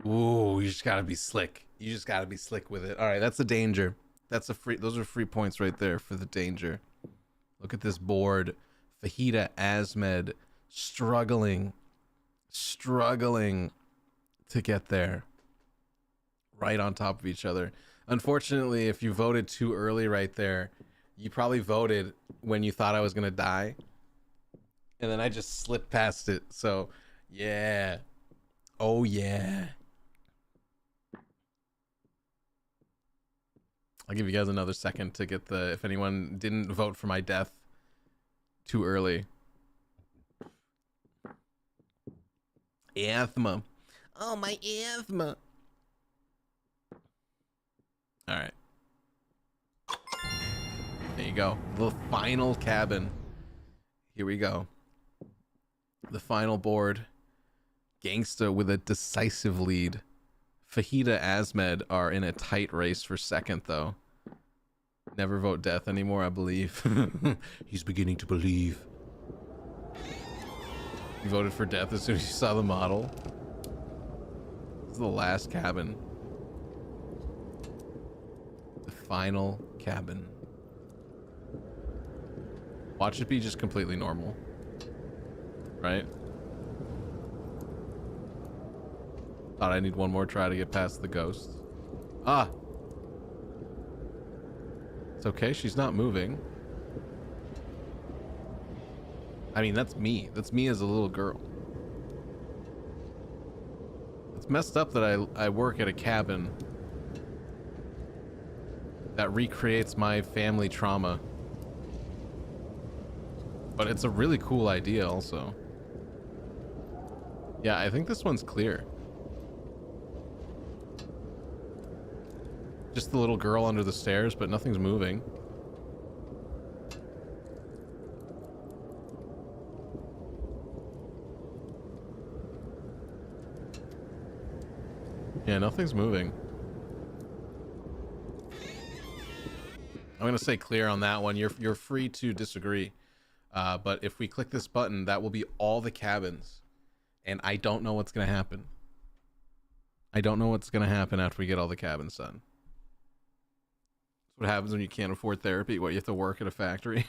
Ooh, you just gotta be slick. You just gotta be slick with it. All right, that's a danger. That's a free. Those are free points right there for the danger. Look at this board. Fajita, Asmed, struggling to get there. Right on top of each other. Unfortunately, if you voted too early right there, you probably voted when you thought I was gonna die. And then I just slipped past it. So, yeah. Oh, yeah. I'll give you guys another second to get the, if anyone didn't vote for my death too early. Asthma. Oh, my asthma. All right. There you go. The final cabin. Here we go. The final board. Gangsta with a decisive lead. Fajita Asmed are in a tight race for second, though. Never vote death anymore, I believe. He's beginning to believe. You voted for death as soon as you saw the model. This is the last cabin. The final cabin. Watch it be just completely normal. Right? Thought I need one more try to get past the ghost. Ah! It's okay, she's not moving. I mean, that's me. That's me as a little girl. It's messed up that I work at a cabin that recreates my family trauma. But it's a really cool idea also. Yeah, I think this one's clear. Just the little girl under the stairs, but nothing's moving. Yeah, nothing's moving. I'm gonna say clear on that one. You're free to disagree. But if we click this button, that will be all the cabins. And I don't know what's gonna happen. I don't know what's gonna happen after we get all the cabins done. That's what happens when you can't afford therapy. What, you have to work at a factory?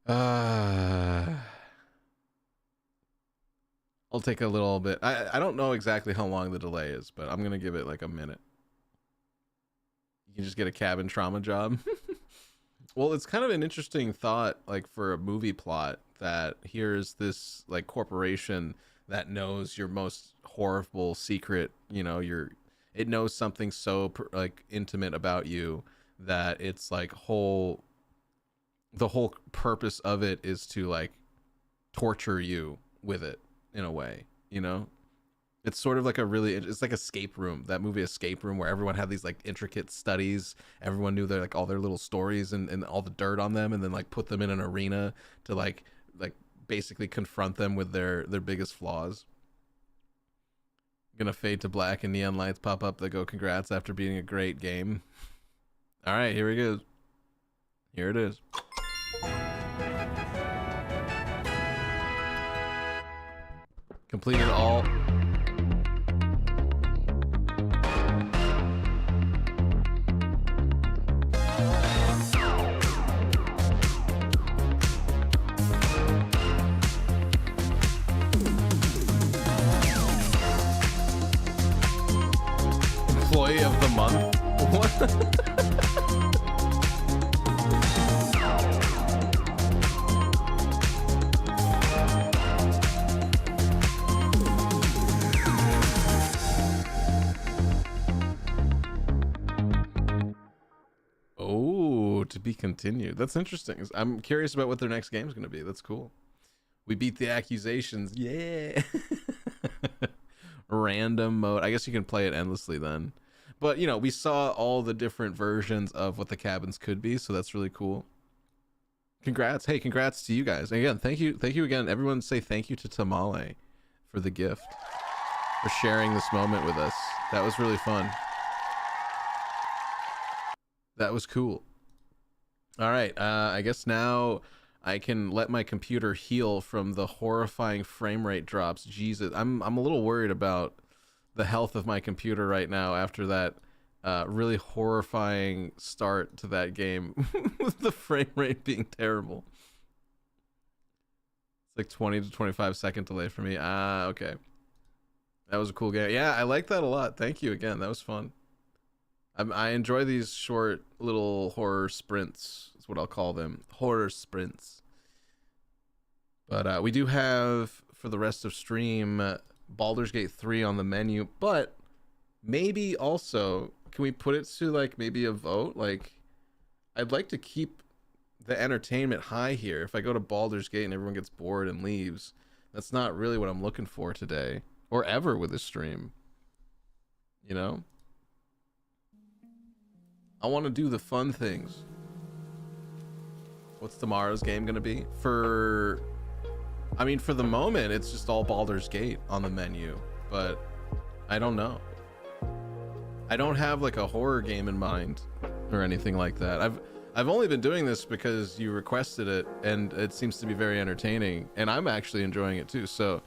I'll take a little bit. I don't know exactly how long the delay is, but I'm gonna give it like a minute. You can just get a cabin trauma job. Well, it's kind of an interesting thought, like for a movie plot, that here's this like corporation that knows your most horrible secret. You know, it knows something so like intimate about you that it's like the whole purpose of it is to like torture you with it in a way, you know. It's sort of like it's like Escape Room, that movie Escape Room, where everyone had these like intricate studies. Everyone knew their like all their little stories and all the dirt on them, and then like put them in an arena to like basically confront them with their biggest flaws. Gonna fade to black and neon lights pop up that go congrats after beating a great game. All right, here we go. Here it is. Completed all. Employee of the month? What? Oh, to be continued. That's interesting. I'm curious about what their next game is going to be. That's cool. We beat the accusations. Yeah. Random mode. I guess you can play it endlessly then. But, you know, we saw all the different versions of what the cabins could be, so that's really cool. Congrats. Hey, congrats to you guys. And again, thank you again. Everyone say thank you to Tamale for the gift, for sharing this moment with us. That was really fun. That was cool. All right, I guess now I can let my computer heal from the horrifying frame rate drops. Jesus, I'm a little worried about the health of my computer right now after that really horrifying start to that game with the frame rate being terrible. It's like 20 to 25 second delay for me. Okay. That was a cool game. Yeah, I like that a lot. Thank you again. That was fun. I enjoy these short little horror sprints. That's what I'll call them. Horror sprints. But we do have, for the rest of stream, Baldur's Gate 3 on the menu. But maybe also, can we put it to like maybe a vote? Like, I'd like to keep the entertainment high here. If I go to Baldur's Gate and everyone gets bored and leaves, that's not really what I'm looking for today. Or ever with this stream. You know? I want to do the fun things. What's tomorrow's game gonna be? For I mean, for the moment, it's just all Baldur's Gate on the menu, but I don't know. I don't have like a horror game in mind or anything like that. I've only been doing this because you requested it, and it seems to be very entertaining, and I'm actually enjoying it too. So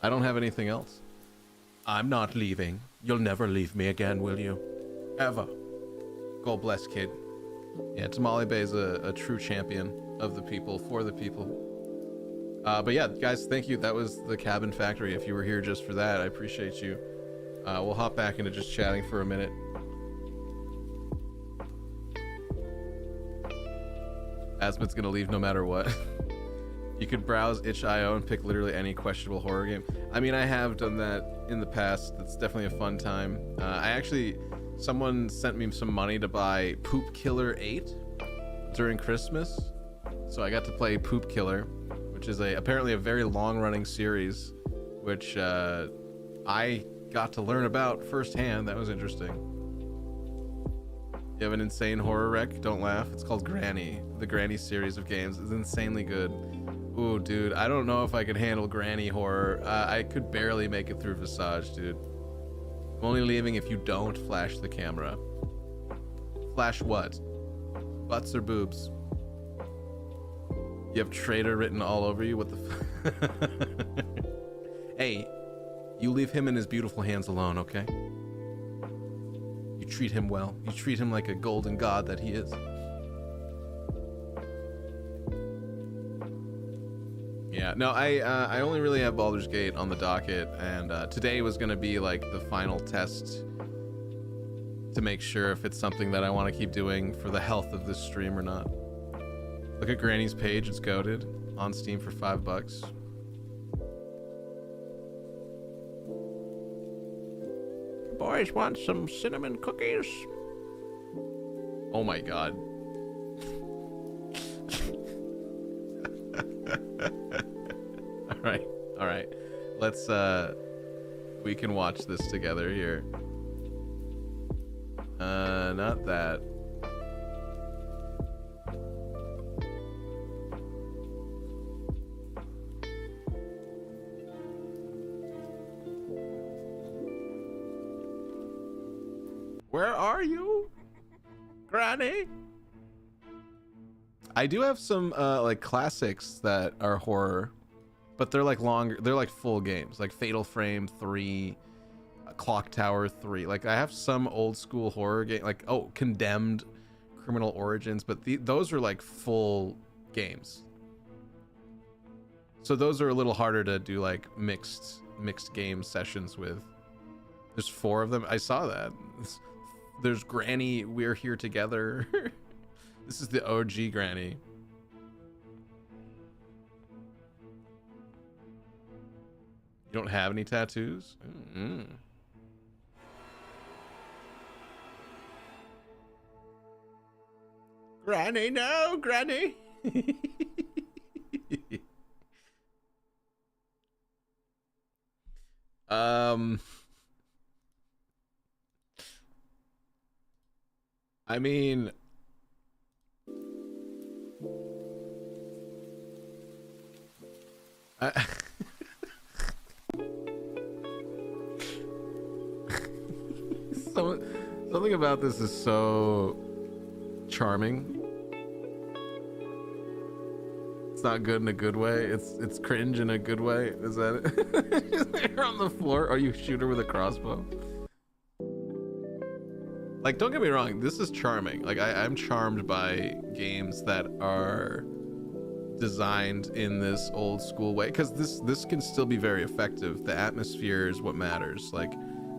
I don't have anything else. I'm not leaving. You'll never leave me again, will you? Ever. God bless, kid. Yeah, Tamale Bay is a true champion of the people, for the people. But yeah, guys, thank you. That was the Cabin Factory. If you were here just for that, I appreciate you. We'll hop back into just chatting for a minute. Asmod's gonna leave no matter what. You could browse itch.io and pick literally any questionable horror game. I mean, I have done that in the past. That's definitely a fun time. Someone sent me some money to buy Poop Killer 8 during Christmas. So I got to play Poop Killer, which is apparently a very long-running series, which I got to learn about firsthand. That was interesting. You have an insane horror wreck? Don't laugh. It's called Granny. The Granny series of games is insanely good. Ooh, dude, I don't know if I could handle Granny horror. I could barely make it through Visage, dude. I'm only leaving if you don't flash the camera. Flash what? Butts or boobs? You have traitor written all over you? What the Hey, you leave him in his beautiful hands alone, okay? You treat him well. You treat him like a golden god that he is. Yeah, no, I only really have Baldur's Gate on the docket, and today was gonna be like the final test to make sure if it's something that I want to keep doing for the health of this stream or not. Look at Granny's page, it's goated on Steam for $5. Boys want some cinnamon cookies? Oh my god. All right. Let's we can watch this together here. Not that. Where are you, Granny? I do have some like classics that are horror, but they're like longer. They're like full games, like Fatal Frame 3, Clock Tower 3. Like I have some old school horror game, like Condemned, Criminal Origins, but those are like full games. So those are a little harder to do like mixed game sessions with. There's 4 of them. I saw that. There's Granny, We're Here Together. This is the OG Granny. You don't have any tattoos? Mm-hmm. Granny, no, Granny. I mean, something about this is so charming. It's not good in a good way. It's cringe in a good way. Is that it? You're on the floor. Are you shoot her with a crossbow? Like, don't get me wrong, this is charming. Like, I'm charmed by games that are designed in this old school way, because this can still be very effective. The atmosphere is what matters. Like,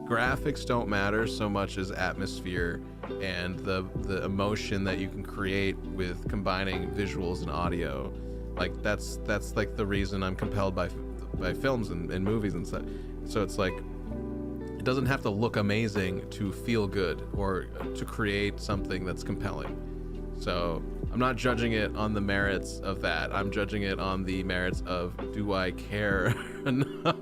graphics don't matter so much as atmosphere and the emotion that you can create with combining visuals and audio. Like, that's like the reason I'm compelled by films and movies and stuff. So it's like, it doesn't have to look amazing to feel good or to create something that's compelling. So I'm not judging it on the merits of that. I'm judging it on the merits of, do I care enough?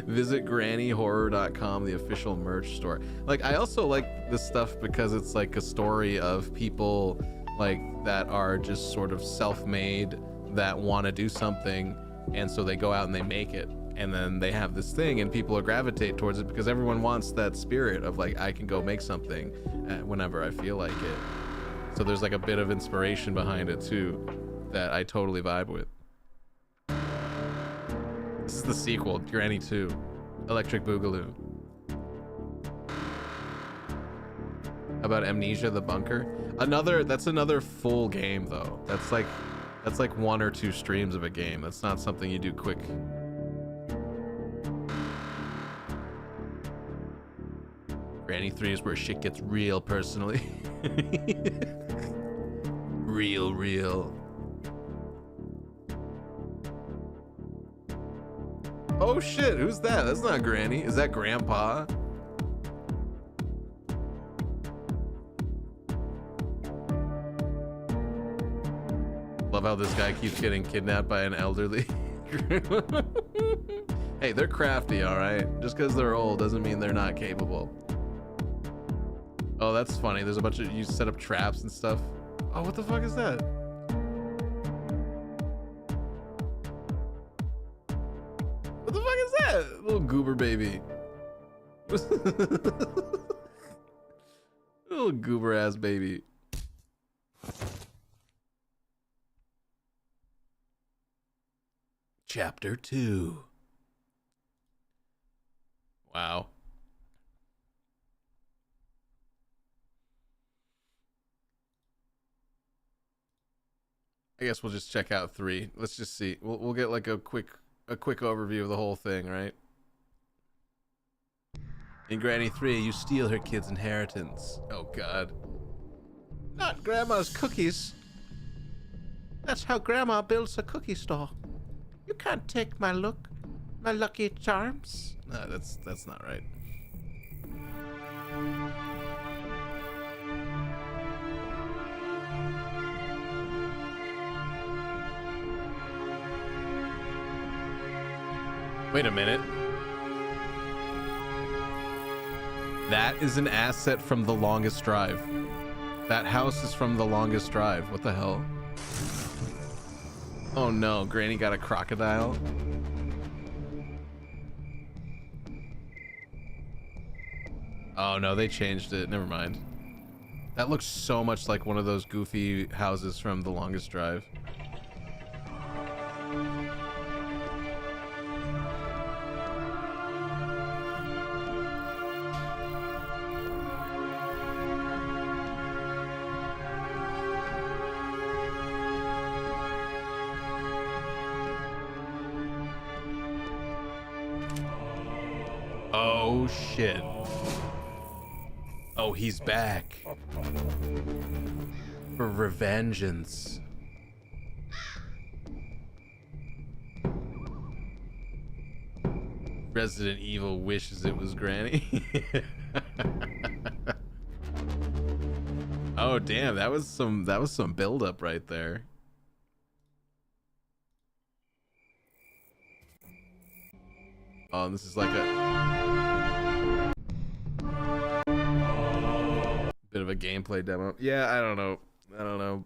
Visit grannyhorror.com, the official merch store. Like, I also like this stuff because it's like a story of people like that are just sort of self-made that want to do something, and so they go out and they make it, and then they have this thing and people gravitate towards it because everyone wants that spirit of like, I can go make something whenever I feel like it. So there's like a bit of inspiration behind it too that I totally vibe with. This is the sequel, Granny 2, Electric Boogaloo. How about Amnesia: The Bunker? That's another full game though. That's like 1 or 2 streams of a game. That's not something you do quick. Granny 3 is where shit gets real personally. real. Oh shit, who's that? That's not Granny. Is that Grandpa? Love how this guy keeps getting kidnapped by an elderly. Hey, they're crafty, all right? Just because they're old doesn't mean they're not capable. Oh, that's funny. There's a bunch of, you set up traps and stuff. Oh, what the fuck is that? What the fuck is that? Little goober baby. Little goober ass baby. Chapter 2. Wow. I guess we'll just check out 3. Let's just see. We'll get like a quick overview of the whole thing, right? In Granny 3, you steal her kid's inheritance. Oh god. Not Grandma's cookies. That's how Grandma builds a cookie store. You can't take my lucky charms. No, that's not right. Wait a minute. That is an asset from The Longest Drive. That house is from The Longest Drive. What the hell? Oh no, Granny got a crocodile. Oh no, they changed it. Never mind. That looks so much like one of those goofy houses from The Longest Drive. Oh shit. Oh, he's back. For revengeance. Resident Evil wishes it was Granny. Oh damn, that was some build up right there. Oh, and this is like a bit of a gameplay demo. Yeah, I don't know.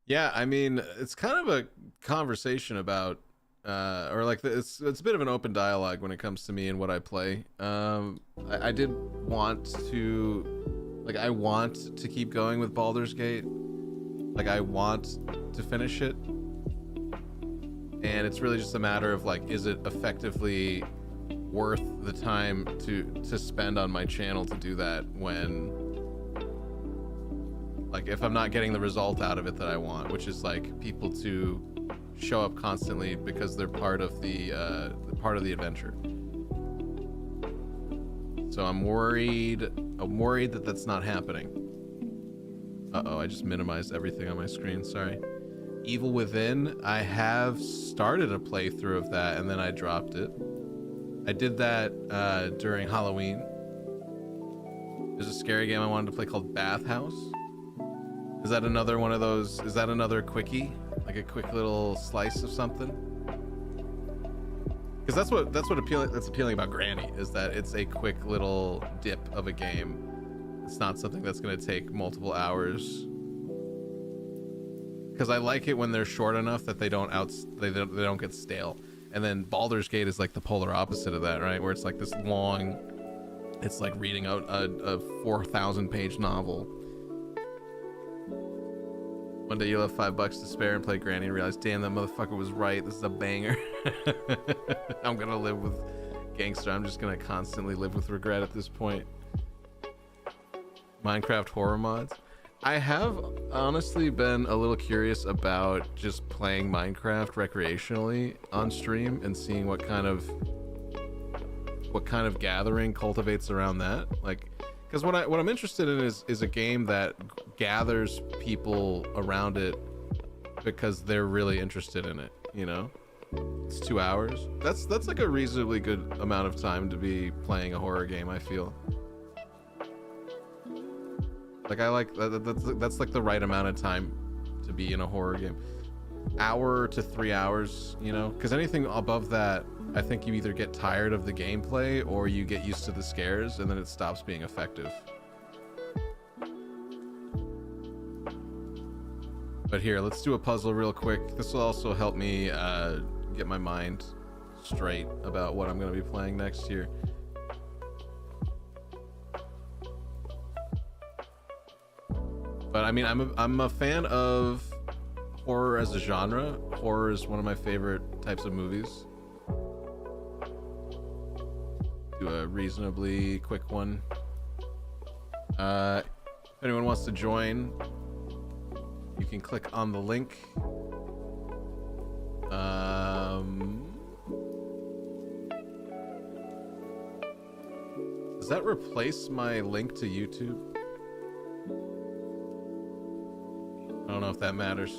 Yeah, I mean, it's kind of a conversation about or like it's a bit of an open dialogue when it comes to me and what I play. I did want to, like, I want to keep going with Baldur's Gate. Like, I want to finish it. And it's really just a matter of, like, is it effectively worth the time to spend on my channel to do that when, like, if I'm not getting the result out of it that I want, which is like people to show up constantly because they're part of the adventure. So I'm worried that that's not happening. Uh-oh, I just minimized everything on my screen, sorry. Evil Within, I have started a playthrough of that and then I dropped it. I did that during Halloween. There's a scary game I wanted to play called Bathhouse. Is that another one of those? Is that another quickie? Like a quick little slice of something? Because that's appealing about Granny, is that it's a quick little dip of a game. It's not something that's going to take multiple hours. because I like it when they're short enough that they don't get stale. And then Baldur's Gate is like the polar opposite of that, right? Where it's like this long, it's like reading out a 4,000 page novel. One day you'll have $5 to spare and play Granny and realize, damn, that motherfucker was right. This is a banger. I'm gonna live with Gangster. I'm just gonna constantly live with regret at this point. Minecraft horror mods. I have honestly been a little curious about just playing Minecraft recreationally on stream and seeing what kind of gathering cultivates around that. Like, because what I'm interested in is a game that gathers people around it because they're really interested in it, you know? It's 2 hours. That's like a reasonably good amount of time to be playing a horror game, I feel. Like, I like that's like the right amount of time to be in a horror game. Hour to 3 hours, you know? Because anything above that, I think you either get tired of the gameplay or you get used to the scares and then it stops being effective. But here, let's do a puzzle real quick. This will also help me get my mind straight about what I'm going to be playing next year. But I mean, I'm a fan of horror as a genre. Horror is one of my favorite types of movies. Do a reasonably quick one. If anyone wants to join, you can click on the link. Does that replace my link to YouTube? I don't know if that matters.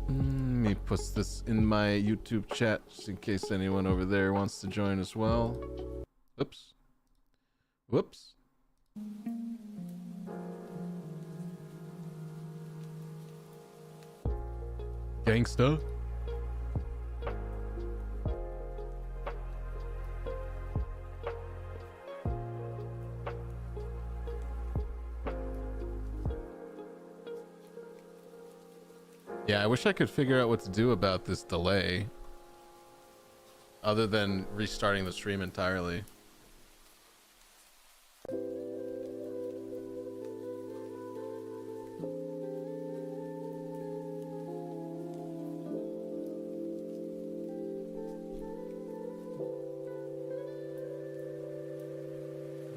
Let me put this in my YouTube chat just in case anyone over there wants to join as well. Oops. Whoops. Gangsta. Yeah, I wish I could figure out what to do about this delay other than restarting the stream entirely.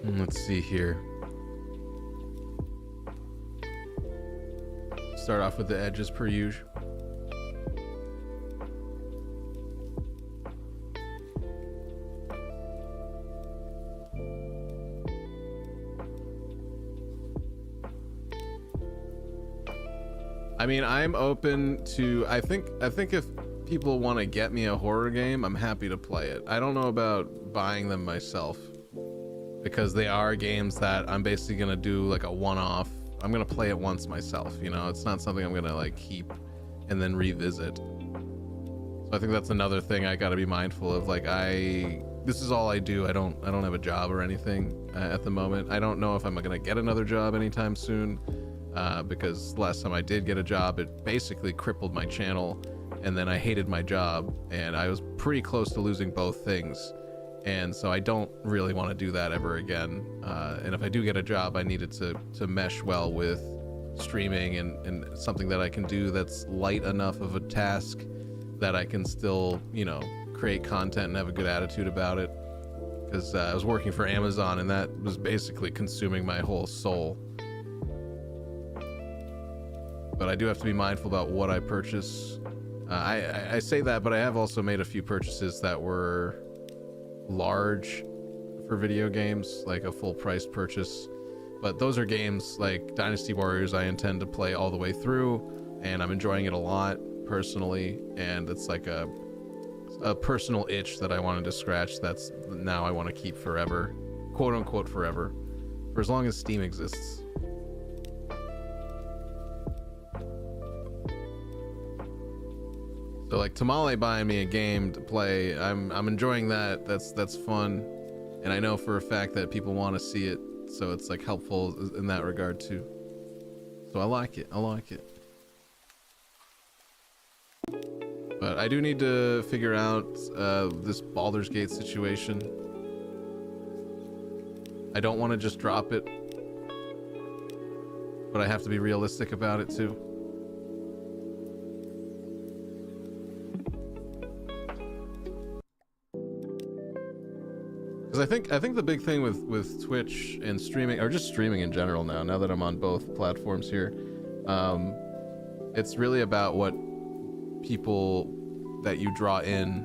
Let's see here. Start off with the edges per usual. I mean, I'm open to, I think if people want to get me a horror game, I'm happy to play it. I don't know about buying them myself because they are games that I'm basically going to do like a one-off. I'm going to play it once myself, you know? It's not something I'm going to like keep and then revisit. So I think that's another thing I got to be mindful of. Like this is all I do. I don't have a job or anything at the moment. I don't know if I'm going to get another job anytime soon. Because last time I did get a job, it basically crippled my channel, and then I hated my job, and I was pretty close to losing both things. And so I don't really want to do that ever again. And if I do get a job, I need it to mesh well with streaming and something that I can do that's light enough of a task that I can still, you know, create content and have a good attitude about it. Because I was working for Amazon, and that was basically consuming my whole soul. But I do have to be mindful about what I purchase. I say that, but I have also made a few purchases that were large for video games, like a full price purchase. But those are games like Dynasty Warriors I intend to play all the way through, and I'm enjoying it a lot personally, and it's like a personal itch that I wanted to scratch that's now I want to keep forever, quote unquote forever, for as long as Steam exists. So like Tamale buying me a game to play, I'm enjoying that. That's fun, and I know for a fact that people want to see it. so it's like helpful in that regard too. So I like it. But I do need to figure out this Baldur's Gate situation. I don't want to just drop it, but I have to be realistic about it too. Because I think the big thing with Twitch and streaming, or just streaming in general now that I'm on both platforms here, it's really about what people that you draw in.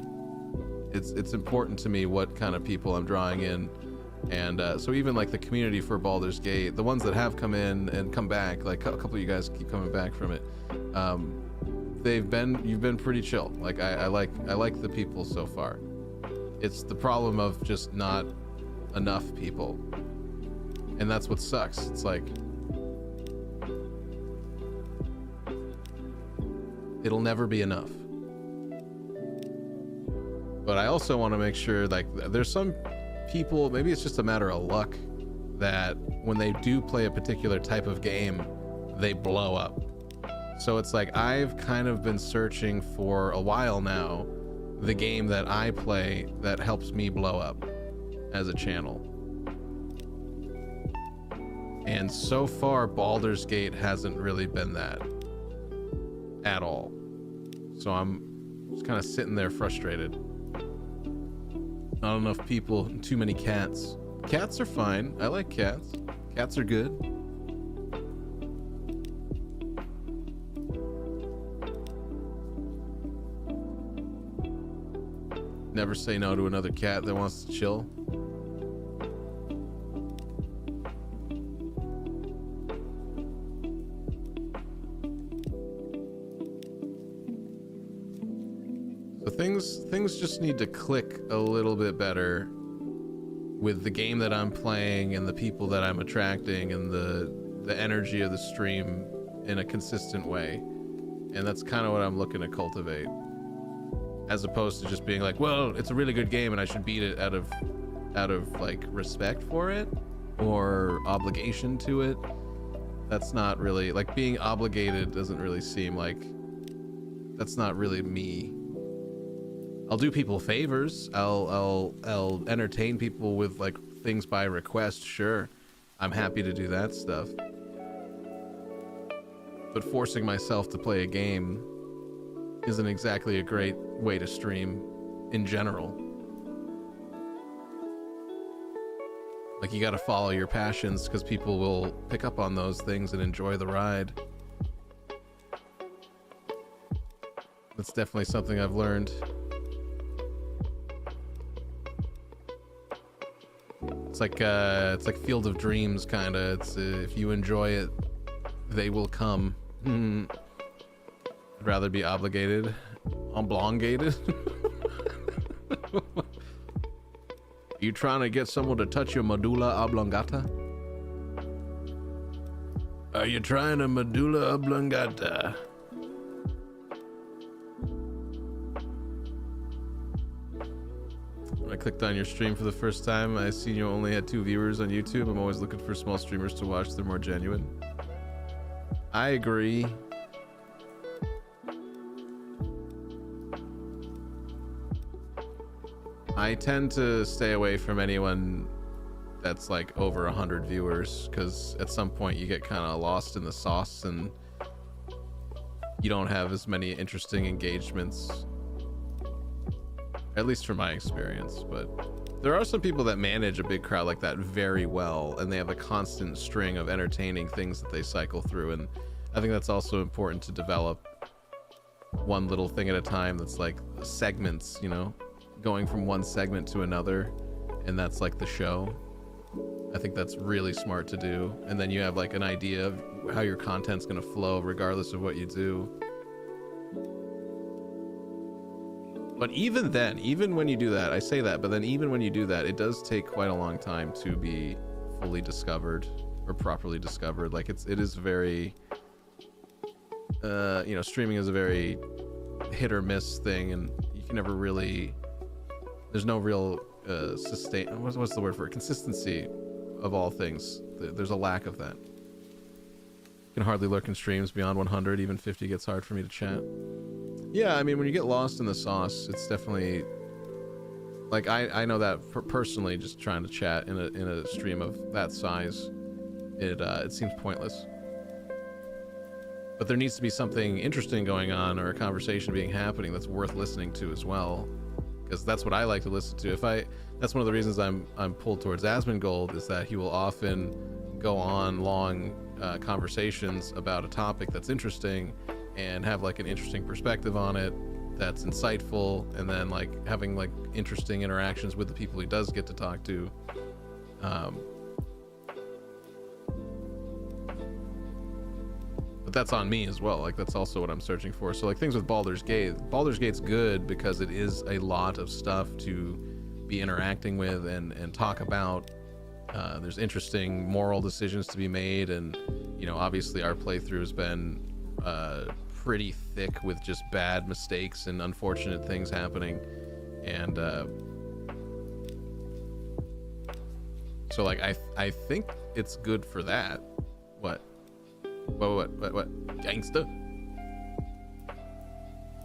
It's important to me what kind of people I'm drawing in. And so even like the community for Baldur's Gate, the ones that have come in and come back, like a couple of you guys keep coming back from it, you've been pretty chill. Like I like the people so far. It's the problem of just not enough people, and that's what sucks. It's like it'll never be enough. But I also want to make sure, like, there's some people, maybe it's just a matter of luck, that when they do play a particular type of game, they blow up. So it's like I've kind of been searching for a while now the game that I play that helps me blow up as a channel. And so far, Baldur's Gate hasn't really been that at all. So I'm just kind of sitting there frustrated. Not enough people, too many cats. Cats are fine. I like cats. Cats are good. Never say no to another cat that wants to chill. So things just need to click a little bit better with the game that I'm playing and the people that I'm attracting and the energy of the stream in a consistent way. And that's kind of what I'm looking to cultivate, as opposed to just being like, well, it's a really good game and I should beat it out of like respect for it or obligation to it. That's not really, like, being obligated doesn't really seem like, that's not really me. I'll do people favors. I'll entertain people with like things by request. Sure, I'm happy to do that stuff. But forcing myself to play a game isn't exactly a great way to stream in general. Like, you got to follow your passions because people will pick up on those things and enjoy the ride. That's definitely something I've learned. It's like Field of Dreams, kind of. It's if you enjoy it, they will come. I'd rather be obligated, oblongated. You trying to get someone to touch your medulla oblongata? Are you trying to medulla oblongata? When I clicked on your stream for the first time, I seen you only had 2 viewers on YouTube. I'm always looking for small streamers to watch. They're more genuine. I agree. I tend to stay away from anyone that's like over 100 viewers, because at some point you get kind of lost in the sauce and you don't have as many interesting engagements, at least from my experience. But there are some people that manage a big crowd like that very well, and they have a constant string of entertaining things that they cycle through, and I think that's also important to develop one little thing at a time. That's like segments, you know, going from one segment to another, and that's like the show. I think that's really smart to do, and then you have like an idea of how your content's going to flow regardless of what you do. But even then, even when you do that, I say that, but then even when you do that, it does take quite a long time to be fully discovered or properly discovered. Like it is very, you know, streaming is a very hit or miss thing, and you can never really, there's no real sustain, what's the word for it? Consistency of all things. There's a lack of that. Can hardly lurk in streams beyond 100. Even 50 gets hard for me to chat. Yeah, I mean, when you get lost in the sauce, it's definitely like I know that personally. Just trying to chat in a stream of that size, it seems pointless. But there needs to be something interesting going on, or a conversation happening that's worth listening to as well, because that's what I like to listen to. That's one of the reasons I'm pulled towards Asmongold, is that he will often go on long conversations about a topic that's interesting and have like an interesting perspective on it that's insightful, and then like having like interesting interactions with the people he does get to talk to. But that's on me as well. Like that's also what I'm searching for. So like things with Baldur's Gate's good because it is a lot of stuff to be interacting with and talk about. There's interesting moral decisions to be made, and you know, obviously our playthrough has been pretty thick with just bad mistakes and unfortunate things happening, and so like I think it's good for that. What gangsta?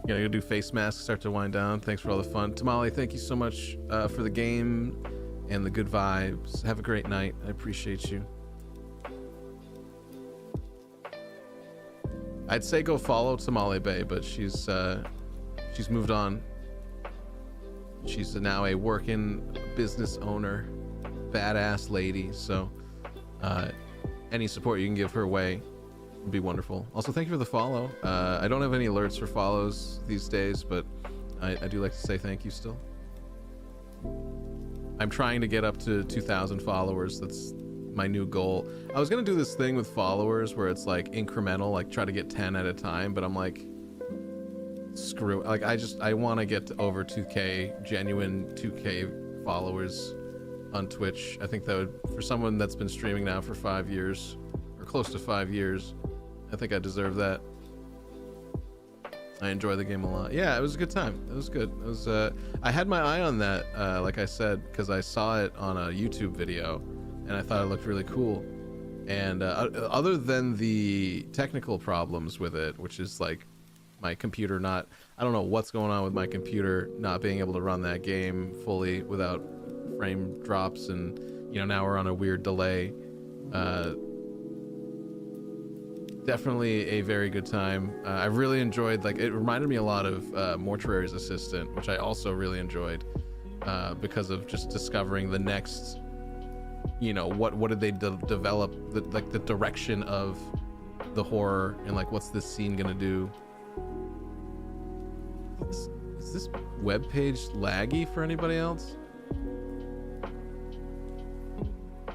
Yeah, I'm gonna do face masks, start to wind down. Thanks for all the fun. Tamale, thank you so much for the game and the good vibes. Have a great night. I appreciate you. I'd say go follow Tamale Bay, but she's moved on. She's now a working business owner, badass lady. So any support you can give her way would be wonderful. Also, thank you for the follow. I don't have any alerts for follows these days, but I do like to say thank you still. I'm trying to get up to 2,000 followers. That's my new goal. I was gonna do this thing with followers where it's like incremental, like try to get 10 at a time, but I'm like, screw it. Like I want to get to over 2K, genuine 2K followers on Twitch. I think that would, for someone that's been streaming now for 5 years or close to 5 years, I think I deserve that. I enjoy the game a lot. Yeah, it was a good time. It was good. It was I had my eye on that, like I said, because I saw it on a YouTube video and I thought it looked really cool. And other than the technical problems with it, which is like my computer not, I don't know what's going on with my computer not being able to run that game fully without frame drops, and you know, now we're on a weird delay. Definitely a very good time. I really enjoyed, like, it reminded me a lot of Mortuary's Assistant, which I also really enjoyed because of just discovering the next, you know, what did they develop, like the direction of the horror, and like what's this scene gonna do. Is this webpage laggy for anybody else?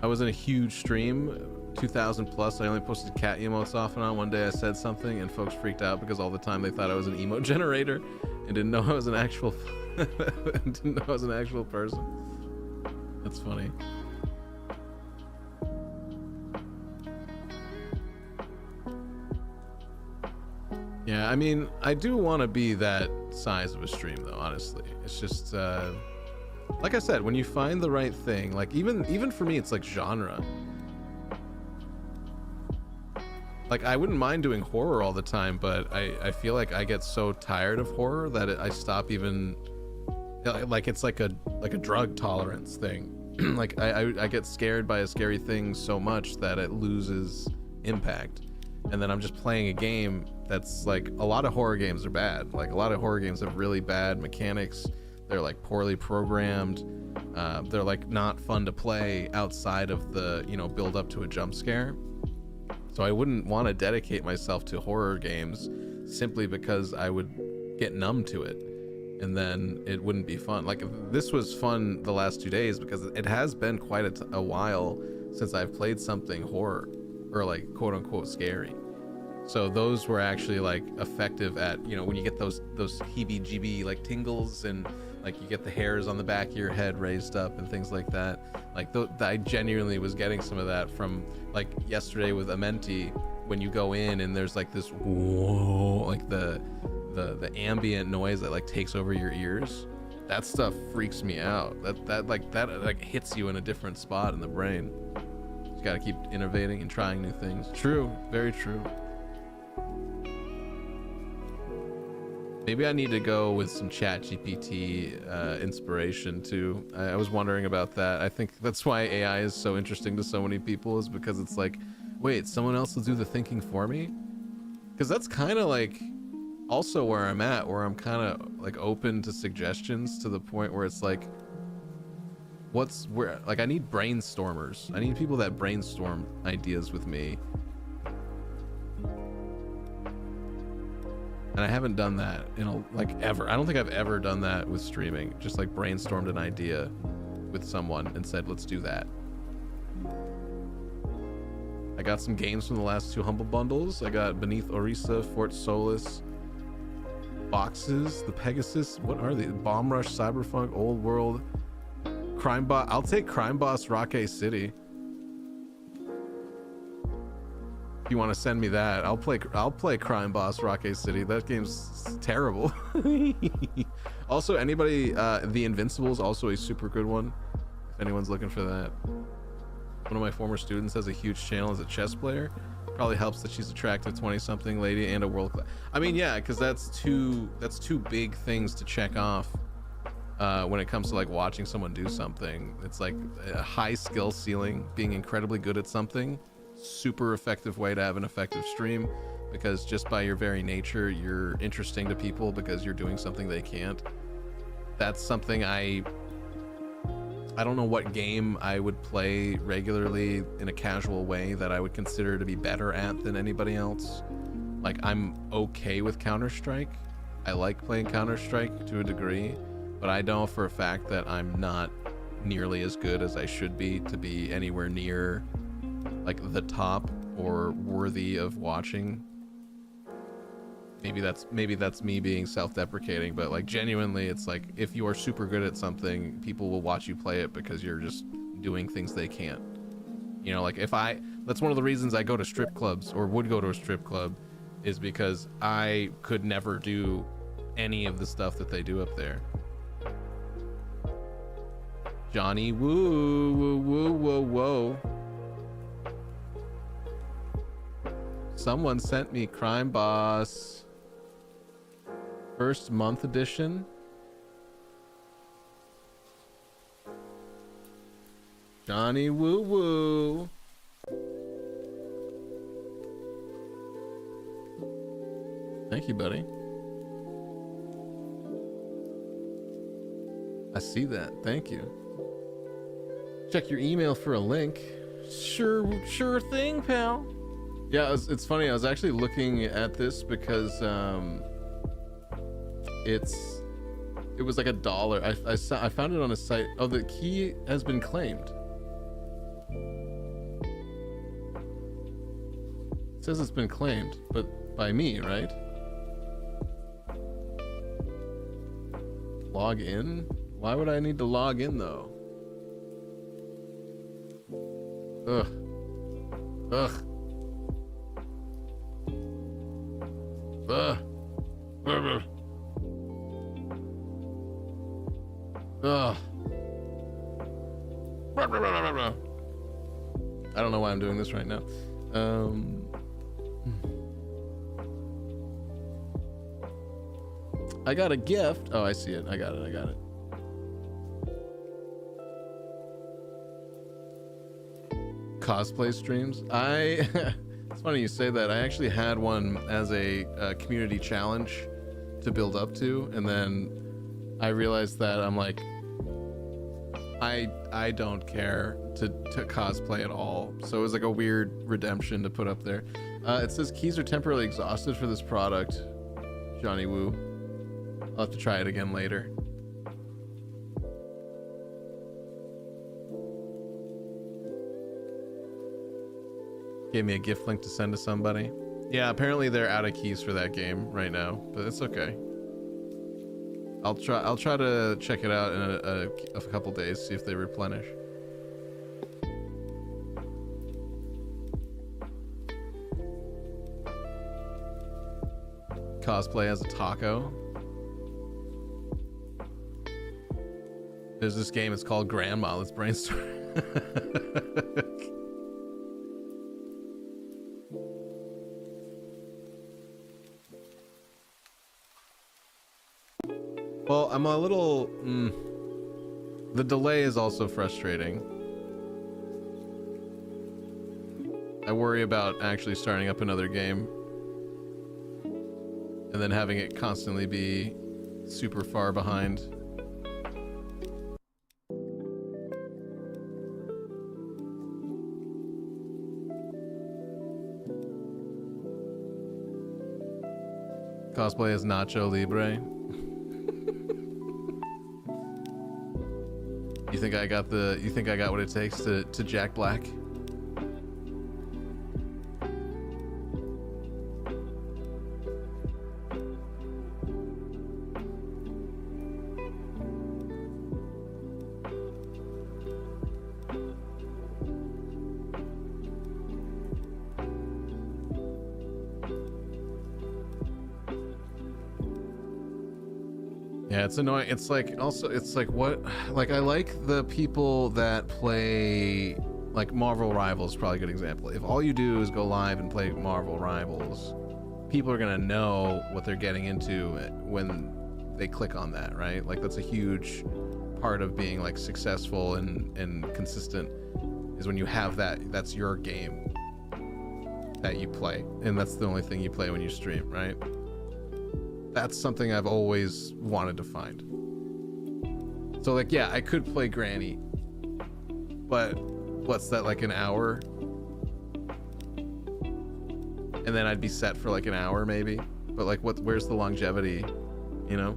I was in a huge stream, 2,000 plus. I only posted cat emotes off and on. One day I said something and folks freaked out because all the time they thought I was an emote generator and didn't know I was an actual person. That's funny. Yeah, I mean, I do want to be that size of a stream though, honestly. It's just like I said, when you find the right thing, like even for me, it's like genre. Like, I wouldn't mind doing horror all the time, but I feel like I get so tired of horror that I stop even, like, it's like a drug tolerance thing. Like, I get scared by a scary thing so much that it loses impact. And then I'm just playing a game that's like, a lot of horror games are bad. Like, a lot of horror games have really bad mechanics. They're like poorly programmed. They're like not fun to play outside of the, you know, build up to a jump scare. So I wouldn't want to dedicate myself to horror games simply because I would get numb to it, and then it wouldn't be fun. Like, this was fun the last 2 days because it has been quite a while since I've played something horror or like quote unquote scary. So those were actually like effective at, you know, when you get those heebie-jeebie like tingles, and like you get the hairs on the back of your head raised up and things like that. Like I genuinely was getting some of that from, like, yesterday with Amenti, when you go in and there's like this whoa, like the ambient noise that like takes over your ears. That stuff freaks me out. That hits you in a different spot in the brain. Got to keep innovating and trying new things. True, very true. Maybe I need to go with some chat GPT inspiration too. I was wondering about that. I think that's why AI is so interesting to so many people, is because it's like, wait, someone else will do the thinking for me? Because that's kind of like also where I'm at, where I'm kind of like open to suggestions, to the point where it's like, like I need brainstormers. I need people that brainstorm ideas with me. And I haven't done that in ever. I don't think I've ever done that with streaming. Just like brainstormed an idea with someone and said, let's do that. I got some games from the last 2 Humble Bundles. I got Beneath Orisa, Fort Solis, Boxes, the Pegasus. What are they? Bomb Rush, Cyberpunk, Old World, Crime Boss. I'll take Crime Boss Rocket City. If you want to send me that, I'll play Crime Boss Rocket City. That game's terrible. Also, anybody, The Invincible is also a super good one, if anyone's looking for that. One of my former students has a huge channel as a chess player. Probably helps that she's attractive 20-something lady and a world class. I mean, yeah, because that's two big things to check off when it comes to like watching someone do something. It's like a high skill ceiling, being incredibly good at something. Super effective way to have an effective stream, because just by your very nature, you're interesting to people because you're doing something they can't. That's something I don't know what game I would play regularly in a casual way that I would consider to be better at than anybody else. Like, I'm okay with Counter-Strike. I like playing Counter-Strike to a degree, but I know for a fact that I'm not nearly as good as I should be to be anywhere near like the top or worthy of watching. Maybe that's me being self-deprecating, but like genuinely, it's like if you are super good at something, people will watch you play it because you're just doing things they can't. You know, like that's one of the reasons I go to strip clubs, or would go to a strip club, is because I could never do any of the stuff that they do up there. Johnny woo woo woo whoa whoa. Someone sent me Crime Boss first month edition. Johnny woo woo. Thank you, buddy. I see that. Thank you. Check your email for a link. Sure thing, pal. Yeah, it's funny. I was actually looking at this because it was like $1. I found it on a site. Oh, the key has been claimed. It says it's been claimed, but by me, right? Log in? Why would I need to log in though? Ugh. Ugh. Ugh. Ugh. I don't know why I'm doing this right now. I got a gift. Oh, I see it. I got it. Cosplay streams. It's funny you say that. I actually had one as a community challenge to build up to, and then I realized that I'm like, I don't care to cosplay at all. So it was like a weird redemption to put up there. It says keys are temporarily exhausted for this product. Johnny Woo. I'll have to try it again later. Gave me a gift link to send to somebody. Yeah, apparently they're out of keys for that game right now, but it's okay. I'll try to check it out in a couple days, see if they replenish. Cosplay as a taco. There's this game, it's called Grandma. Let's brainstorm. I'm a little. The delay is also frustrating. I worry about actually starting up another game and then having it constantly be super far behind. Cosplay as Nacho Libre. You think I got what it takes to Jack Black? Yeah, it's annoying. It's like what, like I like the people that play like Marvel Rivals, probably a good example. If all you do is go live and play Marvel Rivals, people are gonna know what they're getting into when they click on that, right? Like that's a huge part of being like successful and consistent, is when you have that's your game that you play, and that's the only thing you play when you stream, right? That's something I've always wanted to find. So like, yeah, I could play Granny, but what's that, like an hour? And then I'd be set for like an hour maybe. But like, where's the longevity, you know?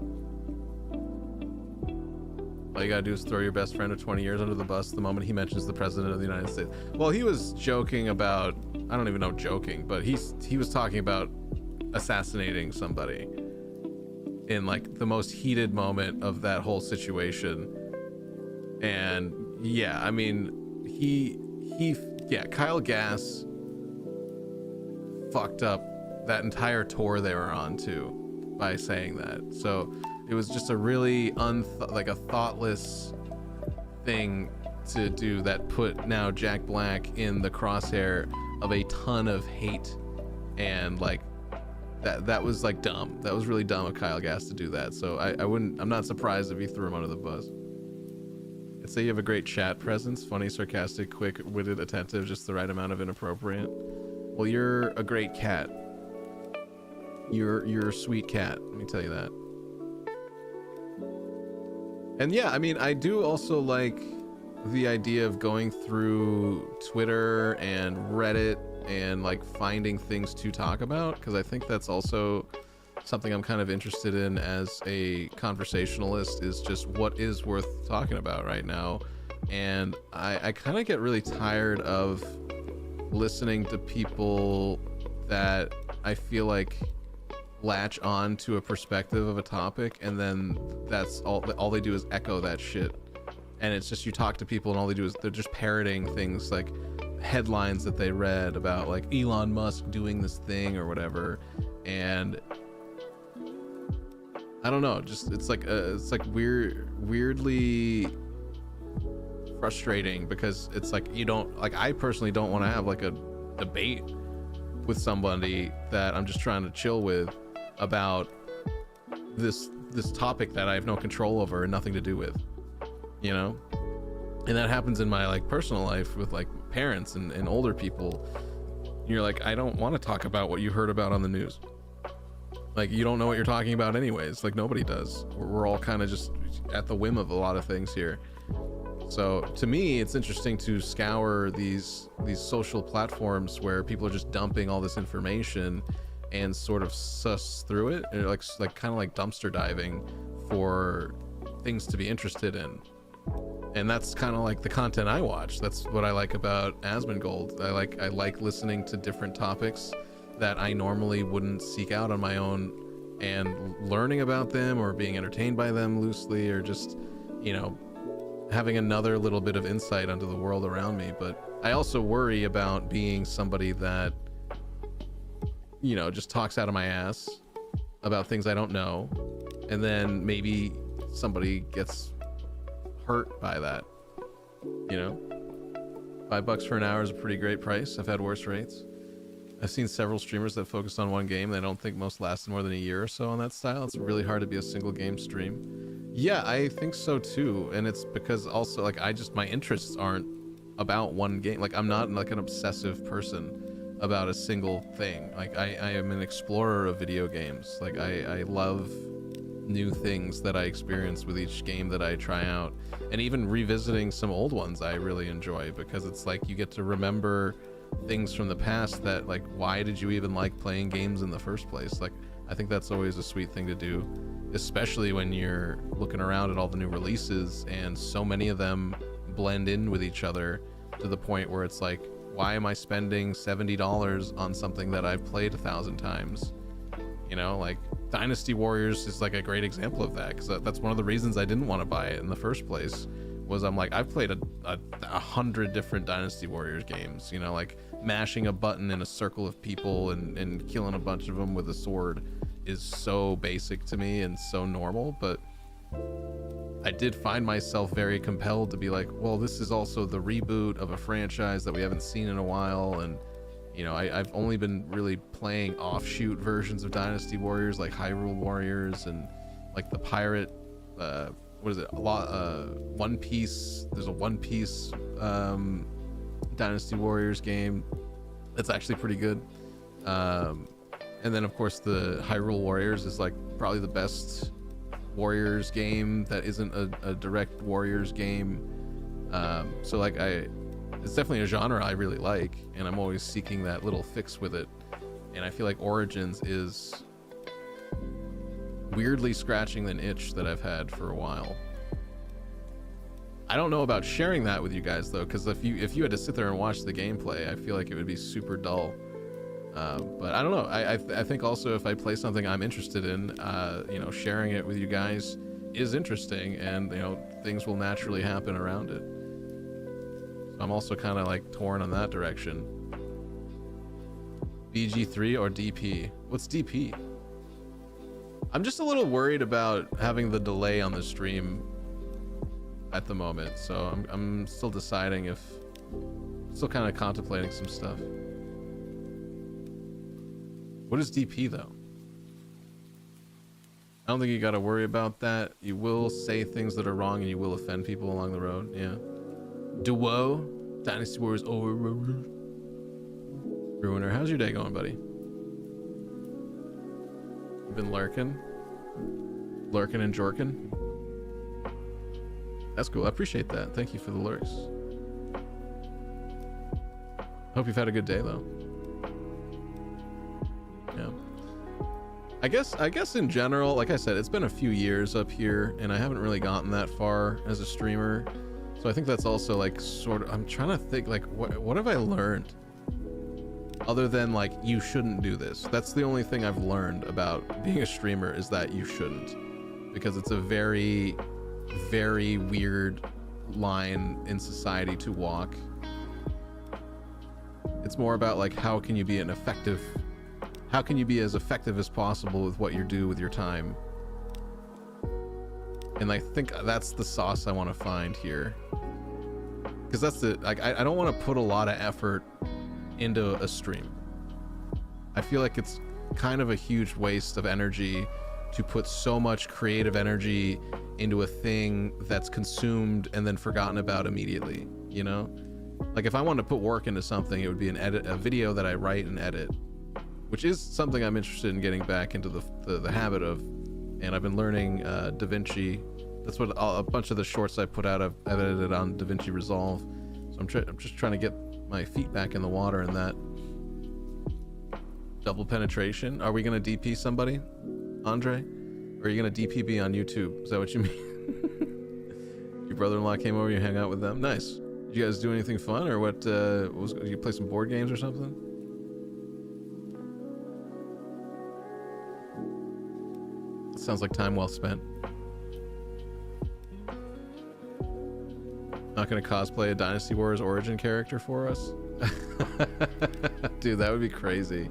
All you gotta do is throw your best friend of 20 years under the bus the moment he mentions the president of the United States. Well, he was joking about, I don't even know joking, but he was talking about assassinating somebody in like the most heated moment of that whole situation. And yeah, I mean, Kyle Gass fucked up that entire tour they were on too by saying that. So it was just a really like a thoughtless thing to do that put now Jack Black in the crosshair of a ton of hate, and like that was like dumb. That was really dumb of Kyle Gass to do that. So I'm not surprised if he threw him under the bus. I'd say you have a great chat presence, funny, sarcastic, quick-witted, attentive, just the right amount of inappropriate. Well, you're a great cat. You're a sweet cat, let me tell you that. And yeah, I mean, I do also like the idea of going through Twitter and Reddit and like finding things to talk about, because I think that's also something I'm kind of interested in as a conversationalist, is just what is worth talking about right now. And I kind of get really tired of listening to people that I feel like latch on to a perspective of a topic, and then that's all they do is echo that shit. And it's just, you talk to people and all they do is they're just parroting things like headlines that they read about like Elon Musk doing this thing or whatever. And I don't know, just it's like weirdly frustrating, because it's like you don't, like, I personally don't want to have like a debate with somebody that I'm just trying to chill with about this topic that I have no control over and nothing to do with, you know? And that happens in my like personal life with like parents and older people. You're like, I don't want to talk about what you heard about on the news. Like, you don't know what you're talking about anyways. Like, nobody does. We're all kind of just at the whim of a lot of things here. So to me, it's interesting to scour these social platforms where people are just dumping all this information and sort of suss through it, and like kind of like dumpster diving for things to be interested in. And that's kind of like the content I watch. That's what I like about Asmongold. I like listening to different topics that I normally wouldn't seek out on my own, and learning about them or being entertained by them loosely, or just, you know, having another little bit of insight onto the world around me. But I also worry about being somebody that, you know, just talks out of my ass about things I don't know, and then maybe somebody gets hurt by that, you know? $5 for an hour is a pretty great price. I've had worse rates. I've seen several streamers that focused on one game. I don't think most lasted more than a year or so on that style. It's really hard to be a single game stream. Yeah, I think so too. And it's because also like my interests aren't about one game. Like I'm not like an obsessive person about a single thing. Like I am an explorer of video games. Like I love new things that I experience with each game that I try out. And even revisiting some old ones I really enjoy, because it's like you get to remember things from the past that, like, why did you even like playing games in the first place? Like I think that's always a sweet thing to do, especially when you're looking around at all the new releases and so many of them blend in with each other to the point where it's like, why am I spending $70 on something that I've played 1,000 times? You know, like Dynasty Warriors is like a great example of that, because that's one of the reasons I didn't want to buy it in the first place. Was I'm like, I've played 100 different Dynasty Warriors games, you know, like mashing a button in a circle of people and killing a bunch of them with a sword is so basic to me and so normal. But I did find myself very compelled to be like, well, this is also the reboot of a franchise that we haven't seen in a while. And, you know, I've only been really playing offshoot versions of Dynasty Warriors, like Hyrule Warriors and like the pirate, what is it? One Piece. There's a One Piece Dynasty Warriors game that's actually pretty good. And then of course the Hyrule Warriors is like probably the best Warriors game that isn't a direct Warriors game. So like it's definitely a genre I really like, and I'm always seeking that little fix with it. And I feel like Origins is weirdly scratching an itch that I've had for a while. I don't know about sharing that with you guys though, because if you had to sit there and watch the gameplay, I feel like it would be super dull. But I don't know. I think also if I play something I'm interested in, you know, sharing it with you guys is interesting, and you know, things will naturally happen around it. So I'm also kind of like torn on that direction. BG3 or DP? What's DP? I'm just a little worried about having the delay on the stream at the moment, so I'm still deciding if, still kind of contemplating some stuff. What is DP though? I don't think you got to worry about that. You will say things that are wrong and you will offend people along the road. Yeah. Duo, Dynasty Warriors over. Ruiner, how's your day going, buddy? You've been lurking and jorking. That's cool. I appreciate that. Thank you for the lurks. Hope you've had a good day though. Yeah. I guess in general, like I said, it's been a few years up here and I haven't really gotten that far as a streamer. So I think that's also like sort of, I'm trying to think like what have I learned other than like, you shouldn't do this. That's the only thing I've learned about being a streamer, is that you shouldn't, because it's a very, very weird line in society to walk. It's more about like, how can you be as effective as possible with what you do with your time. And I think that's the sauce I want to find here, because that's the, like, I don't want to put a lot of effort into a stream. I feel like it's kind of a huge waste of energy to put so much creative energy into a thing that's consumed and then forgotten about immediately, you know? Like if I wanted to put work into something, it would be a video that I write and edit, which is something I'm interested in getting back into the habit of. And I've been learning DaVinci. That's what a bunch of the shorts I put out, I've edited on DaVinci Resolve. So I'm just trying to get my feet back in the water in that. Double penetration. Are we gonna DP somebody, Andre? Or are you gonna DP me on YouTube? Is that what you mean? Your brother-in-law came over, you hang out with them? Nice. Did you guys do anything fun, or what? Did you play some board games or something? Sounds like time well spent. Not gonna cosplay a Dynasty Warriors origin character for us? Dude, that would be crazy.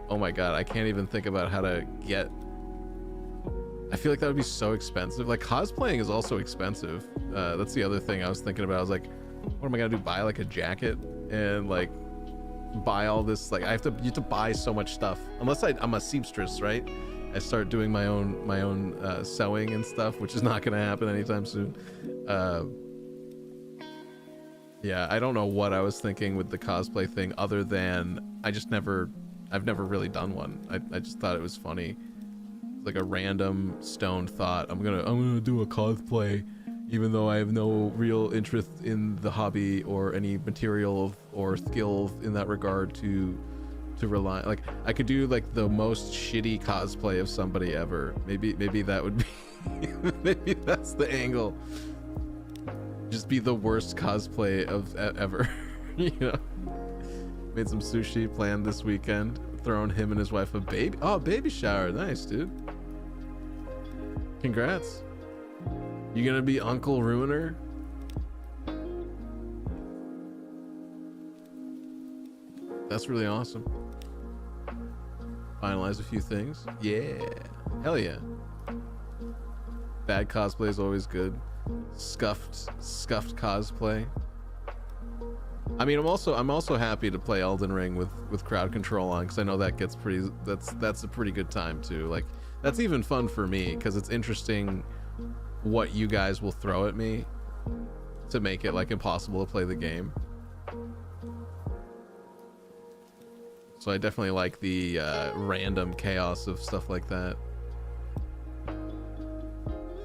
Oh my god, I can't even think about how to get... I feel like that would be so expensive. Like, cosplaying is also expensive. That's the other thing I was thinking about. I was like, what am I gonna do? Buy like a jacket and like buy all this, like you have to buy so much stuff. Unless I'm a seamstress, right? I start doing my own sewing and stuff, which is not gonna happen anytime soon. Yeah, I don't know what I was thinking with the cosplay thing, other than I've never really done one. I just thought it was funny, like a random stoned thought. I'm gonna do a cosplay, even though I have no real interest in the hobby or any material or skills in that regard to rely. Like, I could do like the most shitty cosplay of somebody ever. Maybe that would be maybe that's the angle. Just be the worst cosplay of ever. You know, made some sushi planned this weekend, throwing him and his wife a baby shower. Nice, dude. Congrats. You gonna be Uncle Ruiner? That's really awesome. Finalize a few things. Yeah, hell yeah. Bad cosplay is always good. Scuffed cosplay. I mean, I'm also happy to play Elden Ring with crowd control on, because I know that gets pretty. That's a pretty good time too. Like, that's even fun for me, because it's interesting what you guys will throw at me to make it like impossible to play the game. So I definitely like the random chaos of stuff like that.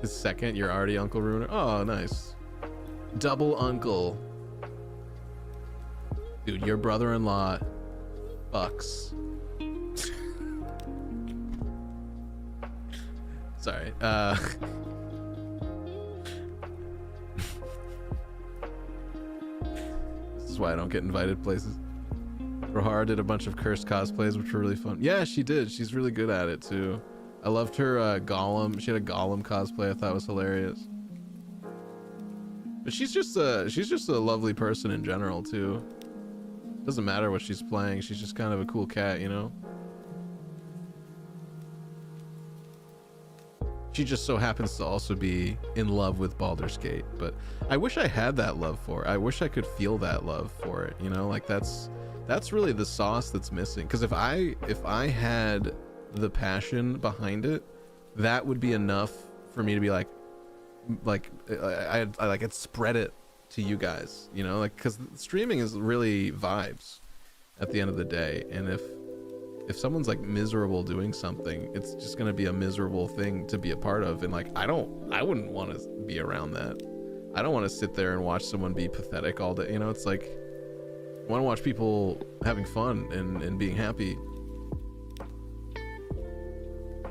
His second, you're already Uncle Ruiner. Oh, nice. Double uncle. Dude, your brother-in-law fucks. Sorry. This is why I don't get invited places. Rohara did a bunch of cursed cosplays, which were really fun. Yeah, she did. She's really good at it too. I loved her Gollum. She had a Gollum cosplay I thought was hilarious. But she's just a lovely person in general too. Doesn't matter what she's playing. She's just kind of a cool cat, you know? She just so happens to also be in love with Baldur's Gate, but I wish I had that love for it. I wish I could feel that love for it, you know? Like, that's really the sauce that's missing. Because if I had the passion behind it, that would be enough for me to be like I could spread it to you guys, you know? Like, because streaming is really vibes at the end of the day, and if someone's like miserable doing something, it's just gonna be a miserable thing to be a part of. And like, I wouldn't want to be around that. I don't want to sit there and watch someone be pathetic all day, you know? It's like, I want to watch people having fun and being happy,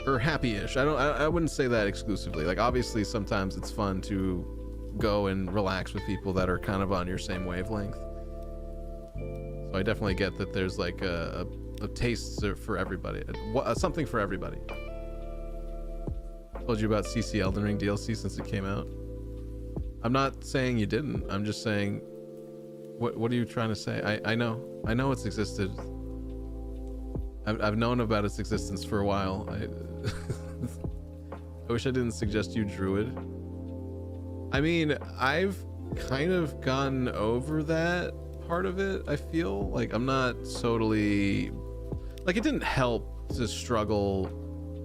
or happy-ish. I wouldn't say that exclusively. Like, obviously sometimes it's fun to go and relax with people that are kind of on your same wavelength. So I definitely get that there's like a taste for everybody, something for everybody. Told you about CC Elden Ring DLC since it came out. I'm not saying you didn't. I'm just saying, what are you trying to say? I know it's existed. I've known about its existence for a while. I wish I didn't suggest you Druid. I mean, I've kind of gotten over that part of it. I feel like I'm not totally, like, it didn't help to struggle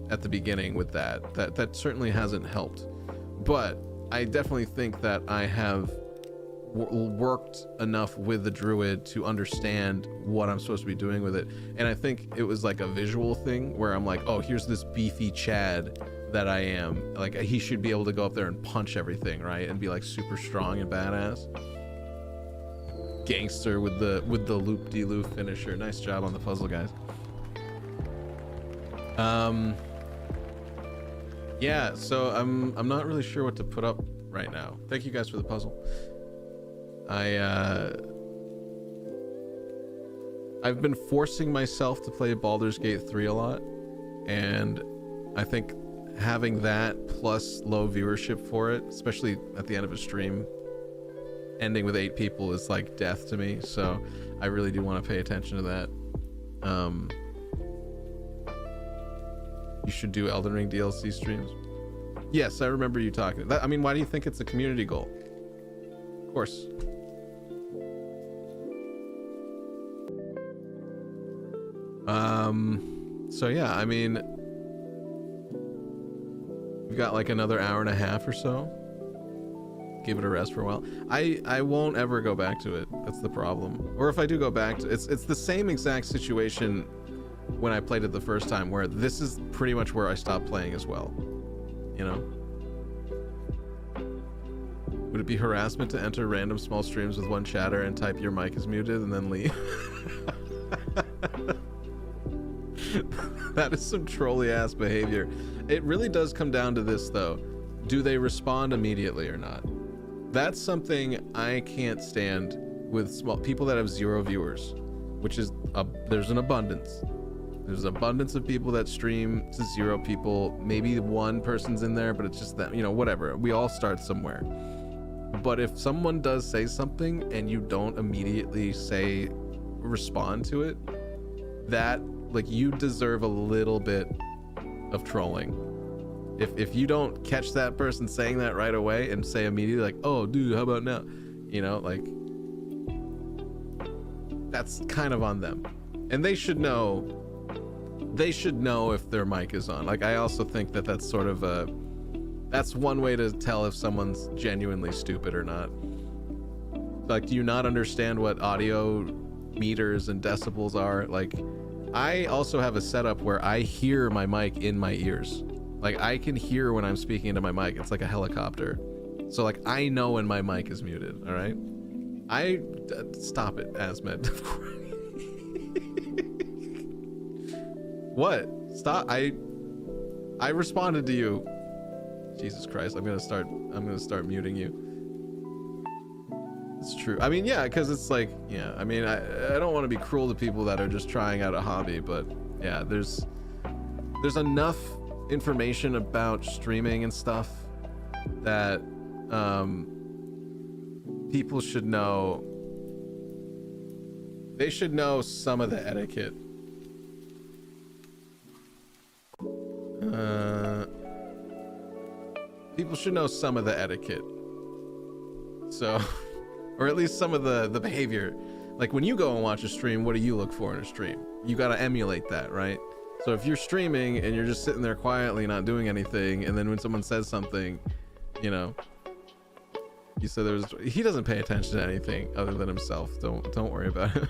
at the beginning with that certainly hasn't helped, but I definitely think that I have worked enough with the Druid to understand what I'm supposed to be doing with it. And I think it was like a visual thing where I'm like, oh, here's this beefy Chad that I am. Like, he should be able to go up there and punch everything, right? And be like super strong and badass. Gangster with the loop-de-loop finisher. Nice job on the puzzle, guys. Yeah, so I'm not really sure what to put up right now. Thank you guys for the puzzle. I've been forcing myself to play Baldur's Gate 3 a lot, and I think having that plus low viewership for it, especially at the end of a stream, ending with 8 people is like death to me. So I really do want to pay attention to that. You should do Elden Ring DLC streams. Yes, I remember you talking. I mean, why do you think it's a community goal? Of course. So yeah, I mean, We got like another hour and a half or so. Give it a rest for a while. I won't ever go back to it. That's the problem. Or if I do go back to it's the same exact situation when I played it the first time, where this is pretty much where I stopped playing as well. You know? Would it be harassment to enter random small streams with one chatter and type your mic is muted and then leave? That is some trolly ass behavior. It really does come down to this though. Do they respond immediately or not? That's something I can't stand with small people that have 0 viewers, which is there's an abundance. There's an abundance of people that stream to 0 people. Maybe 1 person's in there, but it's just that, you know, whatever. We all start somewhere. But if someone does say something and you don't immediately respond to it, that, like, you deserve a little bit of trolling. If you don't catch that person saying that right away and say immediately, like, oh dude, how about now, you know, like, that's kind of on them. And they should know if their mic is on. Like, I also think that that's sort of that's one way to tell if someone's genuinely stupid or not. Like, do you not understand what audio meters and decibels are? Like, I also have a setup where I hear my mic in my ears. Like, I can hear when I'm speaking into my mic. It's like a helicopter. So, like, I know when my mic is muted, all right? Stop it, Asmed. What? Stop. I responded to you. Jesus Christ, I'm gonna start muting you. It's true. I mean, yeah, because it's like, yeah, I mean, I don't want to be cruel to people that are just trying out a hobby, but yeah, there's enough information about streaming and stuff that people should know. They should know some of the etiquette. People should know some of the etiquette. So, or at least some of the behavior. Like, when you go and watch a stream, what do you look for in a stream? You gotta emulate that, right? So if you're streaming and you're just sitting there quietly not doing anything, and then when someone says something, you know, you said he doesn't pay attention to anything other than himself. Don't worry about him.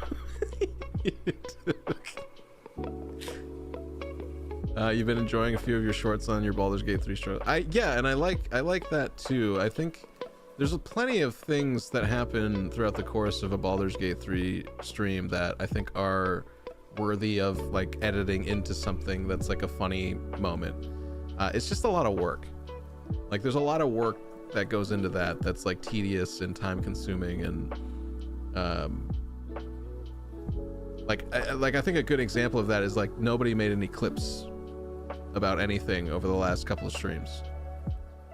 You've been enjoying a few of your shorts on your Baldur's Gate 3 show. Yeah, and I like that too. I think there's plenty of things that happen throughout the course of a Baldur's Gate 3 stream that I think are worthy of, like, editing into something that's like a funny moment. It's just a lot of work. Like, there's a lot of work that goes into that's like tedious and time consuming, and I think a good example of that is, like, nobody made any clips about anything over the last couple of streams,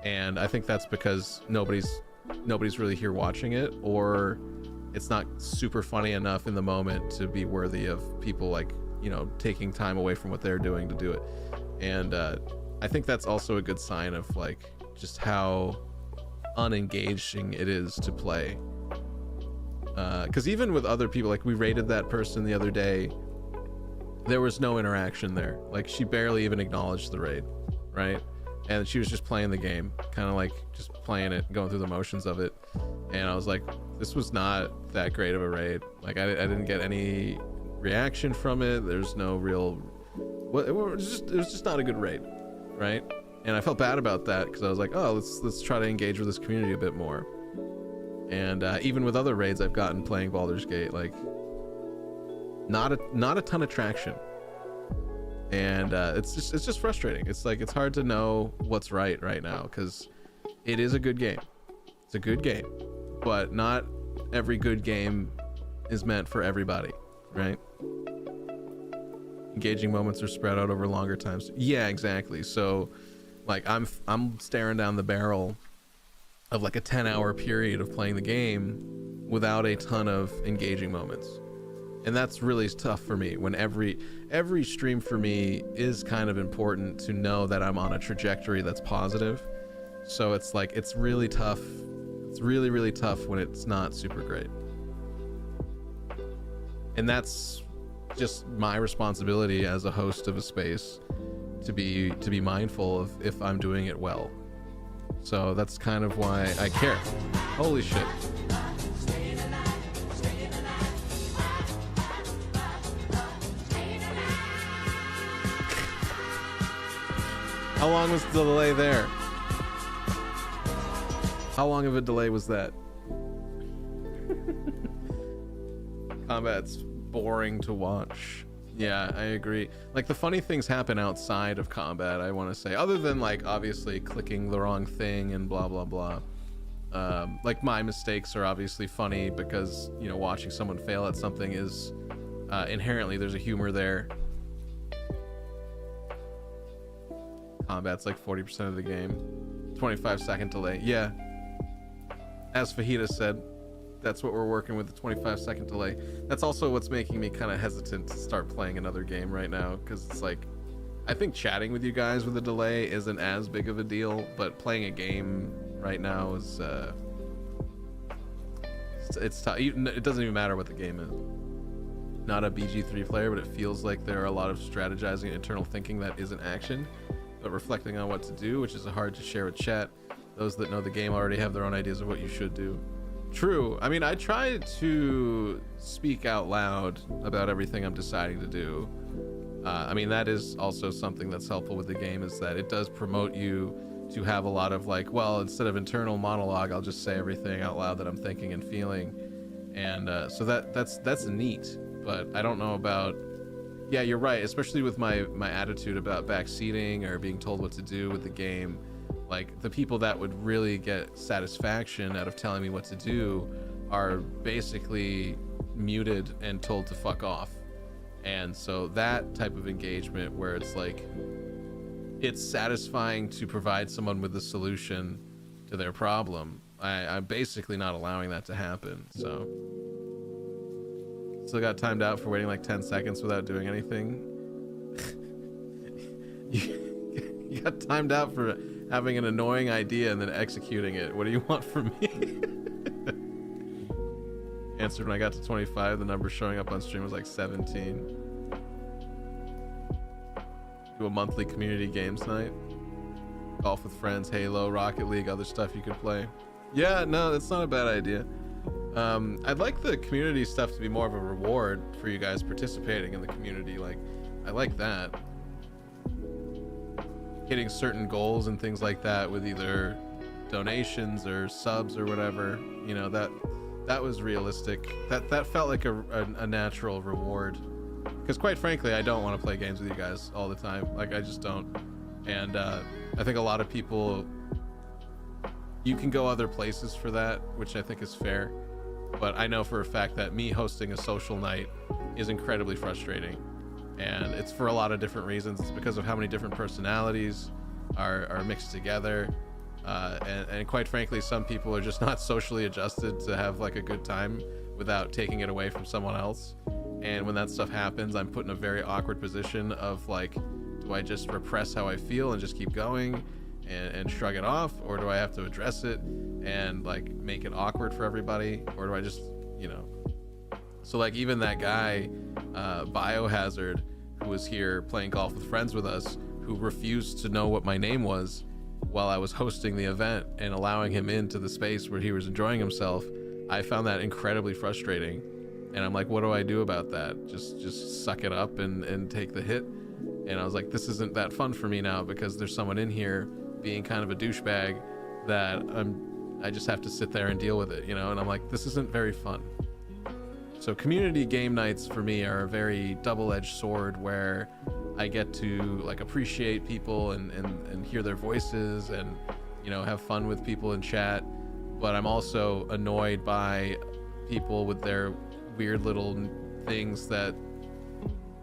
and I think that's because nobody's really here watching it, or it's not super funny enough in the moment to be worthy of people, like, you know, taking time away from what they're doing to do it. And I think that's also a good sign of, like, just how unengaging it is to play. Because even with other people, like, we raided that person the other day, there was no interaction there. Like, she barely even acknowledged the raid, right? And she was just playing the game, kind of like just playing it, going through the motions of it. And I was like, this was not that great of a raid. Like, I didn't get any reaction from it. There's no real, it was just not a good raid, right? And I felt bad about that, because I was like, oh, let's try to engage with this community a bit more. And even with other raids I've gotten playing Baldur's Gate, like, not a ton of traction. And it's just frustrating. It's like, it's hard to know what's right now, because it is a good game. It's a good game, but not every good game is meant for everybody, right? Engaging moments are spread out over longer times. Yeah, exactly. So, like, I'm staring down the barrel of, like, a 10-hour period of playing the game without a ton of engaging moments. And that's really tough for me, when every stream for me is kind of important to know that I'm on a trajectory that's positive. So it's like, it's really tough. It's really, really tough when it's not super great. And that's just my responsibility as a host of a space, to be mindful of if I'm doing it well. So that's kind of why I care. Holy shit. How long was the delay there? How long of a delay was that? Combat's boring to watch. Yeah, I agree. Like, the funny things happen outside of combat, I want to say, other than like obviously clicking the wrong thing and blah blah blah. Like, my mistakes are obviously funny because, you know, watching someone fail at something is inherently, there's a humor there. Combat's like 40% of the game. 25-second delay. Yeah, as Fajita said, that's what we're working with, the 25-second delay. That's also what's making me kind of hesitant to start playing another game right now, because it's like, I think chatting with you guys with a delay isn't as big of a deal, but playing a game right now is it's tough. It doesn't even matter what the game is. Not a BG3 player, but it feels like there are a lot of strategizing and internal thinking that isn't action, but reflecting on what to do, which is hard to share with chat. Those that know the game already have their own ideas of what you should do. True. I mean, I try to speak out loud about everything I'm deciding to do. I mean, that is also something that's helpful with the game, is that it does promote you to have a lot of like, well, instead of internal monologue, I'll just say everything out loud that I'm thinking and feeling. And so that's neat. But I don't know about, yeah, you're right, especially with my attitude about backseating or being told what to do with the game. Like, the people that would really get satisfaction out of telling me what to do are basically muted and told to fuck off. And so that type of engagement where it's like, it's satisfying to provide someone with a solution to their problem, I'm basically not allowing that to happen. So still got timed out for waiting like 10 seconds without doing anything. You got timed out for having an annoying idea and then executing it. What do you want from me? Answered when I got to 25. The number showing up on stream was like 17. Do a monthly community games night. Golf with friends, Halo, Rocket League, other stuff you could play. Yeah, no, that's not a bad idea. I'd like the community stuff to be more of a reward for you guys participating in the community. Like, I like that. Hitting certain goals and things like that with either donations or subs or whatever, you know, that was realistic. That felt like a natural reward. Because quite frankly, I don't want to play games with you guys all the time. Like, I just don't. And I think a lot of people, you can go other places for that, which I think is fair. But I know for a fact that me hosting a social night is incredibly frustrating. And it's for a lot of different reasons. It's because of how many different personalities are mixed together. And quite frankly, some people are just not socially adjusted to have like a good time without taking it away from someone else. And when that stuff happens, I'm put in a very awkward position of like, do I just repress how I feel and just keep going and shrug it off? Or do I have to address it and like make it awkward for everybody? Or do I just, you know? So like even that guy, Biohazard, who was here playing golf with friends with us, who refused to know what my name was while I was hosting the event and allowing him into the space where he was enjoying himself, I found that incredibly frustrating. And I'm like, what do I do about that? Just suck it up and take the hit? And I was like, this isn't that fun for me now because there's someone in here being kind of a douchebag that I just have to sit there and deal with it, you know? And I'm like, this isn't very fun. So community game nights for me are a very double-edged sword where I get to like appreciate people and hear their voices and, you know, have fun with people in chat. But I'm also annoyed by people with their weird little things that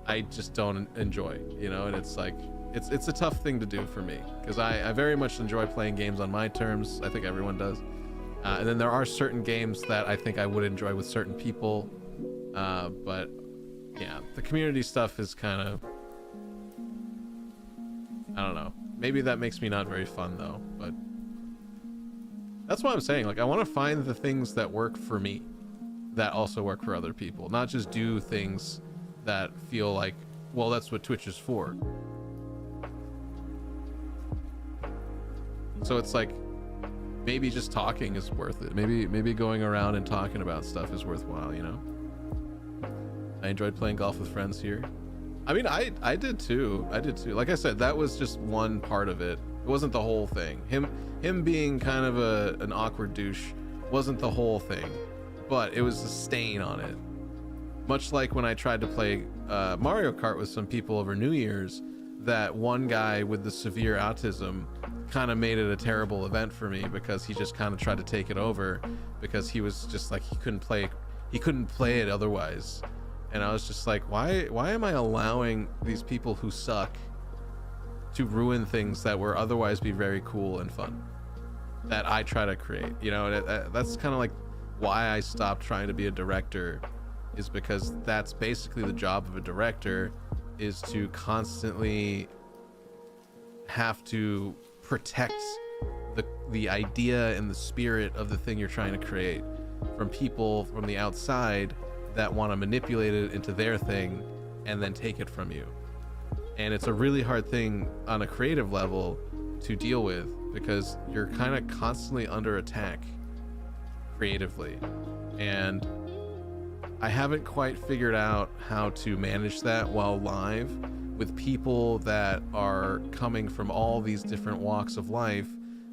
I just don't enjoy, you know? And it's like, it's a tough thing to do for me because I very much enjoy playing games on my terms. I think everyone does. And then there are certain games that I think I would enjoy with certain people. But yeah, the community stuff is kind of, I don't know. Maybe that makes me not very fun though, but that's what I'm saying. Like, I want to find the things that work for me that also work for other people, not just do things that feel like, well, that's what Twitch is for. So it's like, maybe just talking is worth it. Maybe going around and talking about stuff is worthwhile, you know? I enjoyed playing golf with friends here. I mean, I did too. Like I said, that was just one part of it. It wasn't the whole thing. Him being kind of an awkward douche wasn't the whole thing, but it was a stain on it. Much like when I tried to play Mario Kart with some people over New Year's, that one guy with the severe autism kind of made it a terrible event for me because he just kind of tried to take it over because he was just like, he couldn't play it otherwise. And I was just like, why am I allowing these people who suck to ruin things that were otherwise be very cool and fun that I try to create? You know, that's kind of like why I stopped trying to be a director, is because that's basically the job of a director, is to constantly have to protect the idea and the spirit of the thing you're trying to create from people from the outside that want to manipulate it into their thing and then take it from you. And it's a really hard thing on a creative level to deal with, because you're kind of constantly under attack creatively. And I haven't quite figured out how to manage that while live with people that are coming from all these different walks of life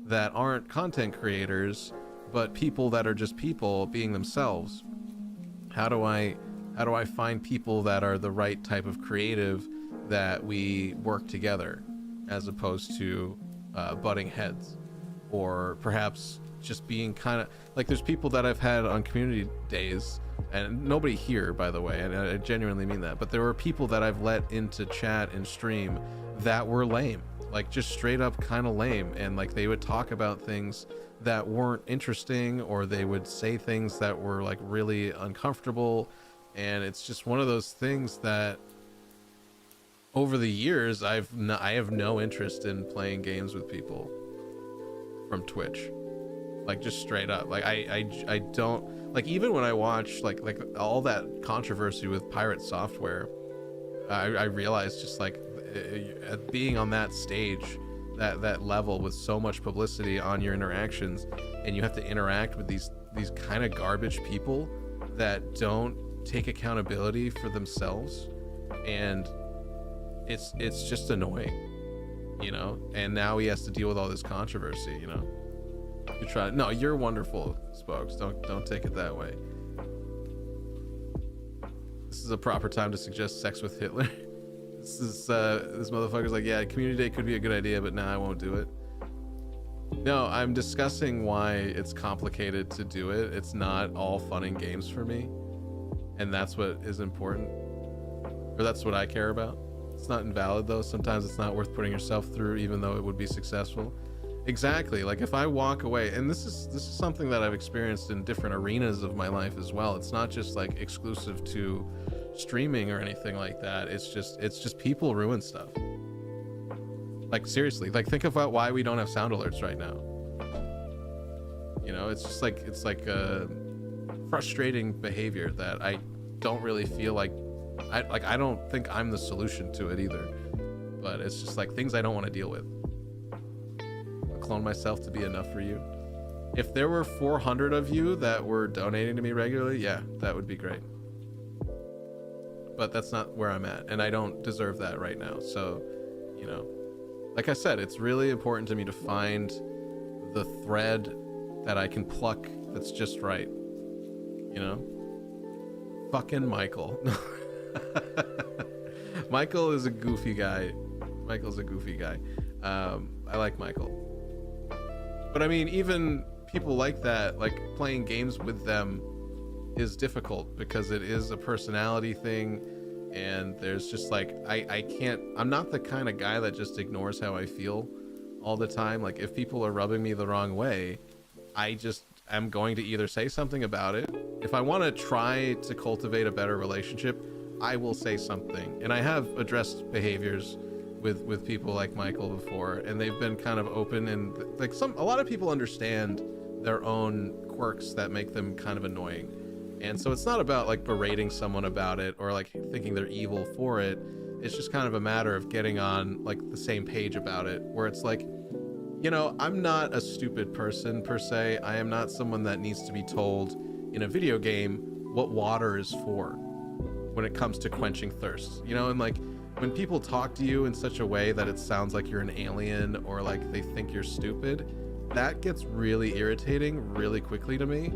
that aren't content creators, but people that are just people being themselves. How do I find people that are the right type of creative that we work together, as opposed to butting heads, or perhaps just being kind of like, there's people that I've had on community days, and nobody here, by the way, and I genuinely mean that, but there were people that I've let into chat and stream that were lame, like just straight up kind of lame, and like they would talk about things that weren't interesting, or they would say things that were like really uncomfortable. And it's just one of those things that over the years I have no interest in playing games with people from Twitch, like just straight up. Like I don't like, even when I watch like all that controversy with Pirate Software, I realized just like being on that stage, that level with so much publicity on your interactions, and you have to interact with these kind of garbage people that don't take accountability for themselves, and it's just annoying, you know. And now he has to deal with all this controversy, you know. You try. No, you're wonderful, Spokes. Don't take it that way. This is a proper time to suggest sex with Hitler. This motherfucker's like, yeah, community day could be a good idea, but nah, I won't do it. No, I'm discussing why it's complicated to do it. It's not all fun and games for me, and that's what is important, or that's what I care about. It's not invalid though. Sometimes it's not worth putting yourself through, even though it would be successful. Exactly. Like if I walk away, and this is something that I've experienced in different arenas of my life as well. It's not just like exclusive to streaming or anything like that. It's just people ruin stuff. Like seriously, like think about why we don't have sound alerts right now. You know, it's like a frustrating behavior that I don't really feel like I don't think I'm the solution to it either. But it's just like things I don't want to deal with. Clone myself to be enough for you. If there were 400 of you that were donating to me regularly, yeah, that would be great. But that's not where I'm at, and I don't deserve that right now. So, you know, like I said, it's really important to me to find the thread that I can pluck that's just right. You know? Fucking Michael. Michael is a goofy guy. Michael's a goofy guy. I like Michael. But I mean, even people like that, like playing games with them is difficult because it is a personality thing, and there's just like I'm not the kind of guy that just ignores how I feel all the time. Like if people are rubbing me the wrong way, I'm going to either say something about it. If I want to try to cultivate a better relationship, I will say something. And I have addressed behaviors with people like Michael before, and they've been kind of open, and like a lot of people understand their own quirks that make them kind of annoying. And so it's not about like berating someone about it or like thinking they're evil for it. It's just kind of a matter of getting on like the same page about it, where it's like, You know, I'm not a stupid person per se. I am not someone that needs to be told in a video game what water is for when it comes to quenching thirst. You know, and like when people talk to you in such a way that it sounds like you're an alien or like they think you're stupid, that gets really irritating really quickly to me,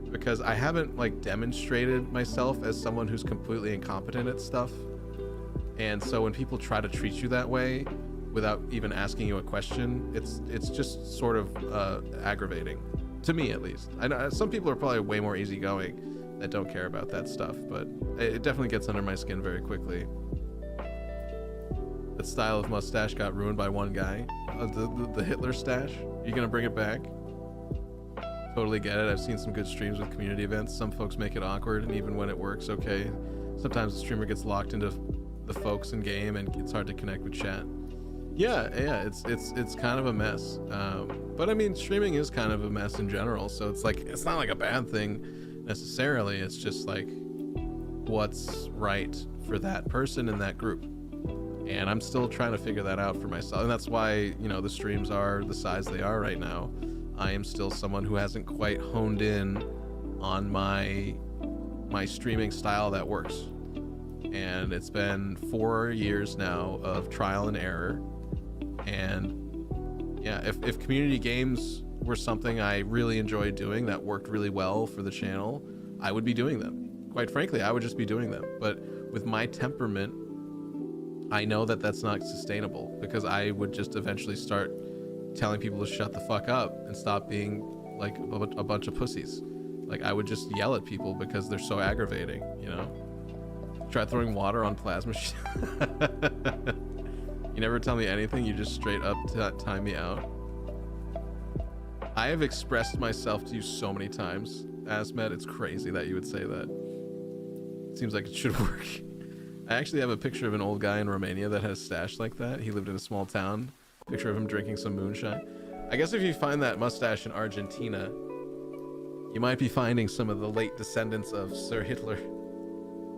because I haven't like demonstrated myself as someone who's completely incompetent at stuff. And so when people try to treat you that way without even asking you a question, it's just sort of aggravating to me, at least. I know some people are probably way more easygoing that don't care about that stuff, but it definitely gets under my skin very quickly. That style of mustache got ruined by one guy. The Hitler stash. You gonna bring it back? Totally get it. I've seen some good streams with community events. Some folks make it awkward, and even when it works, okay. Sometimes the streamer gets locked into the folks in game, and it's hard to connect with chat. Yeah, it's kind of a mess. But I mean, streaming is kind of a mess in general, so it's like it's not like a bad thing necessarily. It's just like what's right for that person in that group. And I'm still trying to figure that out for myself. And that's why, you know, the streams are the size they are right now. I am still someone who hasn't quite honed in on my streaming style that works. And it's been 4 years now of trial and error. And yeah, if community games were something I really enjoyed doing that worked really well for the channel, I would be doing them. Quite frankly, I would just be doing them. But with my temperament, I know that that's not sustainable, because I would just eventually start telling people to shut the fuck up and stop being like a bunch of pussies. Like I would just yell at people because they're so aggravating, you know? Try throwing water on plasma. You never tell me anything, you just straight up time me out. I have expressed myself to you so many times, Asmed, it's crazy that you would say that. It seems like it should work. I actually have a picture of an old guy in Romania that has stash like that. He lived in a small town. Picture of him drinking some moonshine. I guess if you find that mustache in Argentina, you might be finding some of the late descendants of Sir Hitler.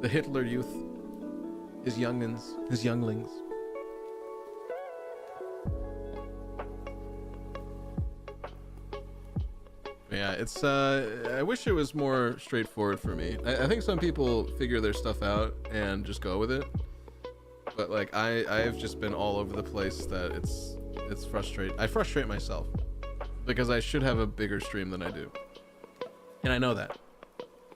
The Hitler youth. His younglings. Yeah, it's I wish it was more straightforward for me. I think some people figure their stuff out and just go with it, but like I've just been all over the place that it's frustrating. I frustrate myself because I should have a bigger stream than I do, and I know that.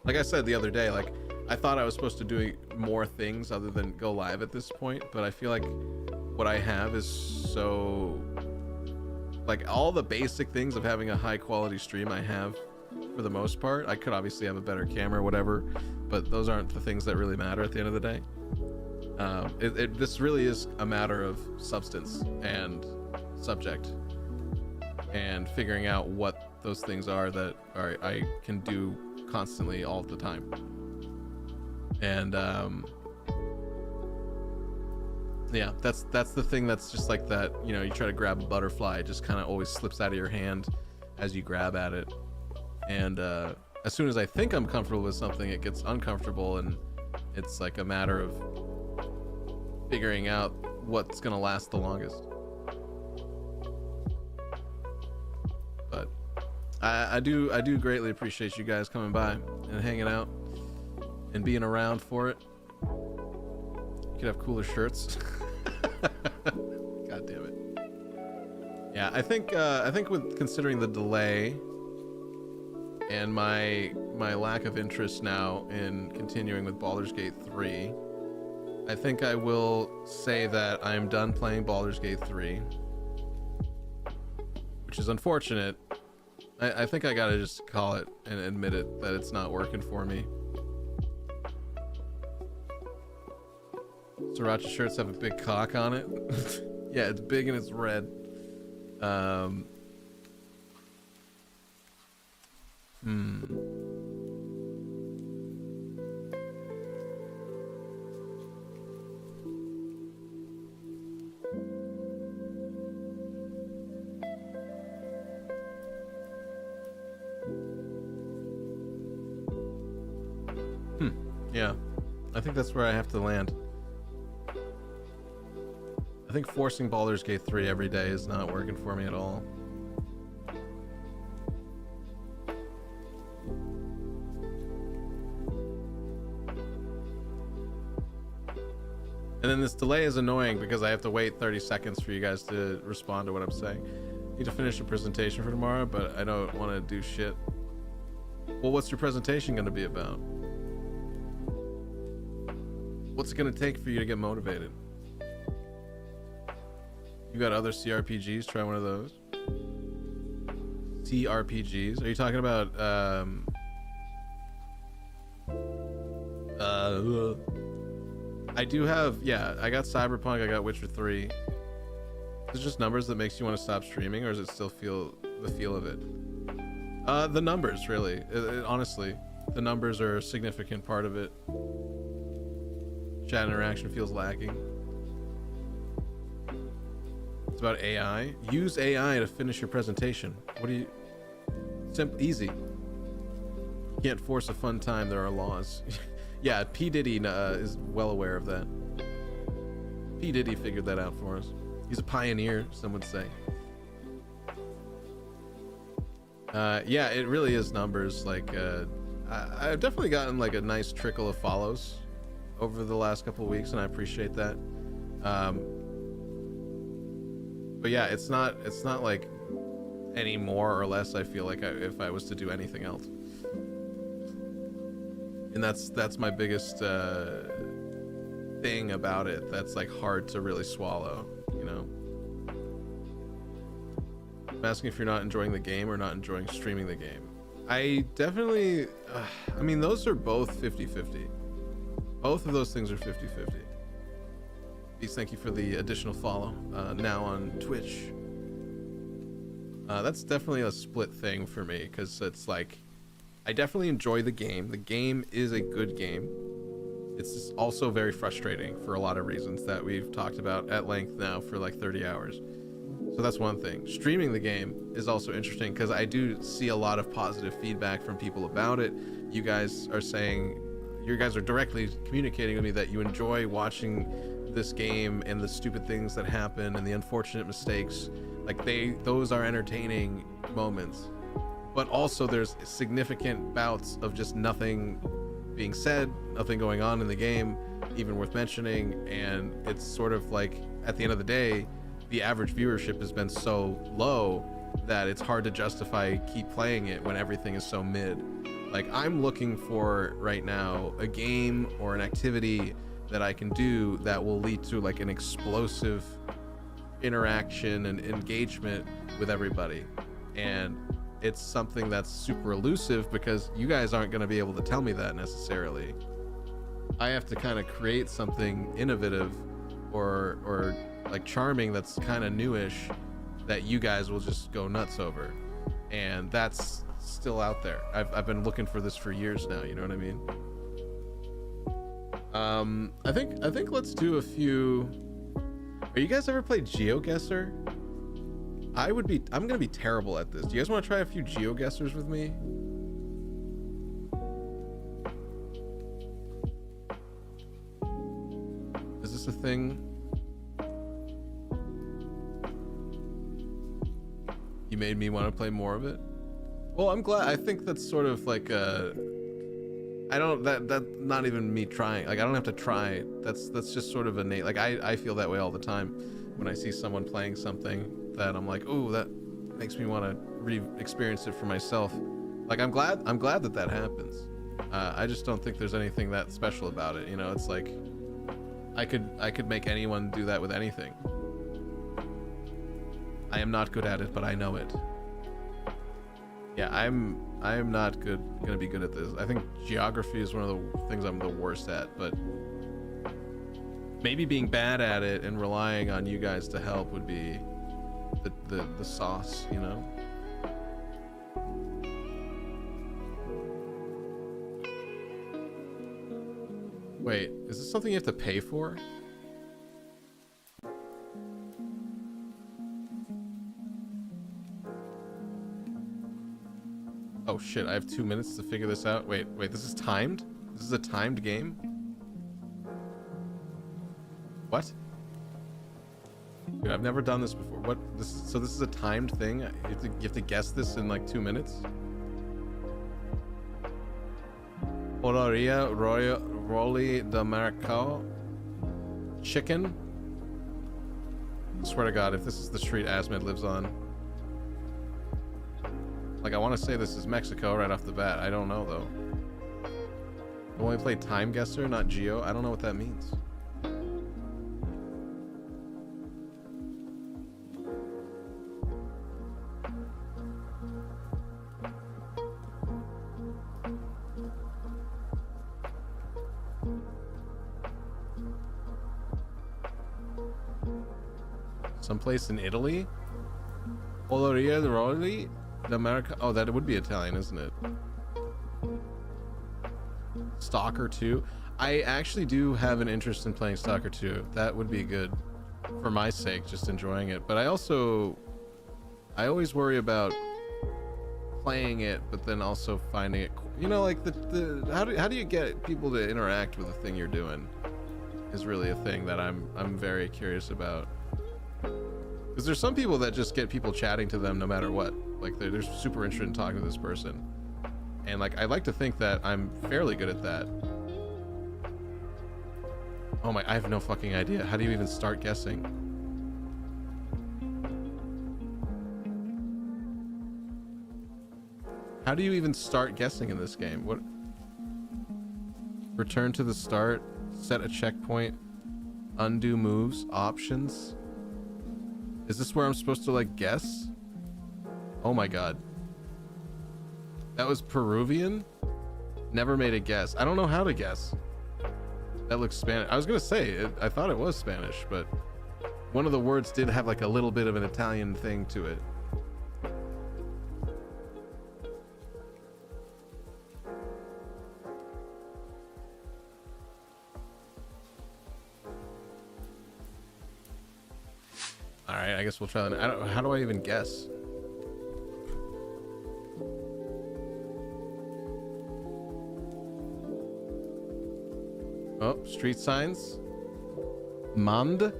Like I said the other day, like I thought I was supposed to do more things other than go live at this point, but I feel like what I have is so, like, all the basic things of having a high quality stream I have for the most part. I could obviously have a better camera or whatever, but those aren't the things that really matter at the end of the day. This really is a matter of substance and subject and figuring out what those things are that I can do constantly all the time. And yeah, that's the thing that's just like that, you know, you try to grab a butterfly, it just kind of always slips out of your hand as you grab at it. And as soon as I think I'm comfortable with something, it gets uncomfortable, and it's like a matter of figuring out what's gonna last the longest. But I do greatly appreciate you guys coming by and hanging out and being around for it. You could have cooler shirts. God damn it. Yeah, I think with considering the delay and my lack of interest now in continuing with Baldur's Gate 3, I think I will say that I'm done playing Baldur's Gate 3, which is unfortunate. I think I gotta just call it and admit it that it's not working for me. Sriracha shirts have a big cock on it. Yeah, it's big and it's red. Yeah, I think that's where I have to land. I think forcing Baldur's Gate 3 every day is not working for me at all. And then this delay is annoying because I have to wait 30 seconds for you guys to respond to what I'm saying. Need to finish a presentation for tomorrow, but I don't want to do shit. Well, what's your presentation going to be about? What's it going to take for you to get motivated? You got other CRPGs? Try one of those. CRPGs? Are you talking about I do have, yeah, I got Cyberpunk, I got Witcher 3. Is it just numbers that makes you want to stop streaming, or does it still feel the feel of it? The numbers, really. Honestly, the numbers are a significant part of it. Chat interaction feels lacking. It's about AI. Use AI to finish your presentation. What do you... Simple, easy. You can't force a fun time, there are laws. Yeah, P. Diddy is well aware of that. P. Diddy figured that out for us. He's a pioneer, some would say. Yeah, it really is numbers. Like, I've definitely gotten like a nice trickle of follows over the last couple of weeks, and I appreciate that. But yeah, it's not like any more or less. I feel like if I was to do anything else, and that's my biggest thing about it. That's like hard to really swallow, you know. I'm asking if you're not enjoying the game or not enjoying streaming the game. I definitely, I mean, those are both 50-50. Both of those things are 50-50. Please, thank you for the additional follow. Now on Twitch. That's definitely a split thing for me, because it's like, I definitely enjoy the game. The game is a good game. It's just also very frustrating for a lot of reasons that we've talked about at length now for like 30 hours. So that's one thing. Streaming the game is also interesting because I do see a lot of positive feedback from people about it. You guys are saying, you guys are directly communicating with me that you enjoy watching this game and the stupid things that happen and the unfortunate mistakes. Like those are entertaining moments. But also there's significant bouts of just nothing being said, nothing going on in the game, even worth mentioning. And it's sort of like, at the end of the day, the average viewership has been so low that it's hard to justify keep playing it when everything is so mid. Like, I'm looking for right now a game or an activity that I can do that will lead to like an explosive interaction and engagement with everybody. And it's something that's super elusive because you guys aren't going to be able to tell me that necessarily. I have to kind of create something innovative or like charming that's kind of newish that you guys will just go nuts over. And that's still out there. I've been looking for this for years now, you know what I mean? I think let's do a few. Are you guys ever played GeoGuessr? I'm gonna be terrible at this. Do you guys want to try a few GeoGuessrs with me? Is this a thing? You made me want to play more of it. Well, I'm glad. I think that's sort of like that's not even me trying. Like, I don't have to try. That's just sort of innate. Like, I feel that way all the time when I see someone playing something that I'm like, oh, that makes me want to re-experience it for myself. Like, I'm glad that happens. I just don't think there's anything that special about it. You know, it's like I could make anyone do that with anything. I am not good at it, but I know it. Yeah, I am not gonna be good at this. I think geography is one of the things I'm the worst at, but maybe being bad at it and relying on you guys to help would be the sauce, you know? Wait, is this something you have to pay for? Oh shit, I have 2 minutes to figure this out. Wait, this is timed? This is a timed game? What? Dude, I've never done this before. What? So this is a timed thing? You have to guess this in like 2 minutes? Honoria Roy Rolly de Marco chicken. I swear to God, if this is the street Asmid lives on. Like, I want to say this is Mexico right off the bat. I don't know, though. I only played Time Guesser, not Geo. I don't know what that means. Someplace in Italy? Oloria de Roli? America? Oh, that would be Italian, isn't it? Stalker 2. I actually do have an interest in playing Stalker 2. That would be good for my sake, just enjoying it. But I always worry about playing it, but then also finding it, you know, like how do you get people to interact with the thing you're doing is really a thing that I'm very curious about. Because there's some people that just get people chatting to them no matter what. Like they're super interested in talking to this person. And like, I like to think that I'm fairly good at that. Oh my, I have no fucking idea. How do you even start guessing? How do you even start guessing in this game? What? Return to the start, set a checkpoint, undo moves, options. Is this where I'm supposed to like guess? Oh my God. That was Peruvian? Never made a guess. I don't know how to guess. That looks Spanish. I was gonna say, I thought it was Spanish, but one of the words did have like a little bit of an Italian thing to it. All right, I guess we'll try that. How do I even guess? Oh, street signs. Mand.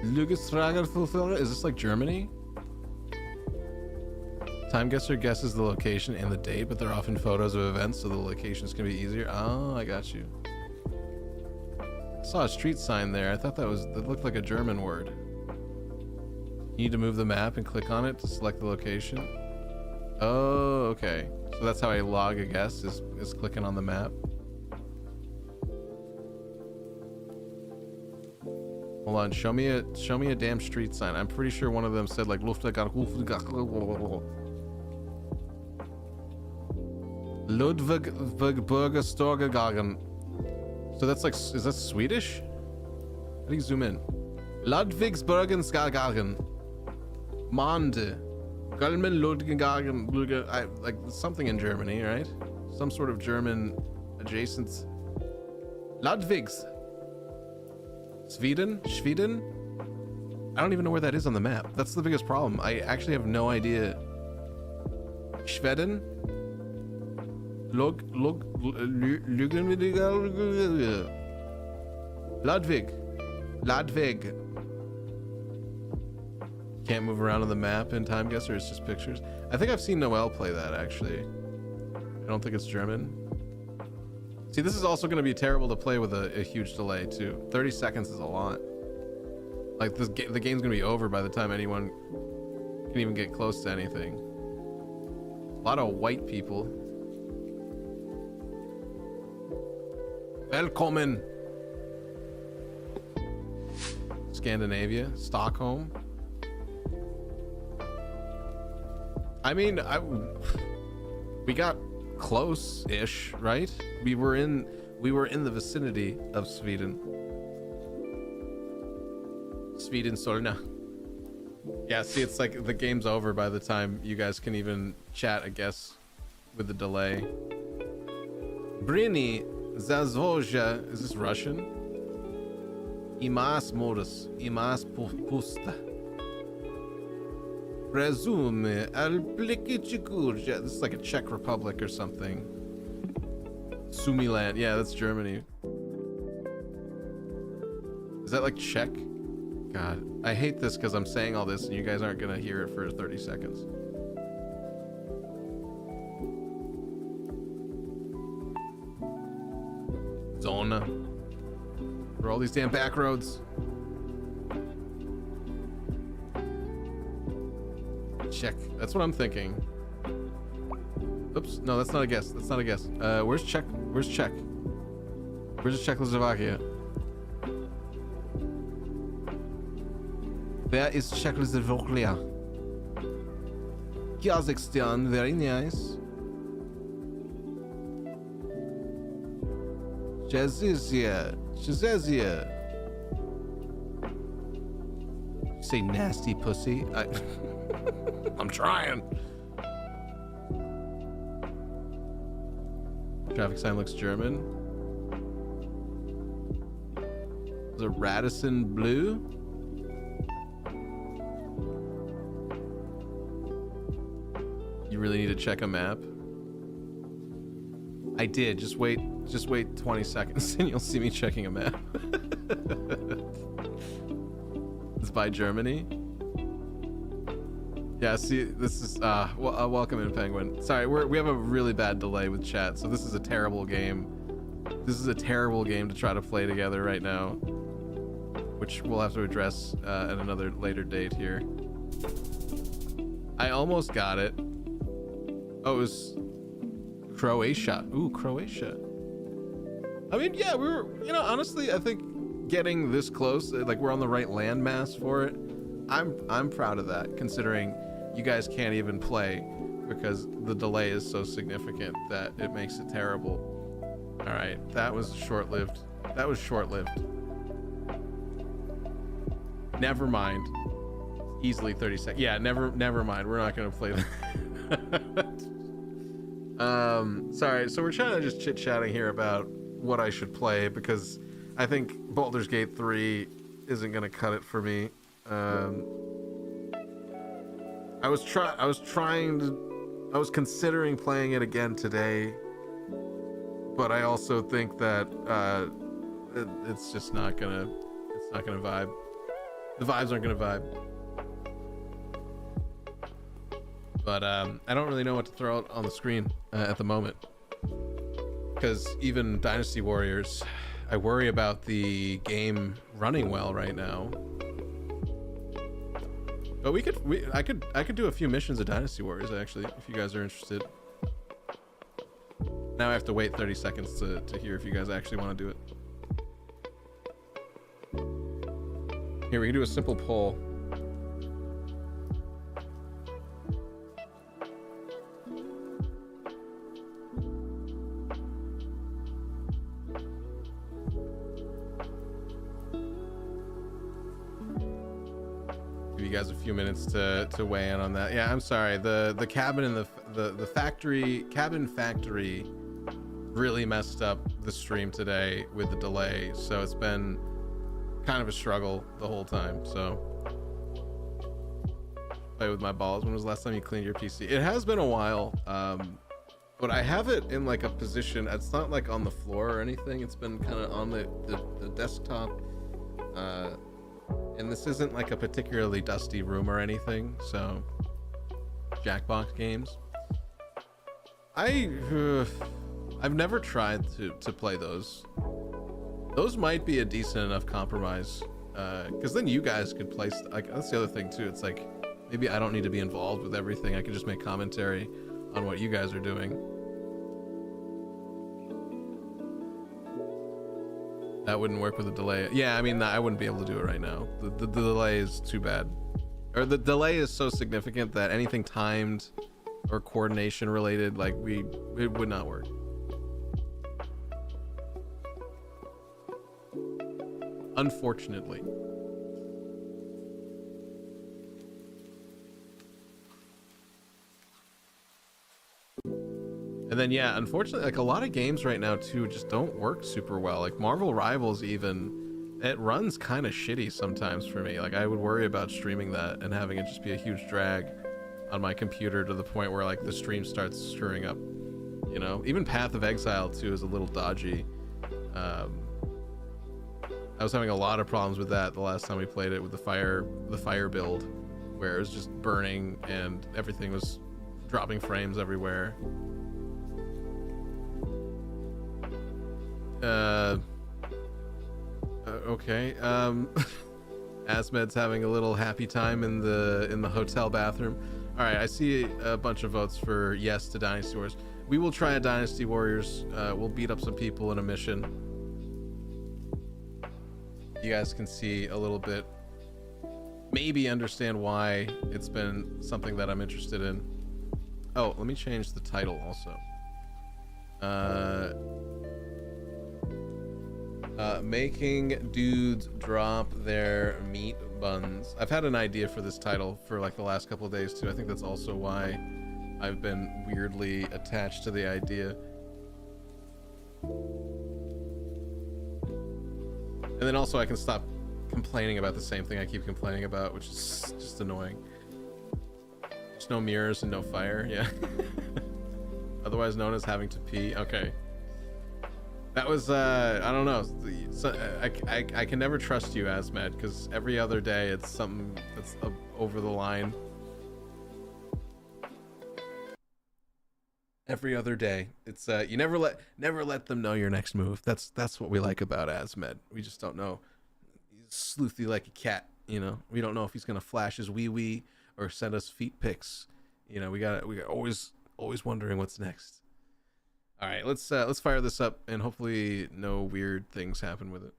Is this like Germany? Time guesser guesses the location and the date, but they're often photos of events, so the locations can be easier. Oh, I got you. I saw a street sign there. I thought that looked like a German word. You need to move the map and click on it to select the location. Oh, okay. So that's how I log a guess, is clicking on the map. Hold on, show me a damn street sign. I'm pretty sure one of them said like Ludwig Storgegagen. So that's like, is that Swedish? How do you zoom in? Ludwigsburgenskagen. Mande. Galmen Ludwigagen. Like something in Germany, right? Some sort of German adjacent. Ludwigs. Sweden? I don't even know where that is on the map. That's the biggest problem. I actually have no idea. Schweden? Ludwig. Can't move around on the map in Time Guesser, it's just pictures. I think I've seen Noel play that actually. I don't think it's German. See, this is also going to be terrible to play with a huge delay too. 30 seconds is a lot. Like the game's going to be over by the time anyone can even get close to anything. A lot of white people. Velkommen. Scandinavia, Stockholm. I mean, we got close-ish, right? We were in the vicinity of Sweden. Sweden Solna. Yeah, see, it's like the game's over by the time you guys can even chat, I guess, with the delay. Brini Zazvoja, is this Russian? Imas modus, imas pusta. Presume Alplikichikurja. This is like a Czech Republic or something. Sumiland. Yeah, that's Germany. Is that like Czech? God, I hate this because I'm saying all this and you guys aren't gonna hear it for 30 seconds. Zona. For all these damn back roads. Check. That's what I'm thinking. Oops. No, that's not a guess. That's not a guess. Where's Czech? Where's Czech? Where's Czechoslovakia? Where is Czechoslovakia? Kazakhstan. Very nice. Chezizia. Chezizia. Say nasty pussy. I'm trying. Traffic sign looks German. Is it Radisson blue? You really need to check a map. I did. Just wait 20 seconds and you'll see me checking a map. It's by Germany. Yeah, see, this is welcome in, Penguin. Sorry, we have a really bad delay with chat, so this is a terrible game. This is a terrible game to try to play together right now, which we'll have to address at another later date here. I almost got it. Oh, it was Croatia. Ooh, Croatia. I mean, yeah, we were, honestly, I think getting this close, like we're on the right landmass for it. I'm proud of that, considering you guys can't even play because the delay is so significant that it makes it terrible. All right, that was short-lived. That was short-lived. Never mind. Easily 30 seconds. Yeah, never mind. We're not gonna play that. Sorry. So we're trying to just chit-chatting here about what I should play because I think Baldur's Gate 3 isn't gonna cut it for me. I was considering playing it again today, but I also think that it's just not gonna vibe. The vibes aren't gonna vibe. But I don't really know what to throw out on the screen at the moment, because even Dynasty Warriors, I worry about the game running well right now. But I could do a few missions of Dynasty Warriors actually, if you guys are interested. Now I have to wait 30 seconds to hear if you guys actually want to do it. Here, we can do a simple poll. Give you guys a few minutes to weigh in on that. Yeah, I'm sorry. The cabin in the cabin factory really messed up the stream today with the delay, so it's been kind of a struggle the whole time. So play with my balls. When was the last time you cleaned your PC? It has been a while, but I have it in like a position. It's not like on the floor or anything. It's been kind of on the desktop. And this isn't like a particularly dusty room or anything, so Jackbox games. I've never tried to play those. Those might be a decent enough compromise, because then you guys could play. Like that's the other thing too. It's like maybe I don't need to be involved with everything. I could just make commentary on what you guys are doing. That wouldn't work with a delay. Yeah, I mean, I wouldn't be able to do it right now. The delay is too bad. Or the delay is so significant that anything timed or coordination related, like it would not work. Unfortunately. And then, yeah, unfortunately, like a lot of games right now too just don't work super well. Like Marvel Rivals even, it runs kind of shitty sometimes for me. Like I would worry about streaming that and having it just be a huge drag on my computer to the point where like the stream starts screwing up. You know, even Path of Exile too is a little dodgy. I was having a lot of problems with that the last time we played it with the fire build, where it was just burning and everything was dropping frames everywhere. Okay. Asmed's having a little happy time in the hotel bathroom. All right, I see a bunch of votes for yes to Dynasty Warriors. We will try a Dynasty Warriors. We'll beat up some people in a mission. You guys can see a little bit, maybe understand why it's been something that I'm interested in. Oh, let me change the title also. Making dudes drop their meat buns. I've had an idea for this title for like the last couple of days too. I think that's also why I've been weirdly attached to the idea. And then also I can stop complaining about the same thing I keep complaining about, which is just annoying. There's no mirrors and no fire, yeah. Otherwise known as having to pee. Okay. That was, I don't know. I can never trust you, Asmed, because every other day it's something that's over the line. Every other day, it's you never let them know your next move. That's what we like about Asmed. We just don't know. He's sleuthy like a cat, you know. We don't know if he's gonna flash his wee wee or send us feet pics. You know, we got always wondering what's next. All right, let's fire this up and hopefully no weird things happen with it.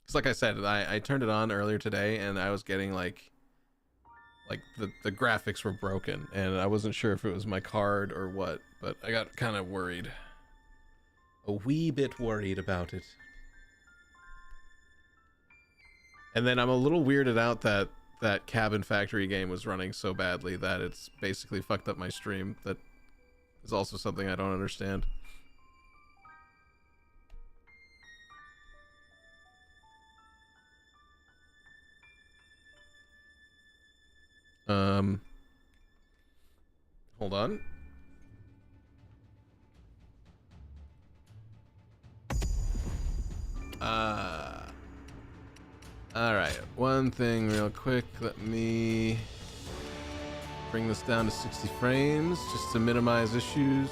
Cause like I said, I turned it on earlier today and I was getting like the graphics were broken and I wasn't sure if it was my card or what, but I got kind of worried. A wee bit worried about it. And then I'm a little weirded out that Cabin Factory game was running so badly that it's basically fucked up my stream. That is also something I don't understand. Hold on. All right, one thing real quick. Let me bring this down to 60 frames just to minimize issues.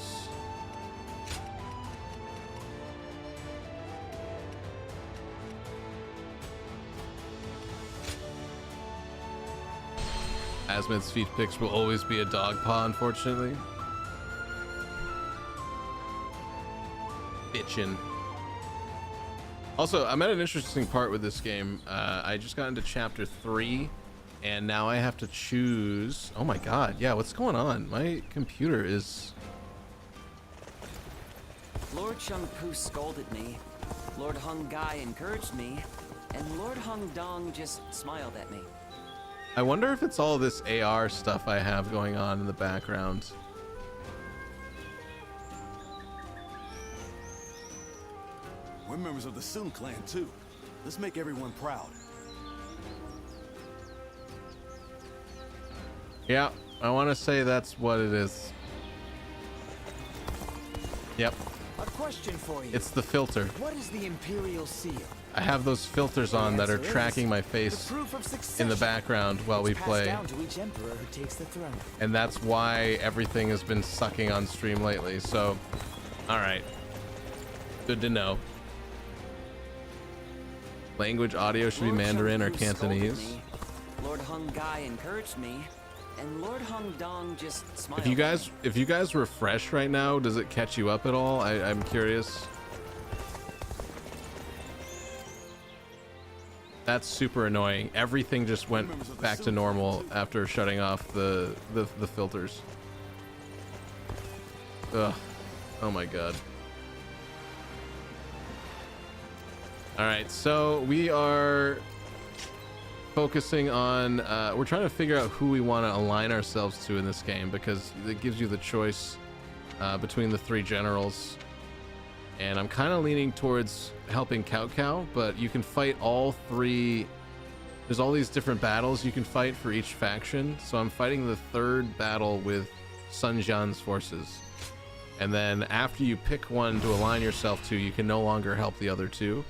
Asmed's feet pics will always be a dog paw, unfortunately. Bitchin'. Also, I'm at an interesting part with this game. I just got into chapter 3, and now I have to choose. Oh my god, yeah, what's going on? My computer is. Lord Shung Pu scolded me, Lord Hung Gai encouraged me, and Lord Hung Dong just smiled at me. I wonder if it's all this AR stuff I have going on in the background. We're members of the Sun clan too. Let's make everyone proud. Yeah, I want to say that's what it is. Yep. A question for you. It's the filter. What is the Imperial Seal? I have those filters on that are tracking my face in the background while we play. Down to each emperor who takes the throne. And that's why everything has been sucking on stream lately. So, all right. Good to know. Language audio should be Mandarin or Cantonese. Lord Hung Gai encouraged me, and Lord Hung Dong just smiled. If you guys refresh right now, does it catch you up at all? I'm curious. That's super annoying. Everything just went back to normal after shutting off the filters. Ugh. Oh my god. All right, so we are focusing on, we're trying to figure out who we want to align ourselves to in this game, because it gives you the choice between the 3 generals. And I'm kind of leaning towards helping Cao Cao, but you can fight all 3. There's all these different battles you can fight for each faction. So I'm fighting the 3rd battle with Sun Jian's forces. And then after you pick one to align yourself to, you can no longer help the other 2.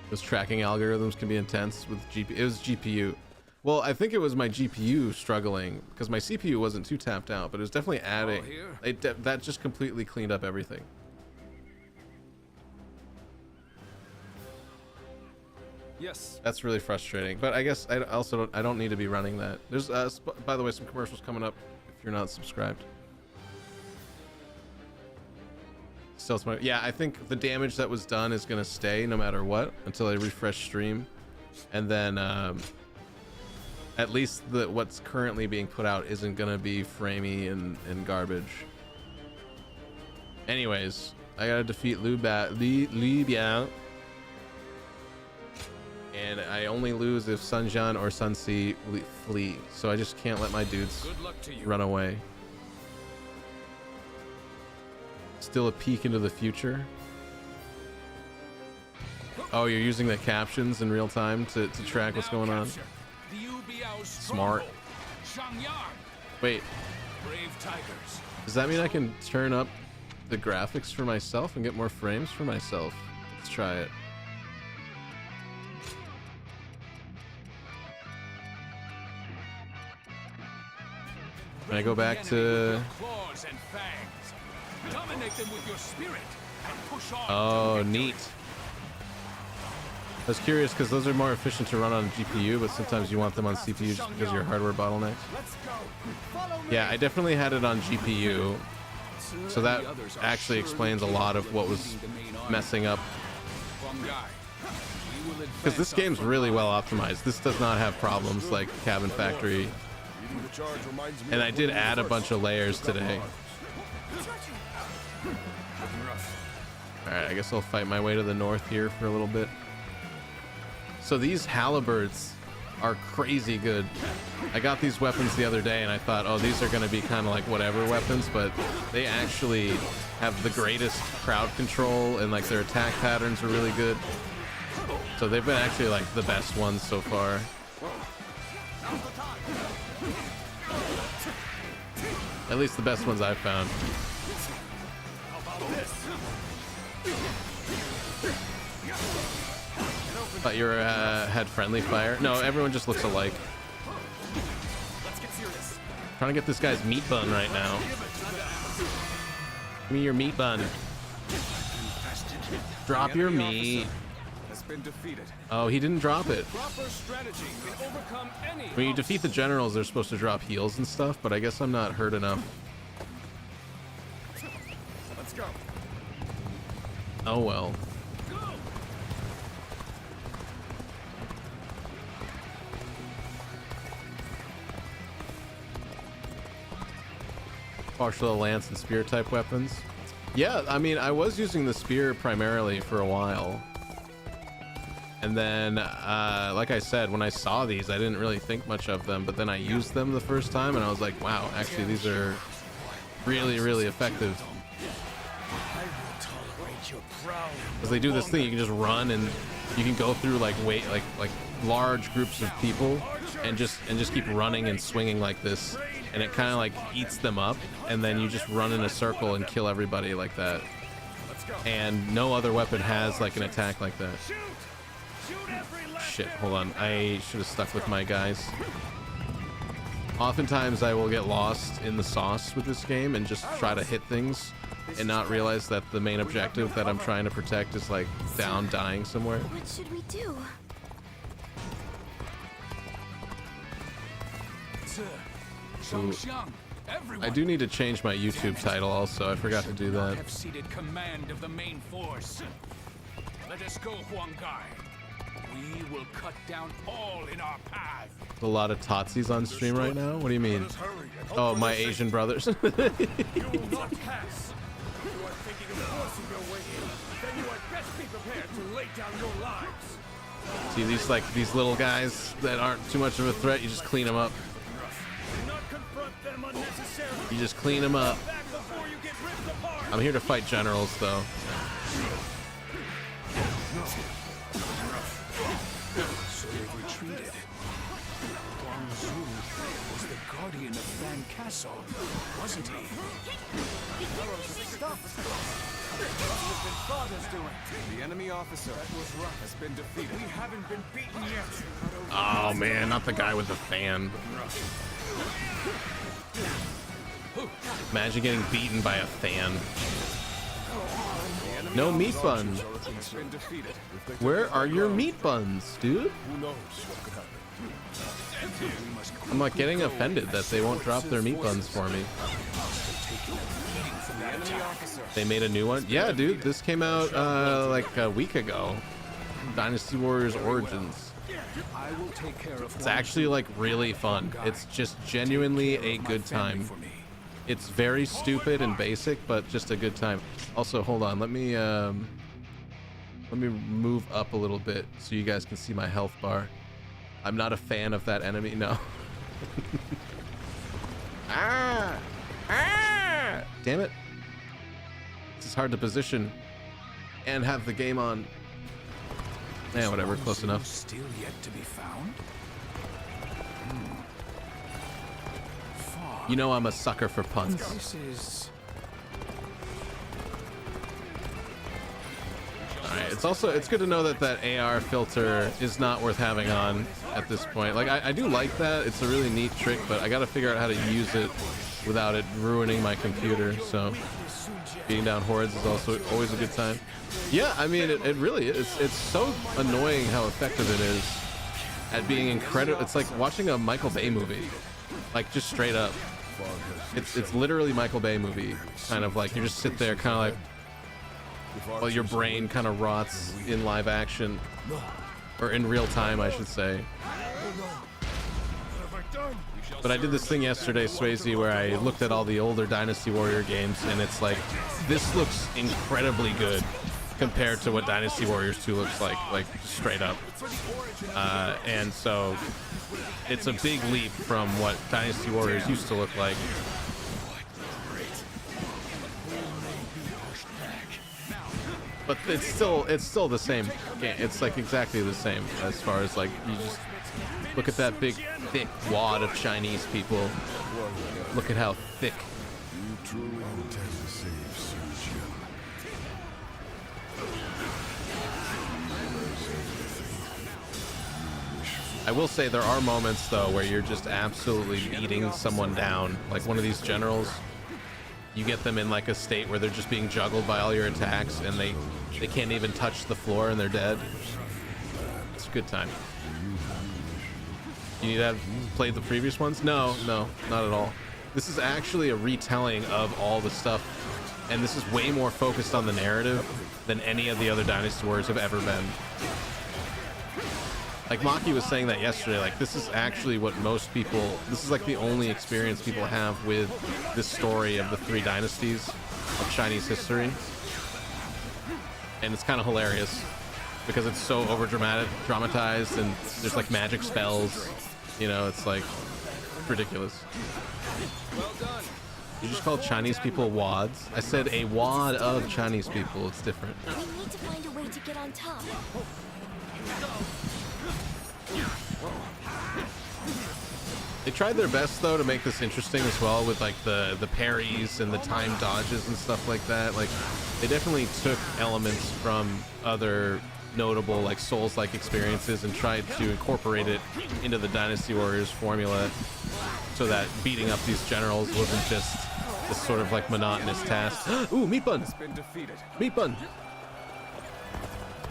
Those tracking algorithms can be intense with GPU. It was GPU. Well, I think it was my GPU struggling because my CPU wasn't too tapped out, but it was definitely adding. That just completely cleaned up everything. Yes. That's really frustrating. But I guess I also don't need to be running that. There's by the way, some commercials coming up if you're not subscribed. Still smart. Yeah, I think the damage that was done is gonna stay no matter what until I refresh stream, and then at least what's currently being put out isn't gonna be framey and garbage. Anyways, I gotta defeat Libya, and I only lose if Sunjan or Sunsi flee, so I just can't let my dudes run away. Still a peek into the future. Oh, you're using the captions in real time to track what's going on. Smart. Wait, does that mean I can turn up the graphics for myself and get more frames for myself? Let's try it. Can I go back to... Oh, neat. I was curious because those are more efficient to run on GPU, but sometimes you want them on CPU just because of your hardware bottlenecks. Yeah, I definitely had it on GPU, so that actually explains a lot of what was messing up. Because this game's really well optimized. This does not have problems like Cabin Factory. And I did add a bunch of layers today. Alright, I guess I'll fight my way to the north here for a little bit. So these halberds are crazy good. I got these weapons the other day and I thought, oh, these are going to be kind of like whatever weapons, but they actually have the greatest crowd control, and like their attack patterns are really good. So they've been actually like the best ones so far. At least the best ones I've found. Thought you were had friendly fire. No, everyone just looks alike. Trying to get this guy's meat bun right now. Give me your meat bun. Drop your meat. Oh, he didn't drop it. When you defeat the generals, they're supposed to drop heals and stuff, but I guess I'm not hurt enough. Let's go. Oh well. Partial lance and spear type weapons. Yeah, I mean, I was using the spear primarily for a while. And then, like I said, when I saw these, I didn't really think much of them, but then I used them the first time and I was like, wow, actually these are really, really effective. Because they do this thing, you can just run and you can go through like large groups of people and just keep running and swinging like this, and it kind of like eats them up, and then you just run in a circle and kill everybody like that. And no other weapon has like an attack like that. Shit, hold on. I should have stuck with my guys. Oftentimes I will get lost in the sauce with this game and just try to hit things and not realize that the main objective that I'm trying to protect is like dying somewhere. What should we do? Ooh. I do need to change my YouTube title also. I forgot to do that. Have ceded command of the main force. Let us go, Huangai. We will cut down all in our path. A lot of Totsis on stream right now? What do you mean? Oh, my Asian brothers. You will not pass. If you are thinking of forcing your way in, then you had best be prepared to lay down your lives. See these little guys that aren't too much of a threat, you just clean them up. You just clean them up. I'm here to fight generals though. So they've retreated. Guang Zhu was the guardian of Fan Castle, wasn't he? The enemy officer has been defeated. We haven't been beaten yet. Oh man, not the guy with the fan. Imagine getting beaten by a fan. No meat bun. Where are your meat buns, dude? I'm like getting offended that they won't drop their meat buns for me. They made a new one? Yeah, dude, this came out like a week ago. Dynasty Warriors Origins. It's actually like really fun. It's just genuinely a good time. It's very stupid and basic, but just a good time. Also, hold on, let me move up a little bit so you guys can see my health bar. I'm not a fan of that enemy, no. Ah! Ah! Damn it. This is hard to position and have the game on. Yeah, whatever, close enough. Still yet to be found? You know I'm a sucker for puns. This is... Alright, it's good to know that that AR filter is not worth having on at this point. Like, I do like that. It's a really neat trick, but I gotta figure out how to use it without it ruining my computer, so beating down hordes is also always a good time. Yeah, I mean, it really is. It's so annoying how effective it is at being incredible. It's like watching a Michael Bay movie, like just straight up. It's literally Michael Bay movie, kind of like you just sit there kind of like, well, your brain kind of rots in live action, or in real time, I should say. But I did this thing yesterday, Swayze, where I looked at all the older Dynasty Warrior games, and it's like, this looks incredibly good compared to what Dynasty Warriors 2 looks like straight up. And so it's a big leap from what Dynasty Warriors used to look like. But it's still the same game. It's like exactly the same as far as like, you just look at that big thick wad of Chinese people. Look at how thick. I will say there are moments though where you're just absolutely beating someone down, like one of these generals. You get them in like a state where they're just being juggled by all your attacks and they can't even touch the floor and they're dead. It's a good time. You need to have played the previous ones? No, not at all. This is actually a retelling of all the stuff, and this is way more focused on the narrative than any of the other Dynasty Warriors have ever been. Like Maki was saying that yesterday, like this is actually what most people, this is like the only experience people have with this story of the 3 dynasties of Chinese history. And it's kind of hilarious because it's so dramatized and there's like magic spells, you know, it's like ridiculous. Well done. You just called Chinese people wads? I said a wad of Chinese people, it's different. We need to find a way to get on top. They tried their best though to make this interesting as well with like the parries and the time dodges and stuff like that. Like they definitely took elements from other notable like Souls-like experiences and tried to incorporate it into the Dynasty Warriors formula so that beating up these generals wasn't just this sort of like monotonous task. Ooh, meat bun! Meat bun!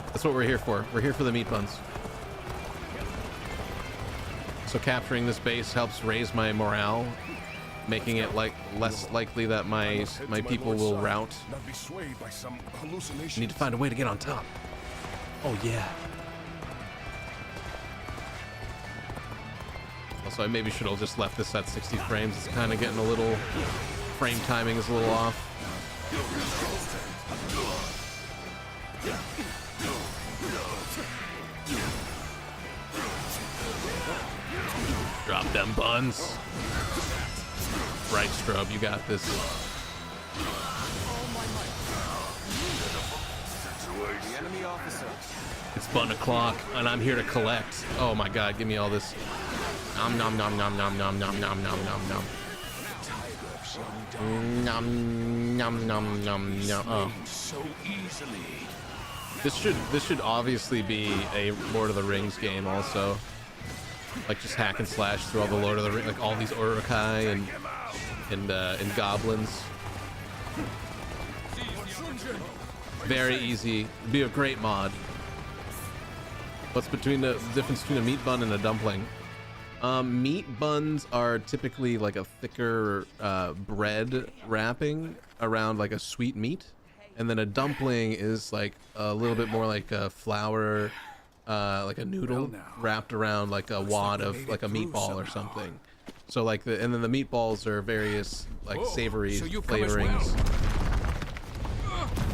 That's what we're here for. We're here for the meat buns. So capturing this base helps raise my morale, making it like less likely that my people will rout. I need to find a way to get on top. Oh yeah. Also, I maybe should have just left this at 60 frames. It's kind of getting a little, frame timing is a little off. Drop them buns. Right, Strobe, you got this. It's bun o'clock, and I'm here to collect. Oh my god, give me all this. Nom nom nom nom nom nom nom nom nom nom nom. Nom nom nom nom nom. Oh. This should obviously be a Lord of the Rings game also. Like just hack and slash through all the Lord of the Rings, like all these Urukai and goblins. Very easy. It'd be a great mod. What's between the difference between a meat bun and a dumpling? Meat buns are typically like a thicker bread wrapping around like a sweet meat, and then a dumpling is like a little bit more like a flour, like a noodle wrapped around like a wad of like a meatball or something. So like and then the meatballs are various like savory flavorings.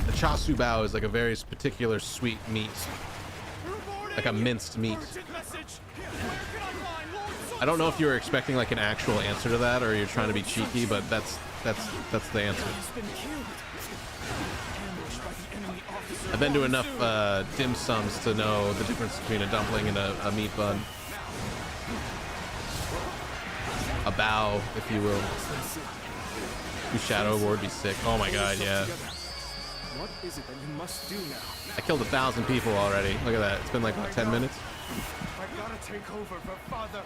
The char siu bao is like a very particular sweet meat, like a minced meat. I don't know if you were expecting like an actual answer to that, or you're trying to be cheeky, but that's the answer. I've been to enough dim sums to know the difference between a dumpling and a meat bun. A bao, if you will. Ooh, Shadow War would be sick. Oh my god, yeah. What is it that you must do now? I killed 1,000 people already. Look at that. It's been like, what, 10 minutes? I gotta take over for Father.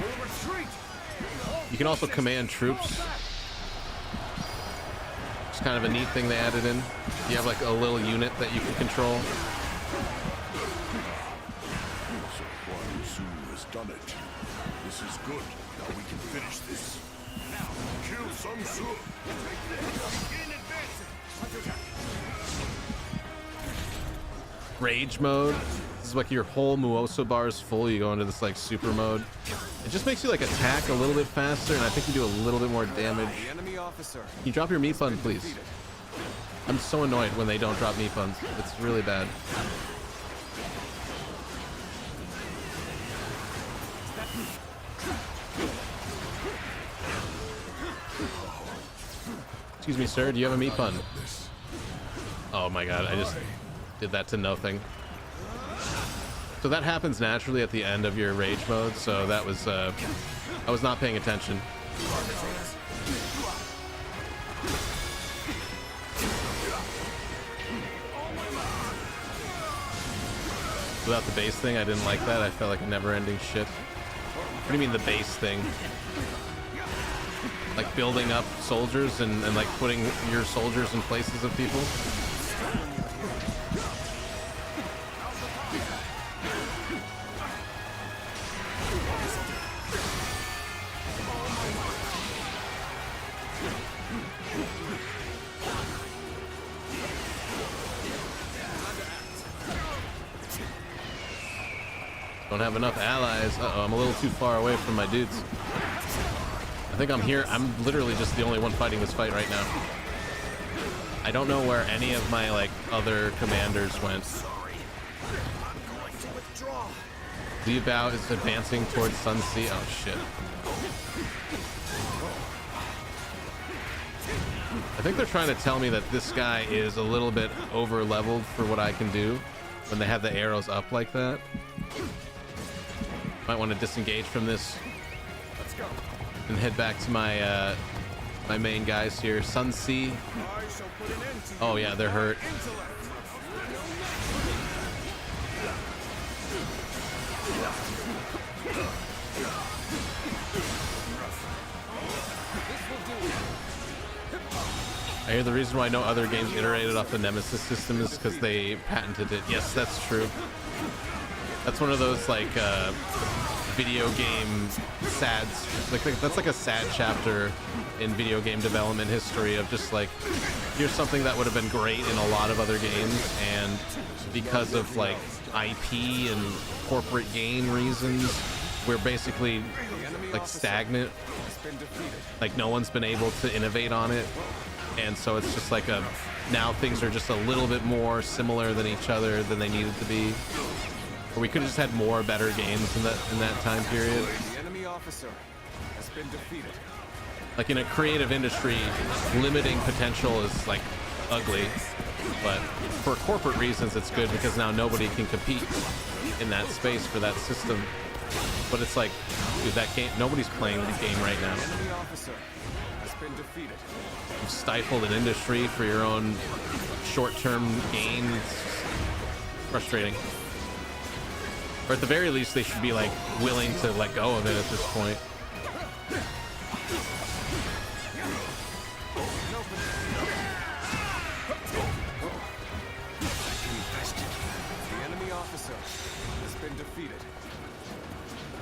We'll retreat. You can also command troops. It's kind of a neat thing they added in. You have like a little unit that you can control. So Huang Zu has done it. This is good. Now we can finish this. Now, kill Sun Tzu. Begin advancing. Rage mode. This is like your whole Muoso bar is full. You go into this like super mode. It just makes you like attack a little bit faster, and I think you do a little bit more damage. Can you drop your meat bun, please? I'm so annoyed when they don't drop meat buns. It's really bad. Excuse me, sir. Do you have a meat bun? Oh my god, I just did that to nothing. So that happens naturally at the end of your rage mode, so that was I was not paying attention. Without the base thing, I didn't like that. I felt like a never-ending shit. What do you mean the base thing? Like building up soldiers and like putting your soldiers in places of people? Don't have enough allies. Uh-oh, I'm a little too far away from my dudes. I think I'm here. I'm literally just the only one fighting this fight right now. I don't know where any of my like other commanders went. Liu Bao is advancing towards Sun Sea. Oh shit. I think they're trying to tell me that this guy is a little bit over leveled for what I can do when they have the arrows up like that. Might want to disengage from this and head back to my my main guys here. Sun Sea. Oh yeah, they're hurt. I hear the reason why no other games iterated off the Nemesis system is because they patented it. Yes, that's true. That's one of those like video game sads. Like that's like a sad chapter in video game development history of just like, here's something that would have been great in a lot of other games, and because of like IP and corporate gain reasons, we're basically like stagnant. Like no one's been able to innovate on it, and so it's just like now things are just a little bit more similar than each other than they needed to be. Or we could have just had more better games in that time period. The enemy officer has been defeated. Like in a creative industry, limiting potential is like ugly, but for corporate reasons it's good because now nobody can compete in that space for that system. But it's like, dude, that game, nobody's playing that game right now. The enemy officer has been defeated. You've stifled an industry for your own short-term gain. It's frustrating. Or at the very least, they should be like willing to let go of it at this point.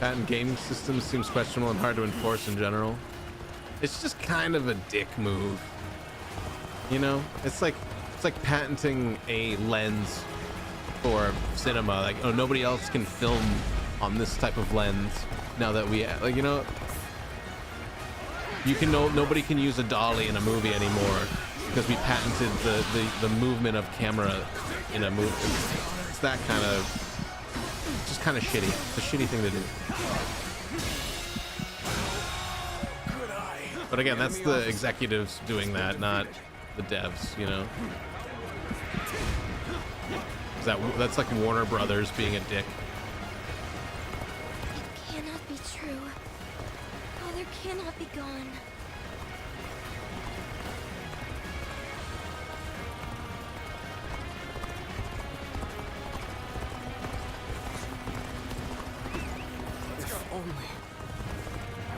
Patent gaming system seems questionable and hard to enforce in general. It's just kind of a dick move. You know? It's like patenting a lens for cinema. Like, oh, nobody else can film on this type of lens now that we, like, you know, you can nobody can use a dolly in a movie anymore because we patented the movement of camera in a movie. It's that kind of, just kind of shitty. It's a shitty thing to do. But again, that's the executives doing that, not the devs, you know. That's like Warner Brothers being a dick. It cannot be true. Father cannot be gone.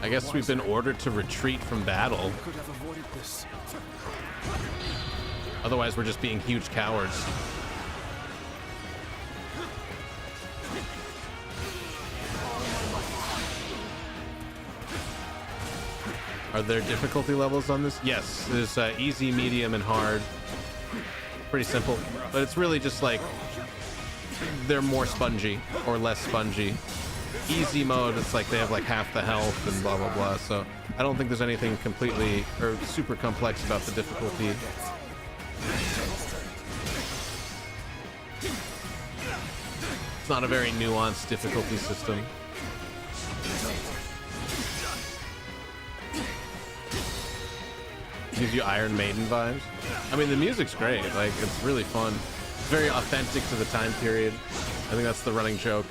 I guess we've been ordered to retreat from battle. Could have avoided this. Otherwise, we're just being huge cowards. Are there difficulty levels on this? Yes, there's easy, medium, and hard. Pretty simple, but it's really just like they're more spongy or less spongy. Easy mode, it's like they have like half the health and blah blah blah. So I don't think there's anything completely or super complex about the difficulty. It's not a very nuanced difficulty system. Gives you Iron Maiden vibes. I mean, the music's great. Like, it's really fun. It's very authentic to the time period. I think that's the running joke.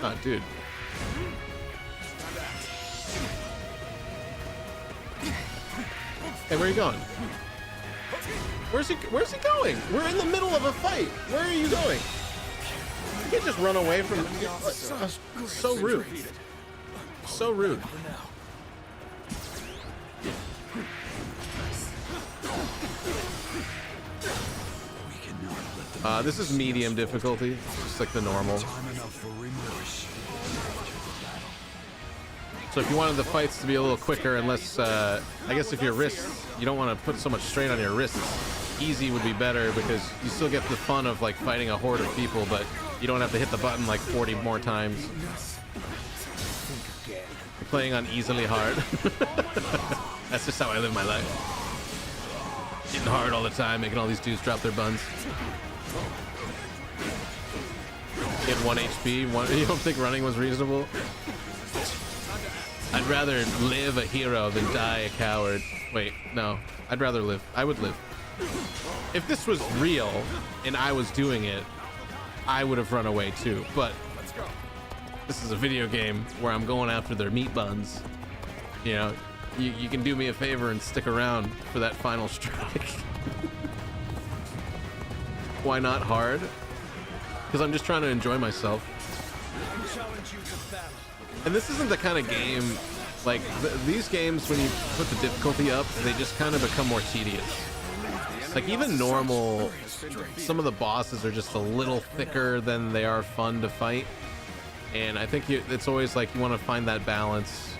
Oh, dude. Hey, where are you going? Where's he going? We're in the middle of a fight. Where are you going? You can't just run away from... so rude. So rude. This is medium difficulty, just like the normal. So if you wanted the fights to be a little quicker and less, I guess if your wrists, you don't want to put so much strain on your wrists, easy would be better because you still get the fun of like fighting a horde of people, but you don't have to hit the button like 40 more times. You're playing on easily hard. That's just how I live my life. Getting hard all the time, making all these dudes drop their buns. Get 1 HP. You don't think running was reasonable? I'd rather live a hero than die a coward. Wait, no. I'd rather live. I would live. If this was real and I was doing it, I would have run away too. But this is a video game where I'm going after their meat buns. You know, you can do me a favor and stick around for that final strike. Why not hard? Because I'm just trying to enjoy myself. And this isn't the kind of game, like, these games, when you put the difficulty up, they just kind of become more tedious. Like, even normal, some of the bosses are just a little thicker than they are fun to fight. And I think it's always like you want to find that balance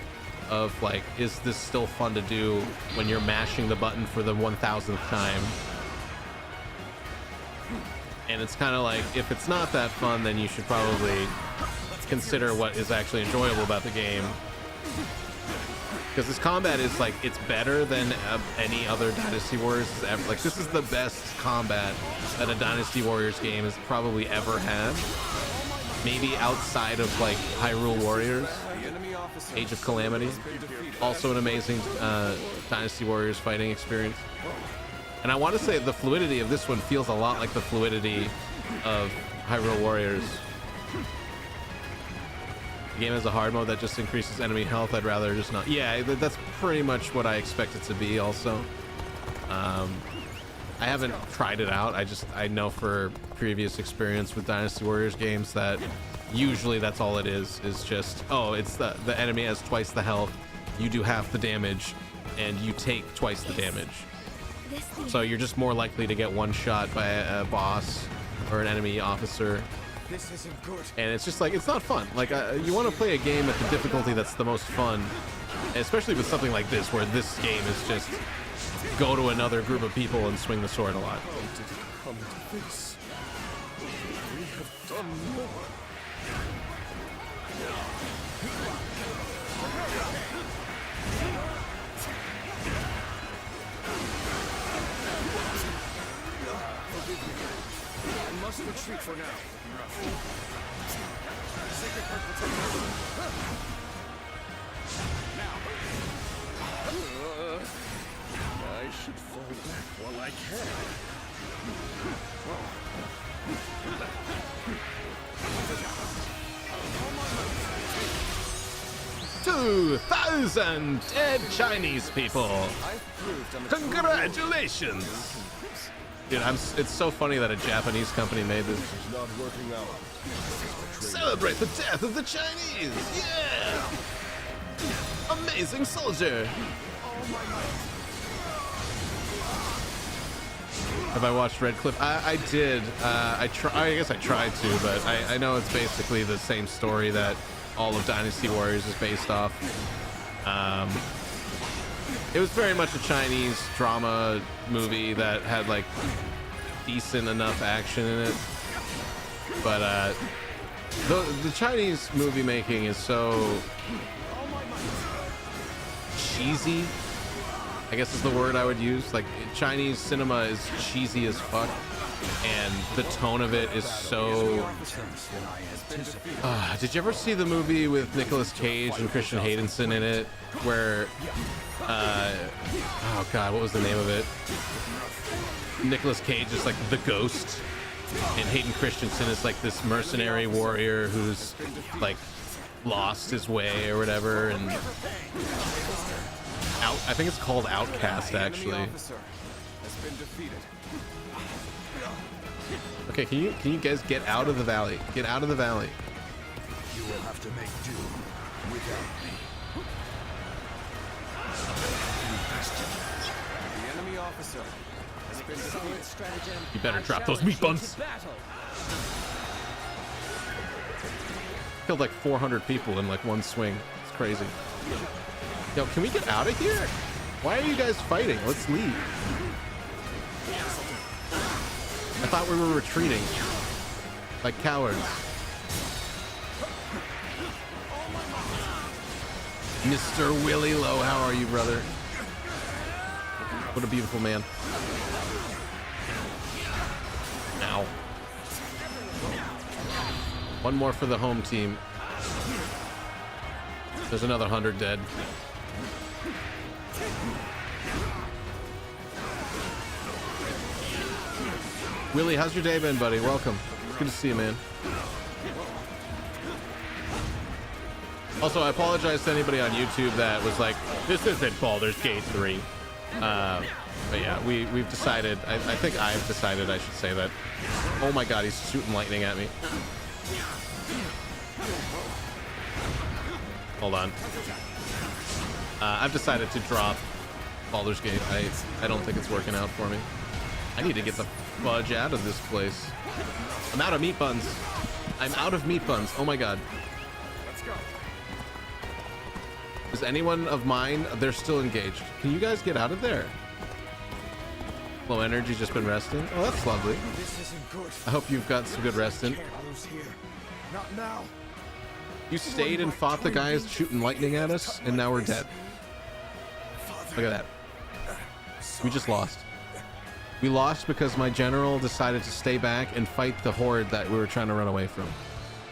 of, like, is this still fun to do when you're mashing the button for the 1000th time? And it's kind of like, if it's not that fun, then you should probably consider what is actually enjoyable about the game. Because this combat is like, it's better than any other Dynasty Warriors has ever. Like, this is the best combat that a Dynasty Warriors game has probably ever had. Maybe outside of like Hyrule Warriors, Age of Calamity. Also an amazing Dynasty Warriors fighting experience. And I want to say the fluidity of this one feels a lot like the fluidity of Hyrule Warriors. The game has a hard mode that just increases enemy health. I'd rather just not. Yeah, that's pretty much what I expect it to be also. I haven't tried it out. I know for previous experience with Dynasty Warriors games that usually that's all it is just, oh, it's the enemy has twice the health, you do half the damage, and you take twice the damage. So you're just more likely to get one shot by a boss or an enemy officer This isn't good. And it's just like, it's not fun. Like, you want to play a game at the difficulty that's the most fun, especially with something like this, where this game is just go to another group of people and swing the sword a lot. How did it come to this? We have done more. I must retreat for now. Sacred Heart will take over. Now. I should fall back while I can. 2,000 dead Chinese people. Congratulations. Dude, it's so funny that a Japanese company made this. It's not working out. Celebrate the death of the Chinese! Yeah! Amazing soldier! Have I watched Red Cliff? I did. I guess I tried to, but I know it's basically the same story that all of Dynasty Warriors is based off. It was very much a Chinese drama movie that had like decent enough action in it, but the Chinese movie making is so cheesy, I guess is the word I would use. Like, Chinese cinema is cheesy as fuck, and the tone of it is so... did you ever see the movie with Nicolas Cage and Christian Haydenson in it, where oh god, what was the name of it? Nicolas Cage is like the ghost, and Hayden Christensen is like this mercenary warrior who's like lost his way or whatever, and I think it's called Outcast, actually. Okay, can you guys get out of the valley? Get out of the valley. You will have to make do without me. The enemy officer has been defeated. You better drop those meat buns. Killed like 400 people in like one swing. It's crazy. Yo, can we get out of here? Why are you guys fighting? Let's leave. I thought we were retreating. Like cowards. Mr. Willie Lowe, how are you, brother? What a beautiful man. Ow. One more for the home team. There's another 100 dead. Willie, how's your day been, buddy? Welcome. It's good to see you, man. Also, I apologize to anybody on YouTube that was like, this isn't Baldur's Gate 3. But yeah, we've decided, I think I've decided, I should say that. Oh my god, he's shooting lightning at me. Hold on. I've decided to drop Baldur's Gate. I don't think it's working out for me. I need to get the fudge out of this place. I'm out of meat buns. I'm out of meat buns. Oh my god. Let's go. Is anyone of mine? They're still engaged. Can you guys get out of there? Low energy, just been resting. Oh, that's lovely. This isn't good. I hope you've got some good rest in. Can't lose here. Not now. You stayed and fought the guys shooting lightning at us, and now we're dead. Look at that. We just lost. We lost because my general decided to stay back and fight the horde that we were trying to run away from.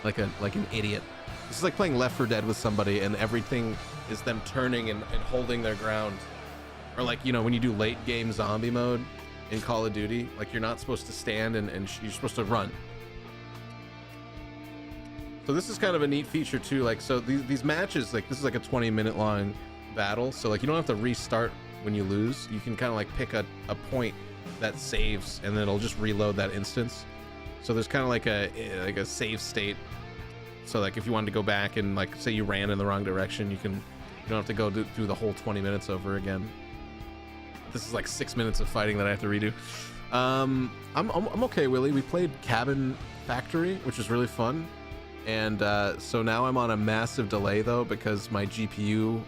Like an idiot. This is like playing Left 4 Dead with somebody and everything is them turning and holding their ground. Or like, you know, when you do late game zombie mode in Call of Duty, like you're not supposed to stand and you're supposed to run. So this is kind of a neat feature too. Like, so these matches, like this is like a 20-minute long battle. So like you don't have to restart when you lose. You can kind of like pick a point that saves and then it'll just reload that instance. So there's kind of like a save state. So like if you wanted to go back and like say you ran in the wrong direction, you don't have to go through the whole 20 minutes over again. This is like 6 minutes of fighting that I have to redo. I'm okay, Willie. We played Cabin factory, which is really fun. And so now I'm on a massive delay though, because my GPU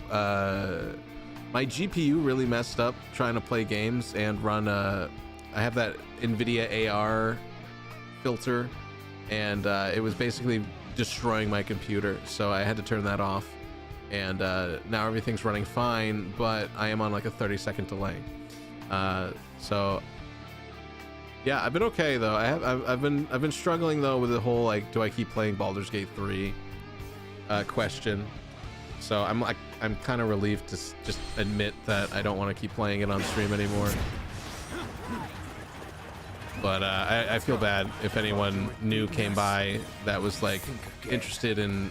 really messed up trying to play games and run I have that NVIDIA AR filter, and it was basically destroying my computer, so I had to turn that off. And now everything's running fine, but I am on like a 30-second delay. So yeah, I've been okay though. I've been struggling though with the whole like, do I keep playing Baldur's Gate 3 question. So I'm kind of relieved to just admit that I don't want to keep playing it on stream anymore. But I feel bad if anyone new came by that was like interested in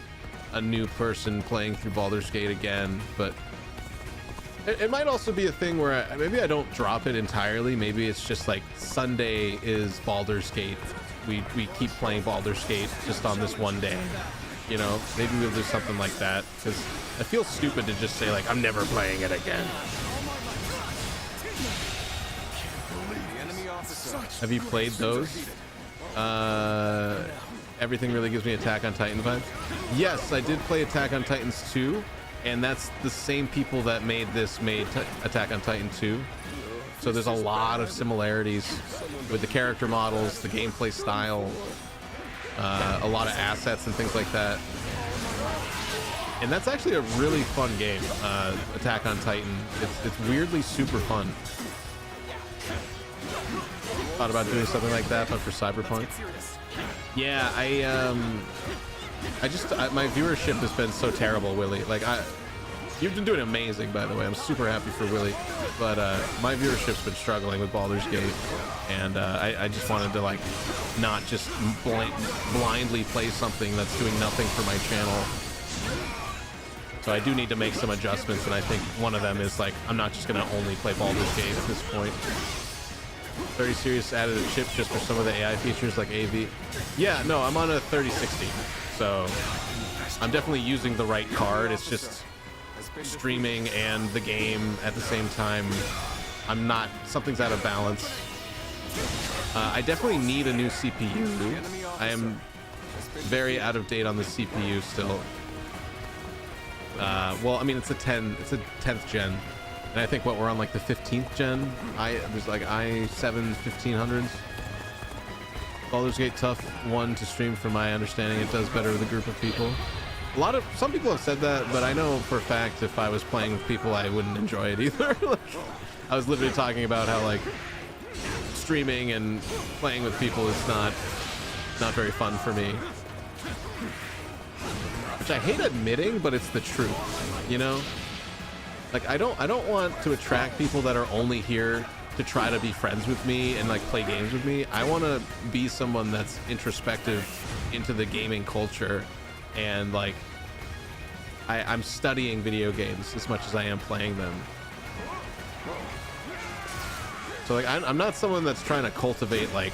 a new person playing through Baldur's Gate again. But it might also be a thing where maybe I don't drop it entirely. Maybe it's just like Sunday is Baldur's Gate. We keep playing Baldur's Gate just on this one day. You know, maybe we'll do something like that, because I feel stupid to just say like I'm never playing it again. Have you played those? Everything really gives me Attack on Titan vibes. Yes, I did play Attack on Titans 2, and that's the same people that made Attack on Titan 2. So there's a lot of similarities with the character models, the gameplay style, a lot of assets and things like that. And that's actually a really fun game, Attack on Titan. It's weirdly super fun. Thought about doing something like that, but for Cyberpunk. Yeah, my viewership has been so terrible, Willie. Like, you've been doing amazing, by the way. I'm super happy for Willie, but my viewership's been struggling with Baldur's Gate, and I just wanted to like not just blindly play something that's doing nothing for my channel. So I do need to make some adjustments, and I think one of them is like I'm not just gonna only play Baldur's Gate at this point. 30 Series added a chip just for some of the AI features like AV. Yeah, no, I'm on a 3060, so I'm definitely using the right card. It's just streaming and the game at the same time. Something's out of balance. I definitely need a new CPU. I am very out of date on the CPU still. Well, I mean, it's a 10th gen. And I think we're on like the 15th gen. There's like i7 1500s. Baldur's Gate tough one to stream from my understanding. It does better with a group of people. Some people have said that, but I know for a fact if I was playing with people, I wouldn't enjoy it either. I was literally talking about how like streaming and playing with people is not very fun for me. Which I hate admitting, but it's the truth, you know? Like I don't want to attract people that are only here to try to be friends with me and like play games with me. I want to be someone that's introspective into the gaming culture, and like I'm studying video games as much as I am playing them. So like I'm not someone that's trying to cultivate like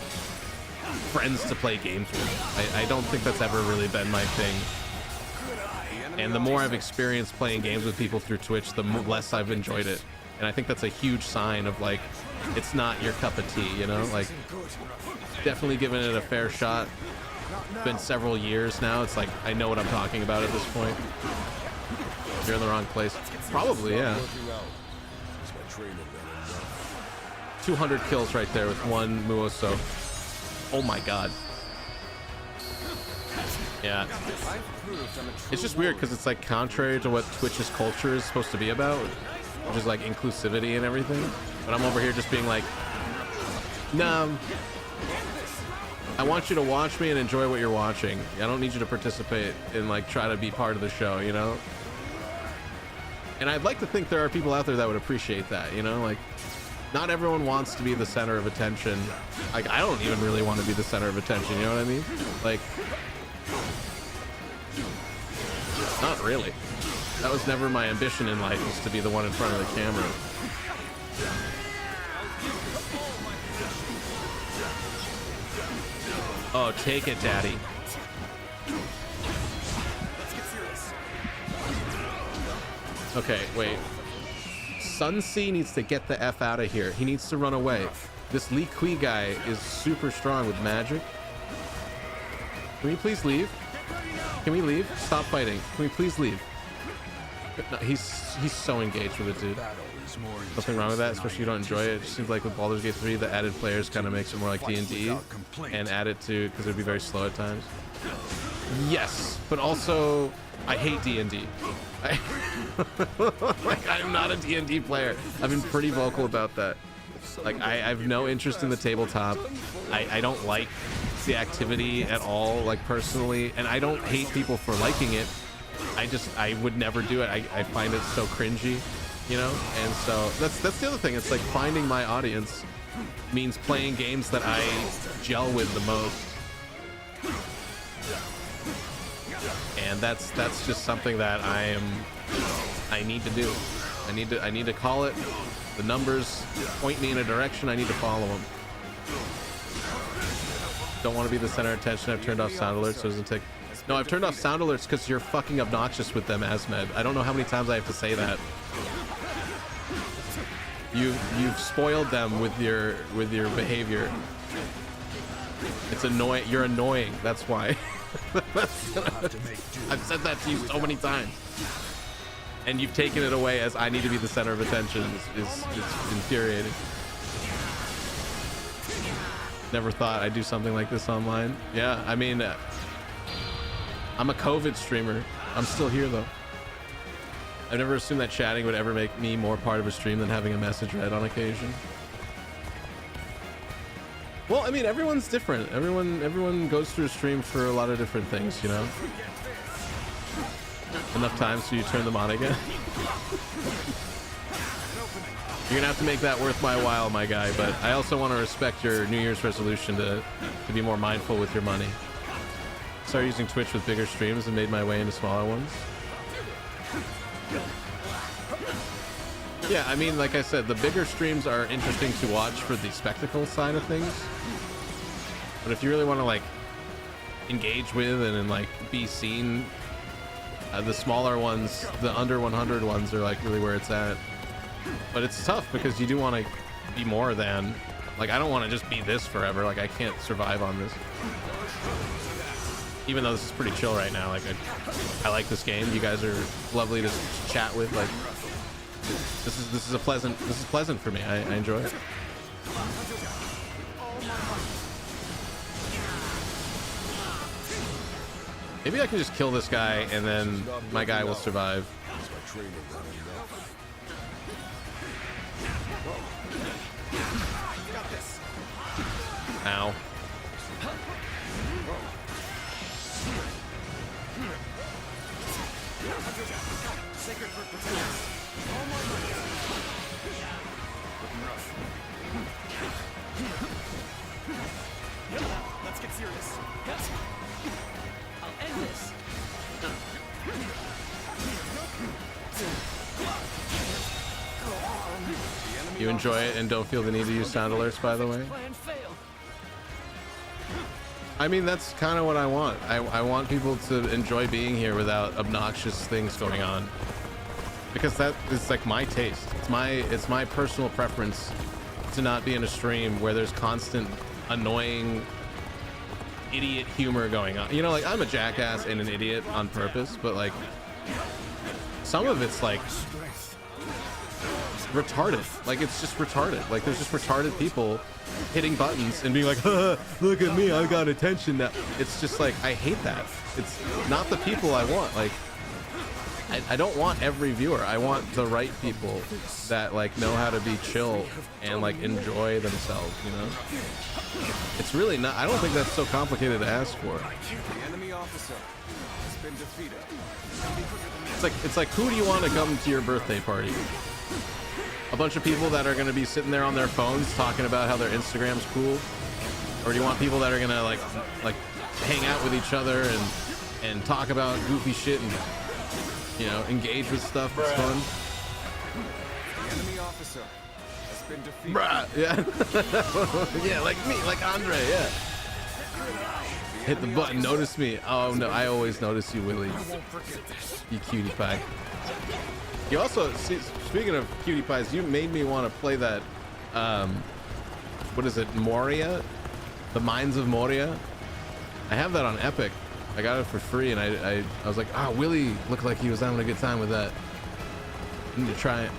friends to play games with. I don't think that's ever really been my thing. And the more I've experienced playing games with people through Twitch, the less I've enjoyed it. And I think that's a huge sign of like, it's not your cup of tea, you know? Like, definitely giving it a fair shot. It's been several years now. It's like, I know what I'm talking about at this point. You're in the wrong place. Probably, yeah. 200 kills right there with one Muoso. Oh my god. Yeah. It's just weird because it's like contrary to what Twitch's culture is supposed to be about, which is like inclusivity and everything. But I'm over here just being like, nah, I want you to watch me and enjoy what you're watching. I don't need you to participate and like try to be part of the show, you know? And I'd like to think there are people out there that would appreciate that, you know? Like, not everyone wants to be the center of attention. Like, I don't even really want to be the center of attention, you know what I mean? Like, not really. That was never my ambition in life, was to be the one in front of the camera. Oh, take it, daddy. Okay, wait. Sun-C needs to get the F out of here. He needs to run away. This Li Kui guy is super strong with magic. Can we please leave? Can we leave? Stop fighting. Can we please leave? No, he's so engaged with it, dude. Nothing wrong with that, especially if you don't enjoy it. It just seems like with Baldur's Gate 3, the added players kind of makes it more like D&D, and add it to, because it would be very slow at times. Yes, but also I hate D&D. Like, I'm not a D&D player. I've been pretty vocal about that. Like, I have no interest in the tabletop. I don't like the activity at all, like, personally, and I don't hate people for liking it. I would never do it. I find it so cringy, you know? And so that's the other thing. It's like finding my audience means playing games that I gel with the most. And that's just something that I need to do. I need to call it. The numbers point me in a direction. I need to follow them. Don't want to be the center of attention. I've turned off sound alerts so it doesn't take. No, I've turned off sound alerts because you're fucking obnoxious with them, Asmed. I don't know how many times I have to say that. You've spoiled them with your behavior. It's annoying. You're annoying. That's why. I've said that to you so many times, and you've taken it away as I need to be the center of attention. It's infuriating. Never thought I'd do something like this online. Yeah, I mean, I'm a COVID streamer. I'm still here though. I've never assumed that chatting would ever make me more part of a stream than having a message read on occasion. Well, I mean, everyone's different. Everyone goes through a stream for a lot of different things, you know? Enough time so you turn them on again. You're gonna have to make that worth my while, my guy, but I also want to respect your New Year's resolution to be more mindful with your money. Started using Twitch with bigger streams and made my way into smaller ones. Yeah, I mean, like I said, the bigger streams are interesting to watch for the spectacle side of things. But if you really want to like engage with and like be seen, the smaller ones, the under 100 ones are like really where it's at. But it's tough because you do want to be more than, like, I don't want to just be this forever. Like, I can't survive on this. Even though this is pretty chill right now. Like, I like this game. You guys are lovely to chat with. Like, this is pleasant for me. I enjoy it. Maybe I can just kill this guy and then my guy will survive. Ow. Let's get serious. I'll end this. You enjoy it and don't feel the need to use sound alerts, by the way? I mean, that's kind of what I want. I want people to enjoy being here without obnoxious things going on. Because that is like my taste. It's my personal preference to not be in a stream where there's constant annoying idiot humor going on. You know, like, I'm a jackass and an idiot on purpose, but like some of it's like retarded. Like, it's just retarded. Like, there's just retarded people hitting buttons and being like, look at me, I got attention now. It's just like, I hate that. It's not the people I want. Like, I don't want every viewer. I want the right people that like know how to be chill and like enjoy themselves, you know? It's really not, I don't think that's so complicated to ask for. The enemy officer has been defeated. It's like who do you want to come to your birthday party? A bunch of people that are going to be sitting there on their phones talking about how their Instagram's cool? Or do you want people that are going to like hang out with each other and talk about goofy shit and, you know, engage with stuff that's fun? The enemy officer has been defeated. Bruh, yeah. Yeah, like me, like Andre, yeah. Hit the button, notice me. Oh no, I always notice you, Willie. You cutie pie. You also, speaking of cutie pies, you made me want to play that, what is it, Moria? The Mines of Moria? I have that on Epic. I got it for free, and I was like, ah, Willie looked like he was having a good time with that. I need to try it.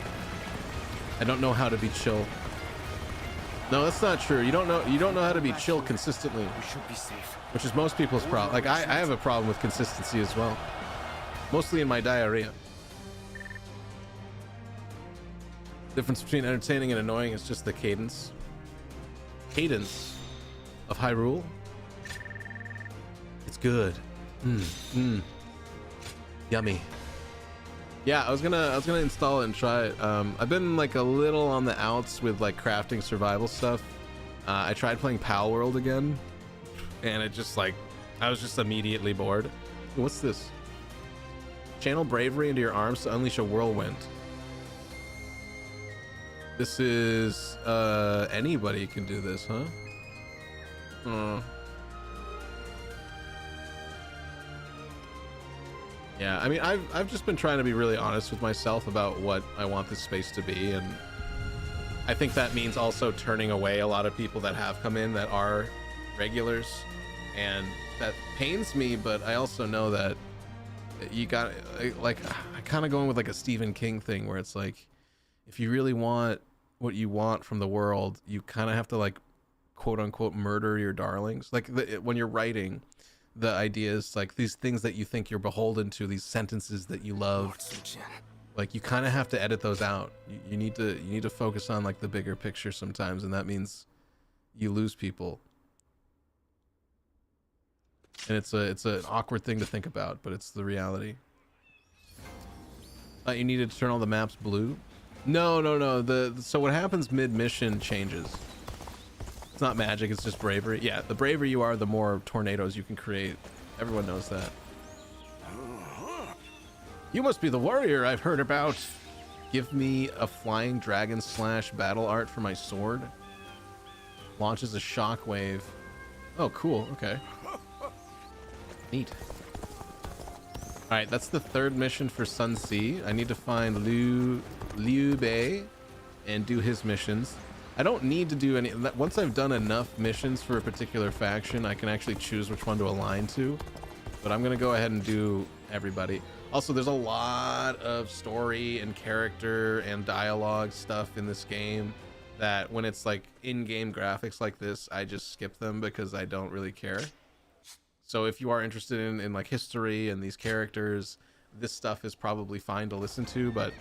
I don't know how to be chill. No, that's not true. You don't know how to be chill consistently. We should be safe. Which is most people's problem. Like I have a problem with consistency as well. Mostly in my diarrhea. Difference between entertaining and annoying is just the cadence. Cadence of Hyrule. It's good. Yummy. Yeah, I was gonna install it and try it. I've been like a little on the outs with like crafting survival stuff. I tried playing Pal World again, and it just like I was just immediately bored. What's this? Channel bravery into your arms to unleash a whirlwind. This is anybody can do this, huh? Yeah, I mean, I've just been trying to be really honest with myself about what I want this space to be, and I think that means also turning away a lot of people that have come in that are regulars, and that pains me, but I also know that you got, like, I kind of going with like a Stephen King thing where it's like, if you really want what you want from the world, you kind of have to like, quote unquote, murder your darlings. Like when you're writing, the idea is like these things that you think you're beholden to, these sentences that you love, like you kind of have to edit those out. You need to focus on like the bigger picture sometimes, and that means you lose people. And it's an awkward thing to think about, but it's the reality. You needed to turn all the maps blue. No. So what happens mid-mission changes. It's not magic, it's just bravery. Yeah, the braver you are, the more tornadoes you can create. Everyone knows that. You must be the warrior I've heard about. Give me a flying dragon / battle art for my sword. Launches a shockwave. Oh, cool. Okay. Neat. Alright, that's the third mission for Sun Sea. I need to find Liu Bei and do his missions. I don't need to do any. Once I've done enough missions for a particular faction, I can actually choose which one to align to. But I'm gonna go ahead and do everybody. Also, there's a lot of story and character and dialogue stuff in this game that when it's like in-game graphics like this, I just skip them because I don't really care. So if you are interested in like history and these characters, this stuff is probably fine to listen to, but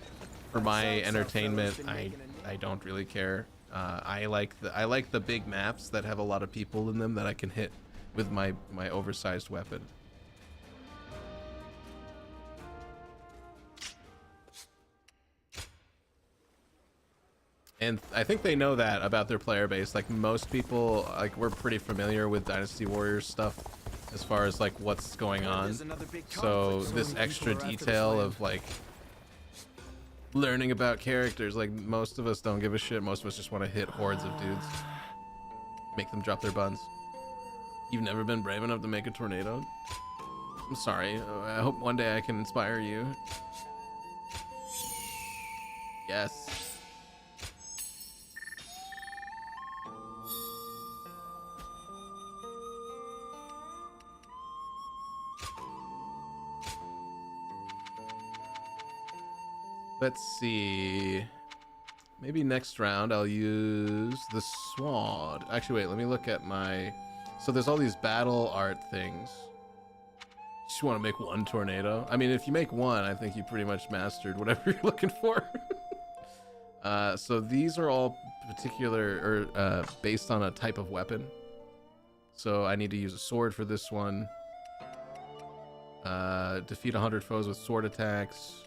for my entertainment, I don't really care. I like the big maps that have a lot of people in them that I can hit with my oversized weapon. And I think they know that about their player base. Like most people, like we're pretty familiar with Dynasty Warriors stuff as far as like what's going on. So this extra detail of like learning about characters, like most of us don't give a shit. Most of us just want to hit hordes of dudes, make them drop their buns. You've never been brave enough to make a tornado? I'm sorry. I hope one day I can inspire you. Yes. Let's see. Maybe next round I'll use the sword. Actually, wait, let me look at my... So there's all these battle art things. Just want to make one tornado. I mean, if you make one, I think you pretty much mastered whatever you're looking for. So these are all particular or based on a type of weapon. So I need to use a sword for this one. Defeat 100 foes with sword attacks.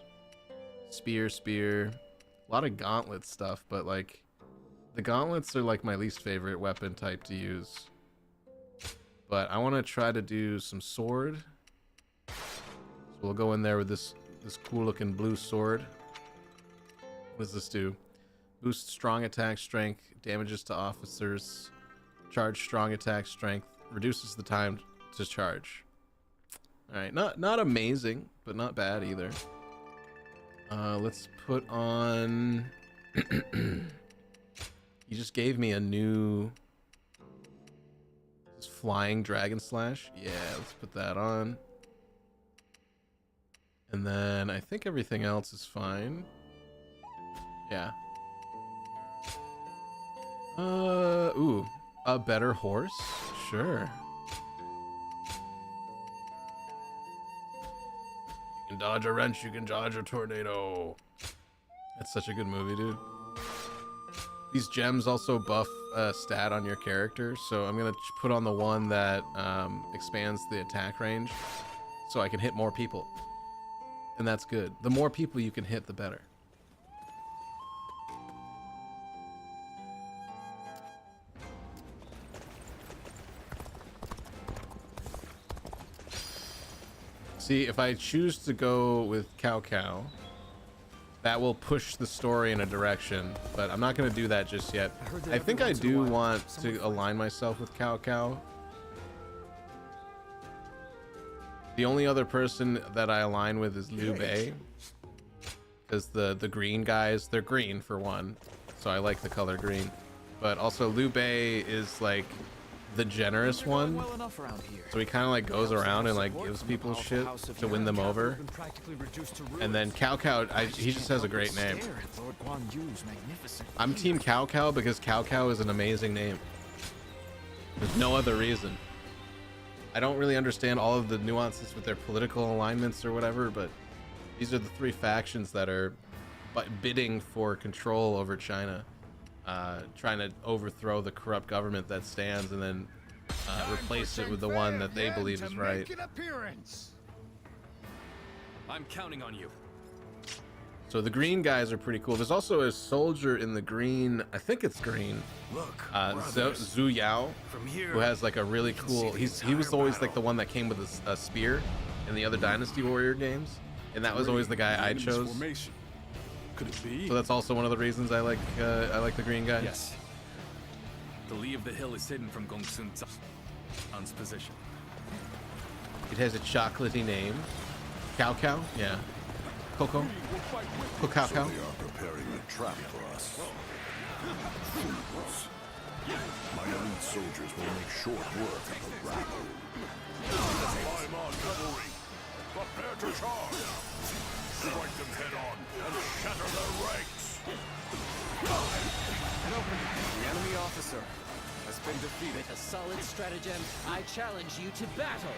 Spear. A lot of gauntlet stuff, but like the gauntlets are like my least favorite weapon type to use. But I want to try to do some sword. So we'll go in there with this cool looking blue sword. What does this do? Boost strong attack strength, damages to officers, charge strong attack strength, reduces the time to charge. All right, not amazing, but not bad either. Let's put on... You just gave me a new... flying dragon slash. Yeah, let's put that on. And then I think everything else is fine. Yeah. Ooh, a better horse? Sure. You can dodge a wrench, you can dodge a tornado. That's such a good movie, dude. These gems also buff stat on your character, so I'm gonna put on the one that expands the attack range, so I can hit more people. And that's good. The more people you can hit, the better. See, if I choose to go with Cow Cow, that will push the story in a direction, but I'm not going to do that just yet. I think I do want to align myself with Cow Cow. The only other person that I align with is Liu Bei, because the green guys, they're green for one, so I like the color green. But also Liu Bei is like the generous one, so he kind of like goes around and like gives people shit to win them over. And then Cow Cow, he just has a great name. I'm team Cow Cow because Cow Cow is an amazing name. There's no other reason. I don't really understand all of the nuances with their political alignments or whatever, but these are the three factions that are bidding for control over China. Trying to overthrow the corrupt government that stands and then replace it with the one that they believe is right. I'm counting on you. So the green guys are pretty cool. There's also a soldier in the green, I think it's green, Zhu Yao, who has like a really cool, he was always like the one that came with a spear in the other Dynasty Warrior games, and that was always the guy I chose. Could it be? So that's also one of the reasons I like the green guy. Yes. The lee of the hill is hidden from Gong Sun Zan's position. It has a chocolatey name. Cow Cow? Yeah. Coco? Cow Cow? They are preparing a trap for us. My elite soldiers will make short work of the rabble. I'm on cavalry. Prepare to charge. Strike them head on and shatter their ranks. The enemy officer has been defeated. With a solid stratagem, I challenge you to battle.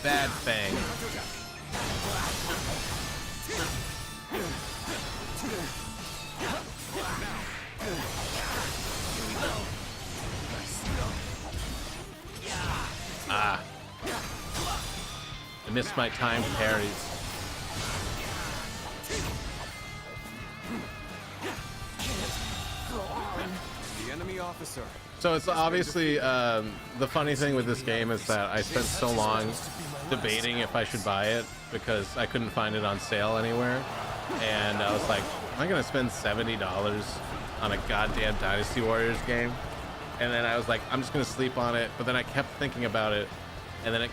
Bad Fang. Ah. I missed my time parries. The enemy officer. So it's obviously the funny thing with this game is that I spent so long debating if I should buy it because I couldn't find it on sale anywhere, and I was like, am I gonna spend $70 on a goddamn Dynasty Warriors game? And then I was like, I'm just gonna sleep on it. But then I kept thinking about it, and then I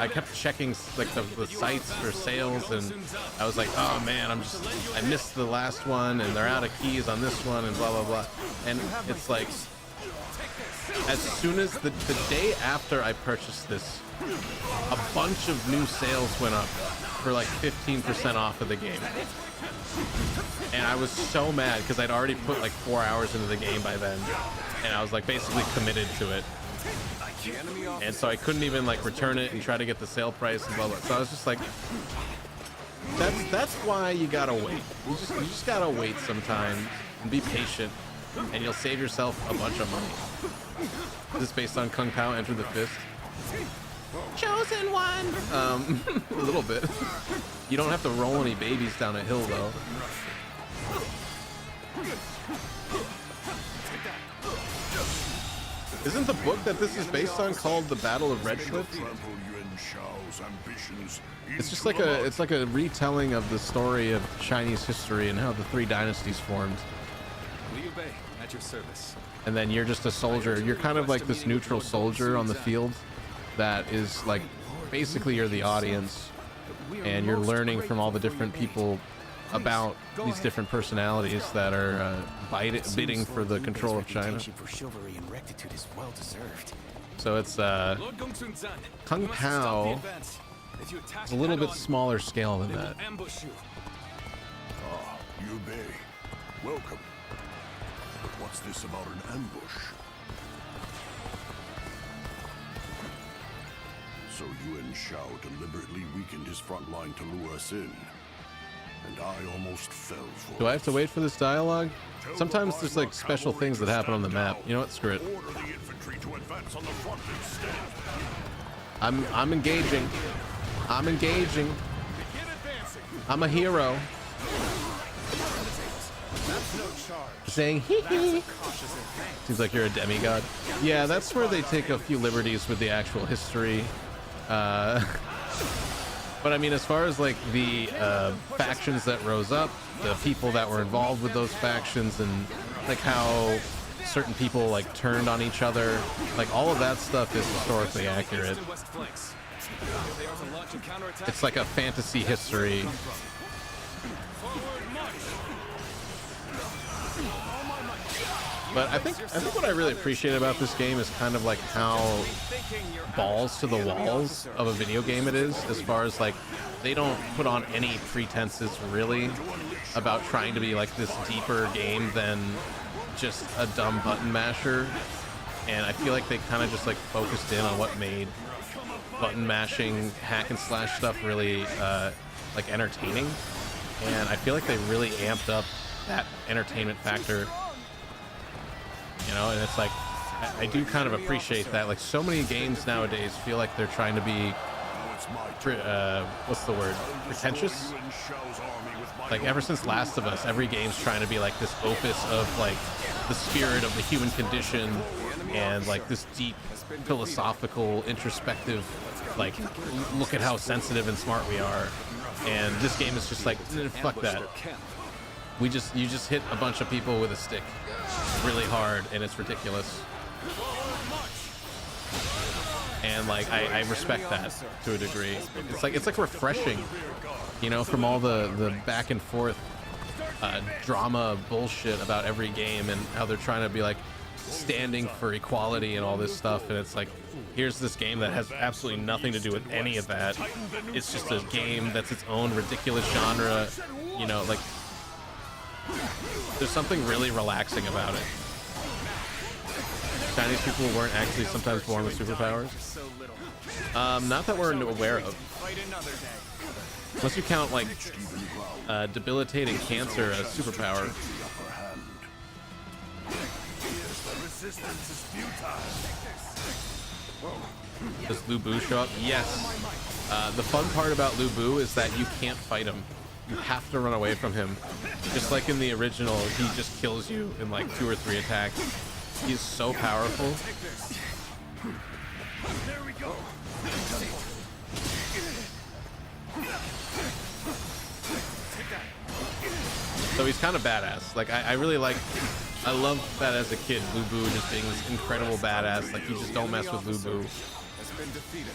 kept checking like the sites for sales, and I was like, oh man, I missed the last one, and they're out of keys on this one, and blah blah blah. And it's like, as soon as the day after I purchased this, a bunch of new sales went up for like 15% off of the game. And I was so mad because I'd already put like 4 hours into the game by then, and I was like basically committed to it, and so I couldn't even like return it and try to get the sale price and blah blah. So I was just like, that's why you gotta wait. You just gotta wait sometimes and be patient, and you'll save yourself a bunch of money. This is based on Kung Pao Enter the Fist. Chosen one. A little bit. You don't have to roll any babies down a hill though. Isn't the book that this is based on called The Battle of Red Cliff? It's just like a retelling of the story of Chinese history and how the three dynasties formed. Liu Bei, at your service. And then you're just a soldier. You're kind of like this neutral soldier on the field that is like, basically you're the audience, and you're learning from all the different people about these different personalities that are bidding for the control of China. For chivalry and rectitude is well deserved. So it's Kung Pao is a little bit smaller scale than that. Ah, Liu Bei. Welcome. But what's this about an ambush? So Yuan Shao deliberately weakened his front line to lure us in. And I almost fell for it. Do I have to wait for this dialogue? Sometimes there's like special things that happen on the map. You know what? Screw it. Order the infantry to advance on the front instead. I'm engaging. I'm engaging. I'm a hero. Saying hee hee. Seems like you're a demigod. Yeah, that's where they take a few liberties with the actual history. But I mean, as far as like the factions that rose up, the people that were involved with those factions, and like how certain people like turned on each other, like all of that stuff is historically accurate. It's like a fantasy history. But I think what I really appreciate about this game is kind of like how balls to the walls of a video game it is, as far as like they don't put on any pretenses really about trying to be like this deeper game than just a dumb button masher. And I feel like they kind of just like focused in on what made button mashing hack and slash stuff really like entertaining, and I feel like they really amped up that entertainment factor. You know, and it's like, I do kind of appreciate that. Like, so many games nowadays feel like they're trying to be, what's the word? Pretentious? Like, ever since Last of Us, every game's trying to be like this opus of like the spirit of the human condition, and like this deep philosophical, introspective, like, look at how sensitive and smart we are. And this game is just like, fuck that. You just hit a bunch of people with a stick really hard, and it's ridiculous. And like I respect that to a degree. It's like refreshing, you know, from all the back and forth drama bullshit about every game, and how they're trying to be like standing for equality and all this stuff. And it's like, here's this game that has absolutely nothing to do with any of that. It's just a game that's its own ridiculous genre, you know, like there's something really relaxing about it. Chinese people weren't actually sometimes born with superpowers. Not that we're aware of. Unless you count like debilitating cancer as superpower. Does Lu Bu show up? Yes. The fun part about Lu Bu is that you can't fight him. You have to run away from him. Just like in the original, he just kills you in like 2 or 3 attacks. He's so powerful. There we go. So he's kind of badass. Like I really like, I love that as a kid, Lu Bu just being this incredible badass. Like, you just don't mess with Lu Bu. Has been defeated.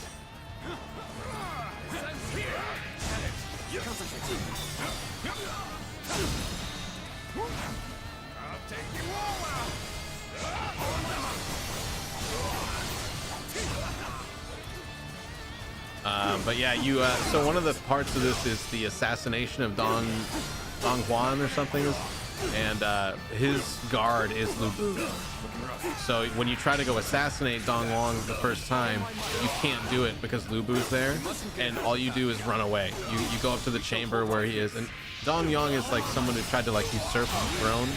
I'll take you all out. But yeah, you. So one of the parts of this is the assassination of Dong Huan or something, and his guard is Lu Bu. So when you try to go assassinate Dong Huan the first time, you can't do it because Lu Bu's there, and all you do is run away. You go up to the chamber where he is, and Dong Yang is like someone who tried to like usurp the throne.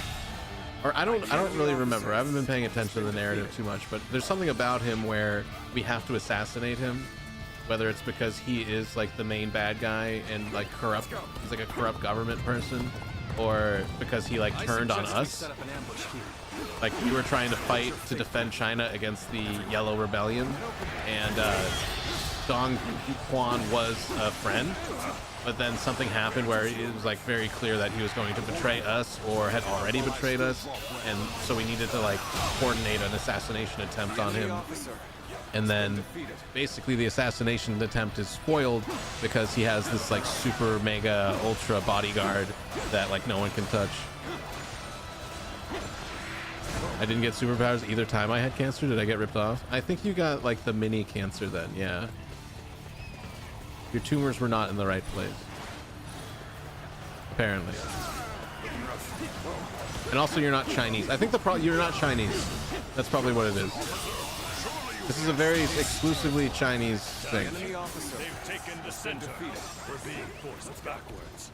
Or I don't really remember. I haven't been paying attention to the narrative too much, but there's something about him where we have to assassinate him, whether it's because he is like the main bad guy and like corrupt, he's like a corrupt government person, or because he like turned on us. Like, we were trying to fight to defend China against the Yellow Rebellion, and Dong Huan was a friend, but then something happened where it was like very clear that he was going to betray us or had already betrayed us, and so we needed to like coordinate an assassination attempt on him. and then basically the assassination attempt is foiled because he has this like super mega ultra bodyguard that like no one can touch. I didn't get superpowers either time I had cancer. Did I get ripped off? I think you got like the mini cancer then. Yeah, your tumors were not in the right place apparently. And also you're not Chinese. I think you're not Chinese. That's probably what it is. This is a very exclusively Chinese thing.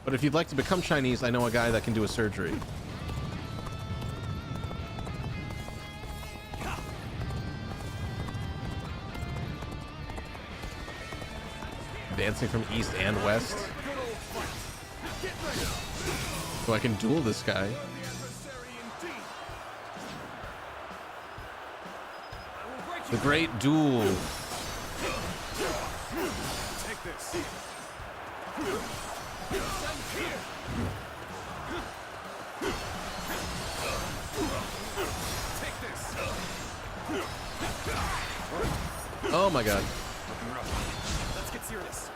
But if you'd like to become Chinese, I know a guy that can do a surgery. Dancing from east and west. So I can duel this guy. The great duel. Take this. Take this. Oh my god. Let's get serious.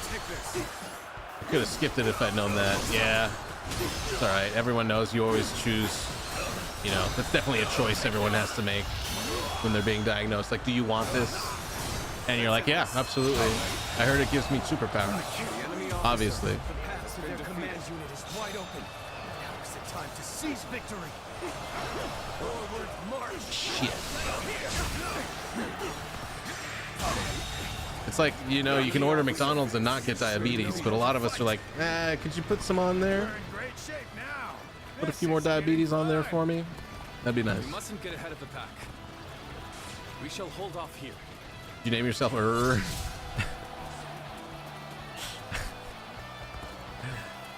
Take this. Could have skipped it if I'd known that. Yeah. It's alright. Everyone knows you always choose. You know, that's definitely a choice everyone has to make when they're being diagnosed. Like, do you want this? And you're like, yeah, absolutely. I heard it gives me superpowers. Obviously. Their command unit is wide open. Now is the time to seize victory. Forward march. Shit. It's like, you know, you can order McDonald's and not get diabetes, but a lot of us are like, could you put some on there? Put a few more diabetes on there for me? That'd be nice. We mustn't get ahead of the pack. We shall hold off here. You name yourself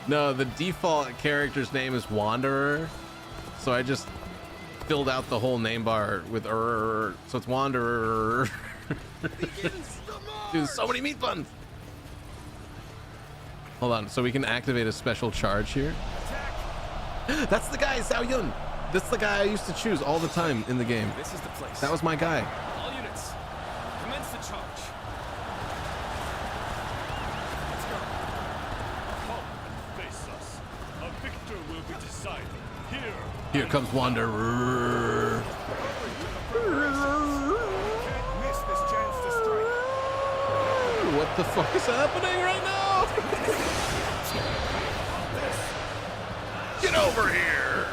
No, the default character's name is Wanderer. So I just filled out the whole name bar with so it's Wanderer. Dude, so many meat buns. Hold on, so we can activate a special charge here. That's the guy, Xiao Yun. That's the guy I used to choose all the time in the game. This is the place. That was my guy. All units, commence the charge. Let's go. Come, face us. A victor will be decided. Here comes Wanderer. Can't miss this chance to strike. What the fuck is happening right now? Get over here!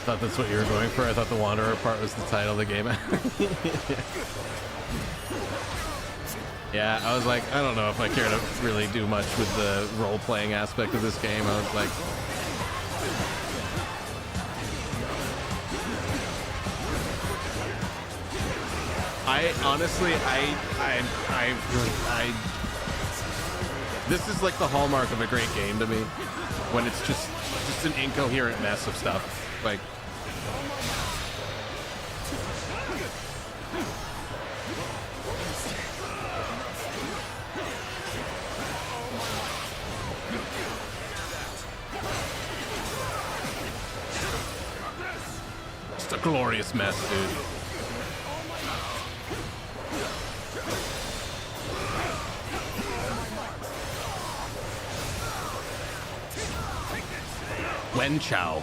Thought that's what you were going for. I thought the Wanderer part was the title of the game. Yeah, I was like, I don't know if I care to really do much with the role-playing aspect of this game. I was like, I honestly, this is like the hallmark of a great game to me, when it's just an incoherent mess of stuff. Like, just a glorious mess, dude. Wen Chao.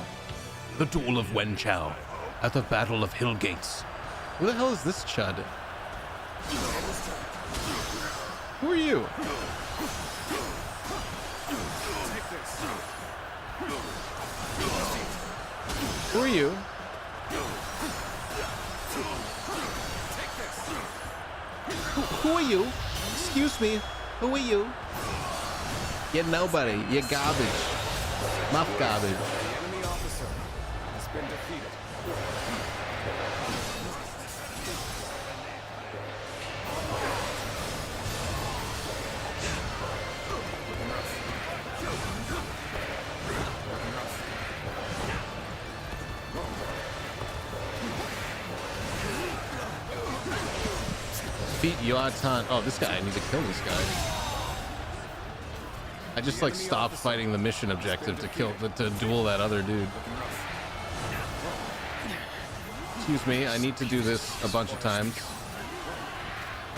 The Duel of Wen Chao at the Battle of Hillgates. Who the hell is this chud? Who are you? Who are you? Who are you? Excuse me. Who are you? You're nobody. You're garbage. Muff garbage. The enemy officer has been defeated. Defeat Yuatan. Oh, this guy. I need to kill this guy. I just like stopped fighting the mission objective to duel that other dude. Excuse me, I need to do this a bunch of times.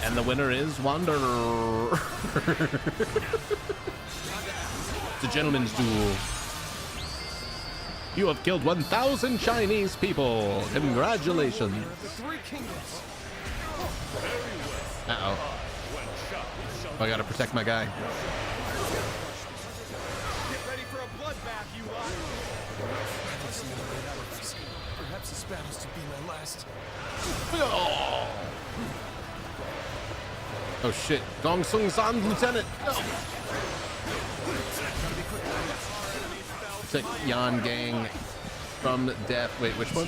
And the winner is Wanderer. It's a gentleman's duel. You have killed 1,000 Chinese people. Congratulations. Uh-oh. Oh, I gotta protect my guy. Get ready for a bloodbath, you lot. Perhaps this battle's to be my last. Oh shit. Gong Sung San, Lieutenant. No. Protect Yan Gang from death. Wait, which one?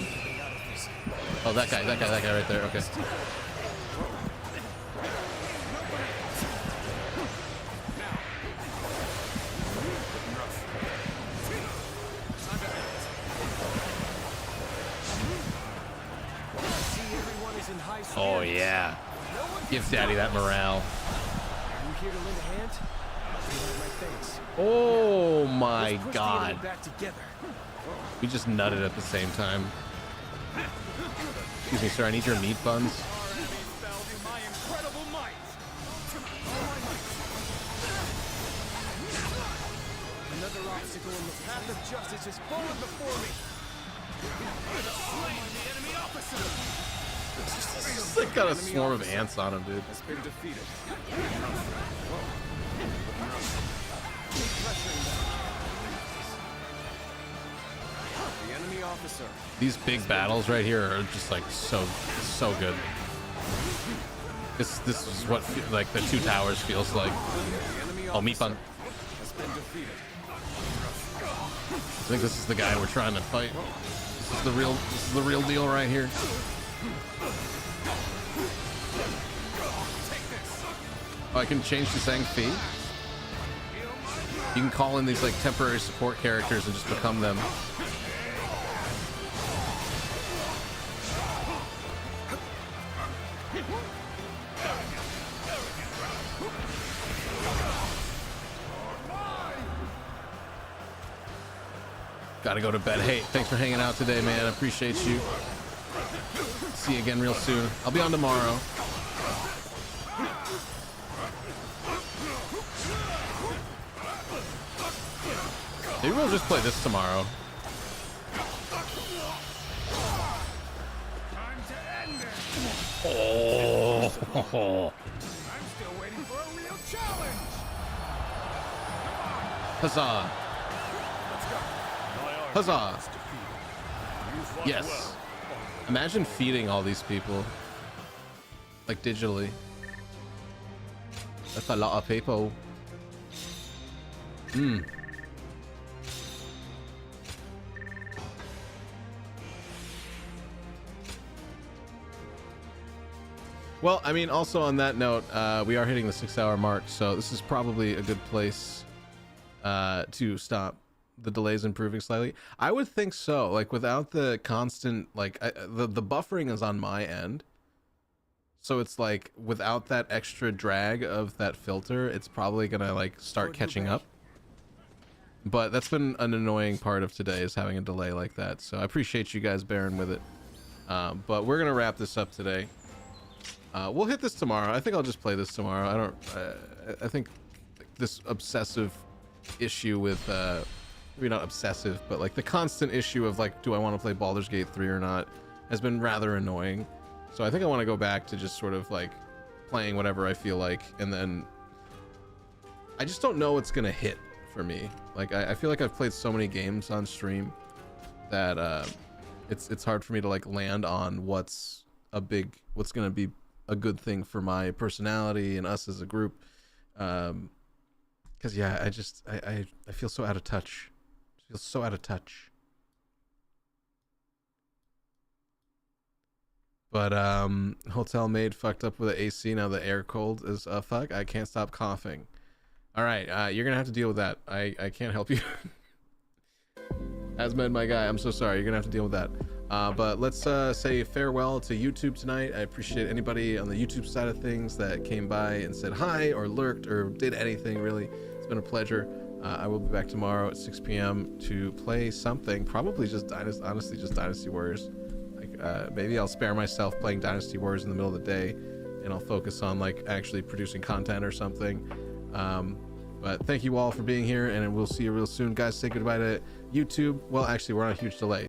Oh, that guy right there. Okay. Oh yeah. Give Daddy that morale. Oh my god. We just nutted at the same time. Excuse me, sir, I need your meat buns. Another obstacle in the path of justice has fallen before me. Slain the enemy officer. It's like got a swarm of ants on him, dude. Has been defeated. The enemy officer. These big battles right here are just like so good. This is what like the Two Towers feels like. Oh, meat bun. Has been defeated. I think this is the guy we're trying to fight. This is the real deal right here. Oh, I can change to Sang Fi. You can call in these like temporary support characters and just become them. Gotta go to bed. Hey, thanks for hanging out today, man. I appreciate you. See you again real soon. I'll be on tomorrow. Maybe we'll just play this tomorrow. Oh. I'm still waiting for a real challenge. Huzzah. Huzzah. Yes. Imagine feeding all these people. Like digitally. That's a lot of people. Well, I mean, also on that note, we are hitting the 6-hour mark, so this is probably a good place to stop. The delay's improving slightly. I would think so. Like without the constant, like the buffering is on my end, so it's like without that extra drag of that filter, it's probably gonna like start catching up. But that's been an annoying part of today, is having a delay like that. So I appreciate you guys bearing with it. But we're gonna wrap this up today. We'll hit this tomorrow. I think I'll just play this tomorrow. I think this obsessive issue with maybe not obsessive, but like the constant issue of like, do I want to play Baldur's Gate 3 or not, has been rather annoying. So I think I want to go back to just sort of like playing whatever I feel like, and then I just don't know what's gonna hit for me. Like I feel like I've played so many games on stream that it's hard for me to like land on what's gonna be a good thing for my personality and us as a group. Because yeah, I feel so out of touch. I feel so out of touch. But hotel maid fucked up with the AC. Now the air cold as fuck. I can't stop coughing. All right, you're gonna have to deal with that. I can't help you. Asmed, my guy, I'm so sorry. You're gonna have to deal with that. But let's say farewell to YouTube tonight. I appreciate anybody on the YouTube side of things that came by and said hi or lurked or did anything. Really, it's been a pleasure. I will be back tomorrow at 6 p.m. to play something, probably just honestly just Dynasty Warriors. Like maybe I'll spare myself playing Dynasty Warriors in the middle of the day, and I'll focus on like actually producing content or something. But thank you all for being here, and we'll see you real soon, guys. Say goodbye to YouTube. Well, actually, we're on a huge delay.